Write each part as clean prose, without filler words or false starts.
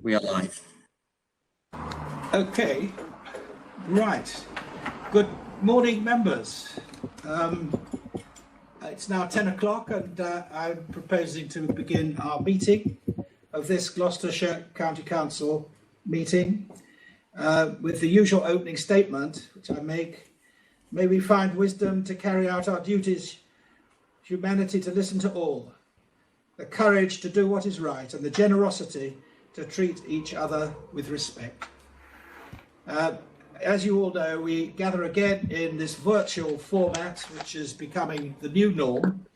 We are live. Okay, right. Good morning, members. It's now 10 o'clock and I'm proposing to begin our meeting of this Gloucestershire County Council meeting with the usual opening statement, which I make. May we find wisdom to carry out our duties, humanity to listen to all, the courage to do what is right, and the generosity to treat each other with respect. As you all know, we gather again in this virtual format, which is becoming the new norm.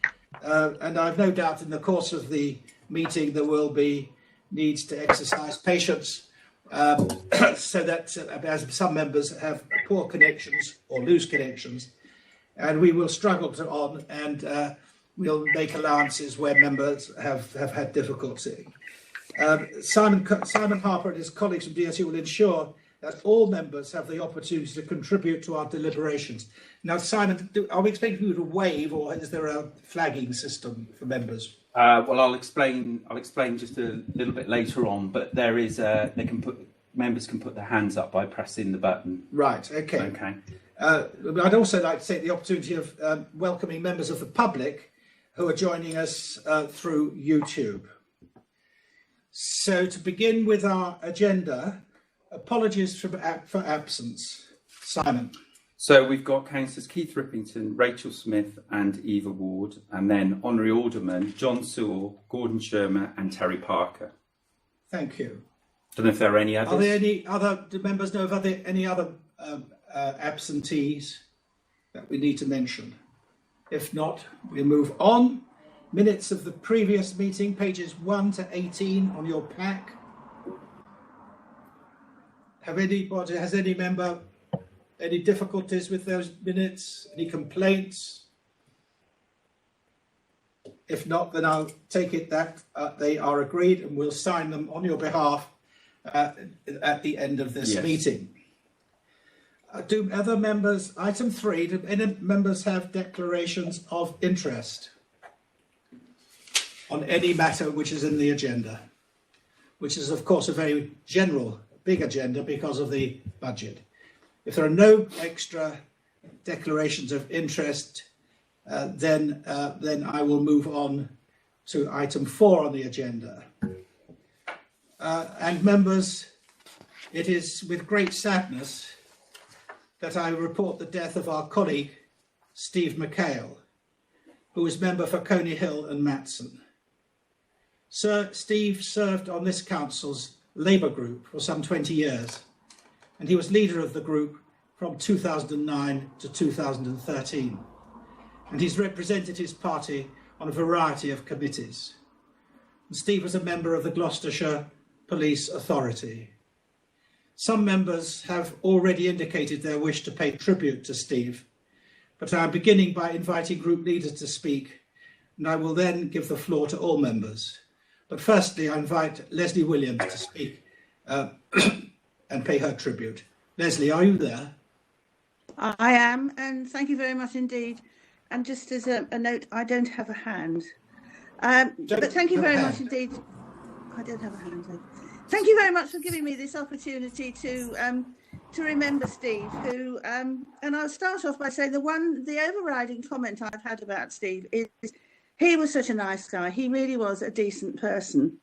And I've no doubt in the course of the meeting there will be needs to exercise patience so that as some members have poor connections or lose connections, and we will struggle on and we'll make allowances where members have had difficulty. Simon Harper and his colleagues from DSU will ensure that all members have the opportunity to contribute to our deliberations. Now, Simon, are we expecting you to wave, or is there a flagging system for members? Well, I'll explain just a little bit later on. But there is members can put their hands up by pressing the button. Right. Okay. Okay. I'd also like to take the opportunity of welcoming members of the public who are joining us through YouTube. So to begin with our agenda, apologies for absence. Simon. So we've got Councillors Keith Rippington, Rachel Smith and Eva Ward, and then Honorary Aldermen John Sewell, Gordon Shermer and Terry Parker. Thank you. Don't know if there are any others. Are there any other, do members know of any other absentees that we need to mention? If not, we move on. Minutes of the previous meeting, pages 1 to 18 on your pack. Has any member any difficulties with those minutes? Any complaints? If not, then I'll take it that they are agreed and we'll sign them on your behalf at the end of this meeting. Do other members, item 3, do any members have declarations of interest on any matter which is in the agenda, which is of course a very general, big agenda because of the budget? If there are no extra declarations of interest, then I will move on to item 4 on the agenda. And members, it is with great sadness that I report the death of our colleague, Steve McAle, who was member for Coney Hill and Matson. Sir Steve served on this council's Labour group for some 20 years, and he was leader of the group from 2009 to 2013. And he's represented his party on a variety of committees. And Steve was a member of the Gloucestershire Police Authority. Some members have already indicated their wish to pay tribute to Steve, but I'm beginning by inviting group leaders to speak, and I will then give the floor to all members. But firstly, I invite Leslie Williams to speak and pay her tribute. Leslie, are you there? I am, and thank you very much indeed. And just as a note, I don't have a hand. But thank you very much indeed. I don't have a hand. Thank you very much for giving me this opportunity to remember Steve, who, and I'll start off by saying the overriding comment I've had about Steve is he was such a nice guy. He really was a decent person,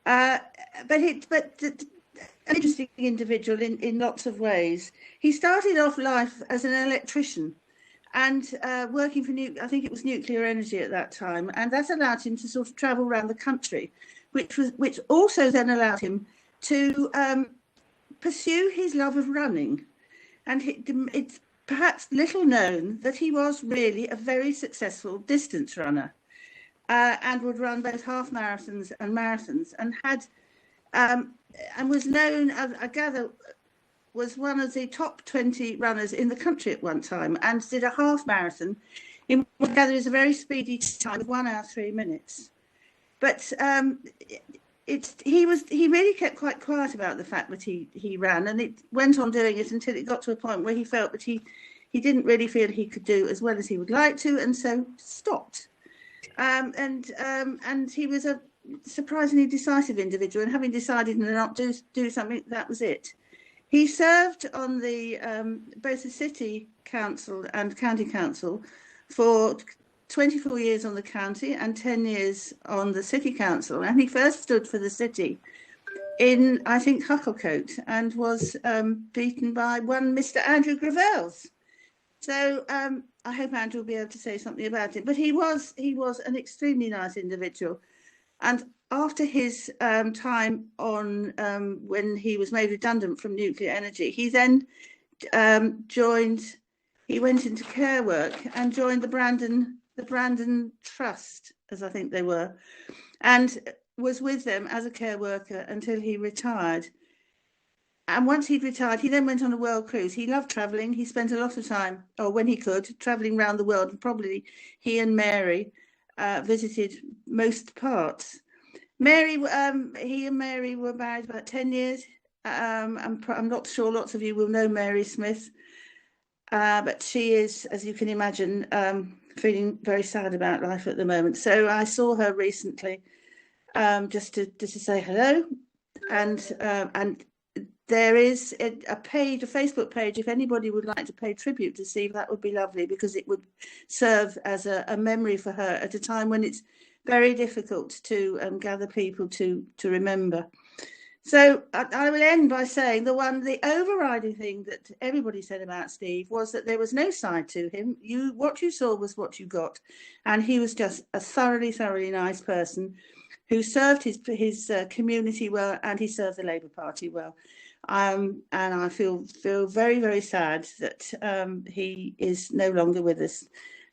but an interesting individual in lots of ways. He started off life as an electrician and working for, I think it was nuclear energy at that time, and that allowed him to sort of travel around the country, which also then allowed him to pursue his love of running. And it's perhaps little known that he was really a very successful distance runner, and would run both half marathons and marathons, and had and was known, I gather, was one of the top 20 runners in the country at one time, and did a half marathon in what I gather is a very speedy time of 1 hour 3 minutes. But he really kept quite quiet about the fact that he ran, and it went on doing it until it got to a point where he felt that he didn't really feel he could do as well as he would like to, and so stopped. And he was surprisingly decisive individual, and having decided to not do something, that was it. He served on the both the city council and county council for 24 years on the county and 10 years on the city council, and he first stood for the city in, I think, Hucklecote, and was beaten by one Mr. Andrew Gravels. So I hope Andrew will be able to say something about it. But he was an extremely nice individual. And after his time on, when he was made redundant from nuclear energy, he then he went into care work and joined the Brandon Trust, as I think they were, and was with them as a care worker until he retired. And once he'd retired, he then went on a world cruise. He loved travelling. He spent a lot of time, or when he could, travelling around the world. And probably he and Mary visited most parts. He and Mary were married about 10 years. I'm not sure lots of you will know Mary Smith, but she is, as you can imagine, feeling very sad about life at the moment. So I saw her recently, just to say hello, and there is a Facebook page. If anybody would like to pay tribute to Steve, that would be lovely, because it would serve as a memory for her at a time when it's very difficult to gather people to remember. So I will end by saying the overriding thing that everybody said about Steve was that there was no side to him. What you saw was what you got, and he was just a thoroughly nice person who served his community well, and he served the Labour Party well. And I feel very, very sad that he is no longer with us.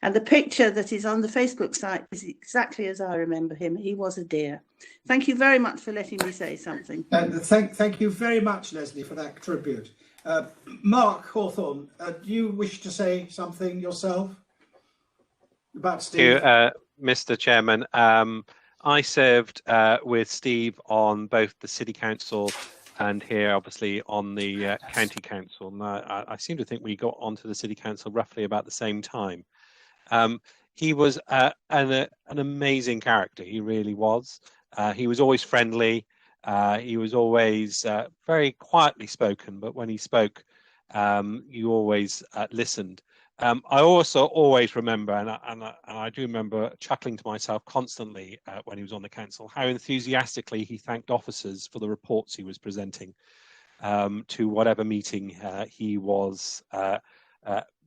And the picture that is on the Facebook site is exactly as I remember him. He was a dear. Thank you very much for letting me say something. Thank you very much, Leslie, for that tribute. Mark Hawthorne, do you wish to say something yourself about Steve? Thank you, Mr. Chairman. I served with Steve on both the City Council and here, obviously, on the County Council. And I seem to think we got onto the City Council roughly about the same time. He was an amazing character. He really was. He was always friendly. He was always very quietly spoken, but when he spoke, you always listened. I also always remember, and I do remember chuckling to myself constantly when he was on the council, how enthusiastically he thanked officers for the reports he was presenting to whatever meeting he was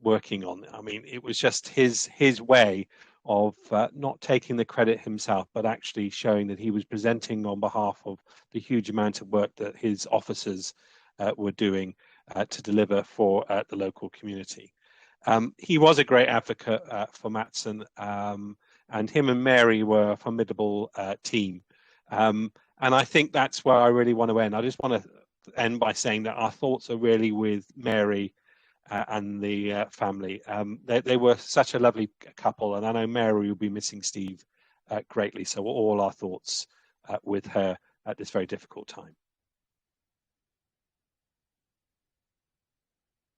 working on. I mean, it was just his way of not taking the credit himself, but actually showing that he was presenting on behalf of the huge amount of work that his officers were doing to deliver for the local community. He was a great advocate for Matson, and him and Mary were a formidable team. And I think that's where I really want to end. I just want to end by saying that our thoughts are really with Mary and the family. They were such a lovely couple, and I know Mary will be missing Steve greatly. So all our thoughts with her at this very difficult time.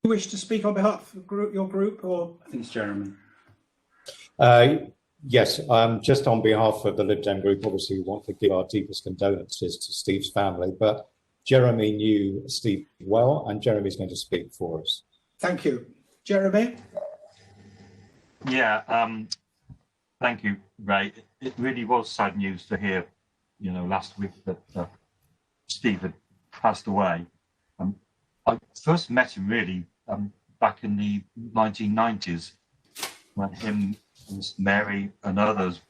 You wish to speak on behalf of your group, or I think it's Jeremy. Yes, just on behalf of the Lib Dem group, obviously we want to give our deepest condolences to Steve's family, but Jeremy knew Steve well, and Jeremy's going to speak for us. Thank you. Jeremy? Yeah, thank you, Ray. It really was sad news to hear, last week that Steve had passed away. I first met him really back in the 1990s when him and Mary and others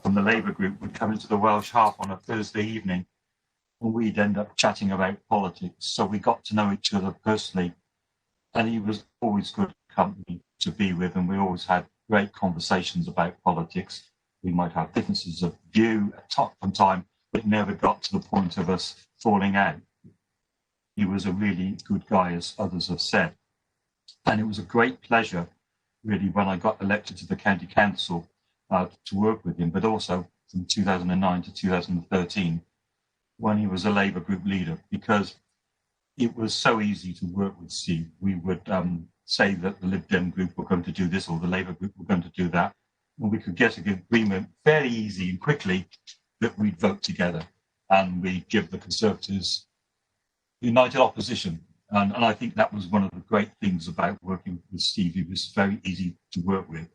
from the Labour group would come into the Welsh Harp on a Thursday evening, and we'd end up chatting about politics. So we got to know each other personally, and he was always good company to be with, and we always had great conversations about politics. We might have differences of view from time, but it never got to the point of us falling out. He was a really good guy, as others have said. And it was a great pleasure, really, when I got elected to the County Council to work with him, but also from 2009 to 2013, when he was a Labour group leader, because it was so easy to work with Steve. We would say that the Lib Dem group were going to do this or the Labour group were going to do that, and we could get an agreement fairly easy and quickly that we'd vote together and we'd give the Conservatives united opposition. And I think that was one of the great things about working with Steve. He was very easy to work with.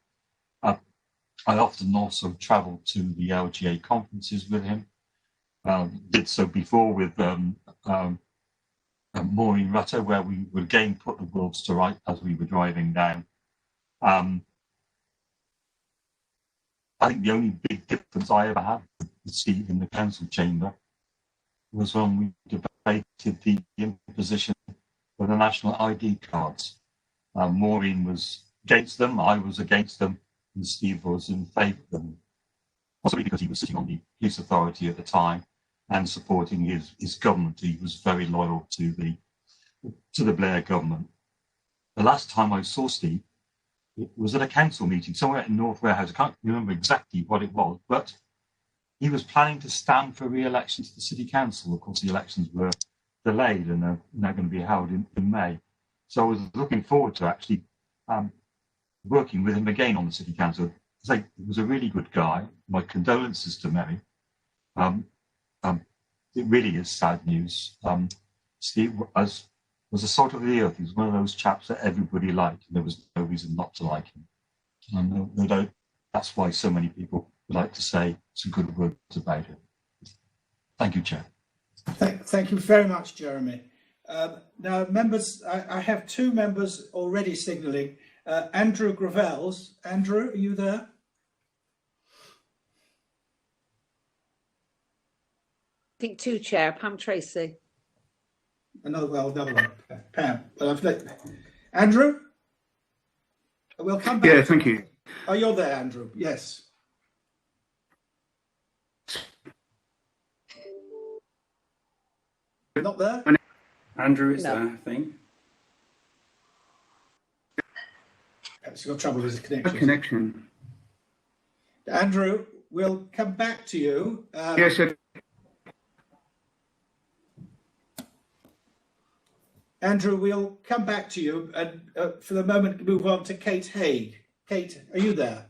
I often also travelled to the LGA conferences with him. Did so before with Maureen Rutter, where we would again put the worlds to right as we were driving down. I think the only big difference I ever had with Steve in the council chamber was when we debated the imposition of the national ID cards. Maureen was against them, I was against them, and Steve was in favour of them. Possibly because he was sitting on the police authority at the time and supporting his government. He was very loyal to the Blair government. The last time I saw Steve, it was at a council meeting somewhere in North Warehouse. I can't remember exactly what it was, but he was planning to stand for re-election to the city council. Of course, the elections were delayed and are now going to be held in May. So I was looking forward to actually working with him again on the city council. He was a really good guy. My condolences to Mary. It really is sad news. Steve was a salt of the earth. He was one of those chaps that everybody liked, and there was no reason not to like him. And no doubt that's why so many people would like to say some good words about it. Thank you, Chair. Thank you very much, Jeremy. Now, members, I have two members already signalling. Andrew Gravels. Andrew, are you there? I think two, Chair. Pam Tracy. Another one. Pam. Well, Andrew? We'll come back. Yeah, thank you. Oh, you're there, Andrew. Yes. Not there? Andrew is No. there, I think. Perhaps you've got trouble with his connection. Connection. Andrew, we'll come back to you. Yes, sir. Andrew, we'll come back to you and for the moment move on to Kate Haig. Kate, are you there?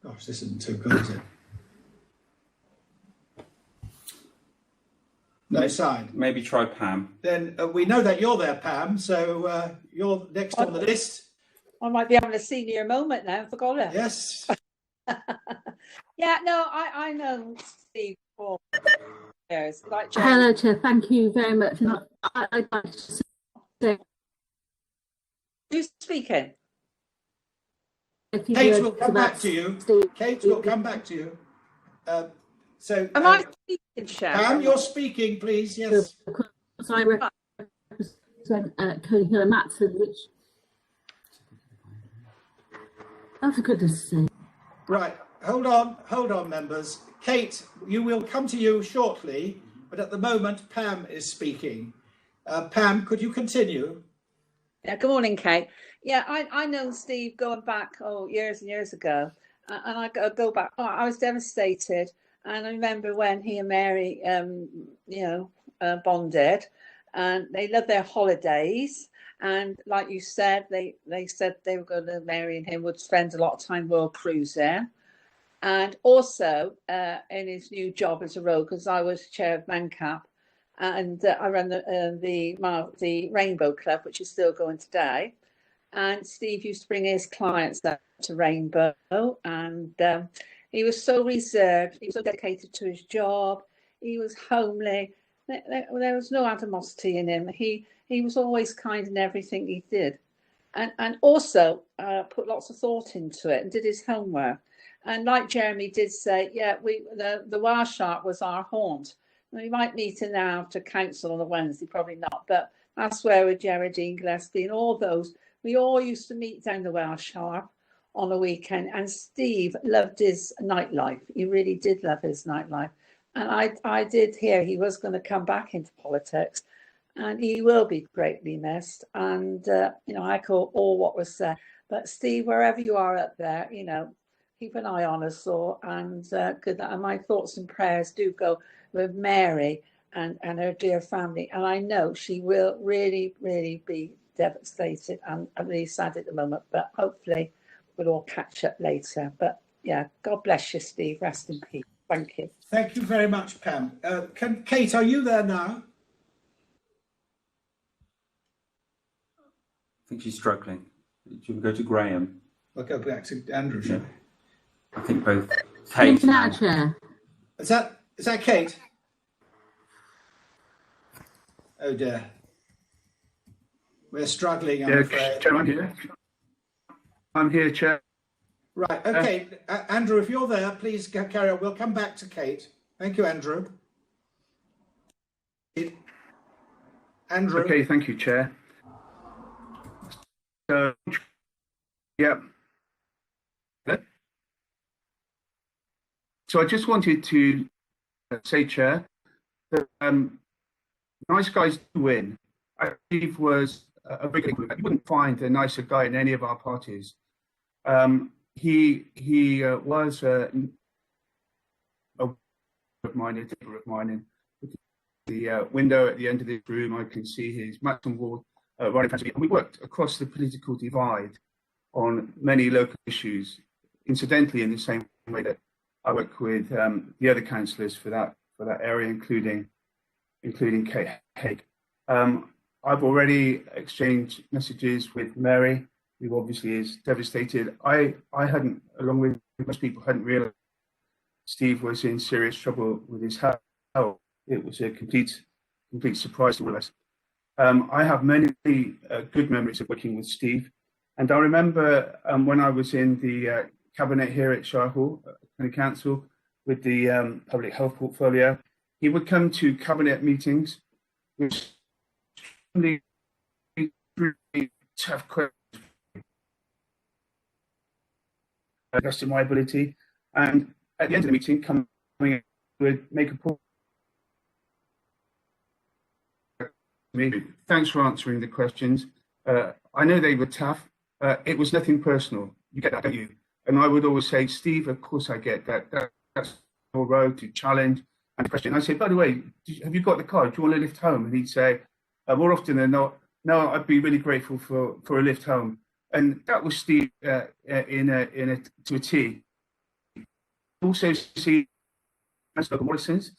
Gosh, this isn't too good, is it? No sign. Maybe try Pam. Then we know that you're there, Pam, so you're next on the list. I might be having a senior moment now, forgot it. Yes. Yeah, no, I know Steve for years. Like Hello, Chair. Thank you very much. And I'd like to say, who's speaking? Kate will come back to you. Kate will come back to you. So, Am I speaking, Chair? Pam, you're speaking, please. Yes. because I represent Coney Hill and Matson, which, oh, for goodness sake. Right. Hold on, members. Kate, we will come to you shortly, but at the moment, Pam is speaking. Pam, could you continue? Yeah, good morning, Kate. Yeah, I know Steve going back, years and years ago. And I go back, I was devastated. And I remember when he and Mary, bonded, and they loved their holidays. And like you said, they said they were going to, Mary and him would spend a lot of time world cruising. And also in his new job as a road, because I was chair of McAle, and I ran the Rainbow Club, which is still going today. And Steve used to bring his clients out to Rainbow, and he was so reserved. He was so dedicated to his job. He was homely. There was no animosity in him. He was always kind in everything he did, and also put lots of thought into it and did his homework. And like Jeremy did say, yeah, the Wild Shark was our haunt. We might meet in now after council on a Wednesday, probably not, but that's where with Geraldine Gillespie and all those, we all used to meet down the Wild Shark on a weekend. And Steve loved his nightlife. He really did love his nightlife. And I did hear he was going to come back into politics, and he will be greatly missed. And, I echo all what was said. But Steve, wherever you are up there, keep an eye on us all, and good. And my thoughts and prayers do go with Mary and her dear family. And I know she will really, really be devastated and really sad at the moment, but hopefully we'll all catch up later. But yeah, God bless you, Steve. Rest in peace. Thank you. Thank you very much, Pam. Kate, are you there now? I think she's struggling. Do you go to Graham? I'll go back to Andrew, shall Yeah. I think both Kate Madam and Chair. Is that Kate? Oh dear. We're struggling, I'm afraid. Chair, I'm here. I'm here, Chair. Right, okay. Andrew, if you're there, please carry on. We'll come back to Kate. Thank you, Andrew. Andrew. Okay, thank you, Chair. So, yeah. So I just wanted to say, Chair, that nice guys do win. Steve was a big. You wouldn't find a nicer guy in any of our parties. He was a of mine, a neighbour of mine. In the window at the end of this room, I can see his Maxim ward right in front of me. And we worked across the political divide on many local issues. Incidentally, in the same way that I work with the other councillors for that area, including Kate. I've already exchanged messages with Mary, who obviously is devastated. I hadn't, along with most people, hadn't realised Steve was in serious trouble with his health. It was a complete surprise to all of us. I have many good memories of working with Steve, and I remember when I was in the cabinet here at Shire Hall, County Council, with the public health portfolio, he would come to cabinet meetings, which really tough questions, best of my ability, and at the end of the meeting, coming would make a point. Thanks for answering the questions. I know they were tough. It was nothing personal. You get that, don't you? And I would always say, Steve, of course I get that. That's your road to challenge and question. I say, by the way, have you got the car? Do you want a lift home? And he'd say, more often than not, no, I'd be really grateful for a lift home. And that was Steve to a T. Also see local Morrison's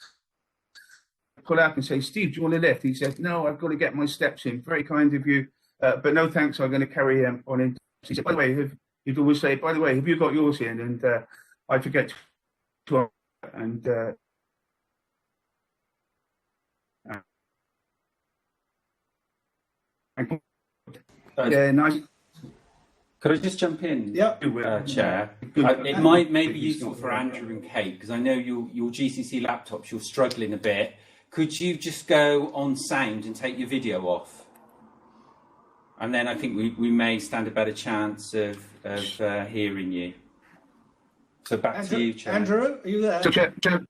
pull up and say, Steve, do you want a lift? He said, no, I've got to get my steps in. Very kind of you, but no thanks. I'm going to carry him on in. He said, by the way, he'd always say, by the way, have you got yours in? And I forget to and yeah, nice. Could I just jump in, Chair? It may be useful for Andrew and Kate, because I know your GCC laptops, you're struggling a bit. Could you just go on sound and take your video off? And then I think we may stand a better chance of hearing you. So back to you, Chair. Andrew, are you there? So, Chairman,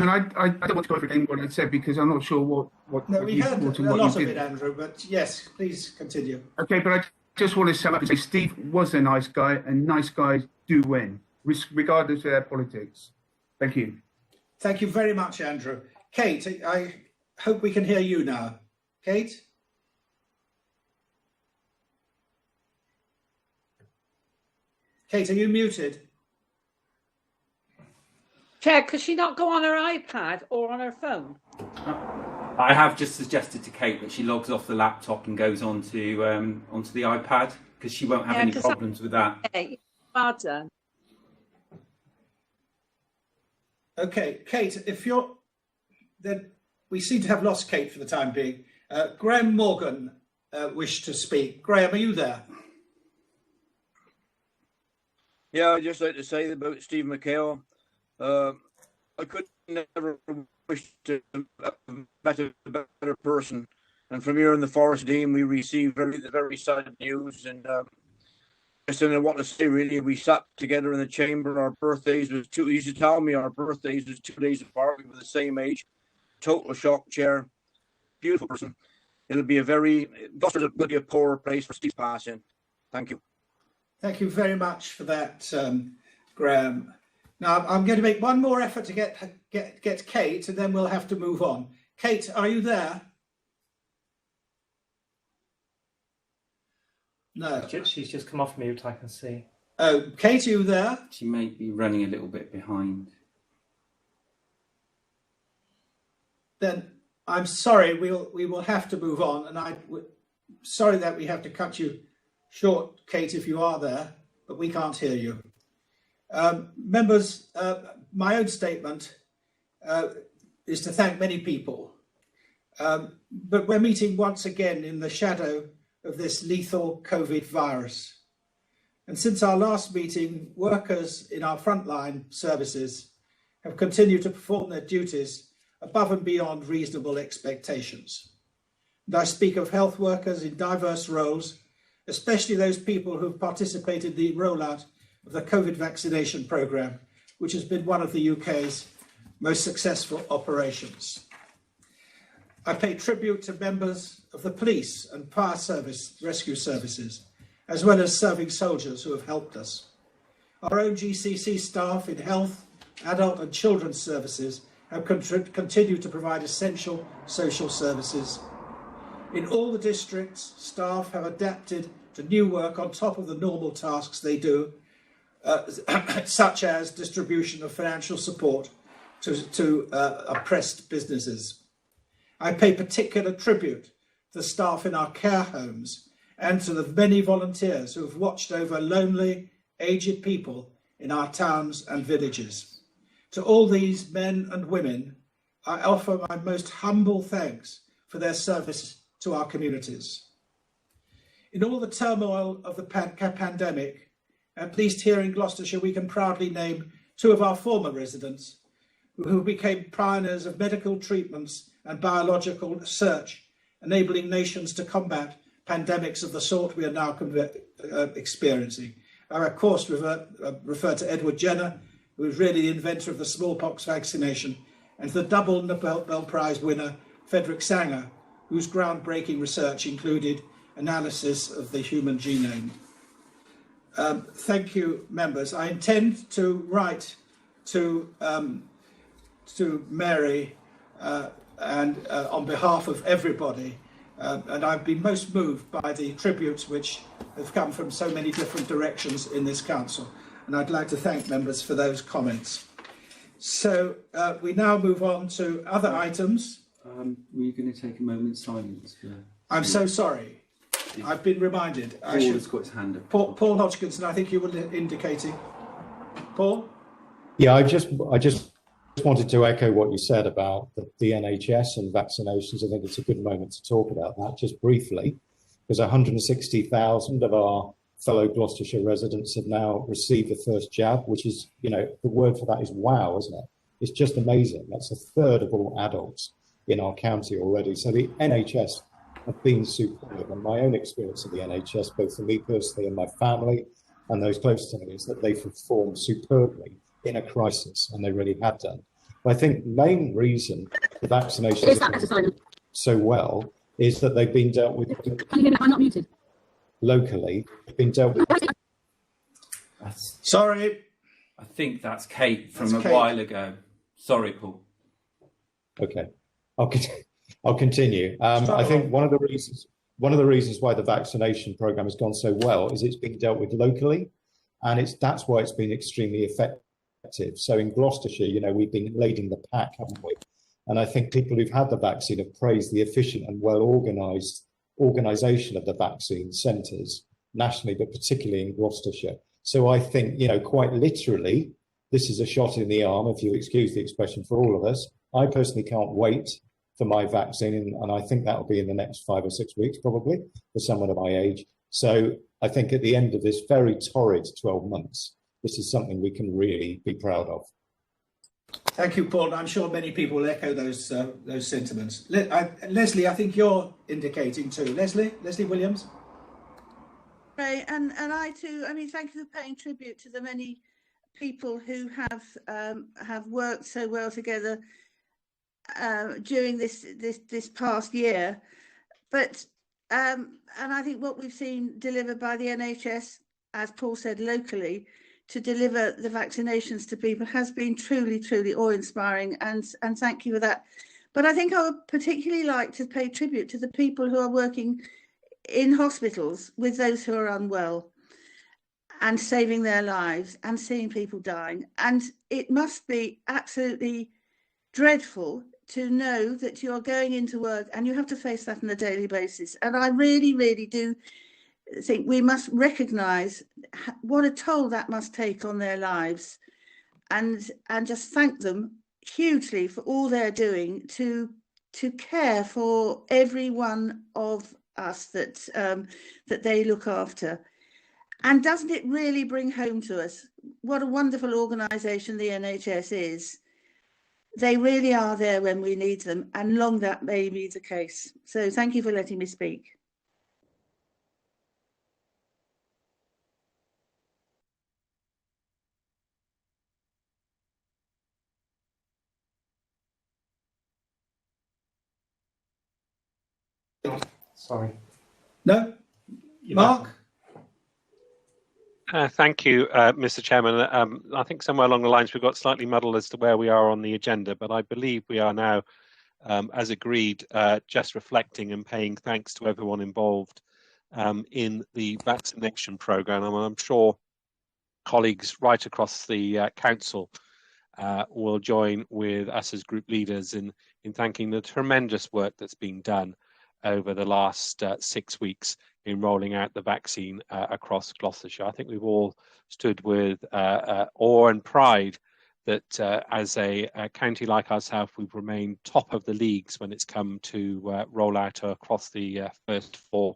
I don't want to go over again what I said, because I'm not sure what No, we heard a lot of it, Andrew, but yes, please continue. Okay, but I just want to sum up and say Steve was a nice guy, and nice guys do win, regardless of their politics. Thank you. Thank you very much, Andrew. Kate, I hope we can hear you now. Kate? Kate, are you muted? Chair, could she not go on her iPad or on her phone? I have just suggested to Kate that she logs off the laptop and goes onto the iPad, because she won't have any problems with that. Okay, well done. Okay, Kate, if you're... Then we seem to have lost Kate for the time being. Graham Morgan wished to speak. Graham, are you there? Yeah, I'd just like to say about Steve McAle. I could never wish to a better person. And from here in the Forest Dean, we received very sad news. And just didn't know what to say, really. We sat together in the chamber. Our birthdays was he used to tell me our birthdays was 2 days apart. We were the same age. Total shock, Chair. Beautiful person. It'll be Gloucester's will be a poorer place for Steve's passing. Thank you. Thank you very much for that, Graham. Now, I'm going to make one more effort to get Kate, and then we'll have to move on. Kate, are you there? No. She's just come off mute, I can see. Oh, Kate, are you there? She may be running a little bit behind. Then I'm sorry, we will have to move on, and sorry that we have to cut you short, Kate, if you are there, but we can't hear you. Members, my own statement is to thank many people, but we're meeting once again in the shadow of this lethal COVID virus. And since our last meeting, workers in our frontline services have continued to perform their duties above and beyond reasonable expectations. And I speak of health workers in diverse roles, especially those people who have participated in the rollout of the COVID vaccination programme, which has been one of the UK's most successful operations. I pay tribute to members of the police and fire service rescue services, as well as serving soldiers who have helped us. Our own GCC staff in health, adult and children's services have continued to provide essential social services. In all the districts, staff have adapted to new work on top of the normal tasks they do, such as distribution of financial support to oppressed businesses. I pay particular tribute to the staff in our care homes and to the many volunteers who have watched over lonely, aged people in our towns and villages. To all these men and women, I offer my most humble thanks for their service to our communities. In all the turmoil of the pandemic, at least here in Gloucestershire, we can proudly name two of our former residents who became pioneers of medical treatments and biological research, enabling nations to combat pandemics of the sort we are now experiencing. I, of course, refer to Edward Jenner, who was really the inventor of the smallpox vaccination, and the double Nobel Prize winner, Frederick Sanger, whose groundbreaking research included analysis of the human genome. Thank you, members. I intend to write to Mary and on behalf of everybody, and I've been most moved by the tributes which have come from so many different directions in this council, and I'd like to thank members for those comments. So we now move on to other items. Were you going to take a moment's silence? I'm so sorry. I've been reminded. Paul has got his hand up. Paul Hodgkinson, I think you were indicating. Paul? Yeah, I just wanted to echo what you said about the NHS and vaccinations. I think it's a good moment to talk about that just briefly, because 160,000 of our fellow Gloucestershire residents have now received the first jab, which is, you know, the word for that is wow, isn't it? It's just amazing. That's a third of all adults in our county already. So the NHS have been superb, and my own experience of the NHS, both for me personally and my family and those close to me, is that they've performed superbly in a crisis, and they really have done. But I think the main reason the vaccinations have done so well is that they've been dealt with. Can you hear me? I'm not muted. Locally, been dealt with. Sorry. I think that's Kate from a while ago. Sorry, Paul. Okay, I'll continue. I think one of the reasons why the vaccination program has gone so well is it's been dealt with locally, and that's why it's been extremely effective. So in Gloucestershire, you know, we've been leading the pack, haven't we? And I think people who've had the vaccine have praised the efficient and well-organised organisation of the vaccine centres nationally, but particularly in Gloucestershire. So I think, you know, quite literally, this is a shot in the arm, if you excuse the expression, for all of us. I personally can't wait for my vaccine, and I think that'll be in the next 5 or 6 weeks, probably, for someone of my age. So I think at the end of this very torrid 12 months, this is something we can really be proud of. Thank you, Paul. I'm sure many people will echo those sentiments. Leslie, I think you're indicating too. Leslie Williams. Right, and I too. I mean, thank you for paying tribute to the many people who have worked so well together during this past year. But and I think what we've seen delivered by the NHS, as Paul said, locally, to deliver the vaccinations to people has been truly, truly awe-inspiring, and thank you for that. But I think I would particularly like to pay tribute to the people who are working in hospitals with those who are unwell. and saving their lives and seeing people dying. And it must be absolutely dreadful to know that you're going into work and you have to face that on a daily basis. And I really, really do think we must recognise what a toll that must take on their lives, and just thank them hugely for all they're doing to care for every one of us that that they look after. And doesn't it really bring home to us what a wonderful organisation the NHS is? They really are there when we need them, and long that may be the case. So thank you for letting me speak. Sorry. No? Mark? Thank you, Mr. Chairman. I think somewhere along the lines we got slightly muddled as to where we are on the agenda, but I believe we are now, as agreed, just reflecting and paying thanks to everyone involved in the vaccination programme. And I'm sure colleagues right across the council will join with us as group leaders in thanking the tremendous work that's been done over the last 6 weeks in rolling out the vaccine across Gloucestershire. I think we've all stood with awe and pride that as a county like ourselves, we've remained top of the leagues when it's come to roll out across the first 4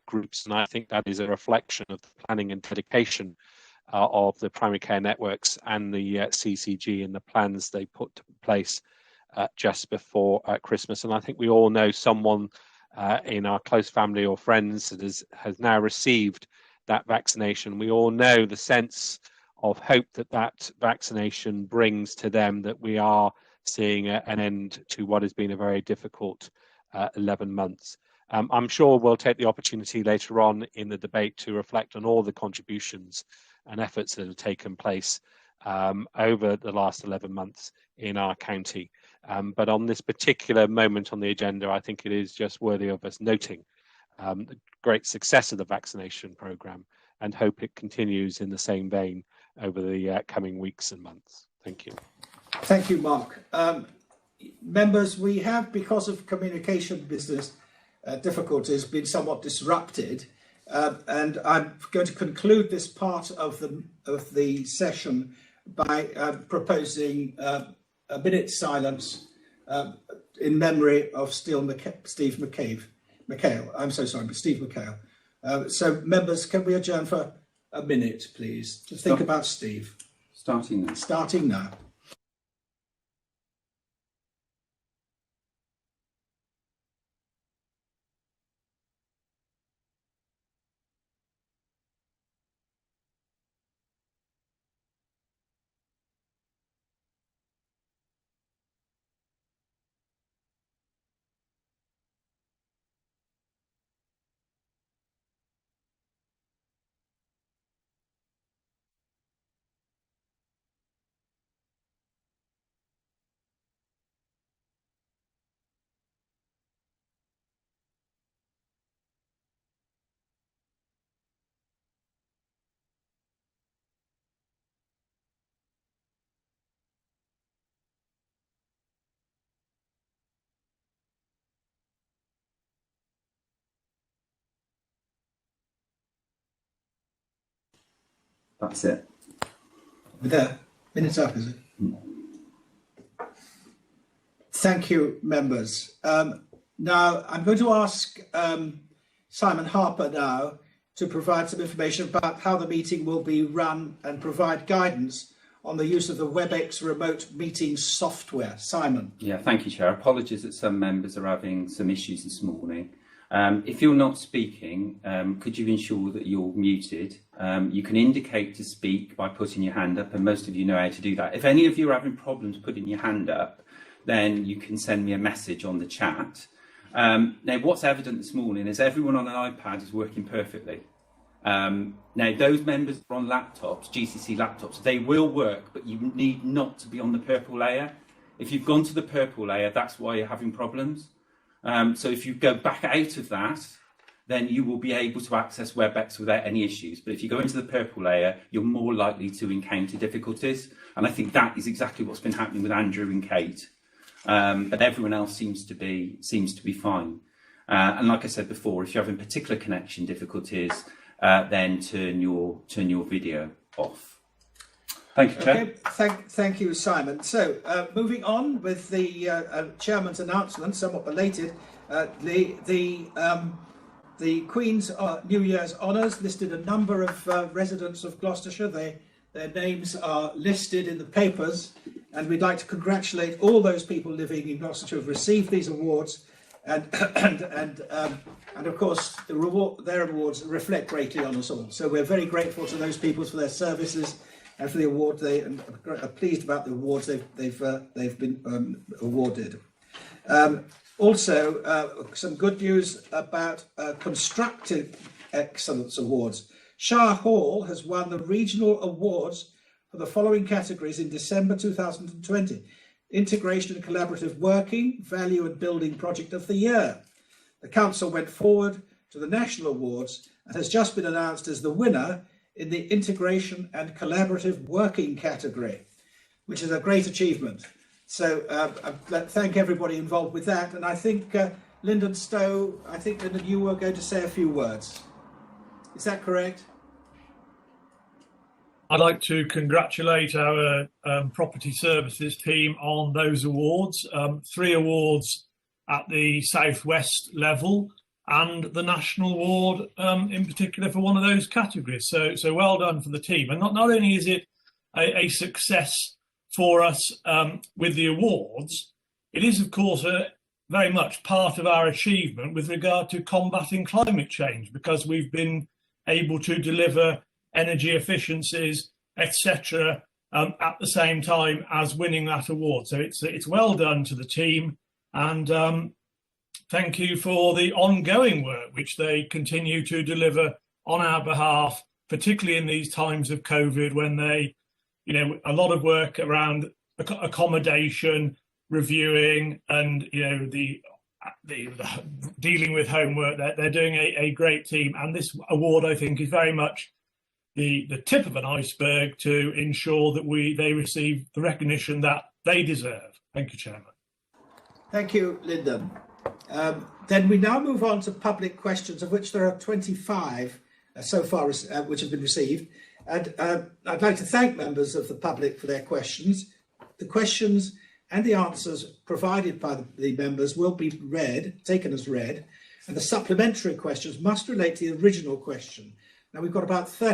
groups. And I think that is a reflection of the planning and dedication of the primary care networks and the CCG and the plans they put in place just before Christmas. And I think we all know someone in our close family or friends that has now received that vaccination. We all know the sense of hope that vaccination brings to them, that we are seeing an end to what has been a very difficult 11 months. I'm sure we'll take the opportunity later on in the debate to reflect on all the contributions and efforts that have taken place over the last 11 months in our county. But on this particular moment on the agenda, I think it is just worthy of us noting the great success of the vaccination programme, and hope it continues in the same vein over the coming weeks and months. Thank you. Thank you, Mark. Members, we have, because of communication business difficulties, been somewhat disrupted, and I'm going to conclude this part of the session by proposing a minute's silence in memory of Steve McAle. I'm so sorry, but Steve McAle. So, members, can we adjourn for a minute, please, to think about Steve? Starting now. Starting now. That's it. There, minutes up, is it? Thank you, members. Now, I'm going to ask Simon Harper now to provide some information about how the meeting will be run and provide guidance on the use of the WebEx remote meeting software. Simon. Yeah, thank you, Chair. Apologies that some members are having some issues this morning. If you're not speaking, could you ensure that you're muted? You can indicate to speak by putting your hand up, and most of you know how to do that. If any of you are having problems putting your hand up, then you can send me a message on the chat. Now, what's evident this morning is everyone on an iPad is working perfectly. Now, those members are on laptops, GCC laptops, they will work, but you need not to be on the purple layer. If you've gone to the purple layer, that's why you're having problems. So if you go back out of that, then you will be able to access WebEx without any issues. But if you go into the purple layer, you're more likely to encounter difficulties. And I think that is exactly what's been happening with Andrew and Kate. But everyone else seems to be fine. And like I said before, if you're having particular connection difficulties, then turn your video off. Thank you, Chair. Okay, thank you, Simon. So, moving on with the chairman's announcement, somewhat belated. The Queen's New Year's honours listed a number of residents of Gloucestershire. Their names are listed in the papers, and we'd like to congratulate all those people living in Gloucestershire who have received these awards, and of course their awards reflect greatly on us all. So we're very grateful to those people for their services and for the award. They are pleased about the awards they've been awarded. Also, some good news about constructive excellence awards. Shire Hall has won the regional awards for the following categories in December 2020. Integration and Collaborative Working, Value and Building Project of the Year. The council went forward to the national awards and has just been announced as the winner in the Integration and Collaborative Working category, which is a great achievement. So I'd thank everybody involved with that. And I think, Lyndon Stowe, Lyndon, you were going to say a few words. Is that correct? I'd like to congratulate our property services team on those awards. 3 awards at the Southwest level and the national award in particular for one of those categories. So well done for the team. And not only is it a success for us with the awards, it is of course very much part of our achievement with regard to combating climate change, because we've been able to deliver energy efficiencies, etc., at the same time as winning that award. So it's well done to the team, and thank you for the ongoing work which they continue to deliver on our behalf, particularly in these times of COVID, when they, a lot of work around accommodation, reviewing, and the dealing with homework. They're doing a great team, and this award, I think, is very much the tip of an iceberg to ensure that they receive the recognition that they deserve. Thank you, Chairman. Thank you, Lyndon. Then we now move on to public questions, of which there are 25 so far which have been received. And I'd like to thank members of the public for their questions. The questions and the answers provided by the members will be taken as read, and the supplementary questions must relate to the original question. Now we've got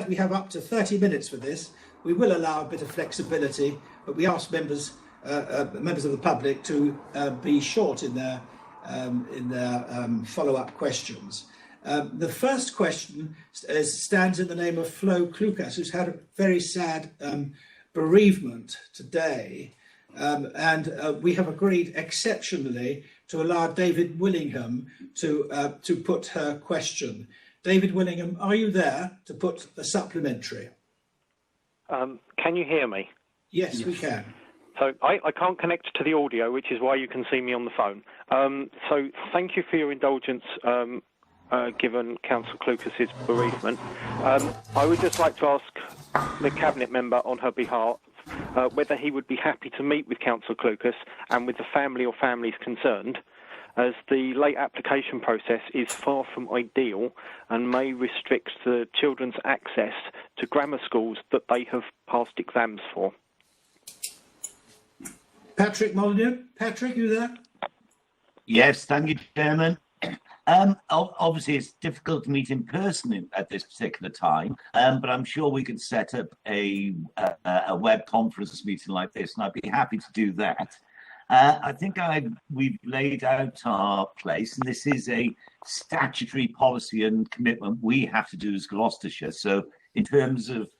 we have up to 30 minutes for this. We will allow a bit of flexibility, but we ask members of the public to be short in their follow-up questions. The first question stands in the name of Flo Klukas, who's had a very sad bereavement today. And we have agreed exceptionally to allow David Willingham to put her question. David Willingham, are you there to put a supplementary? Can you hear me? Yes, we can. So I can't connect to the audio, which is why you can see me on the phone. So thank you for your indulgence, given Councillor Klukas' bereavement. I would just like to ask the Cabinet member on her behalf whether he would be happy to meet with Councillor Klukas and with the family or families concerned, as the late application process is far from ideal and may restrict the children's access to grammar schools that they have passed exams for. Patrick Molyneux. Patrick, you there? Yes, thank you, Chairman. Obviously, it's difficult to meet in person at this particular time, but I'm sure we could set up a web conference meeting like this, and I'd be happy to do that. I think we've laid out our place, and this is a statutory policy and commitment we have to do as Gloucestershire. So in terms of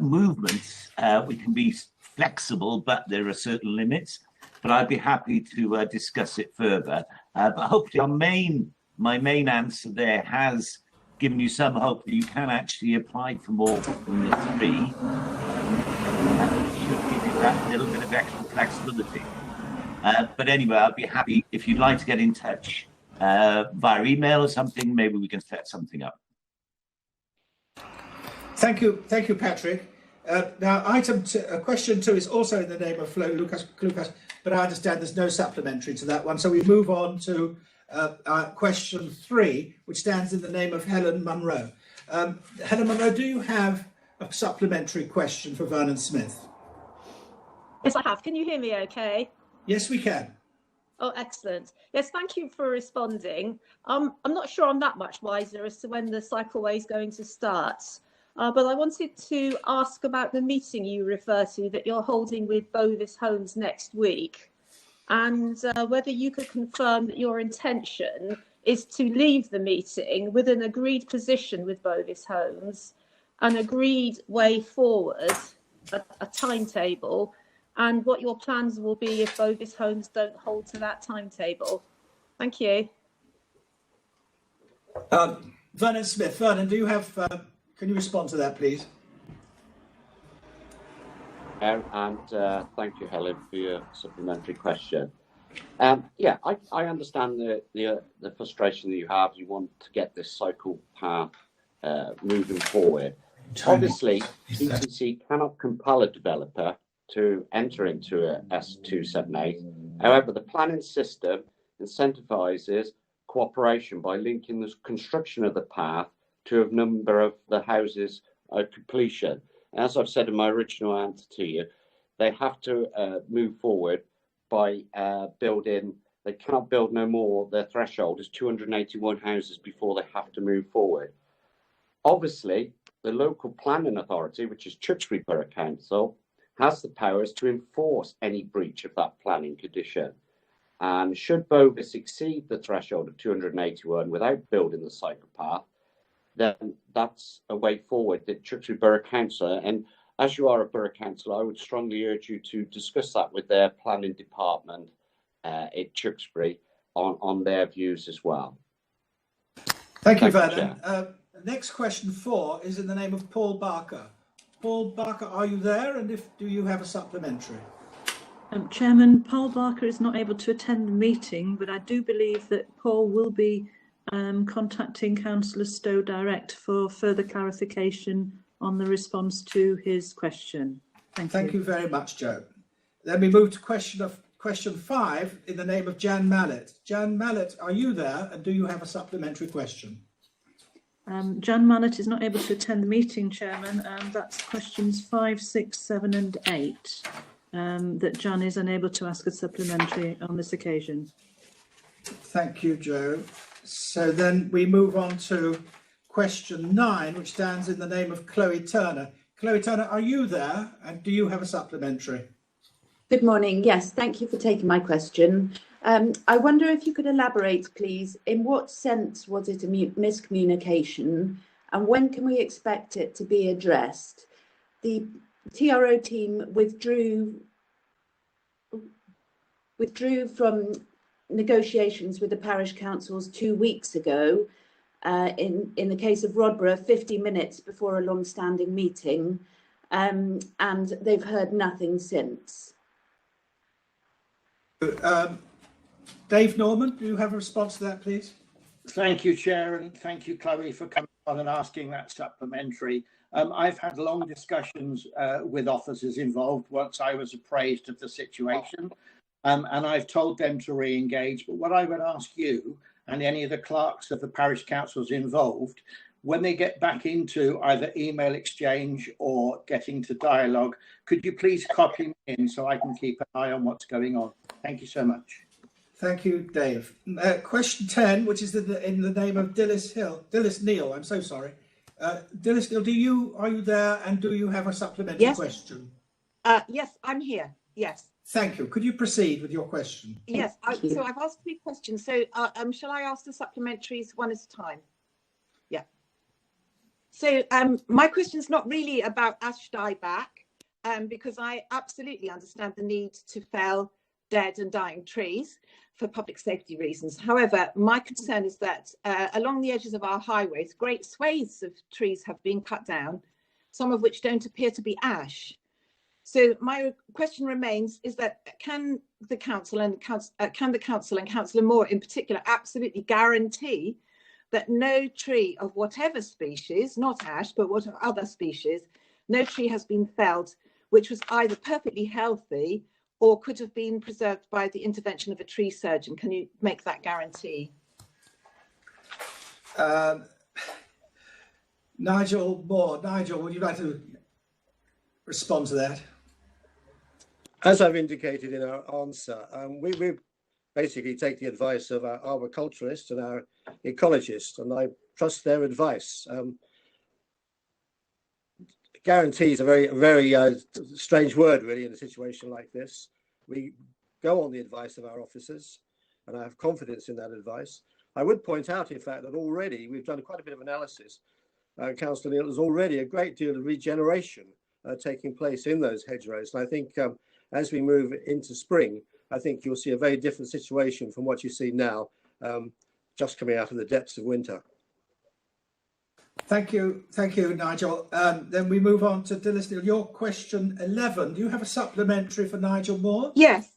movements, we can be flexible, but there are certain limits. But I'd be happy to discuss it further. But hopefully my main answer there has given you some hope that you can actually apply for more than the 3. It should give you that little bit of extra flexibility. But anyway, I'd be happy if you'd like to get in touch. via email or something, maybe we can set something up. Thank you, Patrick. Now, question 2 is also in the name of Flo Lucas, but I understand there's no supplementary to that one. So we move on to question 3, which stands in the name of Helen Munro. Helen Munro, do you have a supplementary question for Vernon Smith? Yes, I have. Can you hear me okay? Yes, we can. Oh, excellent. Yes, thank you for responding. I'm not sure I'm that much wiser as to when the cycleway is going to start. But I wanted to ask about the meeting you refer to that you're holding with Bovis Homes next week, and whether you could confirm that your intention is to leave the meeting with an agreed position with Bovis Homes, an agreed way forward, a timetable, and what your plans will be if Bovis Homes don't hold to that timetable. Thank you. Vernon Smith. Vernon, do you have... can you respond to that, please? And thank you, Helen, for your supplementary question. Yeah, I understand the frustration that you have. You want to get this cycle path moving forward. Obviously, CCC cannot compel a developer to enter into a S278. However, the planning system incentivizes cooperation by linking the construction of the path to a number of the houses completion. As I've said in my original answer to you, they have to move forward by building. They cannot build no more. Their threshold is 281 houses before they have to move forward. Obviously, the local planning authority, which is Tewkesbury Borough Council, has the powers to enforce any breach of that planning condition. And should Bovis exceed the threshold of 281 without building the cycle path, then that's a way forward that Tewkesbury Borough Council, and as you are a borough council, I would strongly urge you to discuss that with their planning department at Tewkesbury on their views as well. Thank you, Vernon. Next question 4 is in the name of Paul Barker. Paul Barker, are you there? And do you have a supplementary? Chairman, Paul Barker is not able to attend the meeting, but I do believe that Paul will be contacting Councillor Stowe direct for further clarification on the response to his question. Thank you very much, Jo. Then we move to question 5 in the name of Jan Mallett. Jan Mallett, are you there? And do you have a supplementary question? Jan Mallett is not able to attend the meeting, Chairman, and that's questions 5, 6, 7 and 8 that Jan is unable to ask a supplementary on this occasion. Thank you, Jo. So then we move on to question 9, which stands in the name of Chloe Turner. Chloe Turner, are you there? And do you have a supplementary? Good morning. Yes, thank you for taking my question. I wonder if you could elaborate, please, in what sense was it a miscommunication and when can we expect it to be addressed? The TRO team withdrew from negotiations with the parish councils 2 weeks ago, in the case of Rodborough, 50 minutes before a long-standing meeting, and they've heard nothing since. Dave Norman, do you have a response to that, please? Thank you, Chair, and thank you, Chloe, for coming on and asking that supplementary. I've had long discussions with officers involved once I was appraised of the situation, and I've told them to re-engage. But what I would ask you and any of the clerks of the parish councils involved, when they get back into either email exchange or getting to dialogue, could you please copy me in so I can keep an eye on what's going on? Thank you so much. Thank you, Dave. Question 10, which is in the name of Dilys Neal. I'm so sorry. Dilys Neal, are you there? And do you have a supplementary question? Yes, I'm here. Yes. Thank you. Could you proceed with your question? Yes. So I've asked 3 questions. So shall I ask the supplementaries one at a time? Yeah. So my question is not really about ash dieback, because I absolutely understand the need to fell dead and dying trees for public safety reasons. However, my concern is that along the edges of our highways, great swathes of trees have been cut down, some of which don't appear to be ash. So my question remains: is that can the council and Councillor Moore in particular absolutely guarantee that no tree of whatever species, not ash, but what of other species, no tree has been felled which was either perfectly healthy or could have been preserved by the intervention of a tree surgeon? Can you make that guarantee? Nigel Moore. Nigel, would you like to respond to that? As I've indicated in our answer, we basically take the advice of our arboriculturists and our ecologists, and I trust their advice. Guarantee is a very strange word, really, in a situation like this. We go on the advice of our officers, and I have confidence in that advice. I would point out, in fact, that already we've done quite a bit of analysis. Councillor Neal, there's already a great deal of regeneration taking place in those hedgerows. And I think as we move into spring, I think you'll see a very different situation from what you see now, just coming out of the depths of winter. Thank you, Nigel. Then we move on to Dilys Neal. Your question 11. Do you have a supplementary for Nigel Moore? Yes.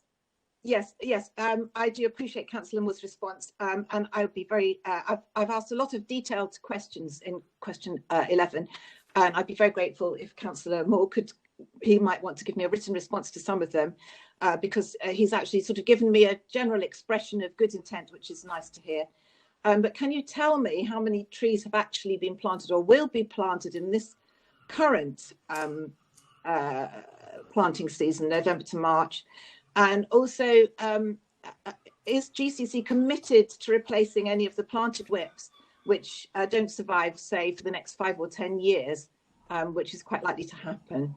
I do appreciate Councillor Moore's response, and I would be very. I've asked a lot of detailed questions in question 11, and I'd be very grateful if Councillor Moore could. He might want to give me a written response to some of them, because he's actually sort of given me a general expression of good intent, which is nice to hear. But can you tell me how many trees have actually been planted or will be planted in this current planting season, November to March? And also, is GCC committed to replacing any of the planted whips which don't survive, say, for the next 5 or 10 years, which is quite likely to happen?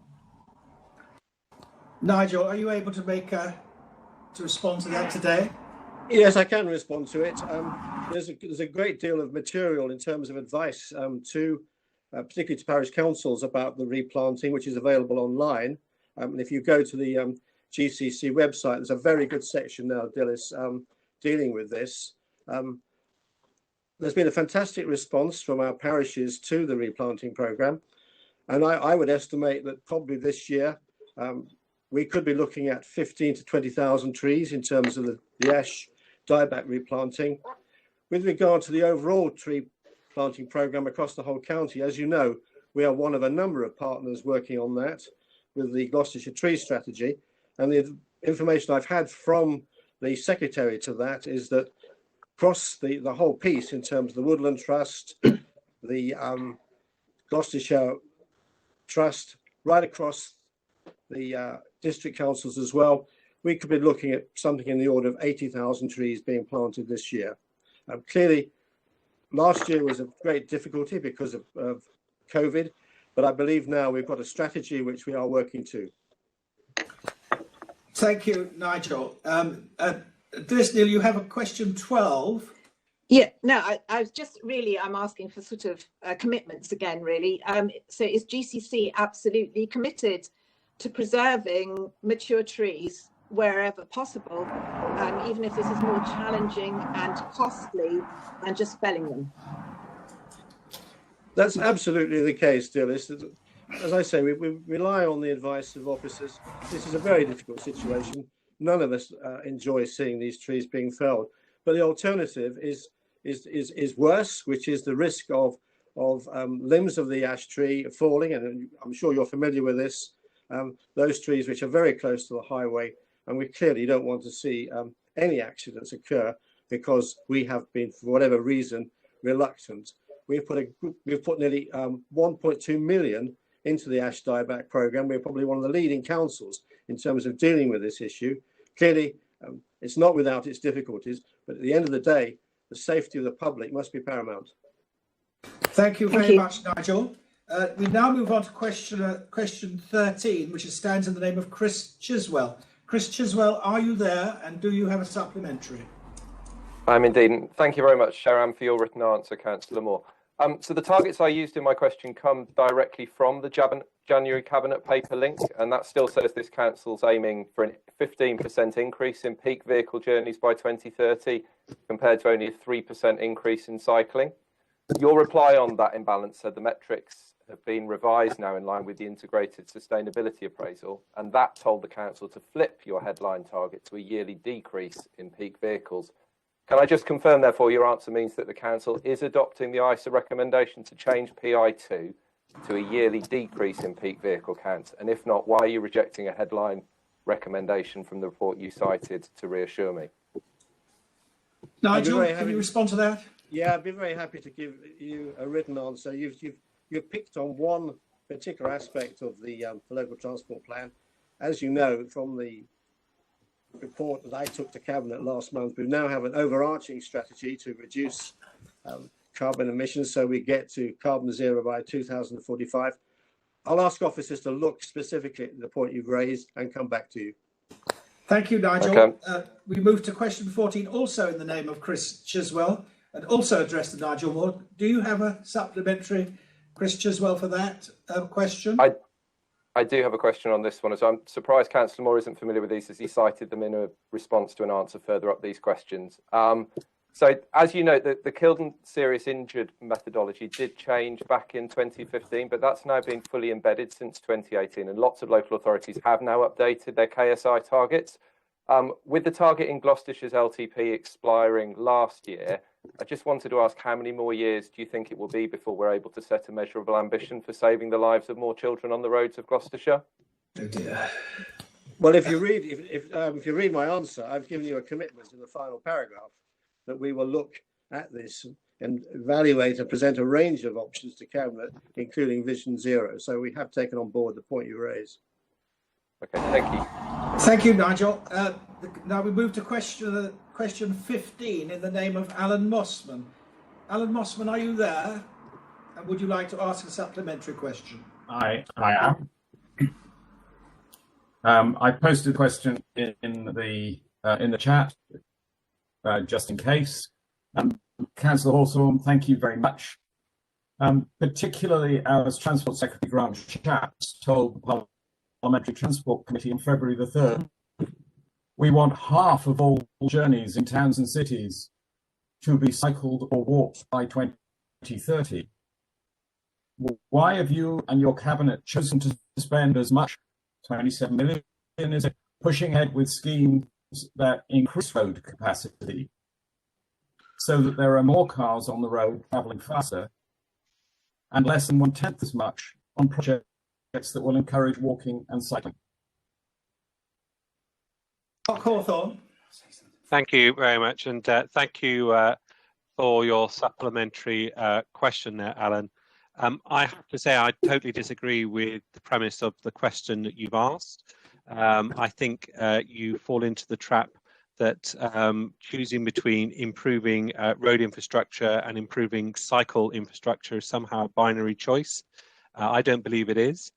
Nigel, are you able to to respond to that today? Yes, I can respond to it. There's a great deal of material in terms of advice particularly to parish councils about the replanting, which is available online. And if you go to the GCC website, there's a very good section now, Dilys, dealing with this. There's been a fantastic response from our parishes to the replanting programme. And I would estimate that probably this year, we could be looking at 15 to 20,000 trees in terms of the ash dieback replanting. With regard to the overall tree planting programme across the whole county, as you know, we are one of a number of partners working on that with the Gloucestershire Tree Strategy. And the information I've had from the secretary to that is that across the whole piece, in terms of the Woodland Trust, the Gloucestershire Trust, right across the district councils as well, we could be looking at something in the order of 80,000 trees being planted this year. Clearly, last year was a great difficulty because of COVID, but I believe now we've got a strategy which we are working to. Thank you, Nigel. Dilys Neal, you have a question 12. Yeah, no, I was just really, I'm asking for sort of commitments again, really. So is GCC absolutely committed to preserving mature trees wherever possible, even if this is more challenging and costly than just felling them? That's absolutely the case, Dilys. As I say, we rely on the advice of officers. This is a very difficult situation. None of us enjoy seeing these trees being felled. But the alternative is worse, which is the risk of limbs of the ash tree falling. And I'm sure you're familiar with this. Those trees which are very close to the highway, and we clearly don't want to see any accidents occur because we have been, for whatever reason, reluctant. We've put nearly 1.2 million into the ash dieback programme. We're probably one of the leading councils in terms of dealing with this issue. Clearly, it's not without its difficulties, but at the end of the day, the safety of the public must be paramount. Thank you very much, Nigel. We now move on to question 13, which stands in the name of Chris Chiswell. Chris Chiswell, are you there, and do you have a supplementary? I'm indeed. And thank you very much, Sharon, for your written answer, Councillor Moore. So the targets I used in my question come directly from the January Cabinet paper link, and that still says this council's aiming for a 15% increase in peak vehicle journeys by 2030, compared to only a 3% increase in cycling. Your reply on that imbalance said the metrics have been revised now in line with the integrated sustainability appraisal, and that told the council to flip your headline target to a yearly decrease in peak vehicles. Can I just confirm, therefore, your answer means that the council is adopting the ISA recommendation to change PI2 to a yearly decrease in peak vehicle count? And if not, why are you rejecting a headline recommendation from the report you cited to reassure me? Nigel, can you respond to that? Yeah, I'd be very happy to give you a written answer. You've picked on one particular aspect of the local transport plan. As you know from the report that I took to Cabinet last month, we now have an overarching strategy to reduce carbon emissions so we get to carbon zero by 2045. I'll ask officers to look specifically at the point you've raised and come back to you. Thank you, Nigel. Okay. We move to question 14, also in the name of Chris Chiswell, and also addressed to Nigel Moore. Do you have a supplementary, Chris Chiswell, for that question? I do have a question on this one. So I'm surprised Councillor Moore isn't familiar with these, as he cited them in a response to an answer further up these questions. So as you know, the killed and serious injured methodology did change back in 2015, but that's now been fully embedded since 2018, and lots of local authorities have now updated their KSI targets. With the target in Gloucestershire's LTP expiring last year, I just wanted to ask, how many more years do you think it will be before we're able to set a measurable ambition for saving the lives of more children on the roads of Gloucestershire? Oh dear. Well, if you read my answer, I've given you a commitment in the final paragraph that we will look at this and evaluate and present a range of options to Cabinet, including Vision Zero. So we have taken on board the point you raised. Okay, thank you. Thank you, Nigel. Now we move to question 15 in the name of Alan Mossman. Alan Mossman, are you there? And would you like to ask a supplementary question? I am. I posted a question in the chat just in case. Councillor Hawthorne, thank you very much. Particularly as Transport Secretary Grant Shapps told the Parliamentary Transport Committee on February the 3rd, we want half of all journeys in towns and cities to be cycled or walked by 2030. Why have you and your Cabinet chosen to spend as much, 27 million, is it, pushing ahead with schemes that increase road capacity so that there are more cars on the road travelling faster and less than 1/10 as much on projects that will encourage walking and cycling? Hawthorne. Thank you very much, and thank you for your supplementary question there, Alan. I have to say I totally disagree with the premise of the question that you've asked. I think you fall into the trap that choosing between improving road infrastructure and improving cycle infrastructure is somehow a binary choice. I don't believe it is.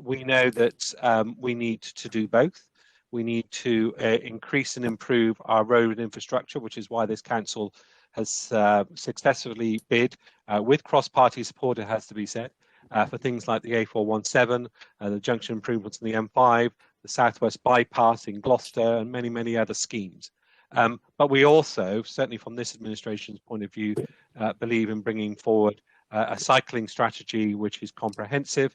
We know that we need to do both. We need to increase and improve our road infrastructure, which is why this council has successfully bid with cross-party support, it has to be said, for things like the A417, the junction improvements in the M5, the Southwest Bypass in Gloucester, and many, many other schemes. But we also, certainly from this administration's point of view, believe in bringing forward a cycling strategy which is comprehensive,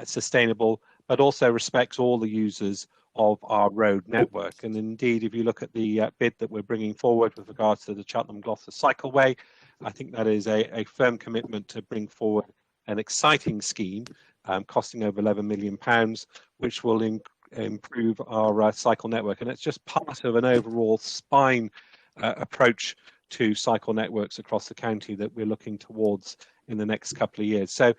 sustainable, but also respects all the users of our road network. And indeed, if you look at the bid that we're bringing forward with regards to the Cheltenham-Gloucester Cycleway, I think that is a firm commitment to bring forward an exciting scheme costing over £11 million, which will improve our cycle network. And it's just part of an overall spine approach to cycle networks across the county that we're looking towards in the next couple of years. So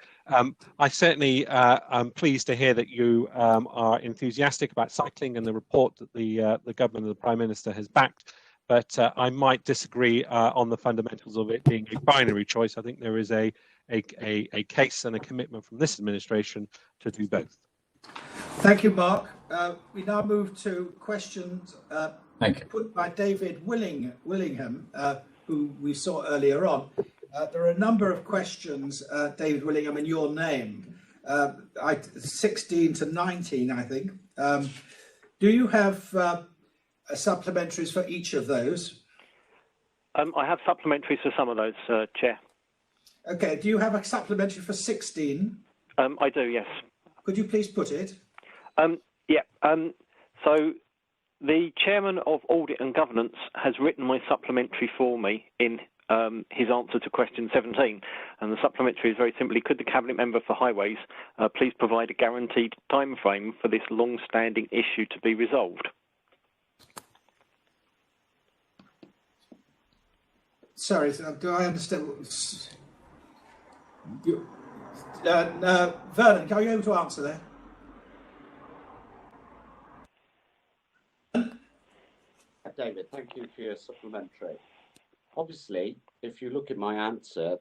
I certainly am pleased to hear that you are enthusiastic about cycling and the report that the government and the Prime Minister has backed. But I might disagree on the fundamentals of it being a binary choice. I think there is a case and a commitment from this administration to do both. Thank you, Mark. We now move to questions put by David Willingham, who we saw earlier on. There are a number of questions, David Willingham, in your name, 16 to 19, I think. Do you have supplementaries for each of those? I have supplementaries for some of those, Chair. Okay, do you have a supplementary for 16? I do, yes. Could you please put it? So the chairman of Audit and Governance has written my supplementary for me in his answer to question 17. And the supplementary is very simply, could the Cabinet Member for Highways please provide a guaranteed time frame for this long-standing issue to be resolved? Sorry, do I understand? Vernon, are you able to answer there? David, thank you for your supplementary. Obviously, if you look at my answer,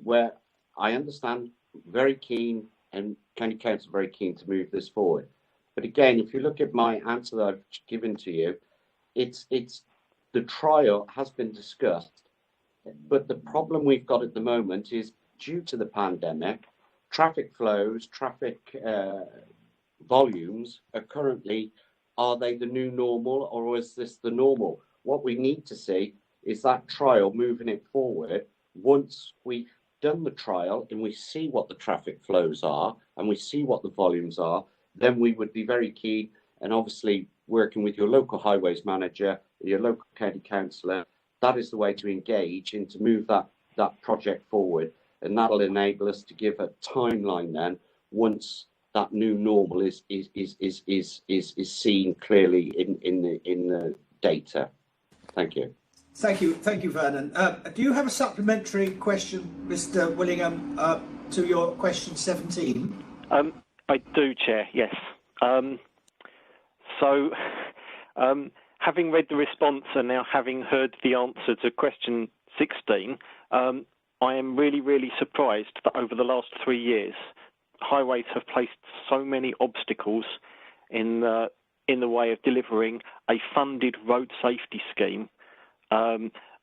where I understand very keen and County Council very keen to move this forward. But again, if you look at my answer that I've given to you, it's the trial has been discussed, but the problem we've got at the moment is due to the pandemic, traffic flows, traffic volumes are currently, are they the new normal or is this the normal? What we need to see is that trial moving it forward. Once we've done the trial and we see what the traffic flows are and we see what the volumes are, then we would be very keen, and obviously working with your local highways manager, your local county councillor, that is the way to engage and to move that project forward. And that'll enable us to give a timeline then once that new normal is seen clearly in the data. Thank you. Thank you, Vernon. Do you have a supplementary question, Mr. Willingham, to your question 17? I do, Chair. Yes. Having read the response and now having heard the answer to question 16, I am really, really surprised that over the last 3 years, highways have placed so many obstacles in the way of delivering a funded road safety scheme,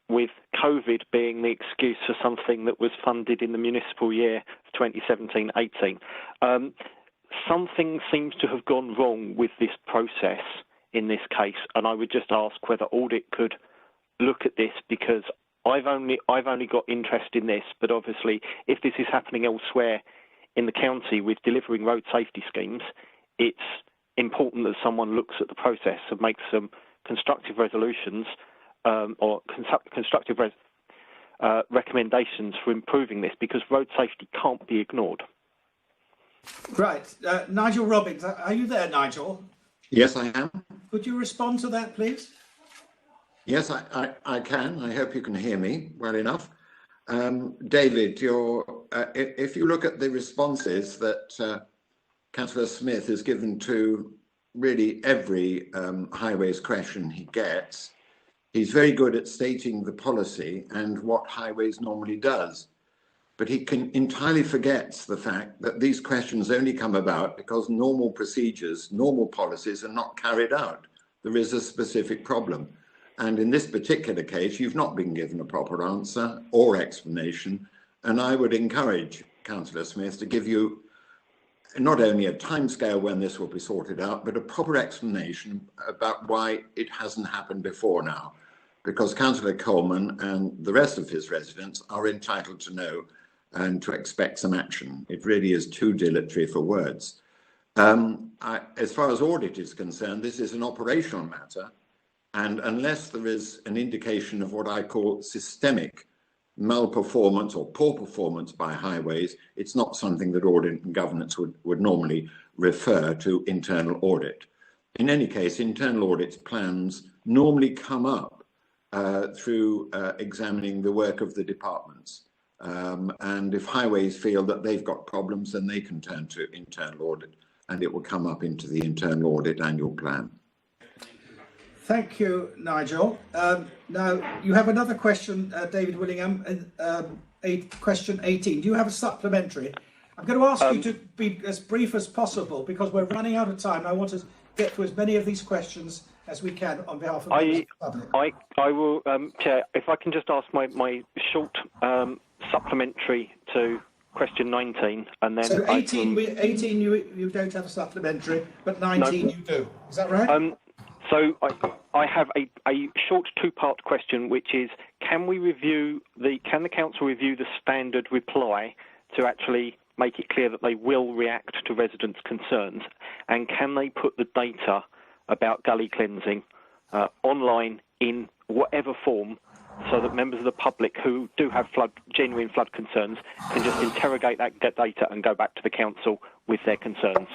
with COVID being the excuse for something that was funded in the municipal year of 2017-18. Something seems to have gone wrong with this process in this case, and I would just ask whether Audit could look at this, because I've only got interest in this, but obviously if this is happening elsewhere in the county with delivering road safety schemes, it's important that someone looks at the process and makes some constructive resolutions or constructive recommendations for improving this, because road safety can't be ignored. Right. Nigel Robbins, are you there, Nigel? Yes, I am. Could you respond to that, please? Yes, I can. I hope you can hear me well enough. David, if you look at the responses that Councillor Smith has given to really every highways question he gets, he's very good at stating the policy and what highways normally does. But he entirely forgets the fact that these questions only come about because normal procedures, normal policies are not carried out. There is a specific problem. And in this particular case, you've not been given a proper answer or explanation. And I would encourage Councillor Smith to give you not only a timescale when this will be sorted out, but a proper explanation about why it hasn't happened before now. Because Councillor Coleman and the rest of his residents are entitled to know and to expect some action. It really is too dilatory for words. As far as Audit is concerned, this is an operational matter. And unless there is an indication of what I call systemic malperformance or poor performance by highways, it's not something that Audit and Governance would normally refer to internal audit. In any case, internal audit's plans normally come up through examining the work of the departments. And if highways feel that they've got problems, then they can turn to internal audit and it will come up into the internal audit annual plan. Thank you, Nigel. Now, you have another question, David Willingham, question 18. Do you have a supplementary? I'm going to ask you to be as brief as possible because we're running out of time. I want to get to as many of these questions as we can on behalf of the public. I will, Chair, if I can just ask my short supplementary to question 19, and then so 18 you don't have a supplementary, but 19 you do. Is that right? So I have a short two-part question, which is: can the council review the standard reply to actually make it clear that they will react to residents' concerns, and can they put the data about gully cleansing online in whatever form, so that members of the public who do have genuine flood concerns can just interrogate that data and go back to the council with their concerns?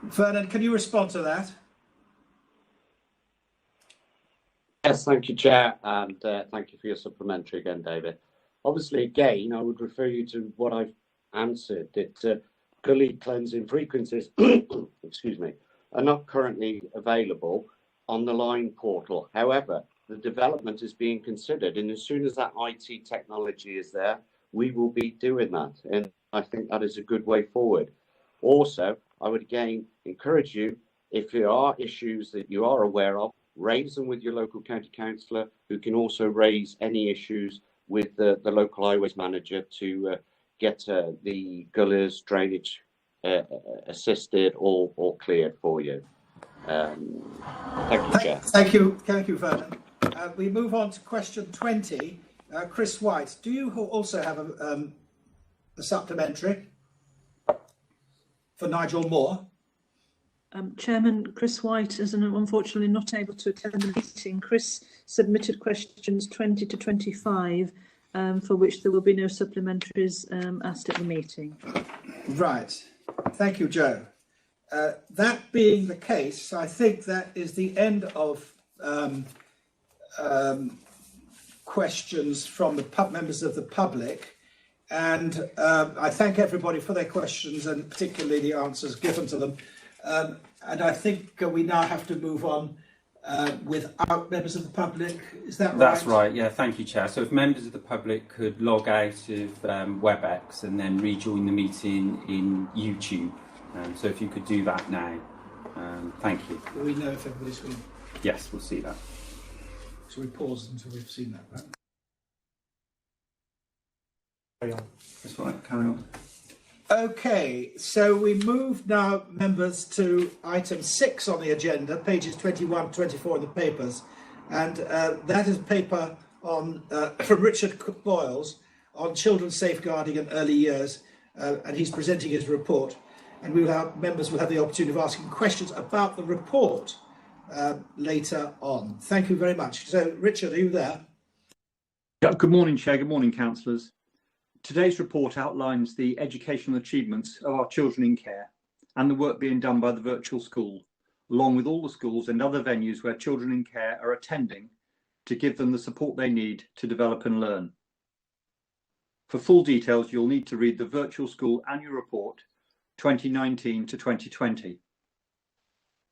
Vernon, can you respond to that? Yes, thank you, Chair, and thank you for your supplementary again, David. Obviously, again, I would refer you to what I've answered, that gully cleansing frequencies excuse me, are not currently available on the line portal. However, the development is being considered, and as soon as that IT technology is there, we will be doing that, and I think that is a good way forward. Also, I would again encourage you, if there are issues that you are aware of, raise them with your local county councillor, who can also raise any issues with the local highways manager to get the gullies, drainage assisted or cleared for you. Thank you, Chair. Thank you, Vernon. We move on to question 20. Chris White, do you also have a supplementary for Nigel Moore? Chairman, Chris White is unfortunately not able to attend the meeting. Chris submitted questions 20 to 25, for which there will be no supplementaries asked at the meeting. Right. Thank you, Joe. That being the case, I think that is the end of questions from the members of the public, and I thank everybody for their questions and particularly the answers given to them. And I think we now have to move on without members of the public. Is that right? That's right, yeah, thank you, Chair. So if members of the public could log out of WebEx and then rejoin the meeting in YouTube. So if you could do that now, thank you. Will we know if everybody's going to... Yes, we'll see that. So we pause until we've seen that, right? Carry on. That's right, carry on. Okay, so we move now, members, to item 6 on the agenda, pages 21, 24 in the papers, and that is paper on from Richard Boyles on children's safeguarding and early years, and he's presenting his report, and members will have the opportunity of asking questions about the report later on. Thank you very much. So, Richard, are you there? Yeah, good morning, Chair. Good morning, councillors. Today's report outlines the educational achievements of our children in care and the work being done by the virtual school, along with all the schools and other venues where children in care are attending to give them the support they need to develop and learn. For full details, you'll need to read the Virtual School Annual Report 2019 to 2020.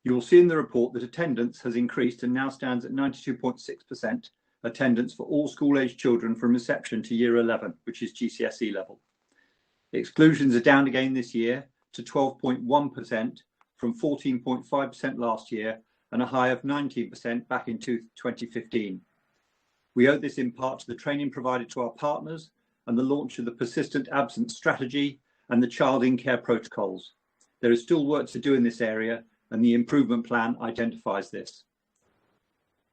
You will see in the report that attendance has increased and now stands at 92.6%. attendance for all school-aged children from reception to year 11, which is GCSE level. Exclusions are down again this year to 12.1% from 14.5% last year and a high of 19% back in 2015. We owe this in part to the training provided to our partners and the launch of the persistent absence strategy and the child in care protocols. There is still work to do in this area, and the improvement plan identifies this.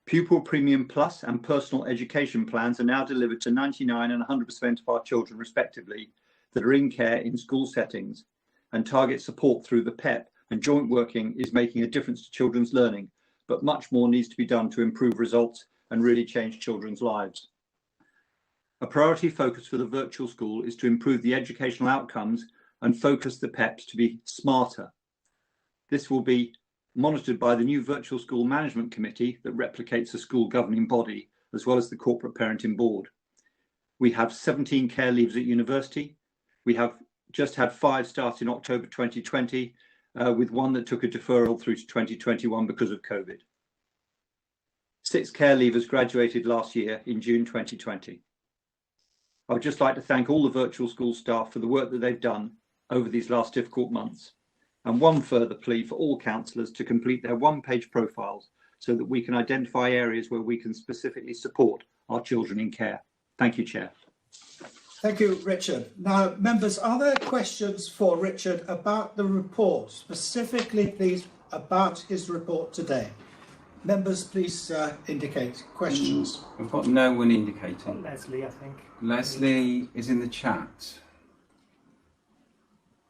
Pupil Premium Plus and personal education plans are now delivered to 99% and 100% of our children, respectively, that are in care in school settings, and target support through the PEP and joint working is making a difference to children's learning, but much more needs to be done to improve results and really change children's lives. A priority focus for the virtual school is to improve the educational outcomes and focus the PEPs to be smarter. This will be monitored by the new Virtual School Management Committee that replicates the school governing body, as well as the corporate parenting board. We have 17 care leaves at university. We have just had 5 start in October 2020, with 1 that took a deferral through to 2021 because of COVID. 6 care leavers graduated last year in June 2020. I would just like to thank all the virtual school staff for the work that they've done over these last difficult months. And one further plea for all councillors to complete their one-page profiles so that we can identify areas where we can specifically support our children in care. Thank you, Chair. Thank you, Richard. Now, members, are there questions for Richard about the report, specifically, please, about his report today? Members, please indicate questions. We've got no one indicating. Leslie, I think. Leslie is in the chat.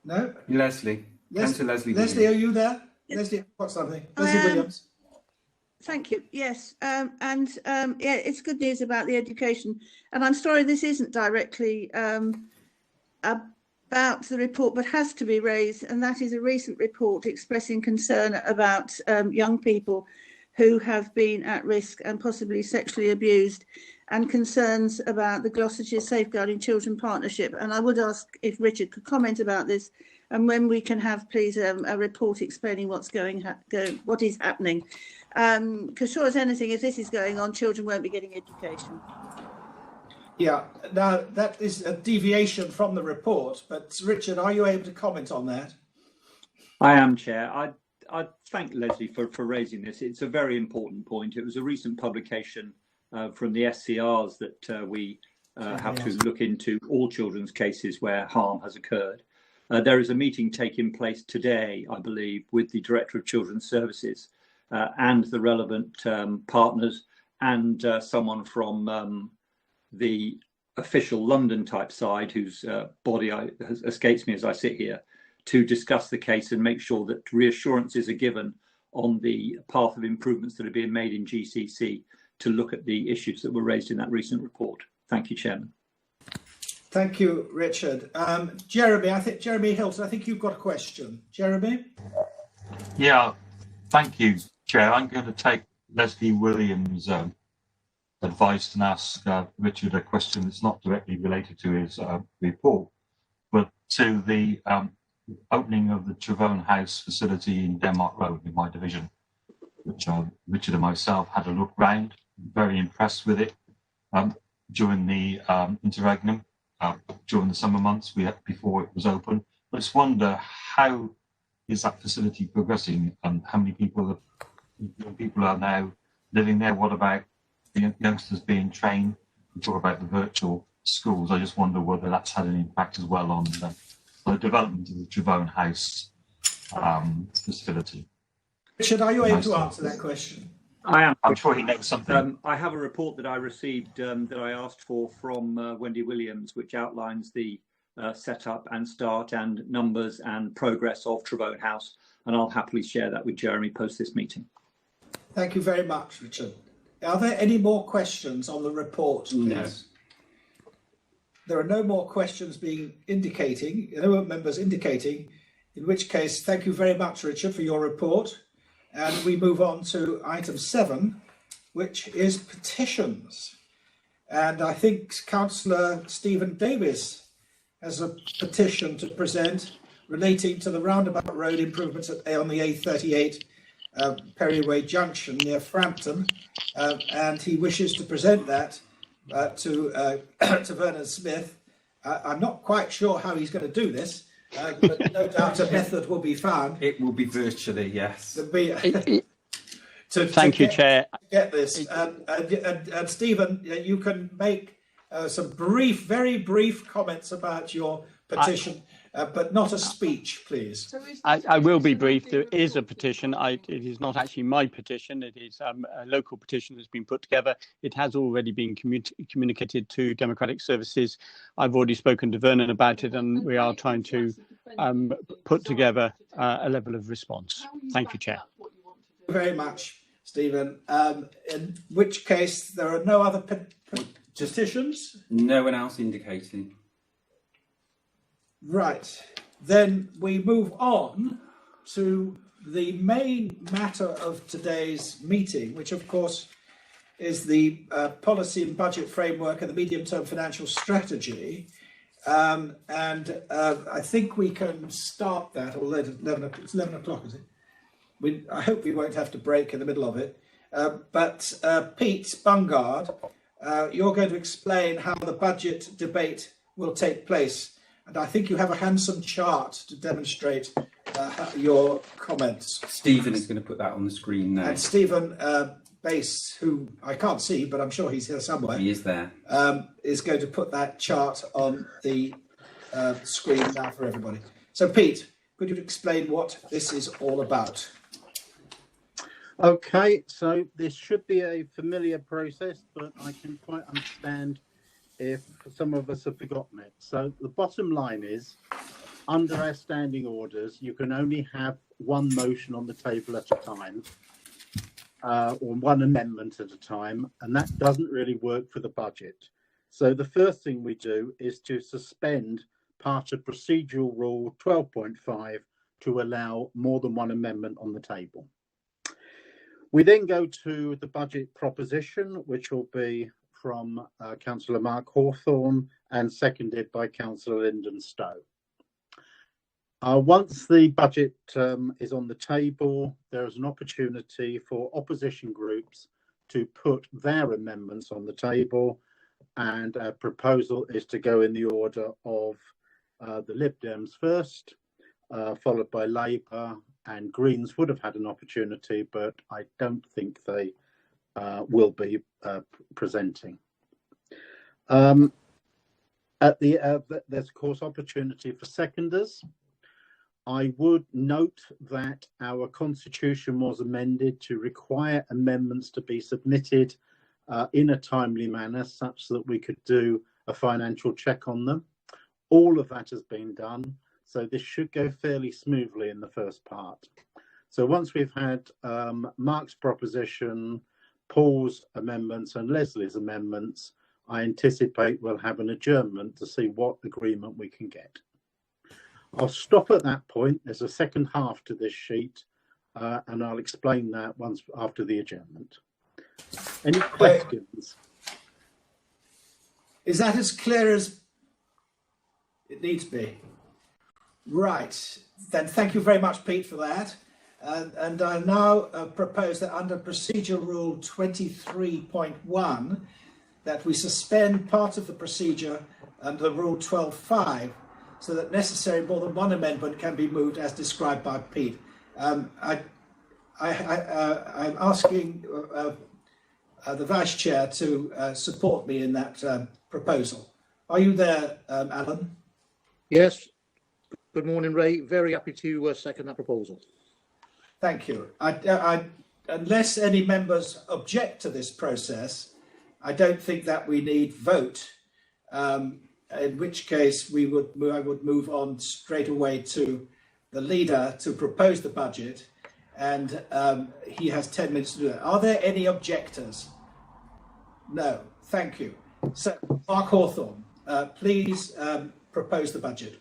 No? Leslie. Councillor Leslie. Leslie, are you there? Leslie, what's something? Leslie Williams. Thank you. Yes, yeah, it's good news about the education, and I'm sorry this isn't directly about the report, but has to be raised, and that is a recent report expressing concern about young people who have been at risk and possibly sexually abused, and concerns about the Gloucestershire Safeguarding Children Partnership. And I would ask if Richard could comment about this, and when we can have, please, a report explaining what is happening. Because sure as anything, if this is going on, children won't be getting education. Yeah, now that is a deviation from the report, but Richard, are you able to comment on that? I am, Chair. I thank Leslie for raising this. It's a very important point. It was a recent publication from the SCRs that we have to look into all children's cases where harm has occurred. There is a meeting taking place today, I believe, with the Director of Children's Services and the relevant partners and someone from the official London type side whose body escapes me as I sit here, to discuss the case and make sure that reassurances are given on the path of improvements that are being made in GCC to look at the issues that were raised in that recent report. Thank you, Chairman. Thank you, Richard. Jeremy Hilton, I think you've got a question. Jeremy? Yeah, thank you, Chair. I'm going to take Leslie Williams' advice and ask Richard a question that's not directly related to his report, but to the opening of the Travone House facility in Denmark Road in my division, which Richard and myself had a look round, very impressed with it during the interregnum, during the summer months before it was open. I just wonder, how is that facility progressing and how many people are now living there? What about the youngsters being trained? We talk about the virtual schools. I just wonder whether that's had an impact as well on the development of the Travone House facility. Richard, are you able to answer that question? I am. I'm sure he knows something. I have a report that I received that I asked for from Wendy Williams, which outlines the setup and start and numbers and progress of Travone House, and I'll happily share that with Jeremy post this meeting. Thank you very much, Richard. Are there any more questions on the report, please? No. There are no more questions no members indicating, in which case, thank you very much, Richard, for your report. And we move on to item 7, which is petitions. And I think Councillor Stephen Davis has a petition to present relating to the roundabout road improvements on the A38 Perryway Junction near Frampton, and he wishes to present that to Vernon Smith. I'm not quite sure how he's going to do this, but no doubt a method will be found. It will be virtually, yes. Thank you, Chair. Get this, and Stephen, you can make some very brief comments about your petition. But not a speech, please. I will be brief. There is a petition. It is not actually my petition. It is a local petition that's been put together. It has already been communicated to Democratic Services. I've already spoken to Vernon about it, and we are trying to put together a level of response. Thank you, Chair. Thank you very much, Stephen. In which case, there are no other petitions? No one else indicating. Right, then we move on to the main matter of today's meeting, which of course is the policy and budget framework and the medium-term financial strategy. I think we can start that, or it's 11 o'clock, is it? I hope we won't have to break in the middle of it. But Pete Bungard, you're going to explain how the budget debate will take place. And I think you have a handsome chart to demonstrate your comments. Stephen is going to put that on the screen now. And Stephen Bass, who I can't see, but I'm sure he's here somewhere. He is there. Is going to put that chart on the screen now for everybody. So Pete, could you explain what this is all about? Okay, so this should be a familiar process, but I can quite understand if some of us have forgotten it. So the bottom line is, under our standing orders, you can only have one motion on the table at a time, or one amendment at a time, and that doesn't really work for the budget. So the first thing we do is to suspend part of procedural rule 12.5 to allow more than one amendment on the table. We then go to the budget proposition, which will be from Councillor Mark Hawthorne and seconded by Councillor Lyndon Stowe. Once the budget is on the table, there is an opportunity for opposition groups to put their amendments on the table, and our proposal is to go in the order of the Lib Dems first, followed by Labour, and Greens would have had an opportunity, but I don't think they will be presenting. There's of course opportunity for seconders. I would note that our constitution was amended to require amendments to be submitted in a timely manner, such that we could do a financial check on them. All of that has been done, so this should go fairly smoothly in the first part. So once we've had Mark's proposition, Paul's amendments and Leslie's amendments, I anticipate we'll have an adjournment to see what agreement we can get. I'll stop at that point. There's a second half to this sheet, and I'll explain that once after the adjournment. Any questions? Is that as clear as it needs to be? Right, then thank you very much, Pete, for that. And I now propose that under Procedure Rule 23.1, that we suspend part of the procedure under Rule 12.5, so that necessary more than one amendment can be moved as described by Pete. I'm asking the Vice Chair to support me in that proposal. Are you there, Alan? Yes. Good morning, Ray. Very happy to second that proposal. Thank you. Unless any members object to this process, I don't think that we need vote. In which case I would move on straight away to the leader to propose the budget, and he has 10 minutes to do that. Are there any objectors? No, thank you. So, Mark Hawthorne, please propose the budget.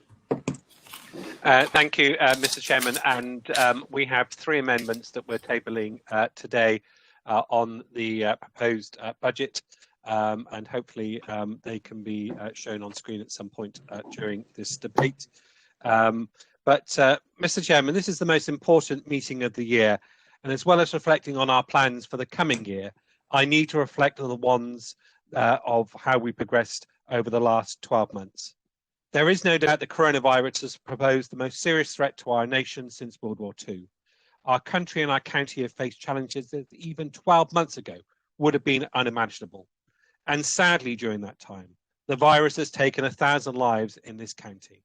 Thank you, Mr. Chairman, and we have three amendments that we're tabling today on the proposed budget. And hopefully they can be shown on screen at some point during this debate. But Mr. Chairman, this is the most important meeting of the year, and as well as reflecting on our plans for the coming year, I need to reflect on the ones of how we progressed over the last 12 months. There is no doubt that coronavirus has proposed the most serious threat to our nation since World War II. Our country and our county have faced challenges that even 12 months ago would have been unimaginable. And sadly, during that time, the virus has taken 1,000 lives in this county.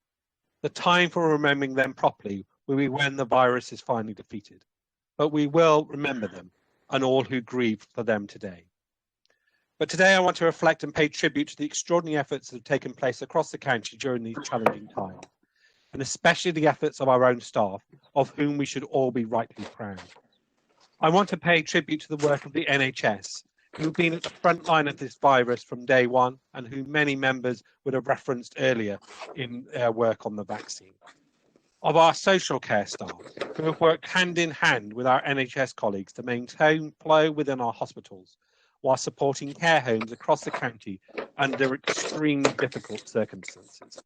The time for remembering them properly will be when the virus is finally defeated. But we will remember them and all who grieve for them today. But today I want to reflect and pay tribute to the extraordinary efforts that have taken place across the county during these challenging times, and especially the efforts of our own staff, of whom we should all be rightly proud. I want to pay tribute to the work of the NHS, who've been at the front line of this virus from day one, and who many members would have referenced earlier in their work on the vaccine. Of our social care staff, who have worked hand in hand with our NHS colleagues to maintain flow within our hospitals, while supporting care homes across the county under extremely difficult circumstances.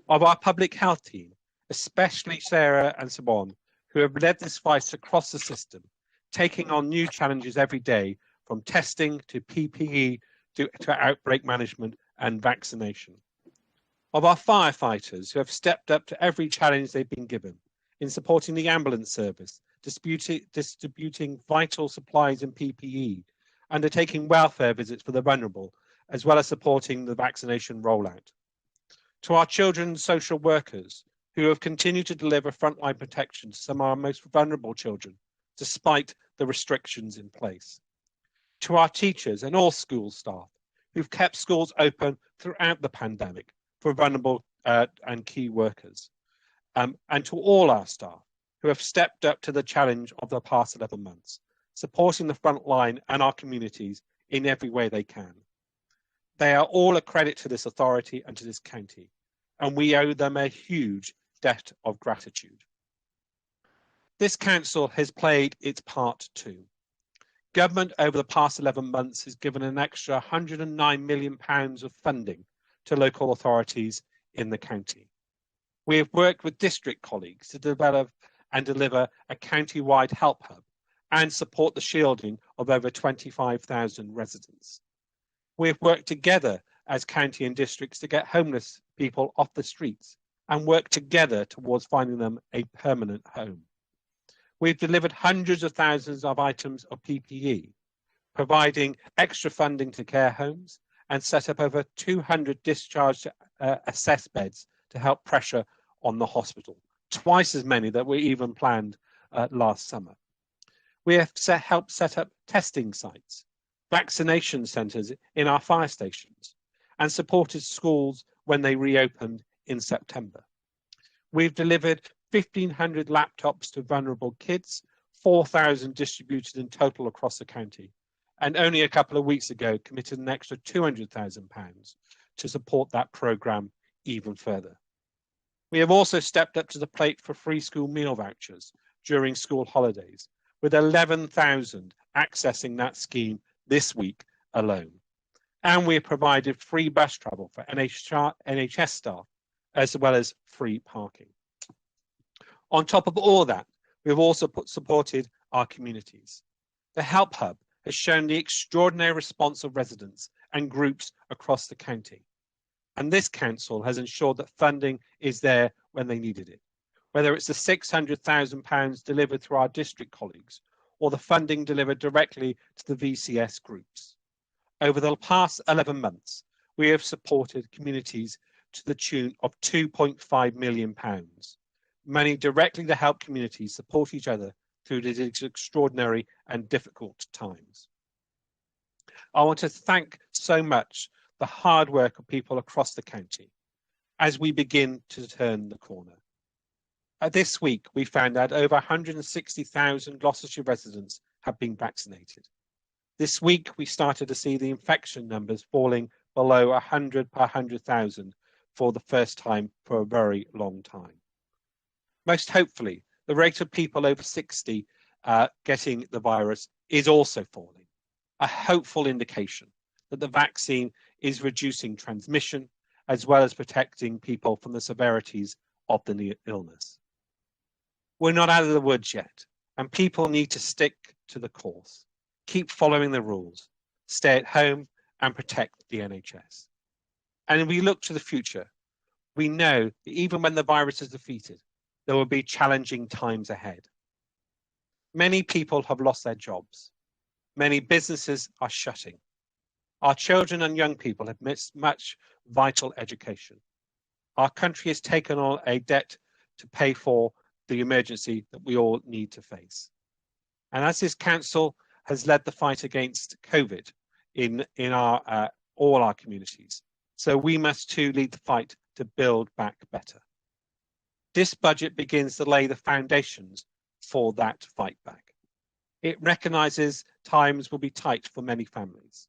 Of our public health team, especially Sarah and Simone, who have led this fight across the system, taking on new challenges every day, from testing to PPE to outbreak management and vaccination. Of our firefighters who have stepped up to every challenge they've been given in supporting the ambulance service, distributing vital supplies and PPE, undertaking welfare visits for the vulnerable, as well as supporting the vaccination rollout. To our children's social workers who have continued to deliver frontline protection to some of our most vulnerable children, despite the restrictions in place. To our teachers and all school staff who've kept schools open throughout the pandemic for vulnerable and key workers, and to all our staff who have stepped up to the challenge of the past 11 months, supporting the front line and our communities in every way they can. They are all a credit to this authority and to this county, and we owe them a huge debt of gratitude. This council has played its part too. Government over the past 11 months has given an extra £109 million of funding to local authorities in the county. We have worked with district colleagues to develop and deliver a county-wide help hub and support the shielding of over 25,000 residents. We have worked together as county and districts to get homeless people off the streets and work together towards finding them a permanent home. We've delivered hundreds of thousands of items of PPE, providing extra funding to care homes and set up over 200 discharge assess beds to help pressure on the hospital, twice as many that were even planned last summer. We have helped set up testing sites, vaccination centres in our fire stations, and supported schools when they reopened in September. We've delivered 1,500 laptops to vulnerable kids, 4,000 distributed in total across the county, and only a couple of weeks ago committed an extra £200,000 to support that programme even further. We have also stepped up to the plate for free school meal vouchers during school holidays, with 11,000 accessing that scheme this week alone. And we have provided free bus travel for NHS staff, as well as free parking. On top of all that, we have also supported our communities. The Help Hub has shown the extraordinary response of residents and groups across the county. And this council has ensured that funding is there when they needed it, whether it's the £600,000 delivered through our district colleagues or the funding delivered directly to the VCS groups. Over the past 11 months, we have supported communities to the tune of £2.5 million, money directly to help communities support each other through these extraordinary and difficult times. I want to thank so much the hard work of people across the county as we begin to turn the corner. This week, we found out over 160,000 Gloucestershire residents have been vaccinated. This week, we started to see the infection numbers falling below 100 per 100,000 for the first time for a very long time. Most hopefully, the rate of people over 60 getting the virus is also falling, a hopeful indication that the vaccine is reducing transmission as well as protecting people from the severities of the illness. We're not out of the woods yet, and people need to stick to the course, keep following the rules, stay at home and protect the NHS. And if we look to the future, we know that even when the virus is defeated, there will be challenging times ahead. Many people have lost their jobs. Many businesses are shutting. Our children and young people have missed much vital education. Our country has taken on a debt to pay for the emergency that we all need to face. And as this council has led the fight against COVID in all our communities, so we must too lead the fight to build back better. This budget begins to lay the foundations for that fight back. It recognises times will be tight for many families,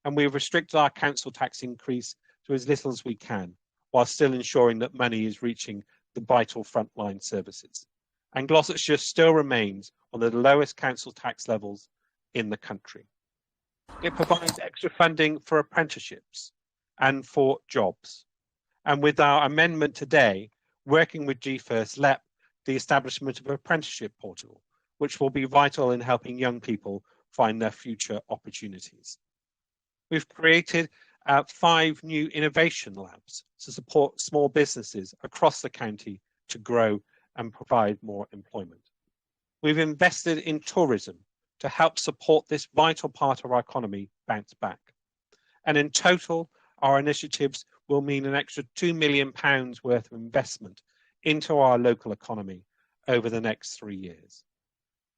and we have restricted our council tax increase to as little as we can, while still ensuring that money is reaching the vital frontline services. And Gloucestershire still remains one of the lowest council tax levels in the country. It provides extra funding for apprenticeships and for jobs. And with our amendment today, working with GFirst LEP, the establishment of an apprenticeship portal, which will be vital in helping young people find their future opportunities. We've created 5 new innovation labs to support small businesses across the county to grow and provide more employment. We've invested in tourism to help support this vital part of our economy bounce back. And in total, our initiatives will mean an extra £2 million worth of investment into our local economy over the next 3 years.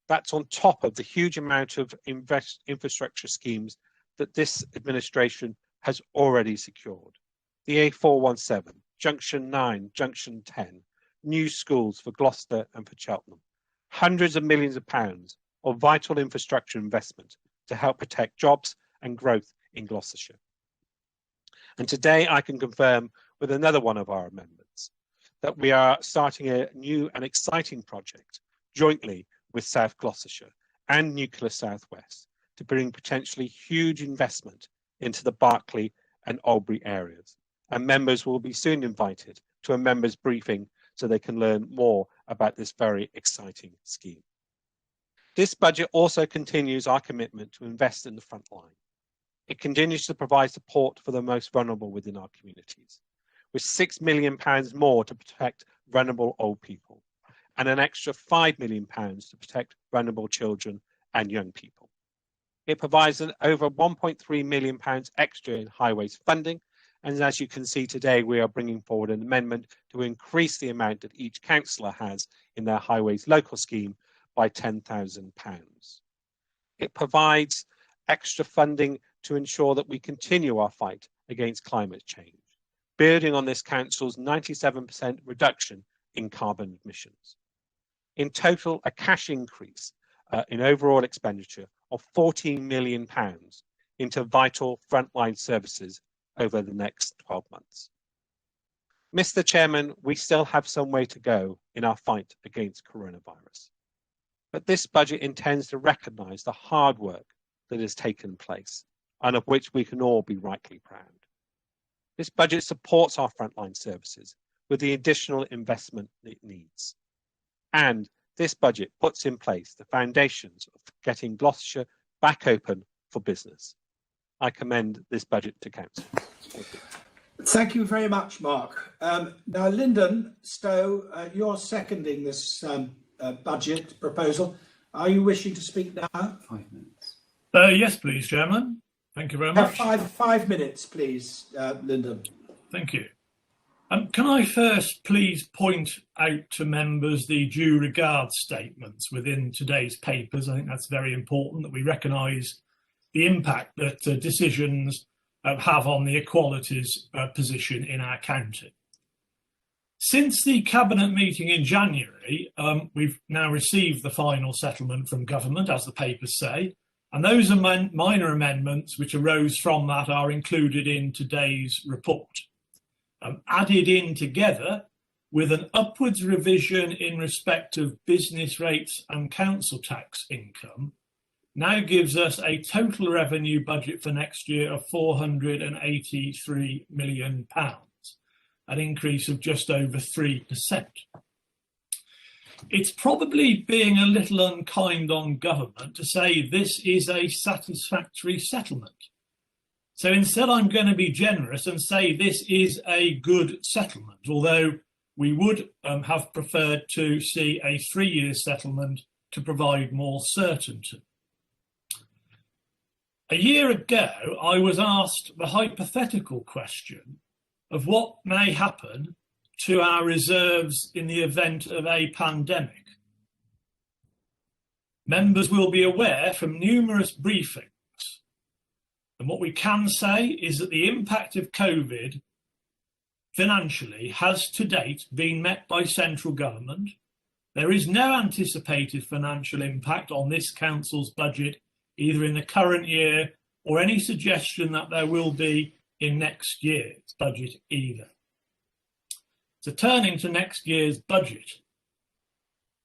That's on top of the huge amount of infrastructure schemes that this administration has already secured. The A417, Junction 9, Junction 10, new schools for Gloucester and for Cheltenham, hundreds of millions of pounds of vital infrastructure investment to help protect jobs and growth in Gloucestershire. And today I can confirm with another one of our amendments that we are starting a new and exciting project jointly with South Gloucestershire and Nuclear Southwest to bring potentially huge investment into the Berkeley and Albury areas. And members will be soon invited to a members briefing so they can learn more about this very exciting scheme. This budget also continues our commitment to invest in the front line. It continues to provide support for the most vulnerable within our communities, with £6 million more to protect vulnerable old people, and an extra £5 million to protect vulnerable children and young people. It provides an over £1.3 million extra in highways funding, and as you can see today, we are bringing forward an amendment to increase the amount that each councillor has in their highways local scheme by £10,000. It provides extra funding to ensure that we continue our fight against climate change, building on this council's 97% reduction in carbon emissions. In total, a cash increase in overall expenditure of £14 million into vital frontline services over the next 12 months. Mr. Chairman, we still have some way to go in our fight against coronavirus, but this budget intends to recognise the hard work that has taken place and of which we can all be rightly proud. This budget supports our frontline services with the additional investment it needs. And this budget puts in place the foundations of getting Gloucestershire back open for business. I commend this budget to Council. Thank you very much, Mark. Now, Lyndon Stowe, you're seconding this budget proposal. Are you wishing to speak now? 5 minutes. Yes, please, Chairman. Thank you very much. Five minutes, please, Lyndon. Thank you. Can I first please point out to members the due regard statements within today's papers? I think that's very important that we recognise the impact that decisions have on the equalities position in our county. Since the Cabinet meeting in January, we've now received the final settlement from government, as the papers say, and those minor amendments which arose from that are included in today's report. Added in together with an upwards revision in respect of business rates and council tax income, now gives us a total revenue budget for next year of £483 million, an increase of just over 3%. It's probably being a little unkind on government to say this is a satisfactory settlement. So instead, I'm going to be generous and say this is a good settlement, although we would have preferred to see a 3-year settlement to provide more certainty. A year ago, I was asked the hypothetical question of what may happen to our reserves in the event of a pandemic. Members will be aware from numerous briefings, and what we can say is that the impact of COVID financially has to date been met by central government. There is no anticipated financial impact on this council's budget, either in the current year or any suggestion that there will be in next year's budget either. So turning to next year's budget,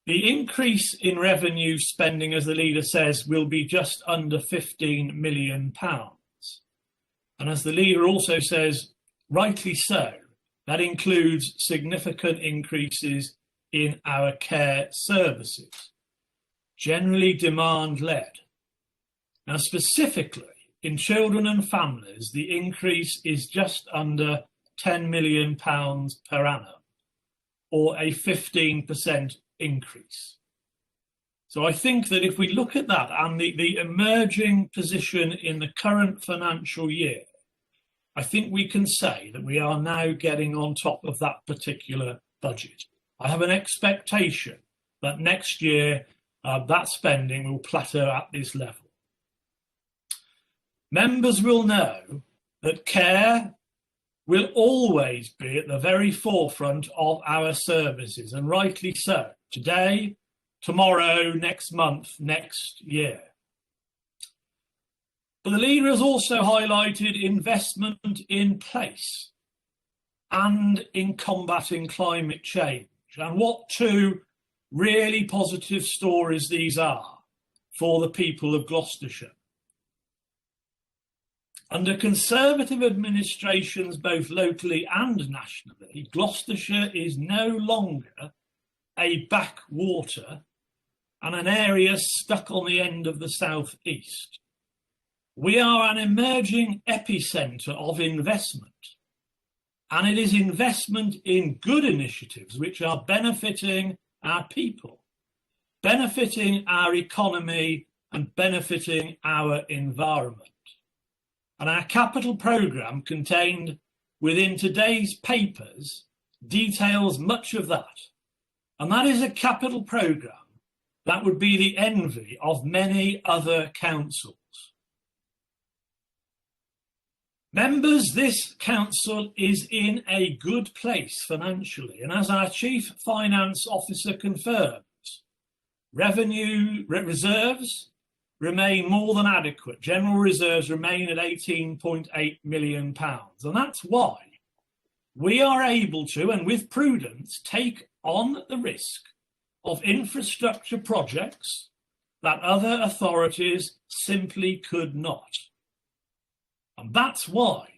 the increase in revenue spending, as the leader says, will be just under £15 million. And as the leader also says, rightly so, that includes significant increases in our care services, generally demand-led. Now, specifically, in children and families, the increase is just under £10 million per annum, or a 15% increase. So I think that if we look at that and the emerging position in the current financial year, I think we can say that we are now getting on top of that particular budget. I have an expectation that next year that spending will plateau at this level. Members will know that care will always be at the very forefront of our services, and rightly so, today, tomorrow, next month, next year. But the leader has also highlighted investment in place and in combating climate change, and what two really positive stories these are for the people of Gloucestershire. Under Conservative administrations, both locally and nationally, Gloucestershire is no longer a backwater and an area stuck on the end of the South East. We are an emerging epicentre of investment, and it is investment in good initiatives which are benefiting our people, benefiting our economy, and benefiting our environment. And our capital programme contained within today's papers details much of that. And that is a capital programme that would be the envy of many other councils. Members, this council is in a good place financially, and as our Chief Finance Officer confirms, revenue reserves remain more than adequate. General reserves remain at £18.8 million. And that's why we are able to, and with prudence, take on the risk of infrastructure projects that other authorities simply could not. And that's why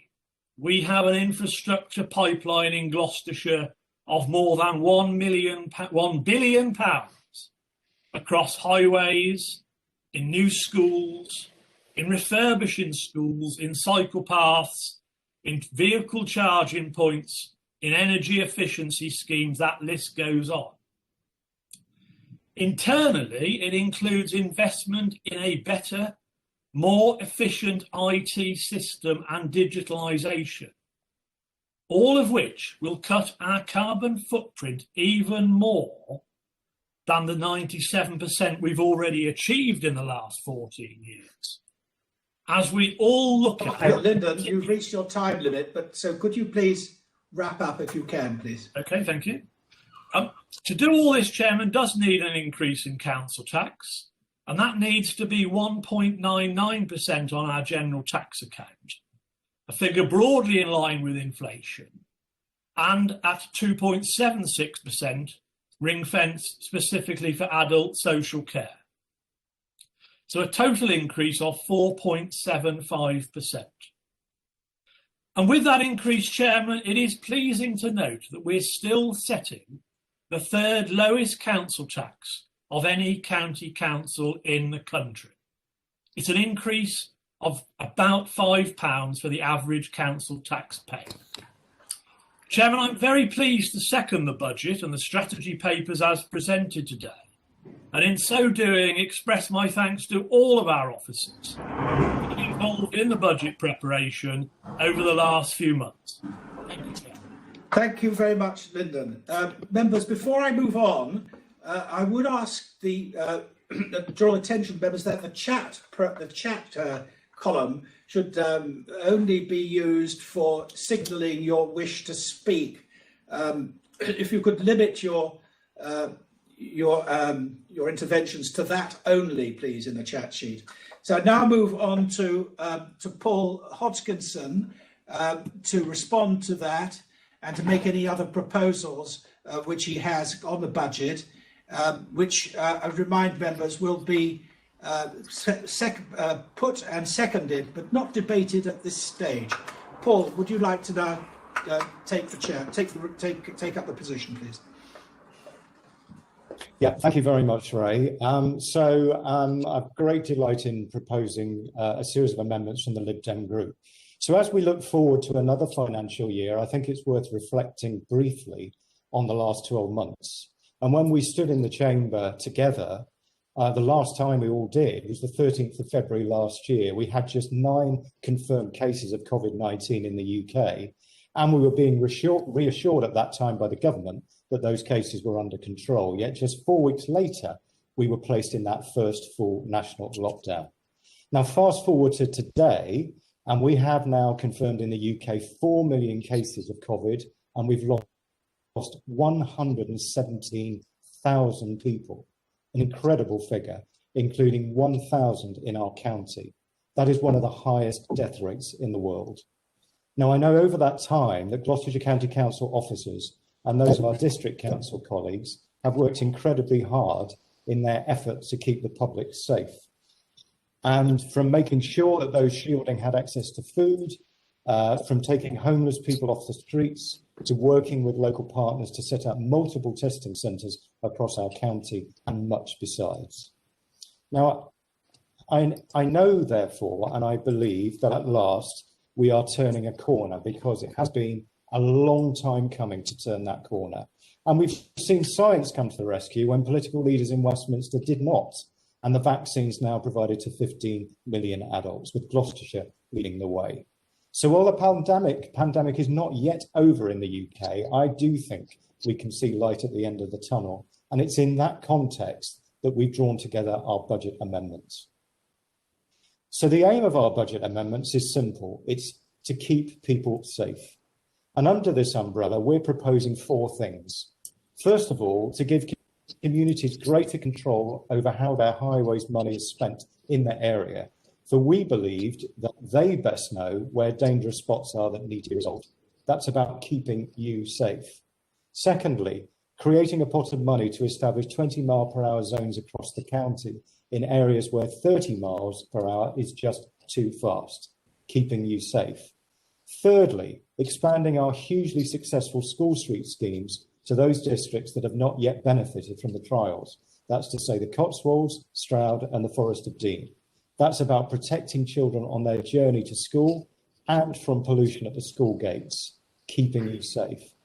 we have an infrastructure pipeline in Gloucestershire of more than £1 billion across highways, in new schools, in refurbishing schools, in cycle paths, in vehicle charging points, in energy efficiency schemes, that list goes on. Internally, it includes investment in a better, more efficient IT system and digitalisation, all of which will cut our carbon footprint even more than the 97% we've already achieved in the last 14 years. As we all look at... Lyndon, you've reached your time limit, but so could you please wrap up if you can, please? Okay, thank you. To do all this, Chairman, does need an increase in council tax, and that needs to be 1.99% on our general tax account, a figure broadly in line with inflation, and at 2.76% ring-fenced specifically for adult social care. So a total increase of 4.75%. And with that increase, Chairman, it is pleasing to note that we're still setting the third lowest council tax of any county council in the country. It's an increase of about £5 for the average council taxpayer. Chairman, I'm very pleased to second the budget and the strategy papers as presented today, and in so doing express my thanks to all of our officers involved in the budget preparation over the last few months. Thank you, Chairman. Thank you very much, Lyndon. Members, before I move on, I would ask draw attention, members, that the chat column should only be used for signalling your wish to speak. If you could limit your interventions to that only, please, in the chat sheet. So I now move on to Paul Hodgkinson to respond to that and to make any other proposals which he has on the budget, which I remind members will be put and seconded, but not debated at this stage. Paul, would you like to now take the chair, take up the position, please? Yeah, thank you very much, Ray. I've great delight in proposing a series of amendments from the Lib Dem group. So as we look forward to another financial year, I think it's worth reflecting briefly on the last 12 months. And when we stood in the chamber together, the last time we all did was the 13th of February last year. We had just 9 confirmed cases of COVID-19 in the UK, and we were being reassured at that time by the government that those cases were under control. Yet just 4 weeks later, we were placed in that first full national lockdown. Now, fast forward to today, and we have now confirmed in the UK 4 million cases of COVID, and we've lost 117,000 people, an incredible figure, including 1,000 in our county. That is one of the highest death rates in the world. Now, I know over that time that Gloucestershire County Council officers and those of our district council colleagues have worked incredibly hard in their efforts to keep the public safe. And from making sure that those shielding had access to food, from taking homeless people off the streets, to working with local partners to set up multiple testing centres across our county and much besides. Now, I know, therefore, and I believe that at last we are turning a corner, because it has been a long time coming to turn that corner. And we've seen science come to the rescue when political leaders in Westminster did not. And the vaccines now provided to 15 million adults, with Gloucestershire leading the way. So while the pandemic is not yet over in the UK, I do think we can see light at the end of the tunnel. And it's in that context that we've drawn together our budget amendments. So the aim of our budget amendments is simple. It's to keep people safe. And under this umbrella, we're proposing 4 things. First of all, to give communities greater control over how their highways money is spent in their area. For we believed that they best know where dangerous spots are that need to be resolved. That's about keeping you safe. Secondly, creating a pot of money to establish 20-mile-per-hour zones across the county in areas where 30 miles per hour is just too fast, keeping you safe. Thirdly, expanding our hugely successful school street schemes to those districts that have not yet benefited from the trials. That's to say the Cotswolds, Stroud and the Forest of Dean. That's about protecting children on their journey to school and from pollution at the school gates, keeping you safe.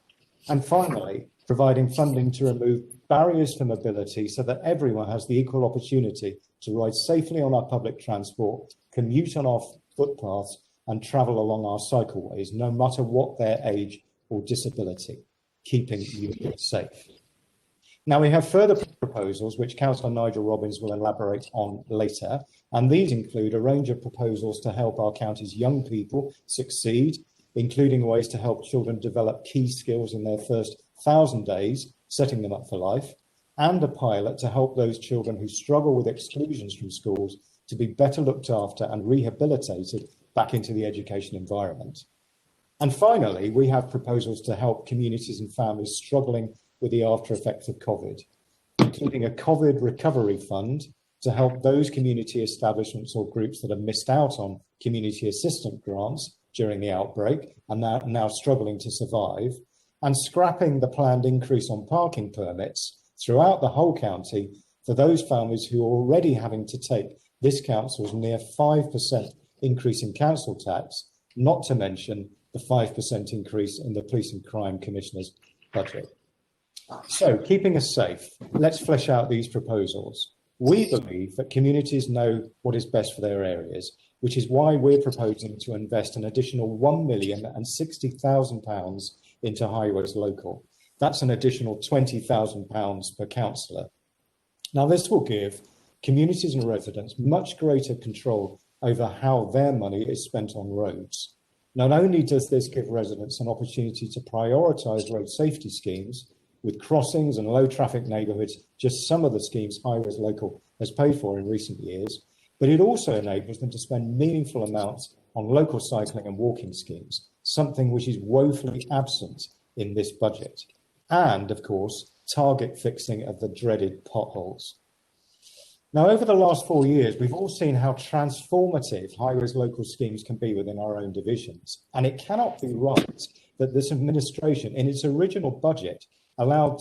And finally, providing funding to remove barriers for mobility so that everyone has the equal opportunity to ride safely on our public transport, commute on our footpaths and travel along our cycleways, no matter what their age or disability, keeping you safe. Now, we have further proposals which Councillor Nigel Robbins will elaborate on later, and these include a range of proposals to help our county's young people succeed, including ways to help children develop key skills in their first 1,000 days, setting them up for life, and a pilot to help those children who struggle with exclusions from schools to be better looked after and rehabilitated back into the education environment. And finally, we have proposals to help communities and families struggling with the after effects of COVID, including a COVID recovery fund to help those community establishments or groups that have missed out on community assistance grants during the outbreak and now struggling to survive, and scrapping the planned increase on parking permits throughout the whole county for those families who are already having to take this council's near 5% increase in council tax, not to mention the 5% increase in the Police and Crime Commissioner's budget. So, keeping us safe, let's flesh out these proposals. We believe that communities know what is best for their areas, which is why we're proposing to invest an additional £1,060,000 into Highways Local. That's an additional £20,000 per councillor. Now, this will give communities and residents much greater control over how their money is spent on roads. Not only does this give residents an opportunity to prioritise road safety schemes, with crossings and low traffic neighbourhoods, just some of the schemes Highways Local has paid for in recent years, but it also enables them to spend meaningful amounts on local cycling and walking schemes, something which is woefully absent in this budget. And, of course, target fixing of the dreaded potholes. Now, over the last 4 years, we've all seen how transformative Highways Local schemes can be within our own divisions. And it cannot be right that this administration, in its original budget, allowed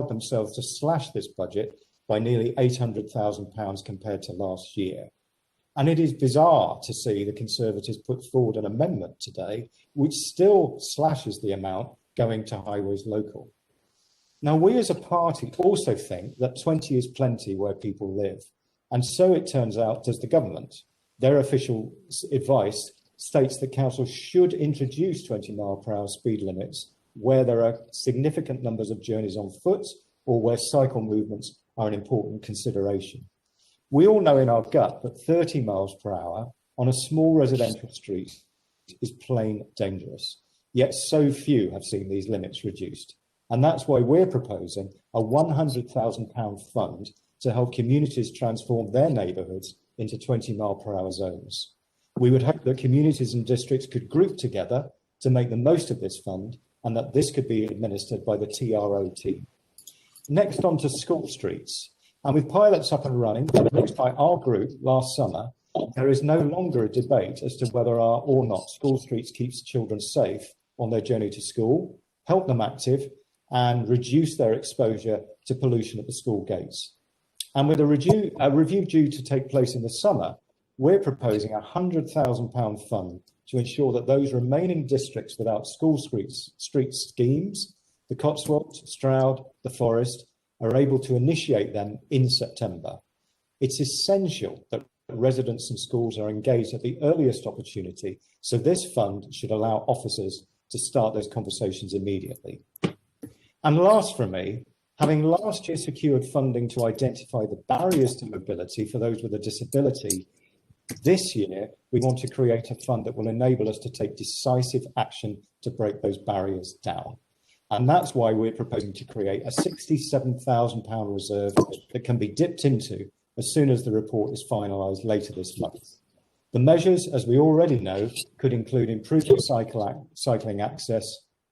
themselves to slash this budget by nearly £800,000 compared to last year. And it is bizarre to see the Conservatives put forward an amendment today which still slashes the amount going to Highways Local. Now, we as a party also think that 20 is plenty where people live. And so it turns out does the government. Their official advice states that councils should introduce 20-mile-per-hour speed limits where there are significant numbers of journeys on foot or where cycle movements are an important consideration. We all know in our gut that 30 miles per hour on a small residential street is plain dangerous, yet so few have seen these limits reduced. And that's why we're proposing a £100,000 fund to help communities transform their neighbourhoods into 20 mile per hour zones. We would hope that communities and districts could group together to make the most of this fund, and that this could be administered by the TRO team. Next on to school streets. And with pilots up and running, launched by our group last summer, there is no longer a debate as to whether or not school streets keeps children safe on their journey to school, help them active, and reduce their exposure to pollution at the school gates. And with a review due to take place in the summer, we're proposing a £100,000 fund to ensure that those remaining districts without school street schemes, the Cotswolds, Stroud, the Forest, are able to initiate them in September. It's essential that residents and schools are engaged at the earliest opportunity, so this fund should allow officers to start those conversations immediately. And last from me, having last year secured funding to identify the barriers to mobility for those with a disability, this year we want to create a fund that will enable us to take decisive action to break those barriers down. And that's why we're proposing to create a £67,000 reserve that can be dipped into as soon as the report is finalised later this month. The measures, as we already know, could include improving cycling access,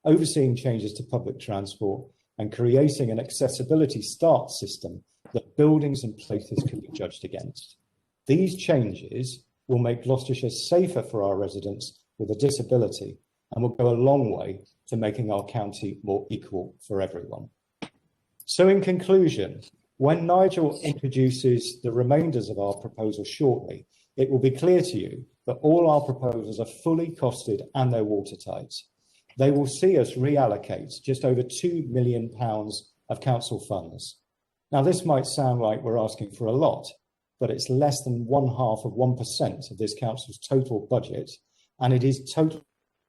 overseeing changes to public transport, and creating an accessibility start system that buildings and places can be judged against. These changes will make Gloucestershire safer for our residents with a disability and will go a long way to making our county more equal for everyone. So in conclusion, when Nigel introduces the remainders of our proposal shortly, it will be clear to you that all our proposals are fully costed and they're watertight. They will see us reallocate just over £2 million of council funds. Now, this might sound like we're asking for a lot, but it's less than 0.5% of this council's total budget, and it is totally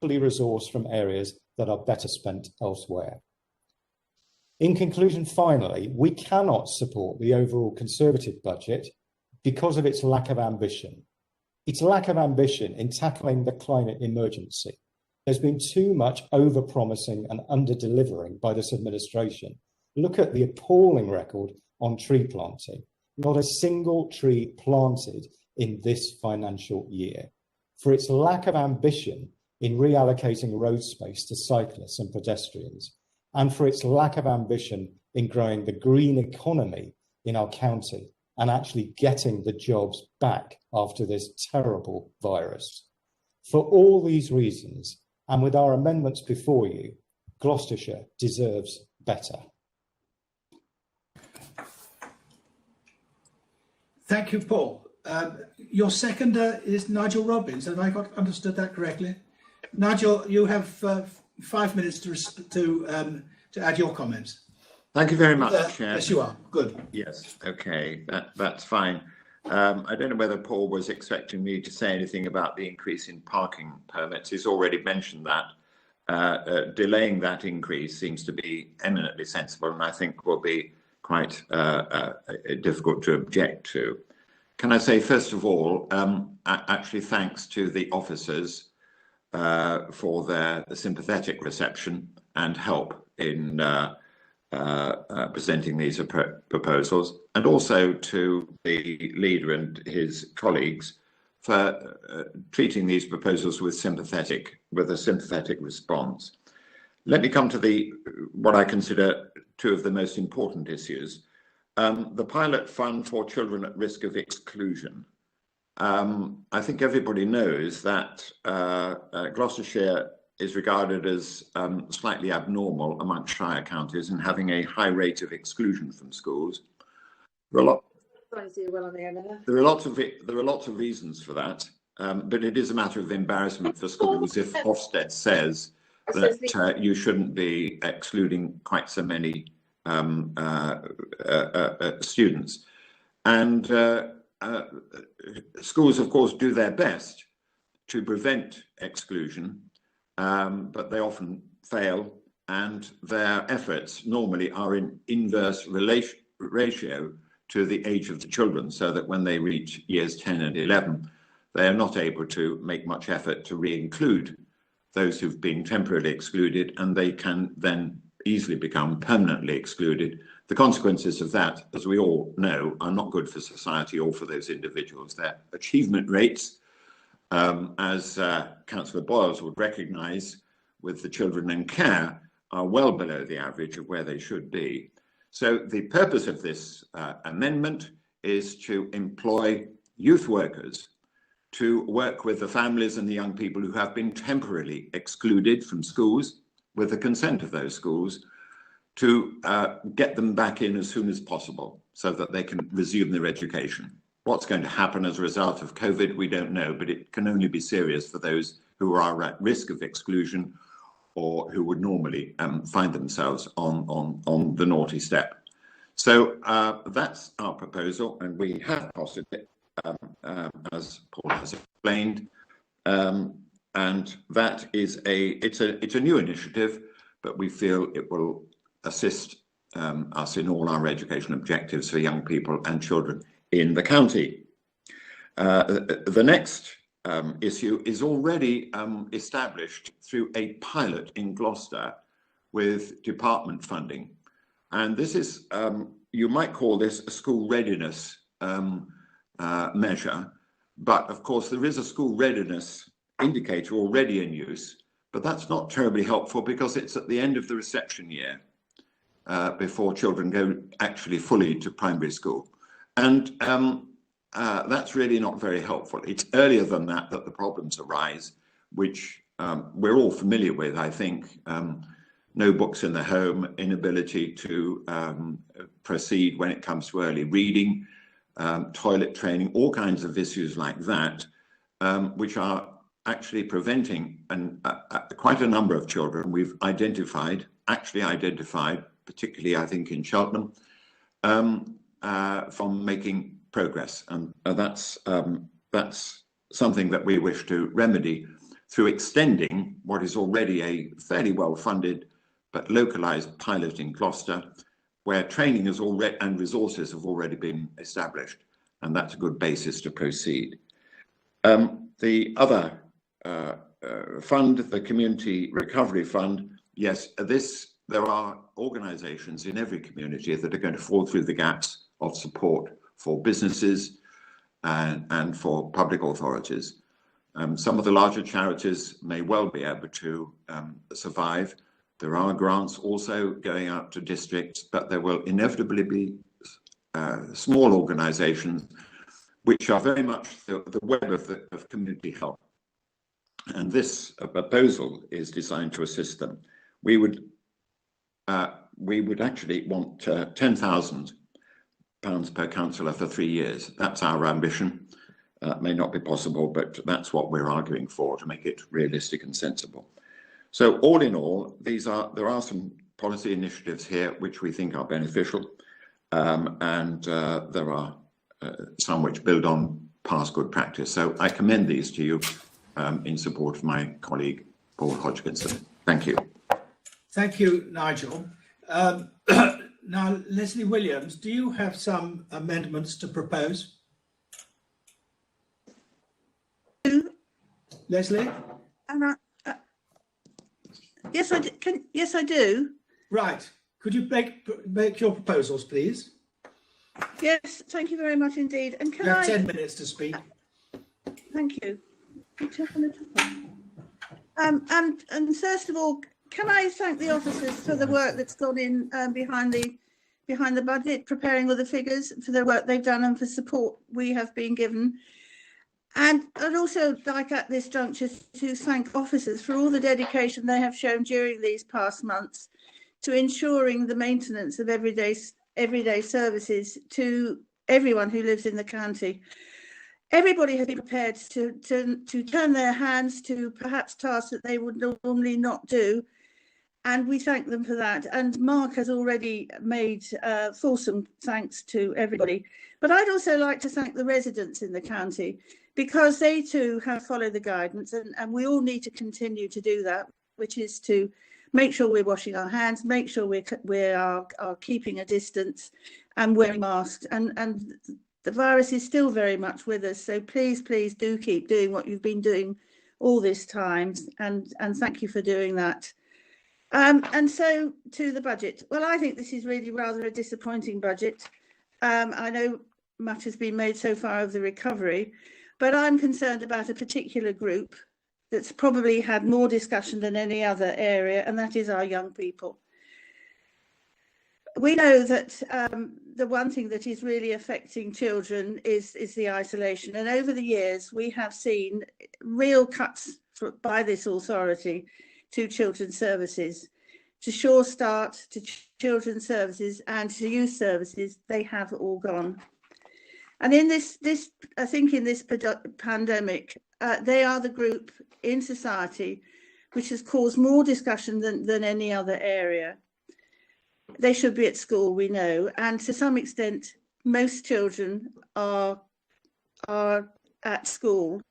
resourced from areas that are better spent elsewhere. In conclusion, finally, we cannot support the overall Conservative budget because of its lack of ambition. Its lack of ambition in tackling the climate emergency. There's been too much over-promising and under-delivering by this administration. Look at the appalling record on tree planting. Not a single tree planted in this financial year. For its lack of ambition in reallocating road space to cyclists and pedestrians, and for its lack of ambition in growing the green economy in our county and actually getting the jobs back after this terrible virus. For all these reasons, and with our amendments before you, Gloucestershire deserves better. Thank you, Paul. Your seconder is Nigel Robbins. Have I understood that correctly? Nigel, you have 5 minutes to add your comments. Thank you very much, Chair. Yes, you are. Good. Yes, okay, that's fine. I don't know whether Paul was expecting me to say anything about the increase in parking permits. He's already mentioned that. Delaying that increase seems to be eminently sensible, and I think will be quite difficult to object to. Can I say, first of all, actually thanks to the officers for their sympathetic reception and help in presenting these proposals, and also to the leader and his colleagues for treating these proposals with a sympathetic response. Let me come to what I consider two of the most important issues. The pilot fund for children at risk of exclusion. I think everybody knows that Gloucestershire is regarded as slightly abnormal among shire counties and having a high rate of exclusion from schools. There are lots of reasons for that, but it is a matter of embarrassment for schools if Ofsted says that you shouldn't be excluding quite so many students. And schools, of course, do their best to prevent exclusion, but they often fail, and their efforts normally are in inverse ratio to the age of the children, so that when they reach years 10 and 11, they are not able to make much effort to re-include those who've been temporarily excluded, and they can then easily become permanently excluded. The consequences of that, as we all know, are not good for society or for those individuals. Their achievement rates, as Councillor Boyles would recognise, with the children in care, are well below the average of where they should be. So the purpose of this amendment is to employ youth workers to work with the families and the young people who have been temporarily excluded from schools, with the consent of those schools, to get them back in as soon as possible so that they can resume their education. What's going to happen as a result of COVID, we don't know, but it can only be serious for those who are at risk of exclusion or who would normally find themselves on the naughty step. So that's our proposal, and we have posted it, as Paul has explained, and that is it's a new initiative, but we feel it will assist us in all our education objectives for young people and children in the county. The next issue is already established through a pilot in Gloucester with department funding. And this is, you might call this a school readiness measure, but of course there is a school readiness indicator already in use, but that's not terribly helpful because it's at the end of the reception year before children go actually fully to primary school. And that's really not very helpful. It's earlier than that the problems arise, which we're all familiar with, I think. No books in the home, inability to proceed when it comes to early reading, toilet training, all kinds of issues like that, which are actually preventing quite a number of children we've identified, particularly I think in Cheltenham, from making progress. And that's something that we wish to remedy through extending what is already a fairly well-funded but localised pilot in Gloucester, where training is already and resources have already been established, and that's a good basis to proceed. The other fund, the Community Recovery Fund, yes, there are organisations in every community that are going to fall through the gaps of support for businesses and for public authorities. Some of the larger charities may well be able to survive. There are grants also going out to districts, but there will inevitably be small organisations which are very much the web of community health. And this proposal is designed to assist them. We would actually want £10,000 per councillor for 3 years. That's our ambition. May not be possible, but that's what we're arguing for, to make it realistic and sensible. So all in all, there are some policy initiatives here which we think are beneficial, and there are some which build on past good practice. So I commend these to you in support of my colleague Paul Hodgkinson. Thank you. Thank you, Nigel. Now, Leslie Williams, do you have some amendments to propose? Leslie? Yes, I do. Right. Could you make your proposals, please? Yes, thank you very much indeed. And can you have 10 minutes to speak. Thank you. And first of all, can I thank the officers for the work that's gone in behind the budget, preparing all the figures, for the work they've done and for support we have been given. And I'd also like at this juncture to thank officers for all the dedication they have shown during these past months to ensuring the maintenance of everyday services to everyone who lives in the county. Everybody has been prepared to turn their hands to perhaps tasks that they would normally not do, and we thank them for that. And Mark has already made fulsome thanks to everybody. But I'd also like to thank the residents in the county, because they too have followed the guidance, and we all need to continue to do that, which is to make sure we're washing our hands, make sure we are keeping a distance and wearing masks. And the virus is still very much with us. So please do keep doing what you've been doing all this time. And thank you for doing that. And so to the budget. Well, I think this is really rather a disappointing budget. I know much has been made so far of the recovery, but I'm concerned about a particular group that's probably had more discussion than any other area, and that is our young people. We know that the one thing that is really affecting children is the isolation. And over the years, we have seen real cuts by this authority to children's services, to Sure Start, to children's services and to youth services. They have all gone. And in this I think in this pandemic, they are the group in society which has caused more discussion than any other area. They should be at school, we know, and to some extent, most children are at school.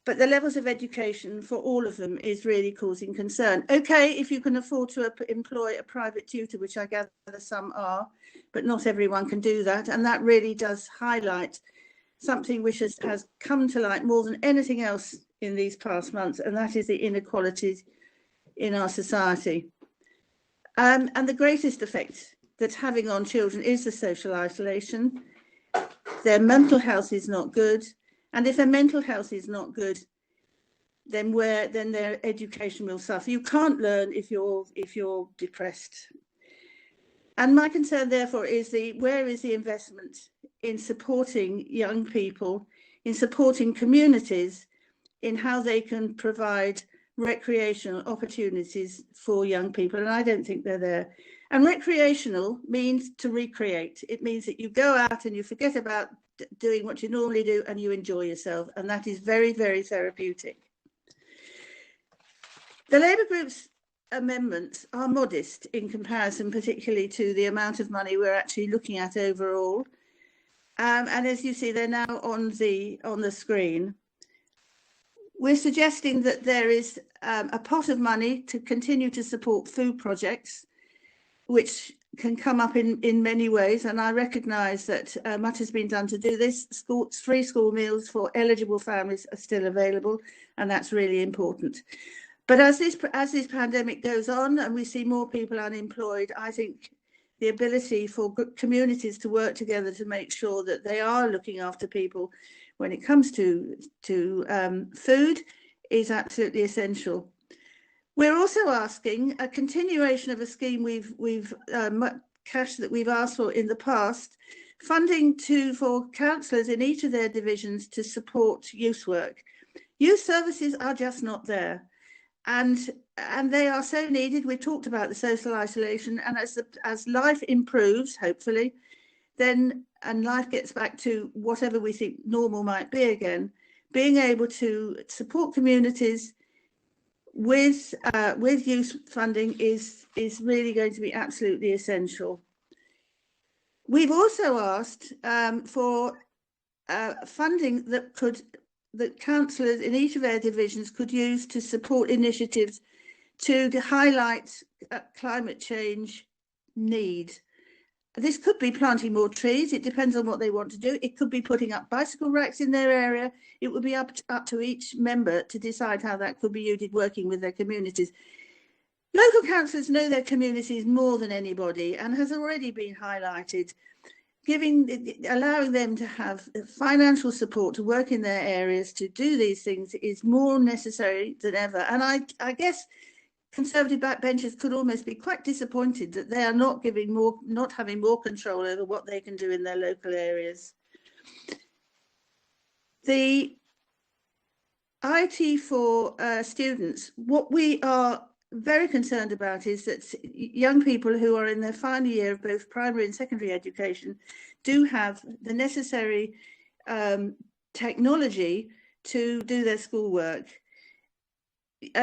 But the levels of education for all of them is really causing concern. Okay, if you can afford to employ a private tutor, which I gather some are, but not everyone can do that. And that really does highlight something which has come to light more than anything else in these past months, and that is the inequalities in our society. And the greatest effect that's having on children is the social isolation. Their mental health is not good. And if their mental health is not good, then their education will suffer. You can't learn if you're depressed. And my concern, therefore, is where is the investment in supporting young people, in supporting communities, in how they can provide recreational opportunities for young people? And I don't think they're there. And recreational means to recreate. It means that you go out and you forget about doing what you normally do and you enjoy yourself. And that is very, very therapeutic. The Labour Group's amendments are modest in comparison, particularly to the amount of money we're actually looking at overall. And as you see, they're now on the screen. We're suggesting that there is a pot of money to continue to support food projects, which can come up in many ways. And I recognise that much has been done to do this. Free school meals for eligible families are still available, and that's really important. But as this pandemic goes on and we see more people unemployed, I think the ability for communities to work together to make sure that they are looking after people when it comes to food is absolutely essential. We're also asking a continuation of a scheme cash that we've asked for in the past, funding for councillors in each of their divisions to support youth work. Youth services are just not there, and they are so needed. We talked about the social isolation, and as life improves, hopefully, then and life gets back to whatever we think normal might be again, being able to support communities with youth funding is really going to be absolutely essential. We've also asked for funding that councillors in each of their divisions could use to support initiatives to highlight climate change need. This could be planting more trees. It depends on what they want to do. It could be putting up bicycle racks in their area. It would be up to each member to decide how that could be used working with their communities. Local councillors know their communities more than anybody and has already been highlighted. Allowing them to have financial support to work in their areas to do these things is more necessary than ever. And I guess Conservative backbenchers could almost be quite disappointed that they are not having more control over what they can do in their local areas. The IT for students, what we are very concerned about is that young people who are in their final year of both primary and secondary education do have the necessary technology to do their schoolwork.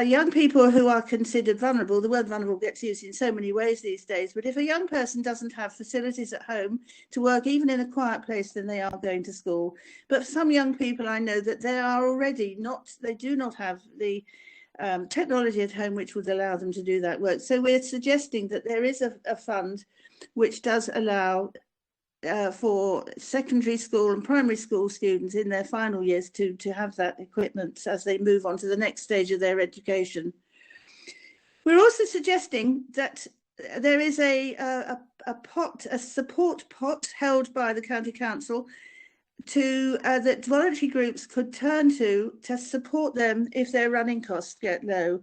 Young people who are considered vulnerable, the word vulnerable gets used in so many ways these days, but if a young person doesn't have facilities at home to work even in a quiet place, then they are going to school. But some young people, I know that they are already they do not have the technology at home which would allow them to do that work. So we're suggesting that there is a fund which does allow for secondary school and primary school students in their final years to have that equipment as they move on to the next stage of their education. We're also suggesting that there is a support pot held by the County Council that voluntary groups could turn to support them if their running costs get low.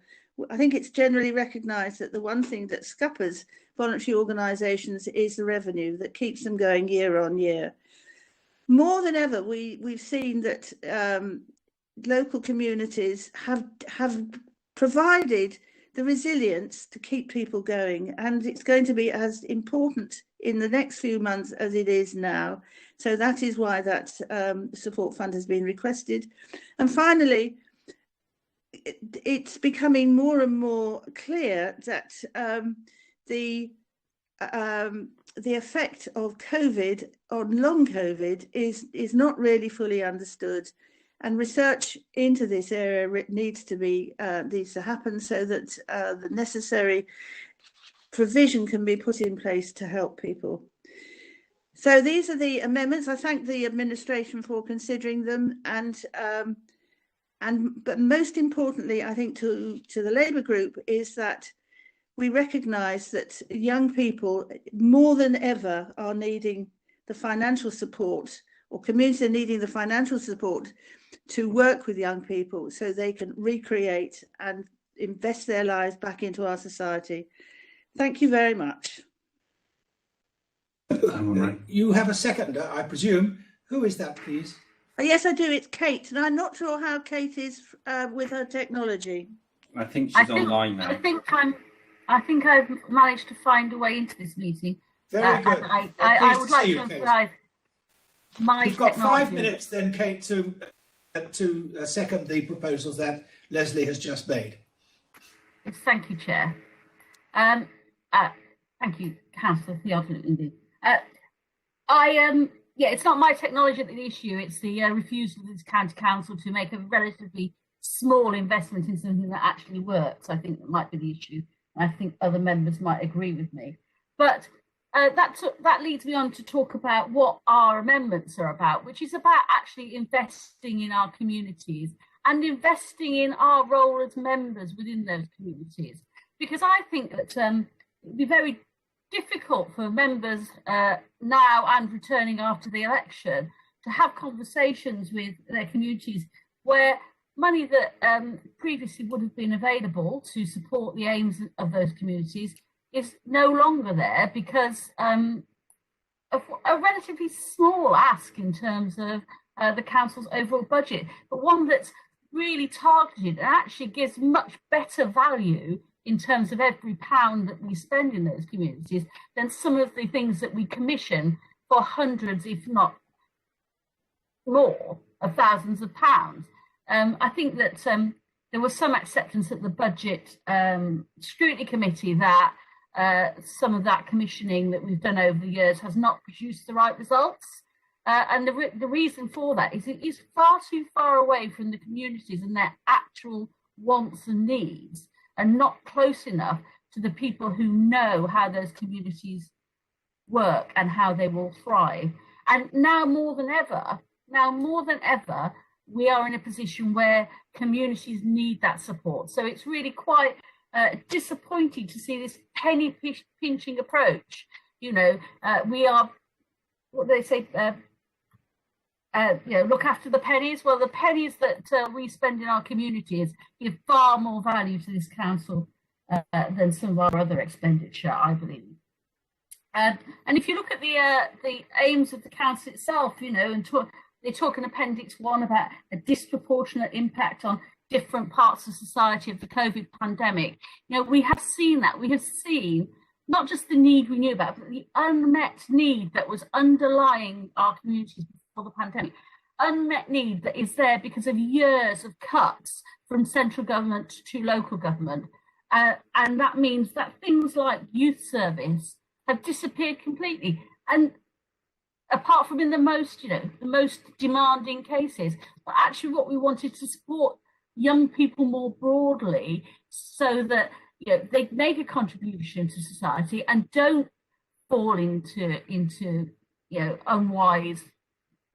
I think it's generally recognised that the one thing that scuppers voluntary organisations is the revenue that keeps them going year on year. More than ever, we've seen that local communities have provided the resilience to keep people going, and it's going to be as important in the next few months as it is now. So that is why that support fund has been requested. And finally, it's becoming more and more clear that the effect of COVID on long COVID is not really fully understood, and research into this area needs to happen so that the necessary provision can be put in place to help people. So these are the amendments. I thank the administration for considering them, but most importantly, I think to the Labour group is that we recognise that young people more than ever are needing the financial support, or communities are needing the financial support to work with young people so they can recreate and invest their lives back into our society. Thank you very much. You have a seconder, I presume. Who is that, please? Yes, I do. It's Kate, and I'm not sure how Kate is with her technology. I think she's online now. I think I've managed to find a way into this meeting. Very good. I would like to emphasise my You've got technology. 5 minutes then, Kate, to second the proposals that Leslie has just made. Yes, thank you, Chair. Thank you, Councillor, for the argument indeed. Yeah, it's not my technology at the issue. It's the refusal of this county council to make a relatively small investment in something that actually works. I think that might be the issue. I think other members might agree with me. But that leads me on to talk about what our amendments are about, which is about actually investing in our communities and investing in our role as members within those communities. Because I think that it'd be very difficult for members now and returning after the election to have conversations with their communities where money that previously would have been available to support the aims of those communities is no longer there because of a relatively small ask in terms of the council's overall budget, but one that's really targeted and actually gives much better value in terms of every pound that we spend in those communities than some of the things that we commission for hundreds, if not more, of thousands of pounds. I think that there was some acceptance at the Budget Scrutiny Committee that some of that commissioning that we've done over the years has not produced the right results. And the reason for that is it is far too far away from the communities and their actual wants and needs, and not close enough to the people who know how those communities work and how they will thrive. And now more than ever, we are in a position where communities need that support. So it's really quite disappointing to see this penny pinching approach. You know, we are, what they say, look after the pennies. Well, the pennies that we spend in our communities give far more value to this council than some of our other expenditure, I believe. And if you look at the aims of the council itself, you know, and they talk in Appendix 1 about a disproportionate impact on different parts of society of the COVID pandemic. You know, we have seen that. We have seen not just the need we knew about, but the unmet need that was underlying our communities before the pandemic. Unmet need that is there because of years of cuts from central government to local government. And that means that things like youth service have disappeared completely. And apart from in the most demanding cases, but actually what we wanted to support young people more broadly, so that they make a contribution to society and don't fall into unwise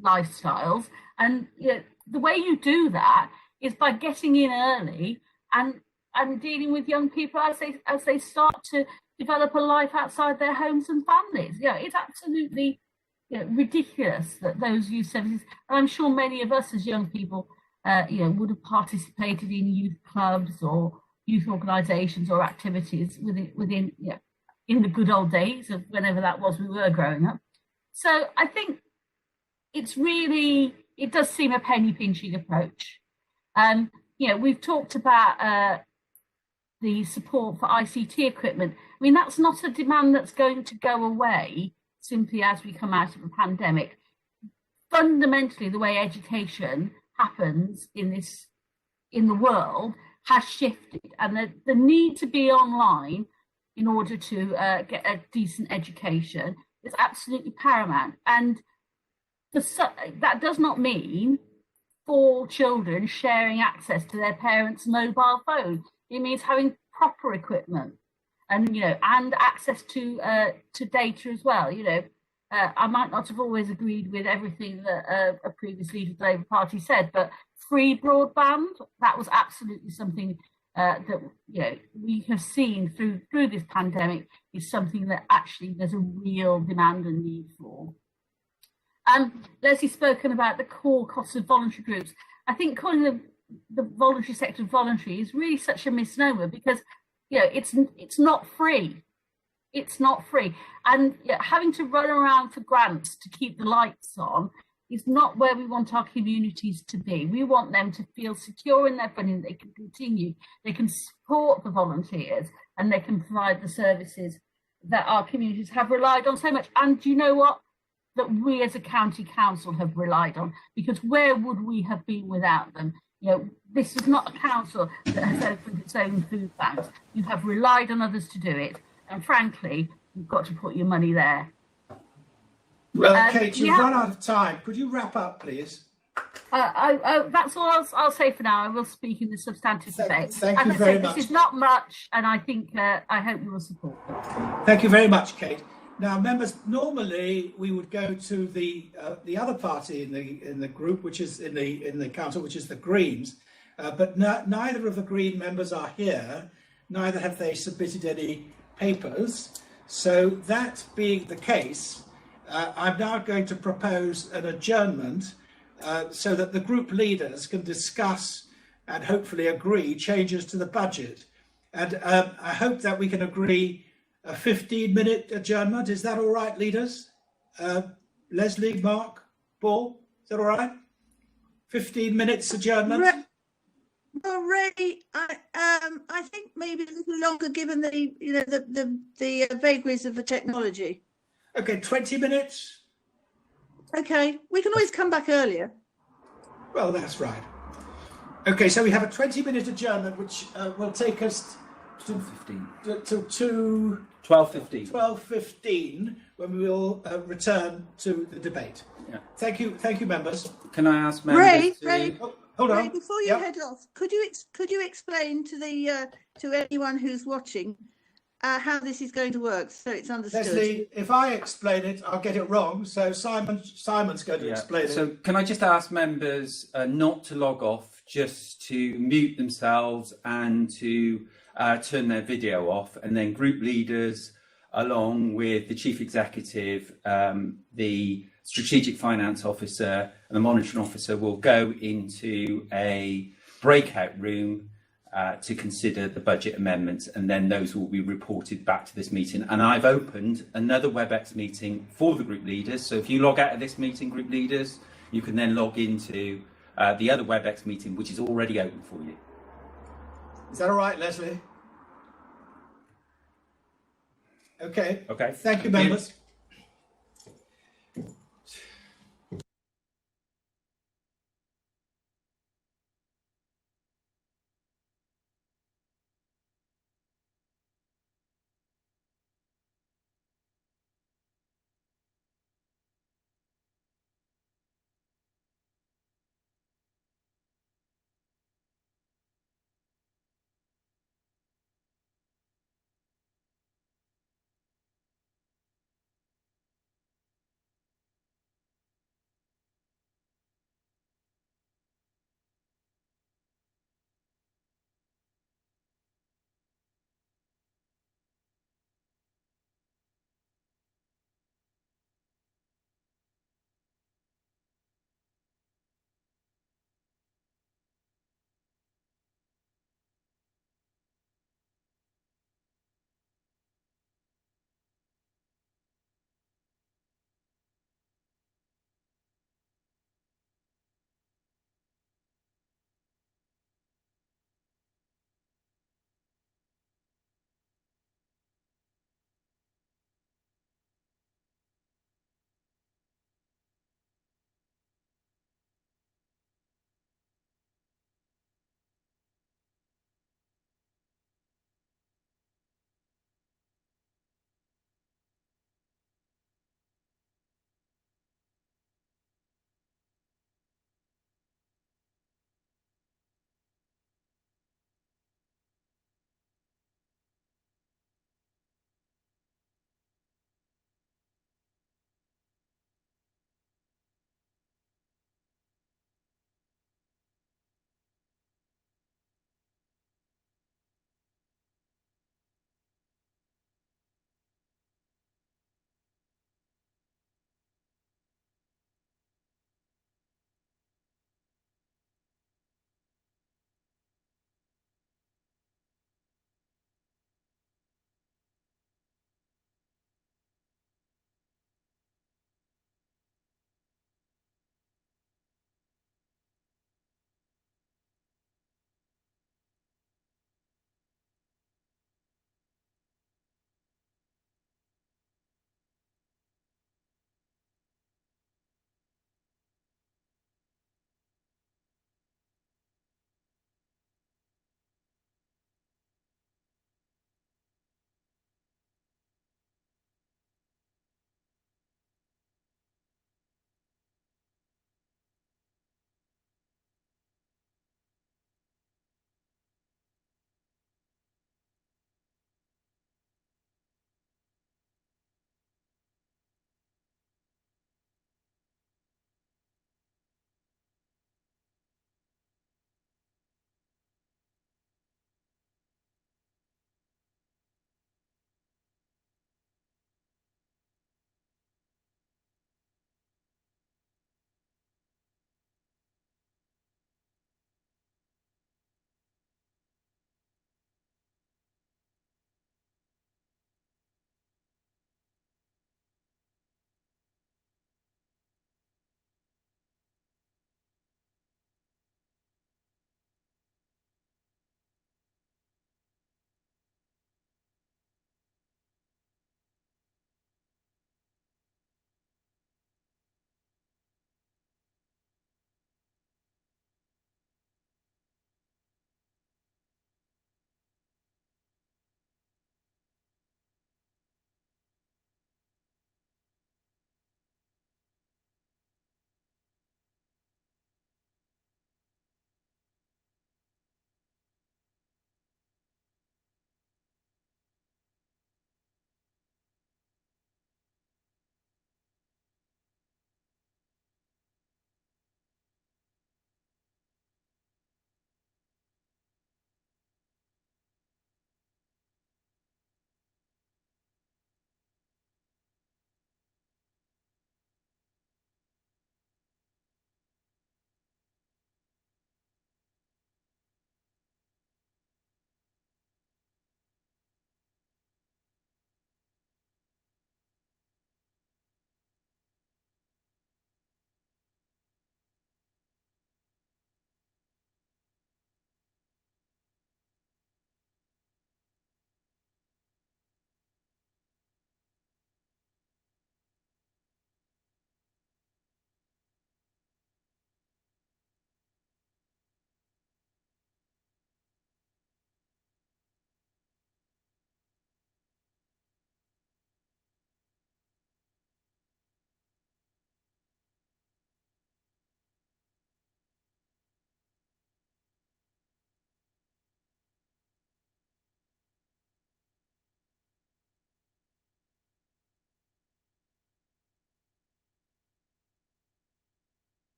lifestyles. And the way you do that is by getting in early and dealing with young people as they start to develop a life outside their homes and families. It's absolutely ridiculous that those youth services, and I'm sure many of us as young people would have participated in youth clubs or youth organisations or activities within in the good old days of whenever that was we were growing up. So I think it does seem a penny pinching approach. We've talked about the support for ICT equipment. I mean, that's not a demand that's going to go away simply as we come out of a pandemic. Fundamentally, the way education happens in the world has shifted, and the need to be online in order to get a decent education is absolutely paramount. And that does not mean for children sharing access to their parents' mobile phone. It means having proper equipment and access to data as well. I might not have always agreed with everything that a previous leader of the Labour Party said, but free broadband, that was absolutely something that we have seen through this pandemic is something that actually there's a real demand and need for. Leslie's spoken about the core costs of voluntary groups. I think calling the voluntary sector voluntary is really such a misnomer, because it's not free. It's not free, and having to run around for grants to keep the lights on is not where we want our communities to be. We want them to feel secure in their funding. They can continue, they can support the volunteers, and they can provide the services that our communities have relied on so much. And you know what? That we as a county council have relied on, because where would we have been without them? This is not a council that has opened its own food banks. You have relied on others to do it, and frankly, you've got to put your money there. Well, Kate, you've run out of time. Could you wrap up, please? That's all I'll say for now. I will speak in the substantive debate. Thank you very much. This is not much, and I think I hope you will support it. Thank you very much, Kate. Now, members, normally we would go to the other party in the group, which is in the council, which is the Greens, but neither of the Green members are here. Neither have they submitted any papers. So that being the case, I'm now going to propose an adjournment so that the group leaders can discuss and hopefully agree changes to the budget. And I hope that we can agree a 15-minute adjournment. Is that all right, leaders? Leslie, Mark, Paul, is that all right? 15 minutes adjournment. Well, Ray, I think maybe a little longer, given the vagaries of the technology. Okay, 20 minutes. Okay, we can always come back earlier. Well, that's right. Okay, so we have a 20-minute adjournment, which will take us to 12:15, when we will return to the debate. Yeah. Thank you, members. Can I ask members? Ray, hold on. Ray, before you head off, could you explain to anyone who's watching how this is going to work, so it's understood? Leslie, if I explain it, I'll get it wrong. So Simon's going to explain it. So can I just ask members not to log off, just to mute themselves and to turn their video off, and then group leaders, along with the chief executive, the strategic finance officer and the monitoring officer, will go into a breakout room to consider the budget amendments, and then those will be reported back to this meeting. And I've opened another WebEx meeting for the group leaders. So if you log out of this meeting, group leaders, you can then log into the other WebEx meeting, which is already open for you. Is that all right, Leslie? Okay. Okay. Thank you, members.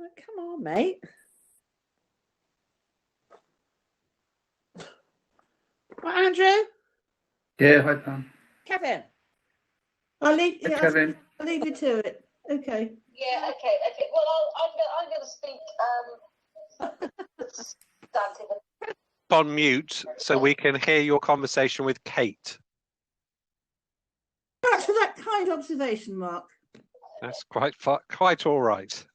Come on, mate. Right, Andrew? Yeah, hi Pam. Kevin? I'll leave, Hi, Kevin. I'll leave you to it. Okay. Yeah, okay. Well, I'm going to speak substantive. On mute so we can hear your conversation with Kate. Thanks for that kind observation, Mark. That's quite all right.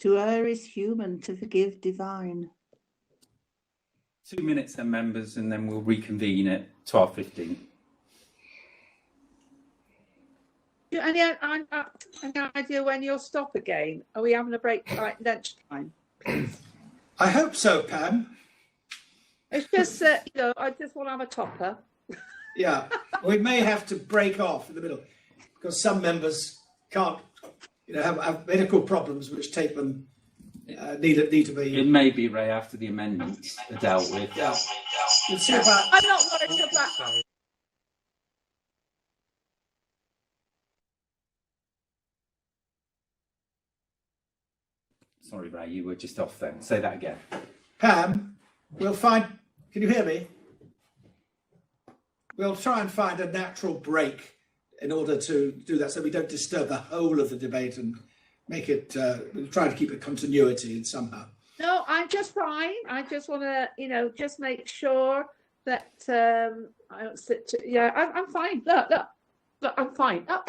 To err is human, to forgive divine. 2 minutes then, members, and then we'll reconvene at 12:15. Any idea when you'll stop again? Are we having a break like lunchtime? I hope so, Pam. It's just I just want to have a topper. Yeah, we may have to break off in the middle because some members can't, have medical problems which take them need to be. It may be, Ray, after the amendments are dealt with. Yeah. We'll see about. I'm not worried about. Sorry, Ray, you were just off then. Say that again. Pam, we'll find. Can you hear me? We'll try and find a natural break in order to do that, so we don't disturb the whole of the debate and make it. We'll try to keep a continuity somehow. No, I'm just fine. I just want to, just make sure that I don't sit. I'm fine. Look, I'm fine. Oh,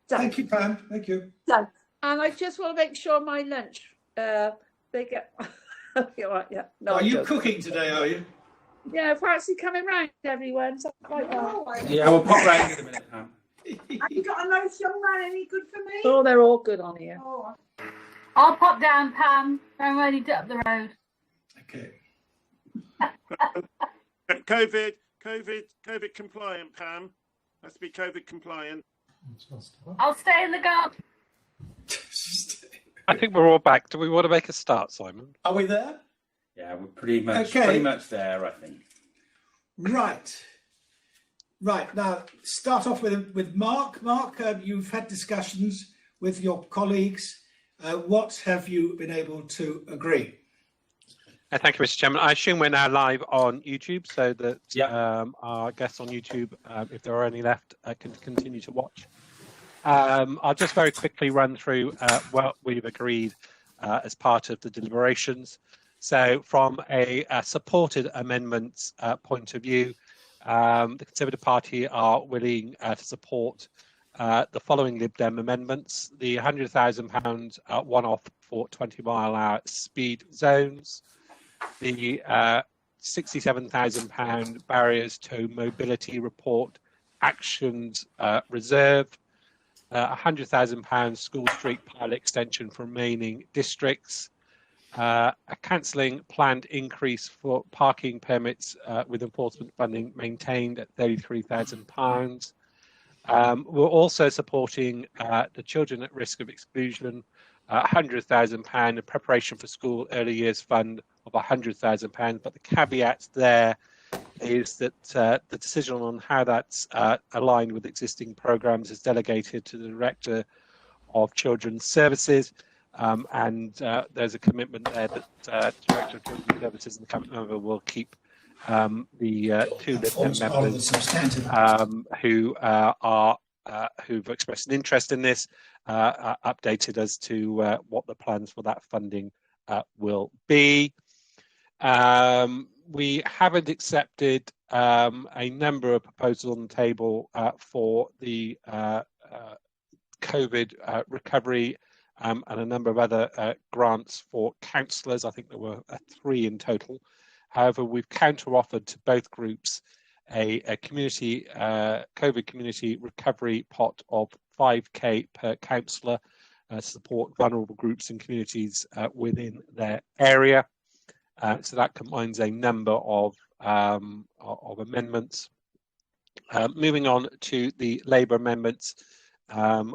thank you, Pam. Thank you. Done. And I just want to make sure my lunch. They get. Yeah. No, are you cooking today? Are you? Yeah, fancy coming round, everyone. Like that. Yeah, we'll pop round in a minute, Pam. Have you got a nice young man? Any good for me? Oh, they're all good on here. Oh. I'll pop down, Pam. I'm ready to up the road. Okay. COVID compliant, Pam. Has to be COVID compliant. I'll stay in the garden. I think we're all back. Do we want to make a start, Simon? Are we there? Yeah, we're pretty much there, I think. Right. Now, start off with Mark. Mark, you've had discussions with your colleagues. What have you been able to agree? Thank you, Mr. Chairman. I assume we're now live on YouTube, so that our guests on YouTube, if there are any left, can continue to watch. I'll just very quickly run through what we've agreed as part of the deliberations. So from a supported amendments point of view, the Conservative Party are willing to support the following Lib Dem amendments: the £100,000 one-off for 20-mile-an-hour speed zones, the £67,000 barriers to mobility report actions reserve, £100,000 School Street pilot extension for remaining districts, a cancelling planned increase for parking permits with enforcement funding maintained at £33,000. We're also supporting the children at risk of exclusion, £100,000 in preparation for school early years fund of £100,000. But the caveat there is that the decision on how that's aligned with existing programmes is delegated to the Director of Children's Services. And there's a commitment there that the Director of Children's Services and the Cabinet member will keep the two Lib Dem members who've expressed an interest in this updated as to what the plans for that funding will be. We haven't accepted a number of proposals on the table for the COVID recovery and a number of other grants for counsellors. I think there were 3 in total. However, we've counter-offered to both groups a community COVID community recovery pot of £5,000 per counsellor to support vulnerable groups and communities within their area. So that combines a number of amendments. Moving on to the Labour amendments,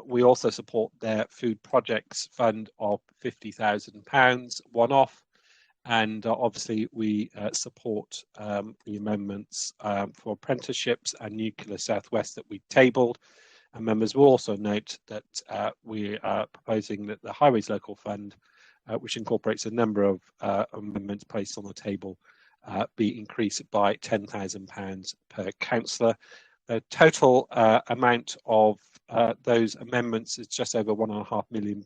we also support their food projects fund of £50,000 one-off, And obviously, we support the amendments for apprenticeships and Nuclear Southwest that we tabled. And members will also note that we are proposing that the Highways Local Fund, which incorporates a number of amendments placed on the table, be increased by £10,000 per councillor. The total amount of those amendments is just over £1.5 million.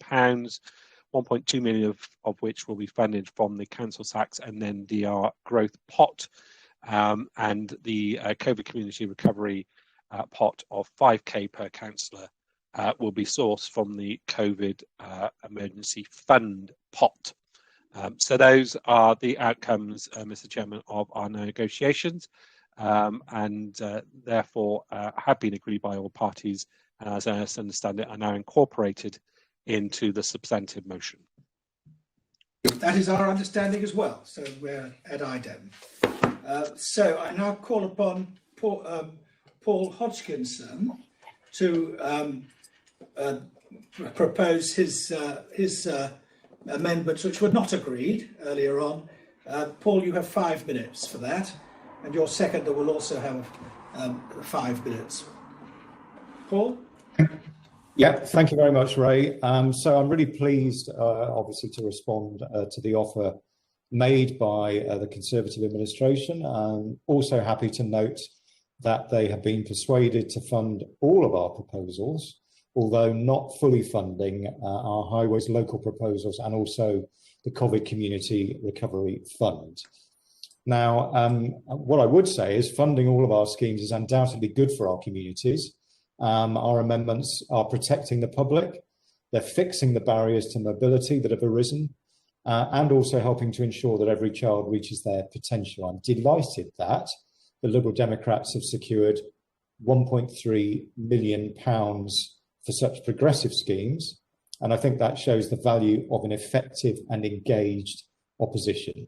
1.2 million of which will be funded from the council tax and then DR growth pot, and the COVID community recovery pot of 5k per councillor will be sourced from the COVID emergency fund pot. So those are the outcomes, Mr. Chairman, of our negotiations, and therefore have been agreed by all parties, and as I understand it, are now incorporated into the substantive motion. That is our understanding as well, so we're at idem. So I now call upon Paul Hodgkinson to propose his amendments, which were not agreed earlier on. Paul, you have 5 minutes for that, and your seconder will also have 5 minutes. Paul? Yeah, thank you very much, Ray. So I'm really pleased, obviously, to respond to the offer made by the Conservative administration. I'm also happy to note that they have been persuaded to fund all of our proposals, although not fully funding our Highways local proposals and also the COVID Community Recovery Fund. Now, what I would say is funding all of our schemes is undoubtedly good for our communities. Our amendments are protecting the public, they're fixing the barriers to mobility that have arisen, and also helping to ensure that every child reaches their potential. I'm delighted that the Liberal Democrats have secured £1.3 million for such progressive schemes, and I think that shows the value of an effective and engaged opposition.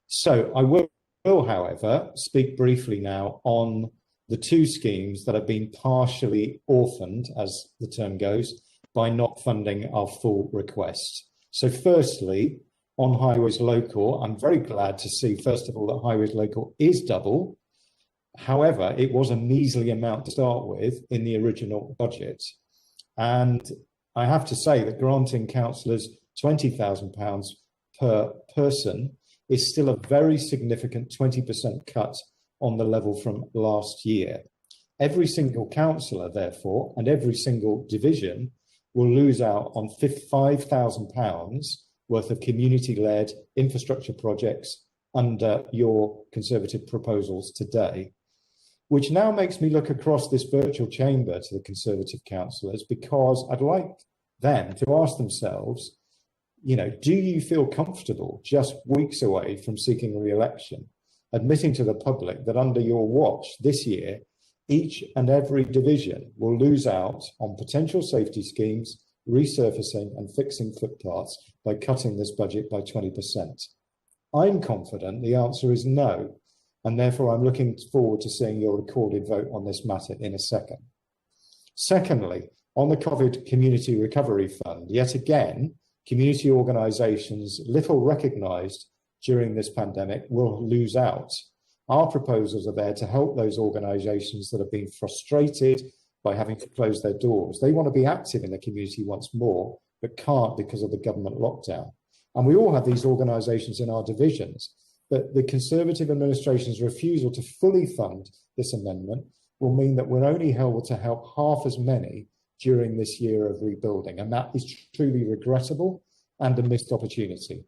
So I will, however, speak briefly now on the two schemes that have been partially orphaned, as the term goes, by not funding our full request. So firstly, on Highways Local, I'm very glad to see, first of all, that Highways Local is double. However, it was a measly amount to start with in the original budget. And I have to say that granting councillors £20,000 per person is still a very significant 20% cut on the level from last year. Every single councillor, therefore, and every single division will lose out on £5,000 worth of community-led infrastructure projects under your Conservative proposals today, which now makes me look across this virtual chamber to the Conservative councillors, because I'd like them to ask themselves, you know, do you feel comfortable just weeks away from seeking re-election, admitting to the public that under your watch this year, each and every division will lose out on potential safety schemes, resurfacing and fixing footpaths by cutting this budget by 20%? I'm confident the answer is no, and therefore I'm looking forward to seeing your recorded vote on this matter in a second. Secondly, on the COVID Community Recovery Fund, yet again, community organisations little recognised during this pandemic will lose out. Our proposals are there to help those organisations that have been frustrated by having to close their doors. They want to be active in the community once more, but can't because of the government lockdown. And we all have these organisations in our divisions, but the Conservative administration's refusal to fully fund this amendment will mean that we're only able to help half as many during this year of rebuilding. And that is truly regrettable and a missed opportunity.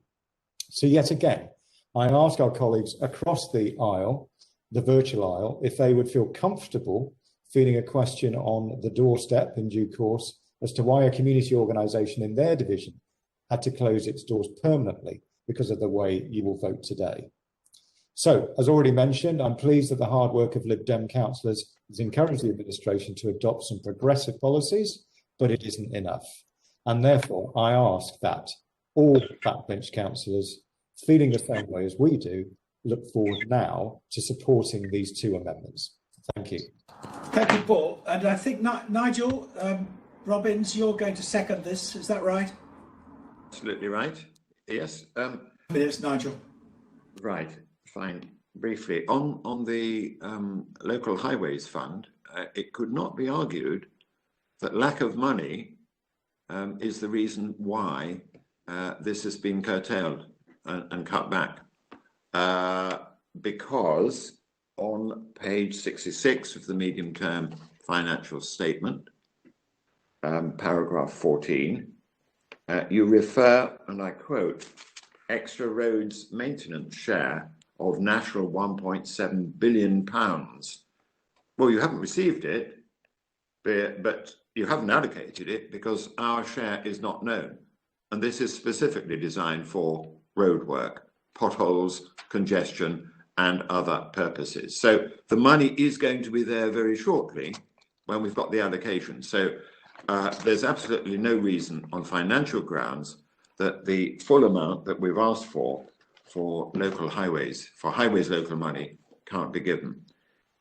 So yet again, I ask our colleagues across the aisle, the virtual aisle, if they would feel comfortable feeling a question on the doorstep in due course as to why a community organisation in their division had to close its doors permanently because of the way you will vote today. So, as already mentioned, I'm pleased that the hard work of Lib Dem councillors has encouraged the administration to adopt some progressive policies, but it isn't enough. And therefore, I ask that all backbench councillors, feeling the same way as we do, look forward now to supporting these two amendments. Thank you. Thank you, Paul. And I think Nigel Robbins, you're going to second this, is that right? Absolutely right. Yes. Minutes, Nigel. Right, fine. Briefly, on the local highways fund, it could not be argued that lack of money is the reason why this has been curtailed and cut back. Because on page 66 of the medium-term financial statement, paragraph 14, you refer, and I quote, extra roads maintenance share of national £1.7 billion. Well, you haven't received it, but you haven't allocated it because our share is not known. And this is specifically designed for road work, potholes, congestion, and other purposes. So the money is going to be there very shortly when we've got the allocation. So there's absolutely no reason on financial grounds that the full amount that we've asked for local highways, for highways local money, can't be given.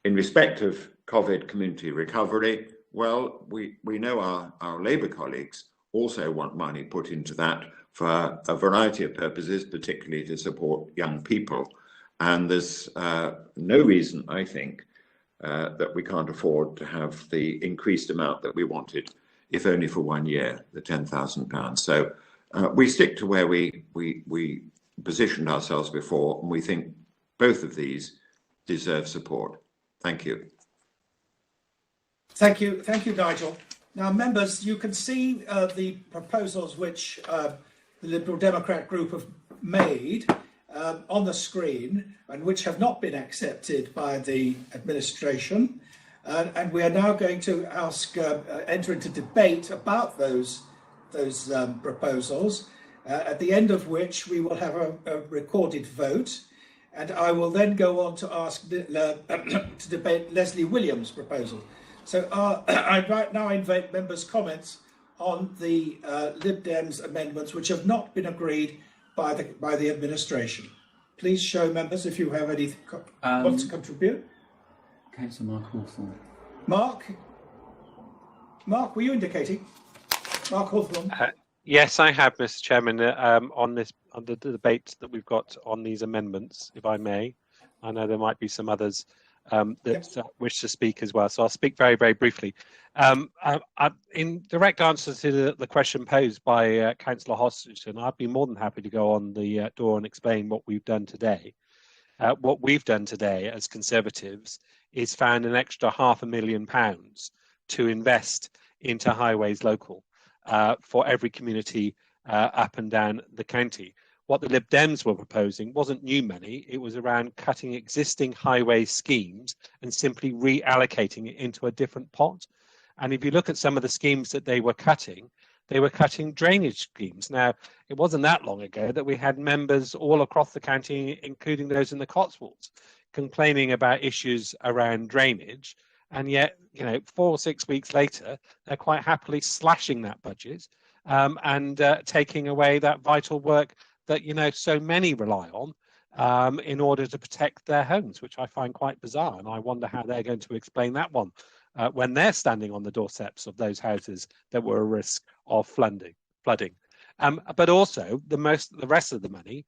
In respect of COVID community recovery, well, we know our Labour colleagues also want money put into that for a variety of purposes, particularly to support young people. And there's no reason, I think, that we can't afford to have the increased amount that we wanted, if only for 1 year, the £10,000. So we stick to where we positioned ourselves before, and we think both of these deserve support. Thank you. Thank you, Nigel. Now, members, you can see the proposals which the Liberal Democrat group have made on the screen, and which have not been accepted by the administration. And we are now going to enter into debate about those proposals, at the end of which we will have a recorded vote. And I will then go on to ask to debate Leslie Williams' proposal. So I right now invite members' comments on the Lib Dems amendments which have not been agreed by the administration. Please show, members, if you have anything want to contribute. Councillor Mark Hawthorne. Mark, were you indicating? Mark Hawthorne. Yes, I have, Mr. Chairman, on the debate that we've got on these amendments, if I may. I know there might be some others that wish to speak as well, so I'll speak very, very briefly. In direct answer to the question posed by Councillor Hodgson, I'd be more than happy to go on the door and explain what we've done today. What we've done today as Conservatives is found an extra £500,000 to invest into highways local for every community up and down the county. What the Lib Dems were proposing wasn't new money, it was around cutting existing highway schemes and simply reallocating it into a different pot. And if you look at some of the schemes that they were cutting drainage schemes. Now, it wasn't that long ago that we had members all across the county, including those in the Cotswolds, complaining about issues around drainage. And yet, 4 or 6 weeks later, they're quite happily slashing that budget and taking away that vital work that, so many rely on in order to protect their homes, which I find quite bizarre. And I wonder how they're going to explain that one when they're standing on the doorsteps of those houses that were at risk of flooding. But also, the rest of the money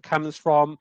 comes from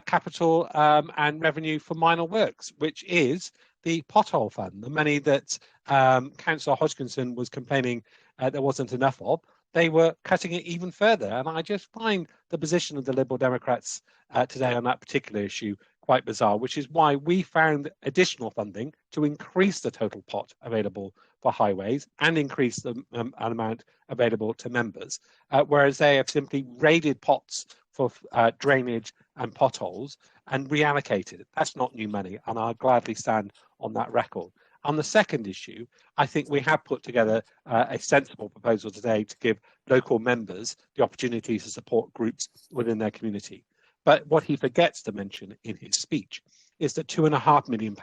capital and revenue for minor works, which is the pothole fund, the money that Councillor Hodgkinson was complaining there wasn't enough of. They were cutting it even further. And I just find the position of the Liberal Democrats today on that particular issue quite bizarre, which is why we found additional funding to increase the total pot available for highways and increase the amount available to members, whereas they have simply raided pots for drainage and potholes and reallocated it. That's not new money, and I'll gladly stand on that record. On the second issue, I think we have put together a sensible proposal today to give local members the opportunity to support groups within their community. But what he forgets to mention in his speech is the £2.5 million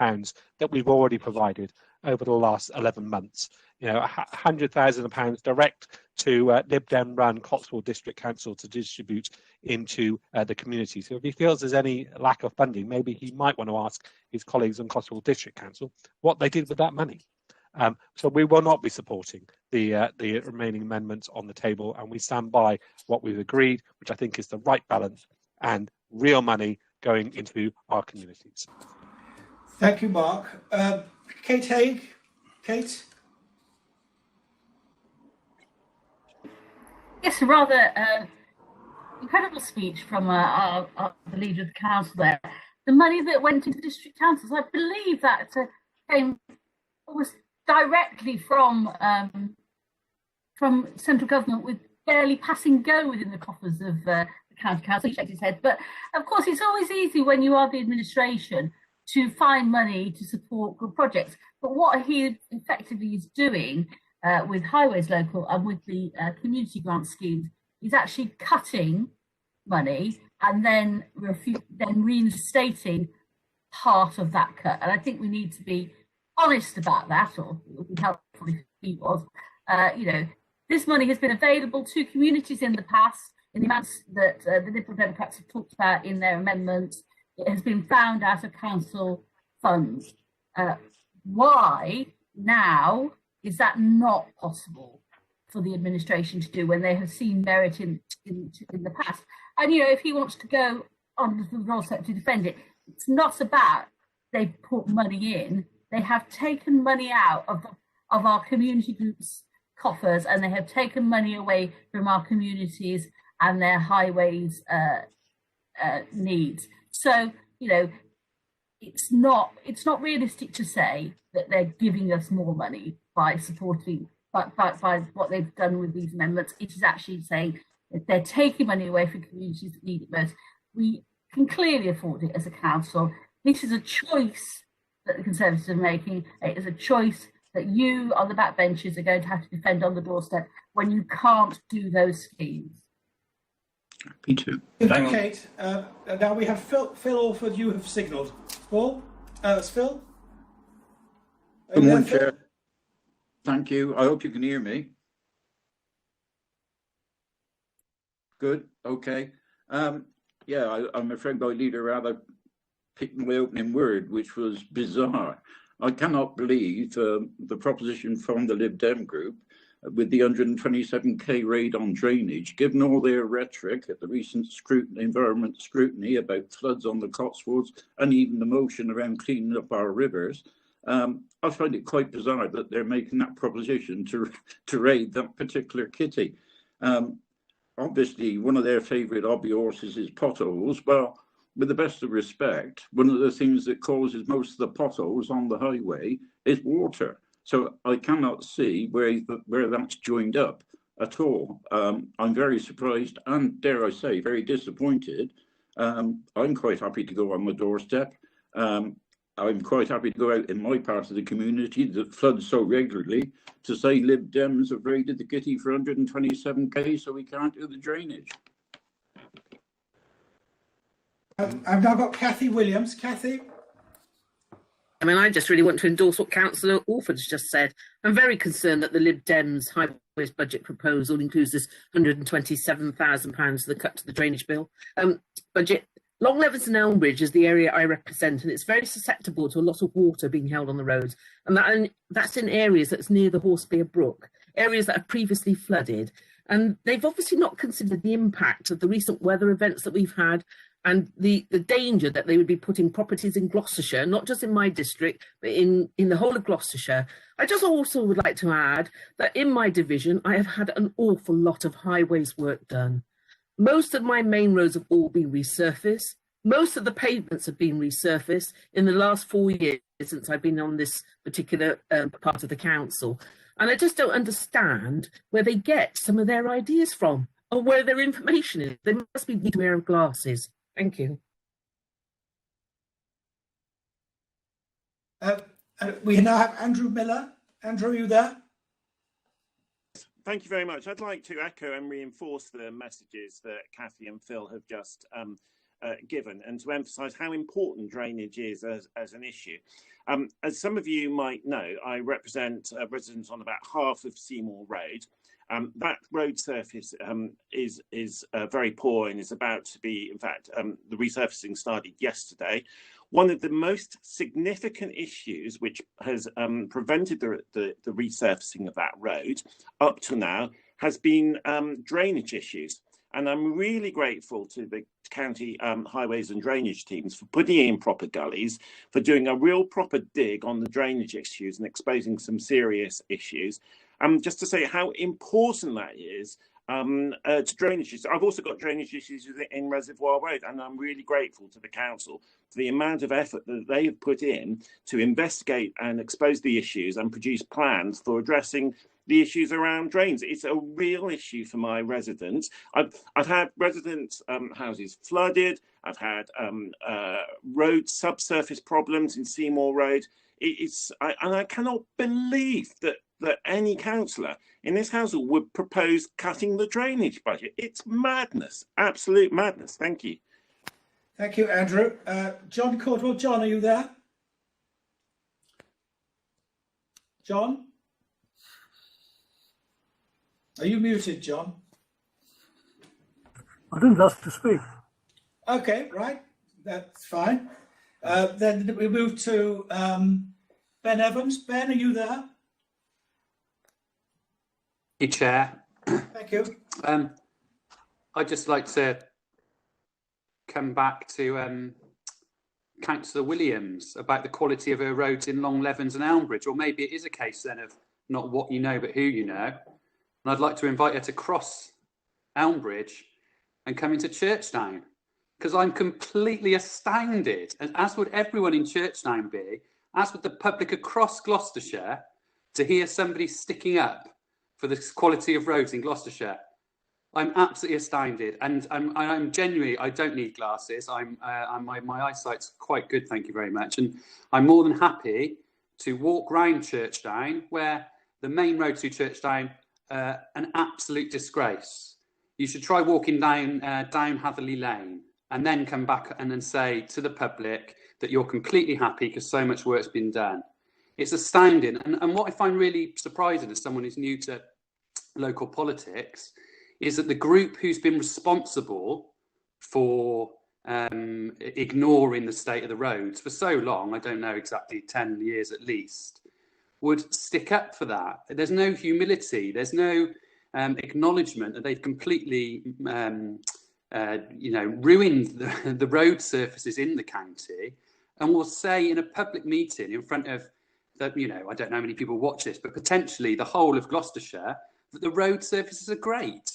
that we've already provided over the last 11 months. £100,000 direct to Lib Dem run Cotswold District Council to distribute into the community. So if he feels there's any lack of funding, maybe he might want to ask his colleagues on Cotswold District Council what they did with that money. So we will not be supporting the remaining amendments on the table, and we stand by what we've agreed, which I think is the right balance and real money going into our communities. Thank you, Mark. Kate Haig. Kate? Yes, a rather incredible speech from the leader of the council there. The money that went into district councils, I believe that was directly from central government, with barely passing go within the coffers of the county council. He shakes his head. But of course, it's always easy when you are the administration to find money to support good projects. But what he effectively is doing with Highways Local and with the community grant schemes is actually cutting money and then reinstating part of that cut. And I think we need to be honest about that, or it would be helpful if he was. This money has been available to communities in the past in the amounts that the Liberal Democrats have talked about in their amendments. It has been found out of council funds. Why now is that not possible for the administration to do when they have seen merit in the past? And if he wants to go on the doorstep to defend it, it's not about they've put money in. They have taken money out of our community groups' coffers, and they have taken money away from our communities and their highways needs. So it's not realistic to say that they're giving us more money by supporting by what they've done with these amendments. It is actually saying that they're taking money away from communities that need it most. We can clearly afford it as a council. This is a choice that the Conservatives are making. It is a choice that you on the backbenchers are going to have to defend on the doorstep when you can't do those schemes. Me too. Kate, now we have Phil Alford, you have signalled. Paul? It's Phil? Good morning, Chair. Thank you. I hope you can hear me. Good. Okay. I'm afraid my leader rather picked my opening word, which was bizarre. I cannot believe the proposition from the Lib Dem group with the 127k raid on drainage, given all their rhetoric at the recent environment scrutiny about floods on the Cotswolds and even the motion around cleaning up our rivers. I find it quite bizarre that they're making that proposition to raid that particular kitty. Obviously, one of their favourite hobby horses is potholes. Well, with the best of respect, one of the things that causes most of the potholes on the highway is water. So I cannot see where that's joined up at all. I'm very surprised and, dare I say, very disappointed. I'm quite happy to go on my doorstep. I'm quite happy to go out in my part of the community that floods so regularly to say Lib Dems have raided the kitty for 127k, so we can't do the drainage. I've now got Cathy Williams. Cathy? I just really want to endorse what Councillor Alford's just said. I'm very concerned that the Lib Dems Highways budget proposal includes this £127,000 for the cut to the drainage bill budget. Long Levenson Elmbridge is the area I represent, and it's very susceptible to a lot of water being held on the roads. And that's in areas that's near the Horsespear Brook, areas that have previously flooded. And they've obviously not considered the impact of the recent weather events that we've had and the danger that they would be putting properties in Gloucestershire, not just in my district, but in the whole of Gloucestershire. I just also would like to add that in my division, I have had an awful lot of highways work done. Most of my main roads have all been resurfaced. Most of the pavements have been resurfaced in the last 4 years since I've been on this particular part of the council. And I just don't understand where they get some of their ideas from or where their information is. They must be a pair of glasses. Thank you. We now have Andrew Miller. Andrew, are you there? Thank you very much. I'd like to echo and reinforce the messages that Cathy and Phil have just given, and to emphasise how important drainage is as an issue. As some of you might know, I represent residents on about half of Seymour Road. That road surface is very poor and is about to be, in fact, the resurfacing started yesterday. One of the most significant issues which has prevented the resurfacing of that road up to now has been drainage issues. And I'm really grateful to the county highways and drainage teams for putting in proper gullies, for doing a real proper dig on the drainage issues and exposing some serious issues. Just to say how important that is to drainage issues. I've also got drainage issues in Reservoir Road, and I'm really grateful to the council for the amount of effort that they have put in to investigate and expose the issues and produce plans for addressing the issues around drains. It's a real issue for my residents. I've had residents' houses flooded. I've had road subsurface problems in Seymour Road. And I cannot believe that any councillor in this house would propose cutting the drainage budget. It's madness, absolute madness. Thank you. Thank you, Andrew. John Caldwell. John, are you there? John? Are you muted, John? I didn't ask to speak. Okay, right. That's fine. Then we move to Ben Evans. Ben, are you there? Hey, Chair. Thank you. I'd just like to come back to Councillor Williams about the quality of her roads in Long Levens and Elmbridge, or maybe it is a case then of not what you know, but who you know. And I'd like to invite her to cross Elmbridge and come into Churchdown, because I'm completely astounded, and as would everyone in Churchdown be, as would the public across Gloucestershire, to hear somebody sticking up for the quality of roads in Gloucestershire. I'm absolutely astounded, and I'm genuinely, I don't need glasses. My eyesight's quite good, thank you very much, and I'm more than happy to walk round Churchdown, where the main road to Churchdown, an absolute disgrace. You should try walking down Hatherley Lane and then come back and then say to the public that you're completely happy because so much work's been done. It's astounding. And what I find really surprising as someone who's new to local politics is that the group who's been responsible for ignoring the state of the roads for so long, I don't know exactly 10 years at least, would stick up for that. There's no humility. There's no acknowledgement that they've completely ruined the road surfaces in the county, and will say in a public meeting in front of I don't know how many people watch this, but potentially the whole of Gloucestershire, that the road surfaces are great.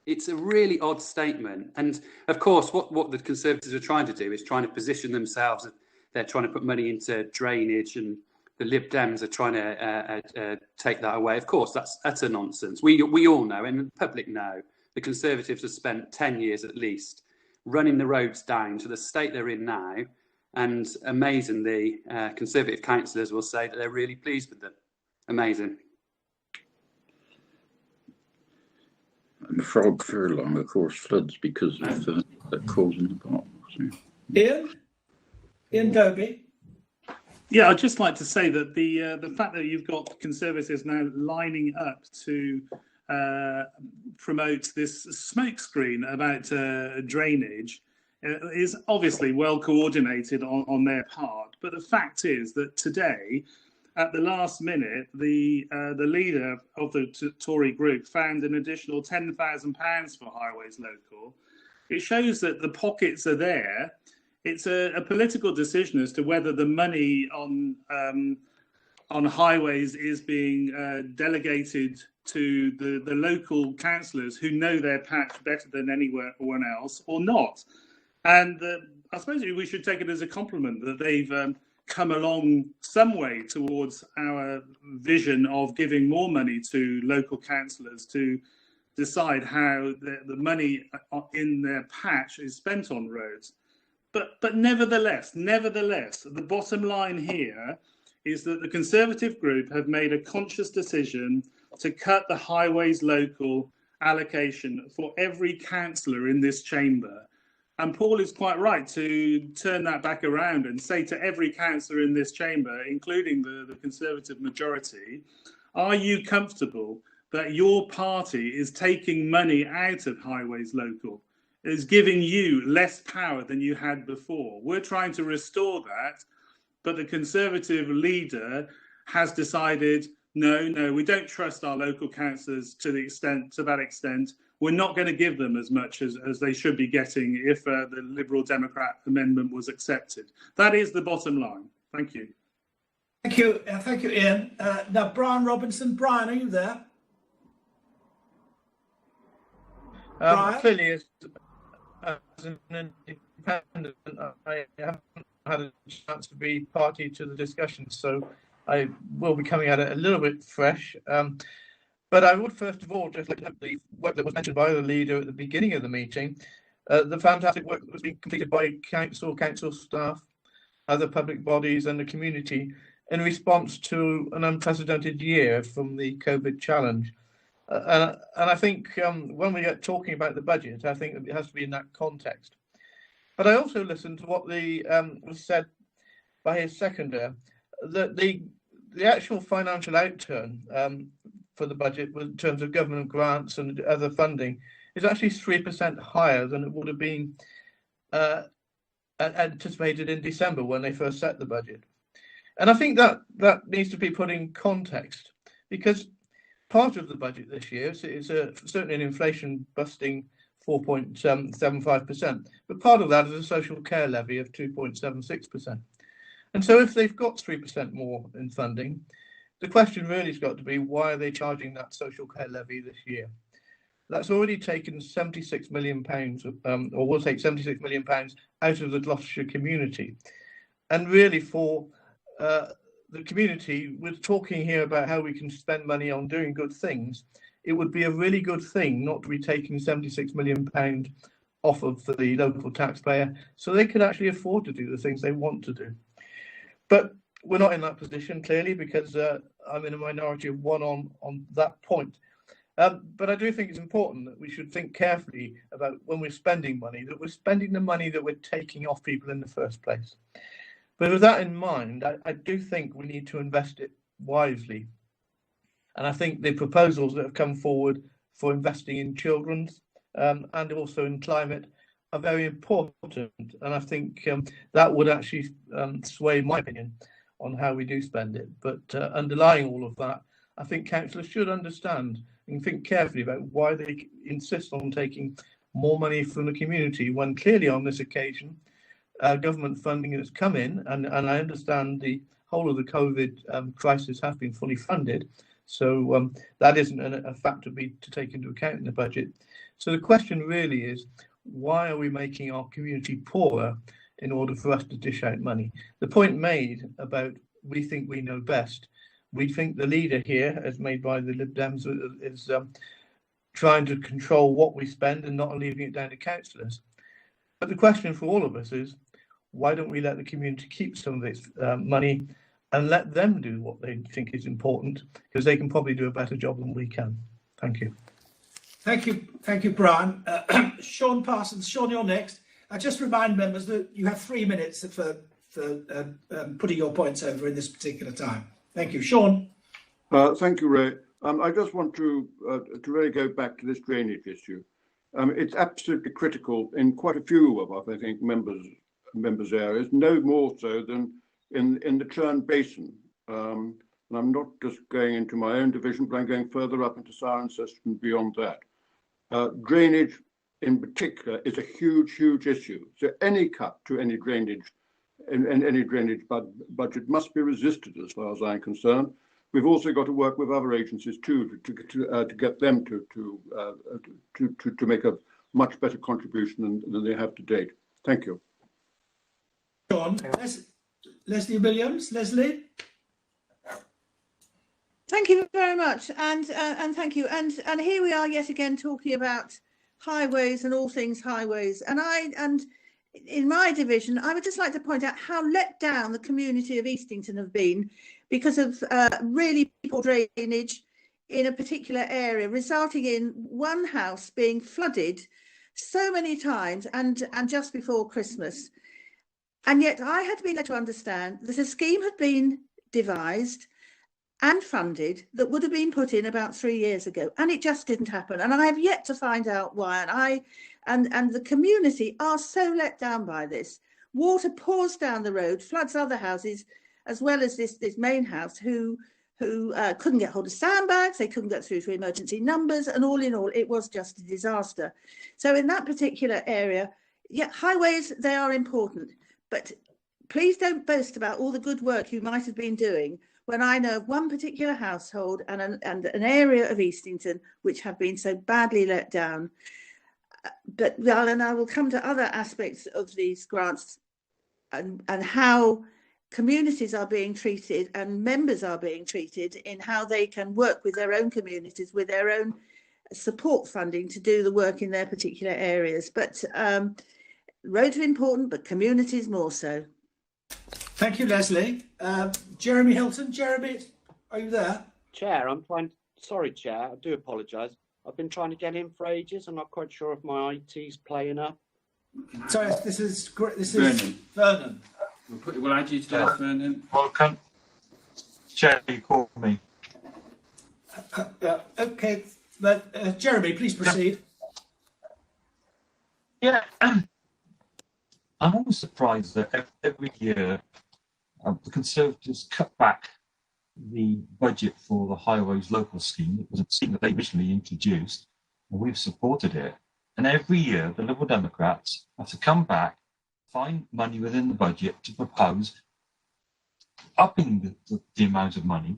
It's a really odd statement. And of course, what the Conservatives are trying to do is trying to position themselves. They're trying to put money into drainage, and the Lib Dems are trying to take that away. Of course, that's utter nonsense. We all know, and the public know, the Conservatives have spent 10 years at least running the roads down to the state they're in now. And amazingly, Conservative councillors will say that they're really pleased with them. Amazing. And the frog furlong, of course, floods because of that causing the potholes. Yeah. Ian Dobie. Yeah, I'd just like to say that the fact that you've got Conservatives now lining up to promote this smokescreen about drainage is obviously well coordinated on their part. But the fact is that today, at the last minute, the leader of the Tory group found an additional £10,000 for Highways Local. It shows that the pockets are there. It's a political decision as to whether the money on highways is being delegated to the local councillors who know their patch better than anyone else, or not. And I suppose we should take it as a compliment that they've come along some way towards our vision of giving more money to local councillors to decide how the money in their patch is spent on roads. But nevertheless, the bottom line here is that the Conservative group have made a conscious decision to cut the Highways Local allocation for every councillor in this chamber. And Paul is quite right to turn that back around and say to every councillor in this chamber, including the Conservative majority, are you comfortable that your party is taking money out of Highways Local, is giving you less power than you had before? We're trying to restore that, but the Conservative leader has decided, no, we don't trust our local councillors to that extent. we're not going to give them as much as they should be getting if the Liberal Democrat amendment was accepted. That is the bottom line. Thank you. Thank you, Ian. Now, Brian Robinson. Brian, are you there? Clearly, as an independent, I haven't had a chance to be party to the discussion, so I will be coming at it a little bit fresh. But I would first of all just like to have the work that was mentioned by the leader at the beginning of the meeting, the fantastic work that was being completed by council staff, other public bodies and the community in response to an unprecedented year from the COVID challenge. And I think when we get talking about the budget, I think it has to be in that context. But I also listened to what was said by his seconder, that the actual financial outturn for the budget in terms of government grants and other funding is actually 3% higher than it would have been anticipated in December when they first set the budget. And I think that needs to be put in context, because part of the budget this year is certainly an inflation busting 4.75%, but part of that is a social care levy of 2.76%. And so if they've got 3% more in funding, the question really has got to be, why are they charging that social care levy this year? That's already taken £76 million, or will take £76 million out of the Gloucestershire community. And really for the community, we're talking here about how we can spend money on doing good things. It would be a really good thing not to be taking £76 million off of the local taxpayer, so they could actually afford to do the things they want to do. But we're not in that position, clearly, because I'm in a minority of one on that point. But I do think it's important that we should think carefully about when we're spending money, that we're spending the money that we're taking off people in the first place. But with that in mind, I do think we need to invest it wisely. And I think the proposals that have come forward for investing in children's and also in climate are very important. And I think that would actually sway my opinion on how we do spend it. But underlying all of that, I think councillors should understand and think carefully about why they insist on taking more money from the community, when clearly on this occasion, government funding has come in, and I understand the whole of the COVID crisis has been fully funded. So that isn't a factor to take into account in the budget. So the question really is, why are we making our community poorer in order for us to dish out money? The point made about we think we know best. We think the leader here, as made by the Lib Dems, is trying to control what we spend and not leaving it down to councillors. But the question for all of us is, why don't we let the community keep some of its money and let them do what they think is important, because they can probably do a better job than we can. Thank you. Thank you, Brian. Sean Parsons. Sean, you're next. I just remind members that you have 3 minutes for putting your points over in this particular time. Thank you, Sean. Thank you, Ray. I just want to really go back to this drainage issue. It's absolutely critical in quite a few of us, I think, members' areas, no more so than in the Churn Basin. And I'm not just going into my own division, but I'm going further up into Cirencester and beyond that. Drainage in particular is a huge, huge issue. So any cut to any drainage budget must be resisted, as far as I'm concerned. We've also got to work with other agencies too to get them to make a much better contribution than they have to date. Thank you. John, Leslie Williams. Leslie. Thank you very much, and thank you. And here we are yet again talking about highways and all things highways. And in my division, I would just like to point out how let down the community of Eastington have been because of really poor drainage in a particular area, resulting in one house being flooded so many times and just before Christmas. And yet I had been led to understand that a scheme had been devised and funded that would have been put in about 3 years ago, and it just didn't happen. And I have yet to find out why. And the community are so let down by this. Water pours down the road, floods other houses, as well as this main house, who who couldn't get hold of sandbags, they couldn't get through to emergency numbers, and all in all, it was just a disaster. So in that particular area, yeah, highways, they are important, but please don't boast about all the good work you might have been doing when I know of one particular household and an area of Eastington which have been so badly let down. But and I will come to other aspects of these grants and how communities are being treated and members are being treated in how they can work with their own communities, with their own support funding to do the work in their particular areas. But roads are important, but communities more so. Thank you, Leslie. Jeremy Hilton. Jeremy, are you there? Chair, sorry, Chair, I do apologise. I've been trying to get in for ages. I'm not quite sure if my IT's playing up. Sorry, this is Vernon. We'll add you to that, Vernon. Welcome. Chair, you called me. Okay, but Jeremy, please proceed. Yeah. I'm always surprised that every year the Conservatives cut back the budget for the Highways Local Scheme. It was a scheme that they originally introduced, and we've supported it. And every year, the Liberal Democrats have to come back, find money within the budget to propose upping the amount of money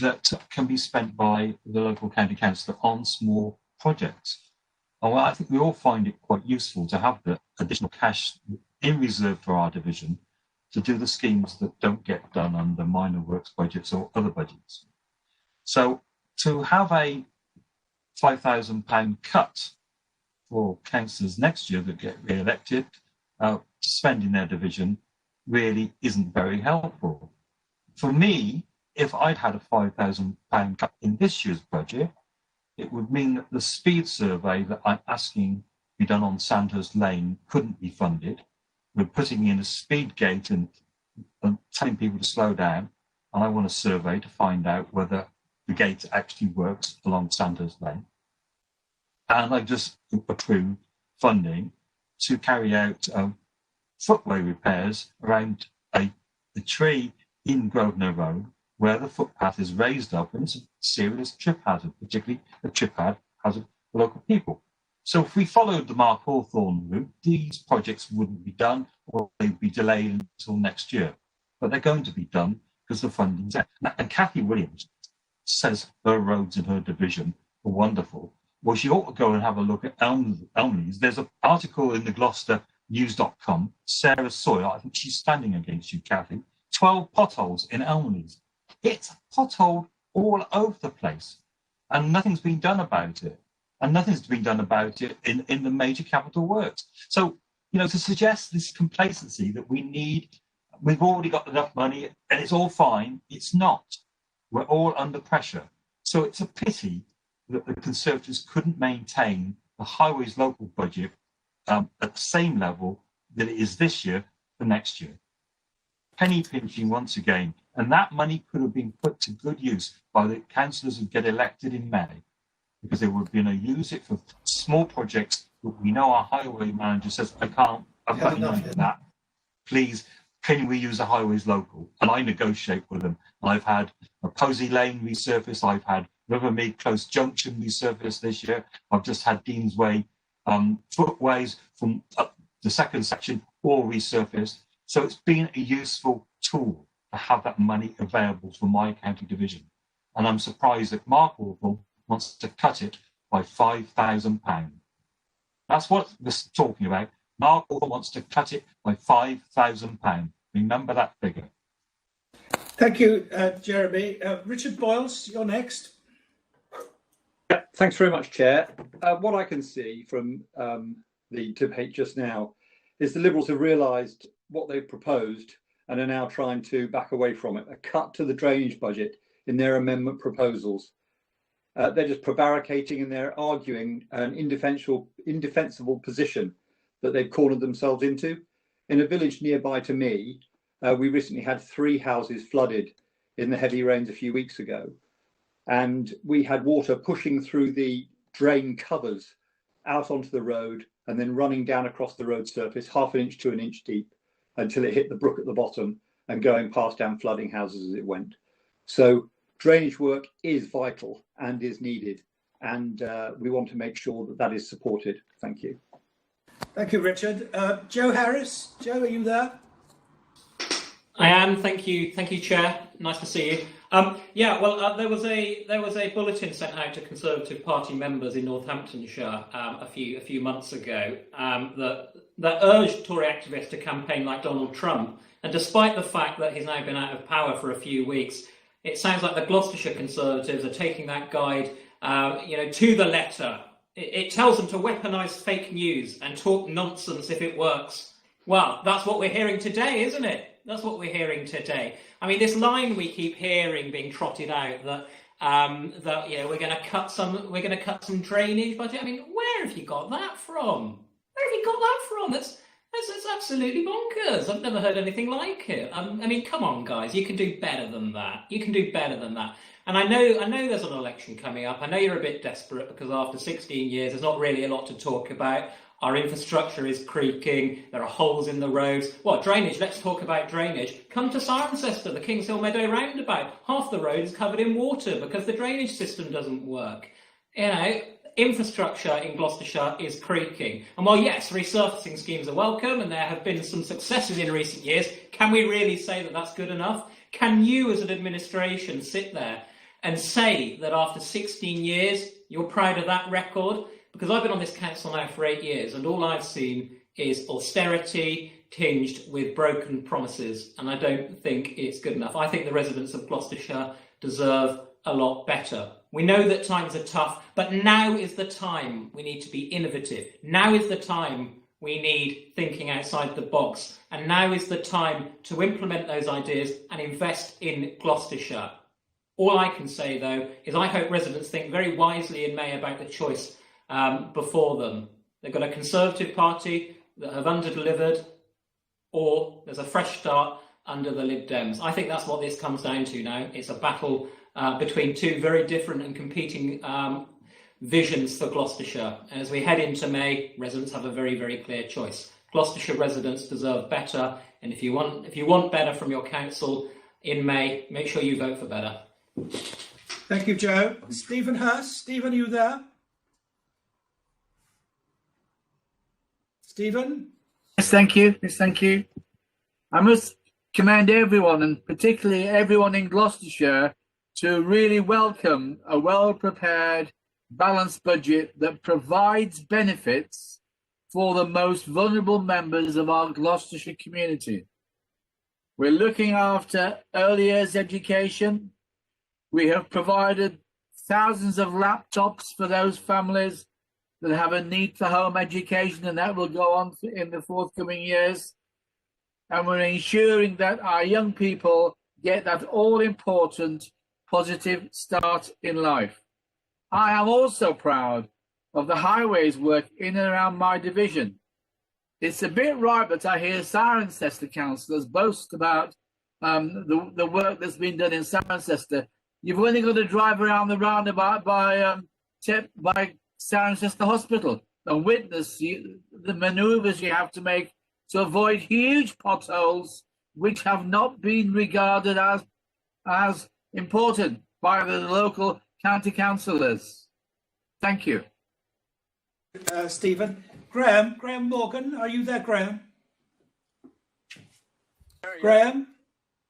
that can be spent by the local county councillor on small projects. And well, I think we all find it quite useful to have the additional cash in reserve for our division to do the schemes that don't get done under minor works budgets or other budgets. So to have a £5,000 cut for councillors next year that get re-elected to spend in their division really isn't very helpful. For me, if I'd had a £5,000 cut in this year's budget, it would mean that the speed survey that I'm asking to be done on Sandhurst Lane couldn't be funded. We're putting in a speed gate and telling people to slow down, and I want a survey to find out whether the gate actually works along Sandhurst Lane. And I just approved funding to carry out footway repairs around a tree in Grosvenor Road where the footpath is raised up and it's a serious trip hazard, particularly a trip hazard for local people. So if we followed the Mark Hawthorne route, these projects wouldn't be done or they'd be delayed until next year. But they're going to be done because the funding's there. And Cathy Williams says her roads in her division are wonderful. Well, she ought to go and have a look at Elmleys. There's an article in the GloucesterNews.com, Sarah Sawyer, I think she's standing against you, Cathy, 12 potholes in Elmleys. It's potholed all over the place and nothing's been done about it. And nothing's been done about it in the major capital works. So, to suggest this complacency that we've already got enough money and it's all fine, it's not. We're all under pressure. So it's a pity that the Conservatives couldn't maintain the Highways local budget at the same level that it is this year for next year. Penny pinching once again. And that money could have been put to good use by the councillors who get elected in May, because they were going to use it for small projects that we know our highway manager says, I've got enough of that. Please, can we use the Highways local? And I negotiate with them. I've had a Posey Lane resurfaced. I've had Rivermead Close Junction resurfaced this year. I've just had Dean's Way footways from the second section all resurfaced. So it's been a useful tool to have that money available for my county division. And I'm surprised that Mark Hawthorne wants to cut it by £5,000. That's what we're talking about. Mark Hawthorne wants to cut it by £5,000. Remember that figure. Thank you, Jeremy. Richard Boyles, you're next. Yeah, thanks very much, Chair. What I can see from the debate just now is the Liberals have realised what they've proposed and are now trying to back away from it. A cut to the drainage budget in their amendment proposals. They're just prevaricating and they're arguing an indefensible position that they've cornered themselves into. In a village nearby to me, we recently had 3 houses flooded in the heavy rains a few weeks ago. And we had water pushing through the drain covers out onto the road and then running down across the road surface, 1/2 inch to 1 inch deep, until it hit the brook at the bottom and going past down flooding houses as it went. So Drainage work is vital and is needed, and we want to make sure that that is supported. Thank you. Thank you, Richard. Joe Harris. Joe, are you there? I am. Thank you, Chair. Nice to see you. Yeah, well, there was a bulletin sent out to Conservative Party members in Northamptonshire a few months ago that urged Tory activists to campaign like Donald Trump. And despite the fact that he's now been out of power for a few weeks, it sounds like the Gloucestershire Conservatives are taking that guide, to the letter. It tells them to weaponise fake news and talk nonsense if it works. Well, that's what we're hearing today, isn't it? That's what we're hearing today. I mean, this line we keep hearing being trotted out that we're going to cut some drainage budget. I mean, where have you got that from? Where have you got that from? That's absolutely bonkers. I've never heard anything like it. I mean, come on, guys, you can do better than that. You can do better than that. And I know there's an election coming up. I know you're a bit desperate because after 16 years, there's not really a lot to talk about. Our infrastructure is creaking. There are holes in the roads. What, drainage? Let's talk about drainage. Come to Cirencester, the Kings Hill Meadow roundabout. Half the road is covered in water because the drainage system doesn't work. Infrastructure in Gloucestershire is creaking. And while, yes, resurfacing schemes are welcome and there have been some successes in recent years, can we really say that that's good enough? Can you as an administration sit there and say that after 16 years you're proud of that record? Because I've been on this council now for 8 years and all I've seen is austerity tinged with broken promises, and I don't think it's good enough. I think the residents of Gloucestershire deserve a lot better. We know that times are tough, but now is the time we need to be innovative. Now is the time we need thinking outside the box, and now is the time to implement those ideas and invest in Gloucestershire. All I can say, though, is I hope residents think very wisely in May about the choice before them. They've got a Conservative Party that have underdelivered, or there's a fresh start under the Lib Dems. I think that's what this comes down to now. It's a battle between two very different and competing visions for Gloucestershire. And as we head into May, residents have a very, very clear choice. Gloucestershire residents deserve better, and if you want better from your council in May, make sure you vote for better. Thank you, Joe. Stephen Hurst. Stephen, are you there? Stephen? Yes, thank you. Yes, thank you. I must commend everyone, and particularly everyone in Gloucestershire, to really welcome a well-prepared, balanced budget that provides benefits for the most vulnerable members of our Gloucestershire community. We're looking after early years education. We have provided thousands of laptops for those families that have a need for home education, and that will go on in the forthcoming years. And we're ensuring that our young people get that all-important positive start in life. I am also proud of the highways work in and around my division. It's a bit right that I hear Cirencester councillors boast about the work that's been done in Cirencester. You've only got to drive around the roundabout by Cirencester Hospital and witness the manoeuvres you have to make to avoid huge potholes which have not been regarded as important by the local county councillors. Thank you. Stephen. Graham Morgan, are you there, Graham? Graham?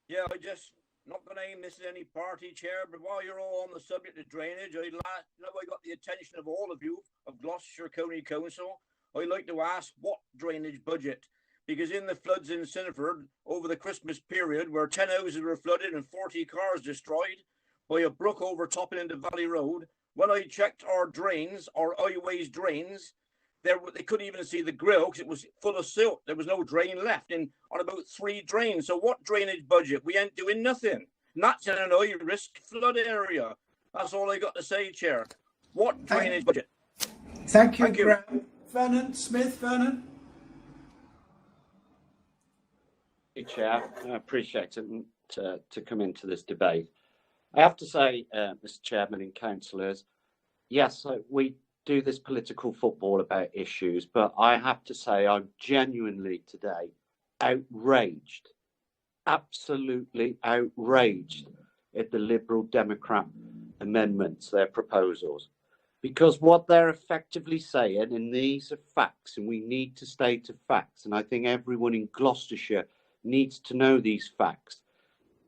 Yeah, I just not going to aim this at any party, Chair, but while you're all on the subject of drainage, I got the attention of all of you of Gloucestershire County Council. I'd like to ask what drainage budget, because in the floods in Sinniford over the Christmas period, where 10 houses were flooded and 40 cars destroyed by a brook overtopping into Valley Road, when I checked our drains, our highways drains, they couldn't even see the grill because it was full of silt. There was no drain left on about 3 drains. So what drainage budget? We ain't doing nothing. And that's in an high-risk flood area. That's all I got to say, Chair. What drainage budget? Thank you, Graham. Vernon Smith, Vernon. Thank you, Chair. I appreciate it to come into this debate. I have to say, Mr. Chairman and councillors, yes, we do this political football about issues, but I have to say I'm genuinely today outraged, absolutely outraged at the Liberal Democrat amendments, their proposals. Because what they're effectively saying, and these are facts, and we need to stay to facts, and I think everyone in Gloucestershire needs to know these facts,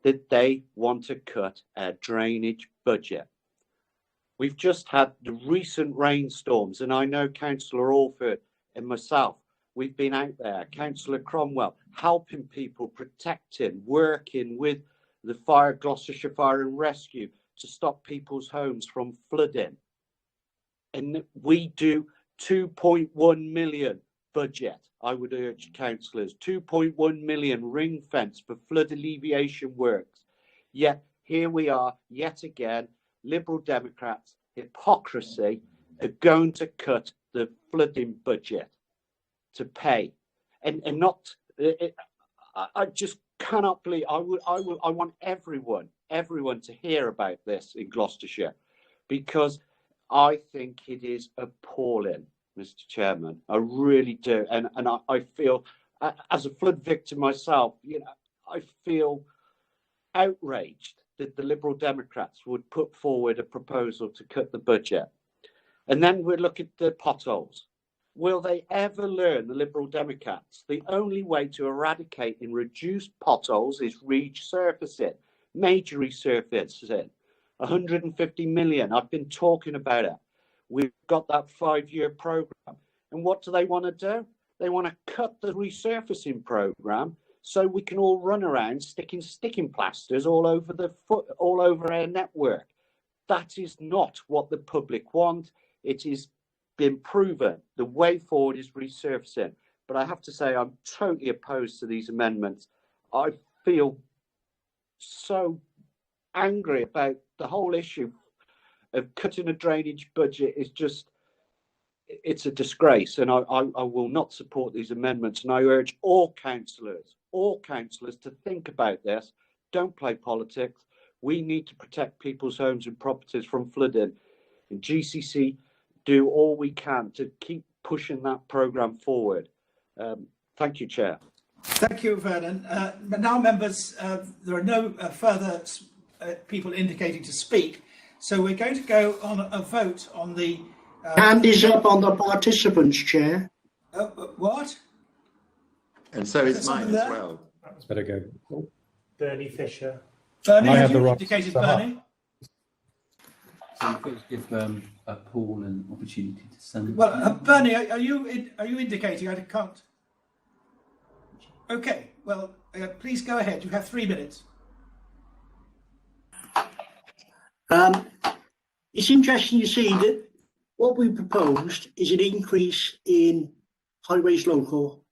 that they want to cut our drainage budget. We've just had the recent rainstorms, and I know Councillor Alford and myself, we've been out there, Councillor Cromwell, helping people, protecting, working with the Gloucestershire Fire and Rescue to stop people's homes from flooding. And we do 2.1 million budget. I would urge councillors, 2.1 million ring fence for flood alleviation works. Yet here we are, yet again, Liberal Democrats, hypocrisy, are going to cut the flooding budget to pay. And not, I just cannot believe, I want everyone to hear about this in Gloucestershire, because I think it is appalling, Mr. Chairman. I really do. And I feel, as a flood victim myself, I feel outraged that the Liberal Democrats would put forward a proposal to cut the budget. And then we look at the potholes. Will they ever learn, the Liberal Democrats? The only way to eradicate and reduce potholes is resurfacing, major resurfacing. 150 million, I've been talking about it. We've got that 5-year program. And what do they want to do? They want to cut the resurfacing program so we can all run around sticking plasters all over our network. That is not what the public want. It is been proven. The way forward is resurfacing. But I have to say, I'm totally opposed to these amendments. I feel so angry about the whole issue of cutting a drainage budget. Is just, it's a disgrace, and I will not support these amendments. And I urge all councillors to think about this. Don't play politics. We need to protect people's homes and properties from flooding. And GCC do all we can to keep pushing that programme forward. Thank you, Chair. Thank you, Vernon. Now, members, there are no further people indicating to speak, so we're going to go on a vote on the... Hand is up on the participants, Chair. What? And so is mine as well. Let's better go. Bernie Fisher. Bernie, have you indicated Bernie? So let's give Paul an opportunity to send. Well, Bernie, are you indicating? I can't. Okay. Well, please go ahead. You have 3 minutes. It's interesting to see that what we proposed is an increase in highways local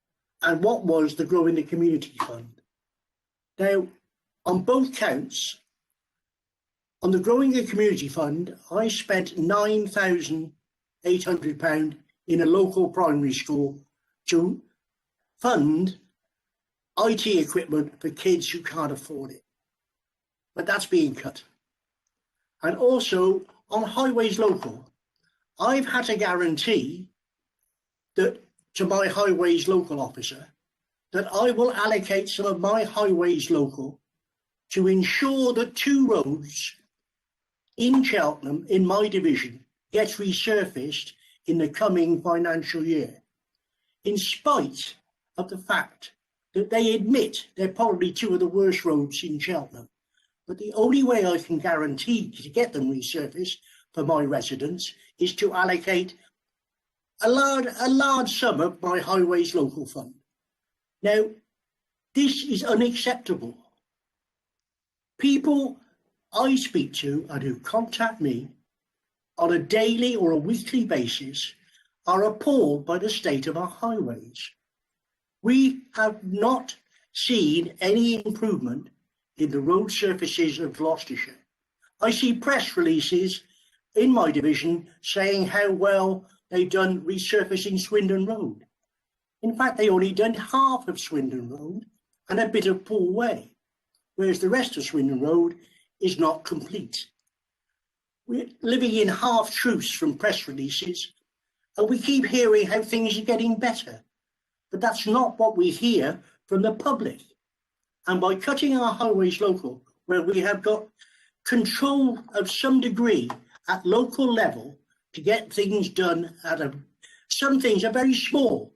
and what was the growing the community fund. Now, on both counts, on the growing the community fund, I spent £9,800 in a local primary school to fund IT equipment for kids who can't afford it. But that's being cut. And also on highways local, I've had to guarantee that to my highways local officer that I will allocate some of my highways local to ensure that 2 roads in Cheltenham, in my division, get resurfaced in the coming financial year, in spite of the fact that they admit they're probably 2 of the worst roads in Cheltenham. But the only way I can guarantee to get them resurfaced for my residents is to allocate a large sum of my highways local fund. Now, this is unacceptable. People I speak to and who contact me on a daily or a weekly basis are appalled by the state of our highways. We have not seen any improvement in the road surfaces of Gloucestershire. I see press releases in my division saying how well they've done resurfacing Swindon Road. In fact, they only done half of Swindon Road and a bit of Poole Way, whereas the rest of Swindon Road is not complete. We're living in half-truths from press releases, and we keep hearing how things are getting better. But that's not what we hear from the public. And by cutting our highways local, where we have got control of some degree at local level to get things done some things are very small,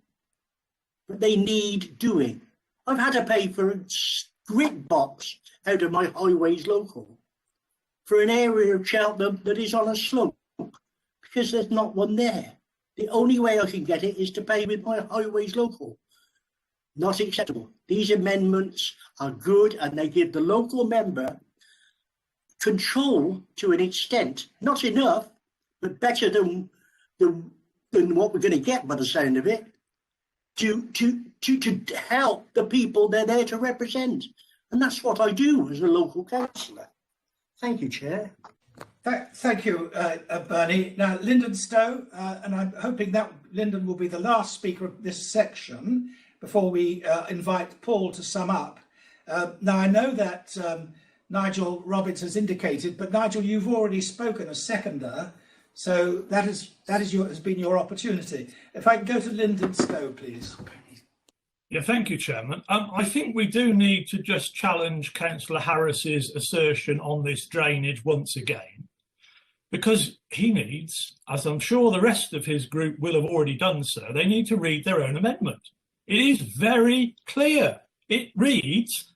but they need doing. I've had to pay for a grit box out of my highways local for an area of Cheltenham that is on a slope because there's not one there. The only way I can get it is to pay with my highways local. Not acceptable. These amendments are good and they give the local member control to an extent, not enough, but better than what we're going to get by the sound of it, to help the people they're there to represent. And that's what I do as a local councillor. Thank you, Chair. Thank you, Bernie. Now, Lyndon Stowe, and I'm hoping that Lyndon will be the last speaker of this section before we invite Paul to sum up. Now, I know that Nigel Roberts has indicated, but Nigel, you've already spoken as seconder, so that has been your opportunity. If I can go to Lyndon Stowe, please. Yeah, thank you, Chairman. I think we do need to just challenge Councillor Harris's assertion on this drainage once again, because he needs, as I'm sure the rest of his group will have already done so, they need to read their own amendment. It is very clear. It reads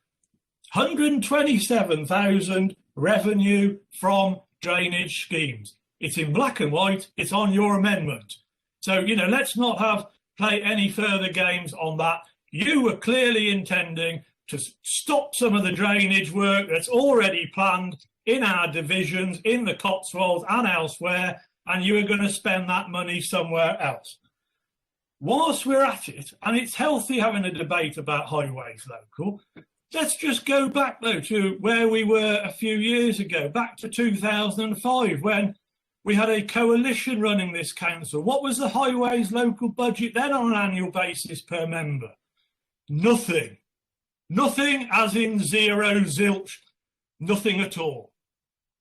127,000 revenue from drainage schemes. It's in black and white. It's on your amendment. So, let's not play any further games on that. You were clearly intending to stop some of the drainage work that's already planned in our divisions, in the Cotswolds and elsewhere, and you were going to spend that money somewhere else. Whilst we're at it, and it's healthy having a debate about highways local, let's just go back, though, to where we were a few years ago, back to 2005, when we had a coalition running this council. What was the highways local budget then on an annual basis per member? Nothing. Nothing as in zero, zilch, nothing at all.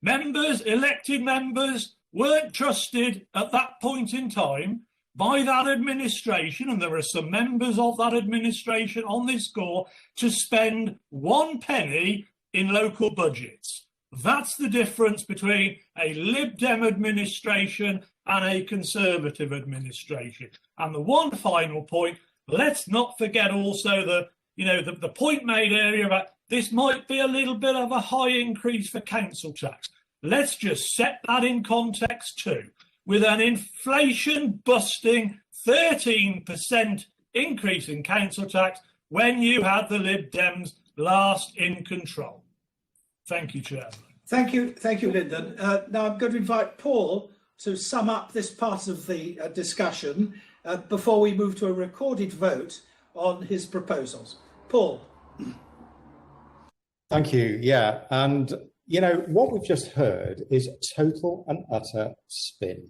Members, elected members, weren't trusted at that point in time by that administration, and there are some members of that administration on this score, to spend 1 penny in local budgets. That's the difference between a Lib Dem administration and a Conservative administration. And the one final point, let's not forget also the point made earlier about this might be a little bit of a high increase for council tax. Let's just set that in context too. With an inflation-busting 13% increase in council tax when you had the Lib Dems last in control. Thank you, Chairman. Thank you, Lyndon. Now I'm going to invite Paul to sum up this part of the discussion before we move to a recorded vote on his proposals. Paul. Thank you. Yeah, and what we've just heard is total and utter spin.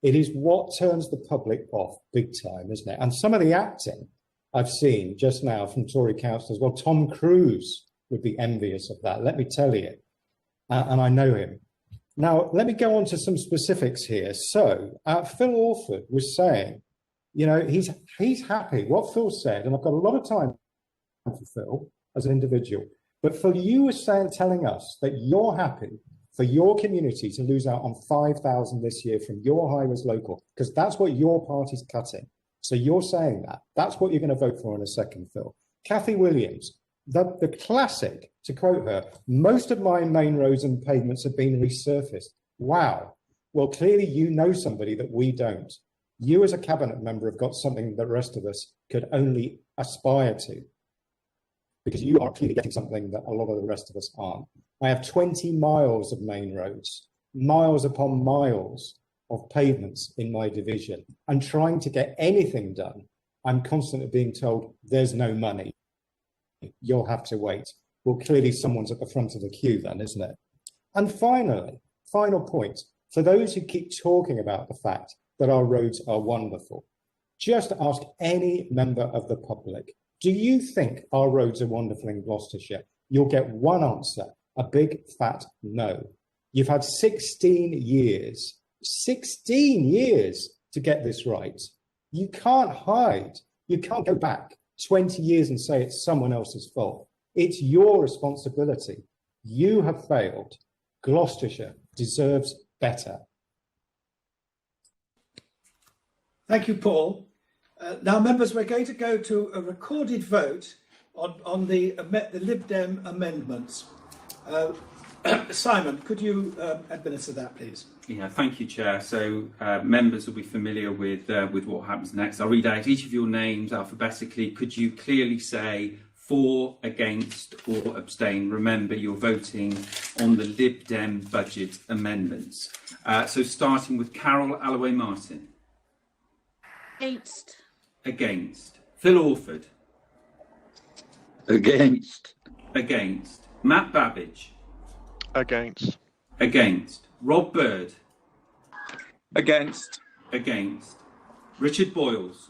It is what turns the public off big time, isn't it? And some of the acting I've seen just now from Tory councillors, well, Tom Cruise would be envious of that, let me tell you. And I know him. Now, let me go on to some specifics here. So, Phil Orford was saying, he's happy. What Phil said, and I've got a lot of time for Phil as an individual, but Phil, you were telling us that you're happy for your community to lose out on 5,000 this year from your highways local, because that's what your party's cutting. So you're saying that. That's what you're going to vote for in a second, Phil. Cathy Williams, the classic, to quote her, most of my main roads and pavements have been resurfaced. Wow. Well, clearly you know somebody that we don't. You as a cabinet member have got something that the rest of us could only aspire to, because you are clearly getting something that a lot of the rest of us aren't. I have 20 miles of main roads, miles upon miles of pavements in my division, and trying to get anything done, I'm constantly being told there's no money. You'll have to wait. Well, clearly someone's at the front of the queue then, isn't it? And finally, final point, for those who keep talking about the fact that our roads are wonderful, just ask any member of the public, do you think our roads are wonderful in Gloucestershire? You'll get one answer, a big fat no. You've had 16 years to get this right. You can't hide. You can't go back 20 years and say it's someone else's fault. It's your responsibility. You have failed. Gloucestershire deserves better. Thank you, Paul. Now, members, we're going to go to a recorded vote on the Lib Dem amendments. Simon, could you administer that, please? Yeah, thank you, Chair. So members will be familiar with what happens next. I'll read out each of your names alphabetically. Could you clearly say for, against or abstain? Remember, you're voting on the Lib Dem budget amendments. So starting with Carol Alloway-Martin. Against. Against. Phil Orford. Against. Against. Matt Babbage. Against. Against. Rob Bird. Against. Against. Richard Boyles.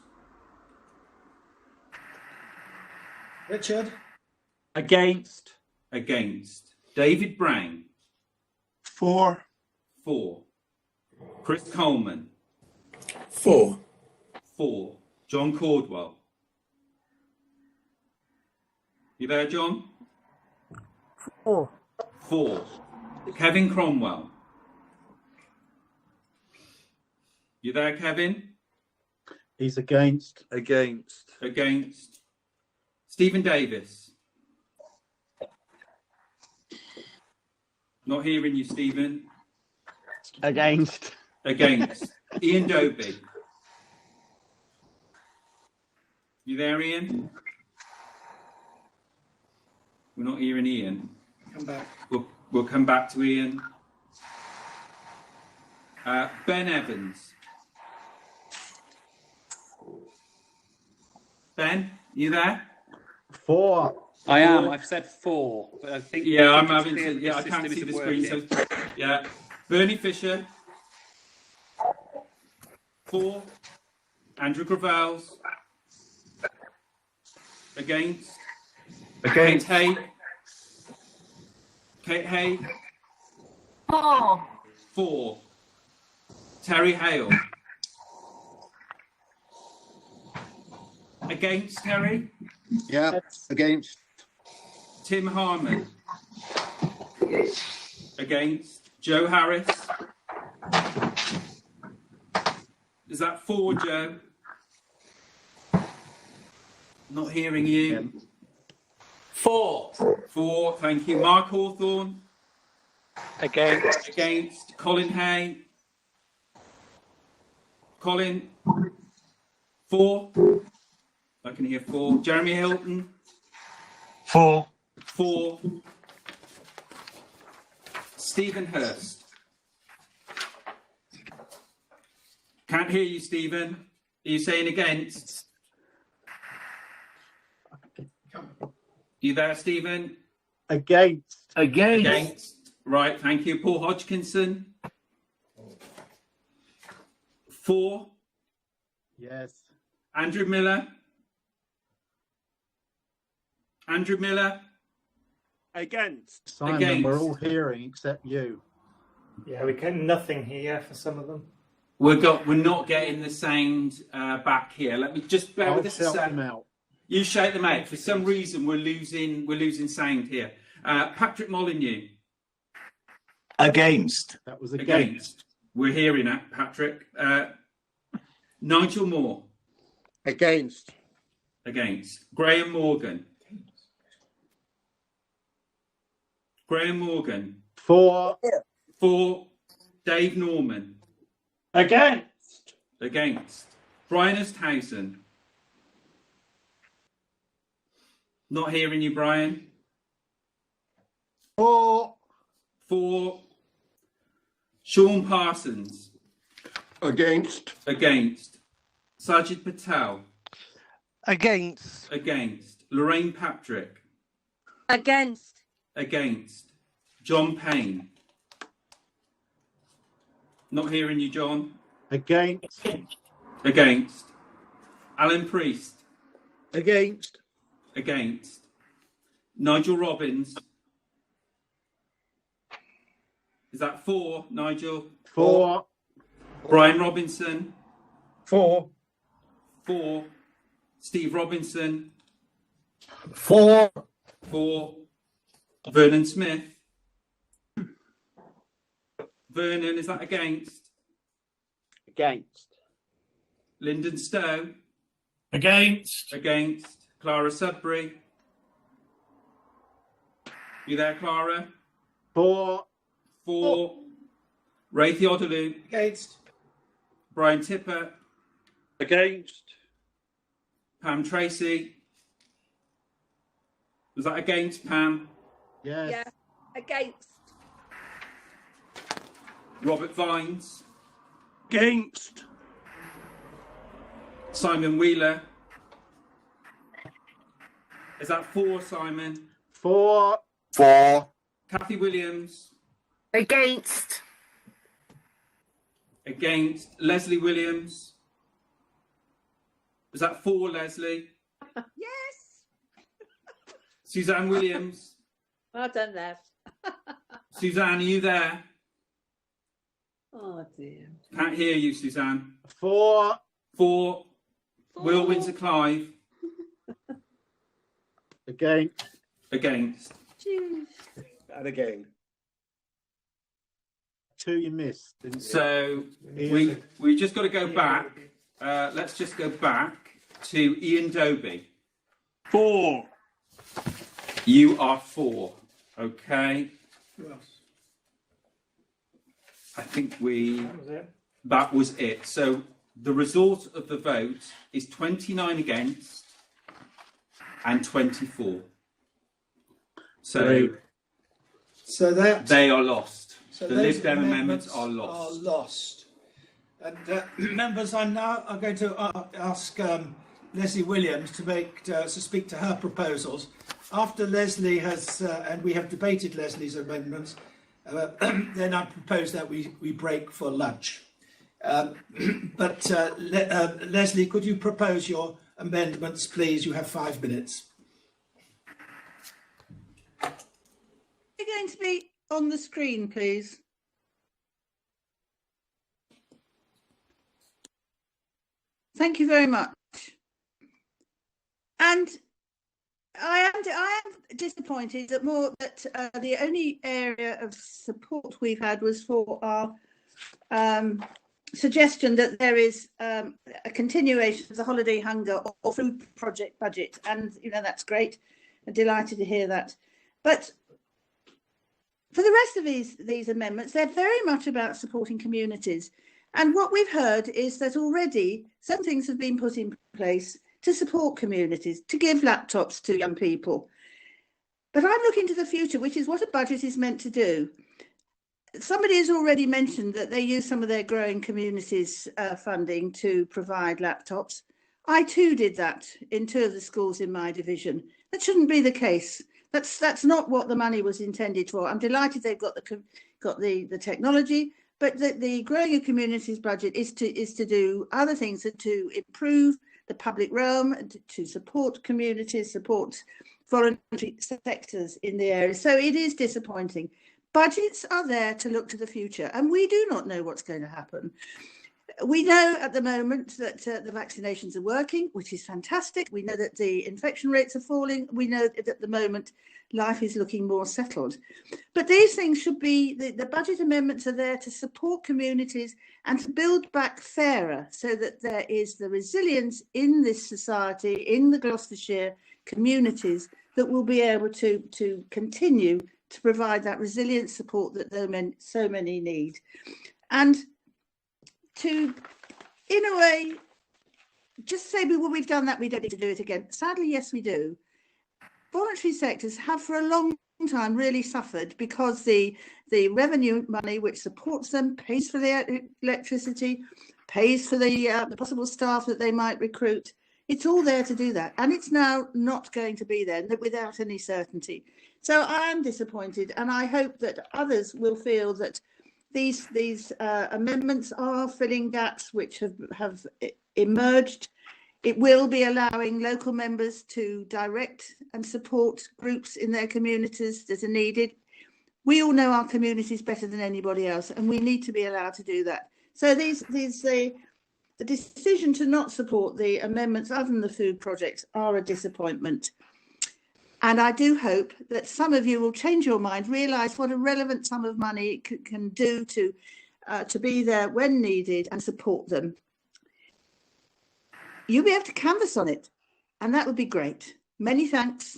Richard. Against. Against. David Brown. For. For. Chris Coleman. For. For. John Cordwell. You there, John? For. For. Kevin Cromwell. You there, Kevin? He's against. Against. Against. Stephen Davis. Not hearing you, Stephen. Against. Against. Ian Doby. You there, Ian? We're not hearing Ian. Come back. We'll come back to Ian. Ben Evans. Ben, you there? For. I am. I've said 4, but I think. Yeah, I'm having to. Yeah, I can't see the screen. So, yeah, Bernie Fisher. 4. Andrew Gravels. Against. Against. Kate Hay. Kate Hay. 4. 4. Terry Hale. Against, Terry? Yeah, against. Tim Harmon. Against. Joe Harris. Is that 4, Joe? Not hearing you. 4. 4, thank you. Mark Hawthorne. Against. Against. Colin Hay. Colin. 4. I can hear 4. Jeremy Hilton. 4. 4. Stephen Hurst. Can't hear you, Stephen. Are you saying against? You there, Stephen? Against. Against. Right, thank you. Paul Hodgkinson. 4. Yes. Andrew Miller. Andrew Miller. Against. Simon, Against. we're all hearing except you. Yeah, we get nothing here for some of them. We're not getting the sound back here. Let me just bear with us a shout second. them out. You shout them out. For some reason, we're losing sound here. Patrick Molyneux. Against. That was Against. We're hearing that, Patrick. Nigel Moore. Against. Against. Graham Morgan. Graham Morgan. 4. 4. Dave Norman. Against. Against. Brian Esthausen. Not hearing you, Brian. 4. 4. Sean Parsons. Against. Against. Sajid Patel. Against. Against. Lorraine Patrick. Against. Against. John Payne. Not hearing you, John. Against. Against. Alan Priest. Against. Against. Nigel Robbins. Is that 4, Nigel? 4. Brian Robinson. 4. 4. Steve Robinson. 4. 4. Vernon Smith. Vernon, is that against? Against. Lyndon Stowe? Against. Against. Clara Sudbury? You there, Clara? For. For. Ray Theodolou? Against. Brian Tipper? Against. Pam Tracy? Was that against, Pam? Yes. Yeah. Against. Robert Vines? Against. Simon Wheeler? Is that for, Simon? For. Kathy Williams? Against. Against. Leslie Williams? Was that for, Leslie? Yes. Suzanne Williams? Well done there. Suzanne, are you there? Oh dear. Can't hear you, Suzanne. For. For. Will Windsor Clive? Against. Against. Jeez. And again. Two you missed, didn't you? So we just got to go back. Let's just go back to Ian Doby. For. You are for. Okay. I think that was it. So the result of the vote is 29 against and 24. So that they are lost. So the those Lib Dem amendments are lost. Are lost. And members, I'm now going to ask Leslie Williams to speak to her proposals. After Leslie has, and we have debated Leslie's amendments, then I propose that we break for lunch. Leslie, could you propose your amendments, please? You have 5 minutes. You're going to be on the screen, please. Thank you very much. And I am disappointed that the only area of support we've had was for our suggestion that there is a continuation of the holiday hunger or food project budget, and that's great. I'm delighted to hear that. But for the rest of these amendments, they're very much about supporting communities. And what we've heard is that already some things have been put in place to support communities, to give laptops to young people. But I'm looking to the future, which is what a budget is meant to do. Somebody has already mentioned that they use some of their growing communities funding to provide laptops. I too did that in 2 of the schools in my division. That shouldn't be the case. That's not what the money was intended for. I'm delighted they've got the technology, but the growing of communities budget is to do other things, to improve the public realm, to support communities, support voluntary sectors in the area. So it is disappointing. Budgets are there to look to the future, and we do not know what's going to happen. We know at the moment that the vaccinations are working, which is fantastic. We know that the infection rates are falling. We know that at the moment life is looking more settled. But these things should be, the budget amendments are there to support communities and to build back fairer, so that there is the resilience in this society, in the Gloucestershire communities, that will be able to continue to provide that resilient support that so many need. And to, in a way, just say, well, we've done that, we don't need to do it again. Sadly, yes, we do. Voluntary sectors have for a long time really suffered because the revenue money which supports them pays for the electricity, pays for the possible staff that they might recruit. It's all there to do that. And it's now not going to be there without any certainty. So I am disappointed, and I hope that others will feel that these amendments are filling gaps which have emerged. It will be allowing local members to direct and support groups in their communities that are needed. We all know our communities better than anybody else, and we need to be allowed to do that. So the decision to not support the amendments other than the food projects are a disappointment. And I do hope that some of you will change your mind, realise what a relevant sum of money it can do to be there when needed and support them. You'll be able to canvass on it, and that would be great. Many thanks.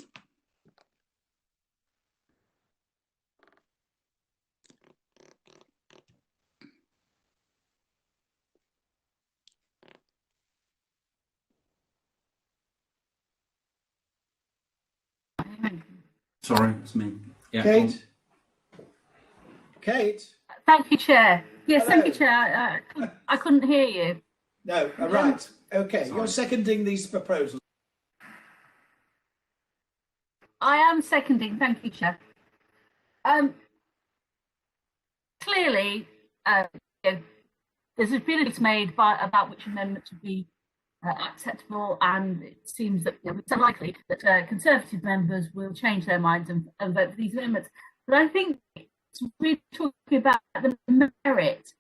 Sorry, it's me. Yeah. Kate? Kate? Thank you, Chair. Yes, Hello. thank you, Chair. I couldn't hear you. No, right. Okay, you're seconding these proposals. I am seconding. Thank you, Chair. Clearly, there's a been made about which amendment would be acceptable, and it seems that it's unlikely that Conservative members will change their minds and vote for these amendments. But I think we're talking about the merit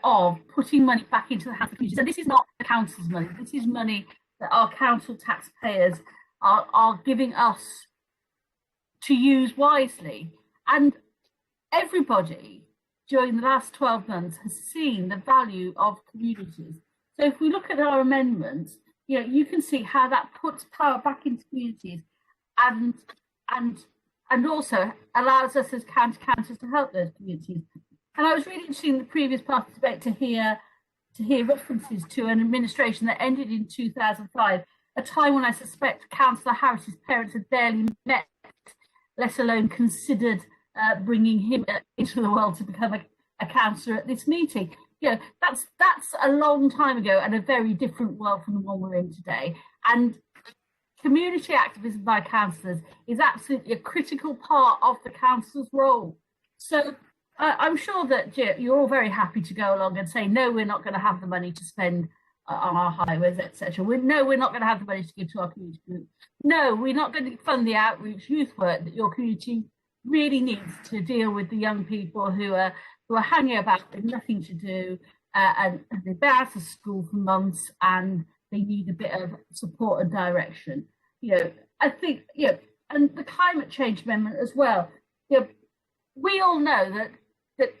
of putting money back into the hands of communities. And this is not the council's money. This is money that our council taxpayers are giving us to use wisely. And everybody during the last 12 months has seen the value of communities. So if we look at our amendments, you can see how that puts power back into communities and also allows us as county councils to help those communities. And I was really interested in the previous part of the debate to hear references to an administration that ended in 2005, a time when I suspect Councillor Harris's parents had barely met, let alone considered bringing him into the world to become a councillor at this meeting. That's a long time ago and a very different world from the one we're in today. And community activism by councillors is absolutely a critical part of the council's role. So I'm sure that you're all very happy to go along and say, no, we're not going to have the money to spend on our highways, etc. No, we're not going to have the money to give to our community group. No, we're not going to fund the outreach youth work that your community really needs to deal with the young people who are hanging about with nothing to do, and they've been out of school for months and they need a bit of support and direction. I think, and the climate change amendment as well. We all know that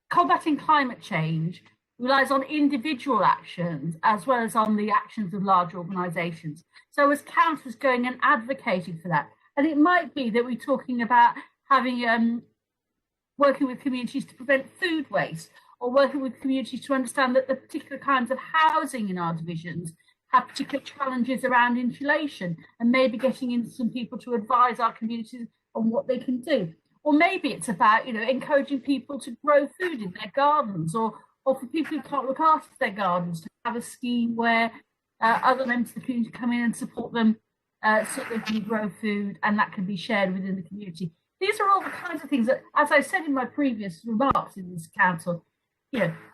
combating climate change relies on individual actions as well as on the actions of large organisations. So as councillors going and advocating for that, and it might be that we're talking about having working with communities to prevent food waste, or working with communities to understand that the particular kinds of housing in our divisions have particular challenges around insulation, and maybe getting in some people to advise our communities on what they can do. Or maybe it's about, encouraging people to grow food in their gardens, or for people who can't look after their gardens, to have a scheme where other members of the community come in and support them so they can grow food, and that can be shared within the community. These are all the kinds of things that, as I said in my previous remarks in this council,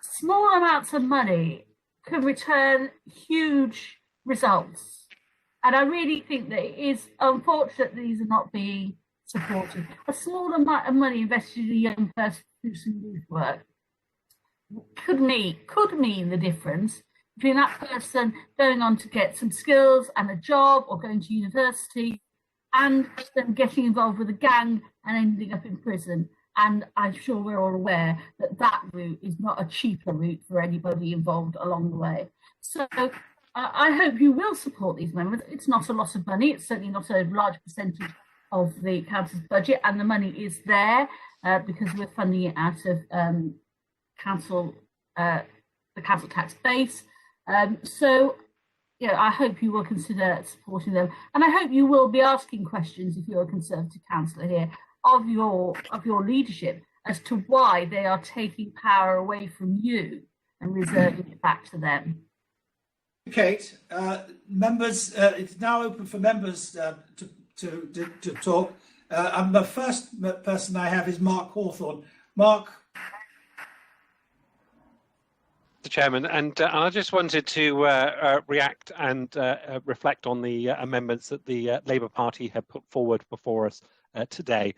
small amounts of money can return huge results. And I really think that it is unfortunate that these are not being supported. A small amount of money invested in a young person through some youth work could mean the difference between that person going on to get some skills and a job, or going to university, and then getting involved with a gang and ending up in prison. And I'm sure we're all aware that that route is not a cheaper route for anybody involved along the way. So I hope you will support these amendments. It's not a lot of money. It's certainly not a large percentage of the council's budget, and the money is there because we're funding it out of the council tax base. So I hope you will consider supporting them, and I hope you will be asking questions, if you're a Conservative councillor here, of your leadership as to why they are taking power away from you and reserving it back to them. Kate, members, it's now open for members to talk. And the first person I have is Mark Hawthorne. Mark. Mr. Chairman, and I just wanted to react and reflect on the amendments that the Labour Party have put forward before us today.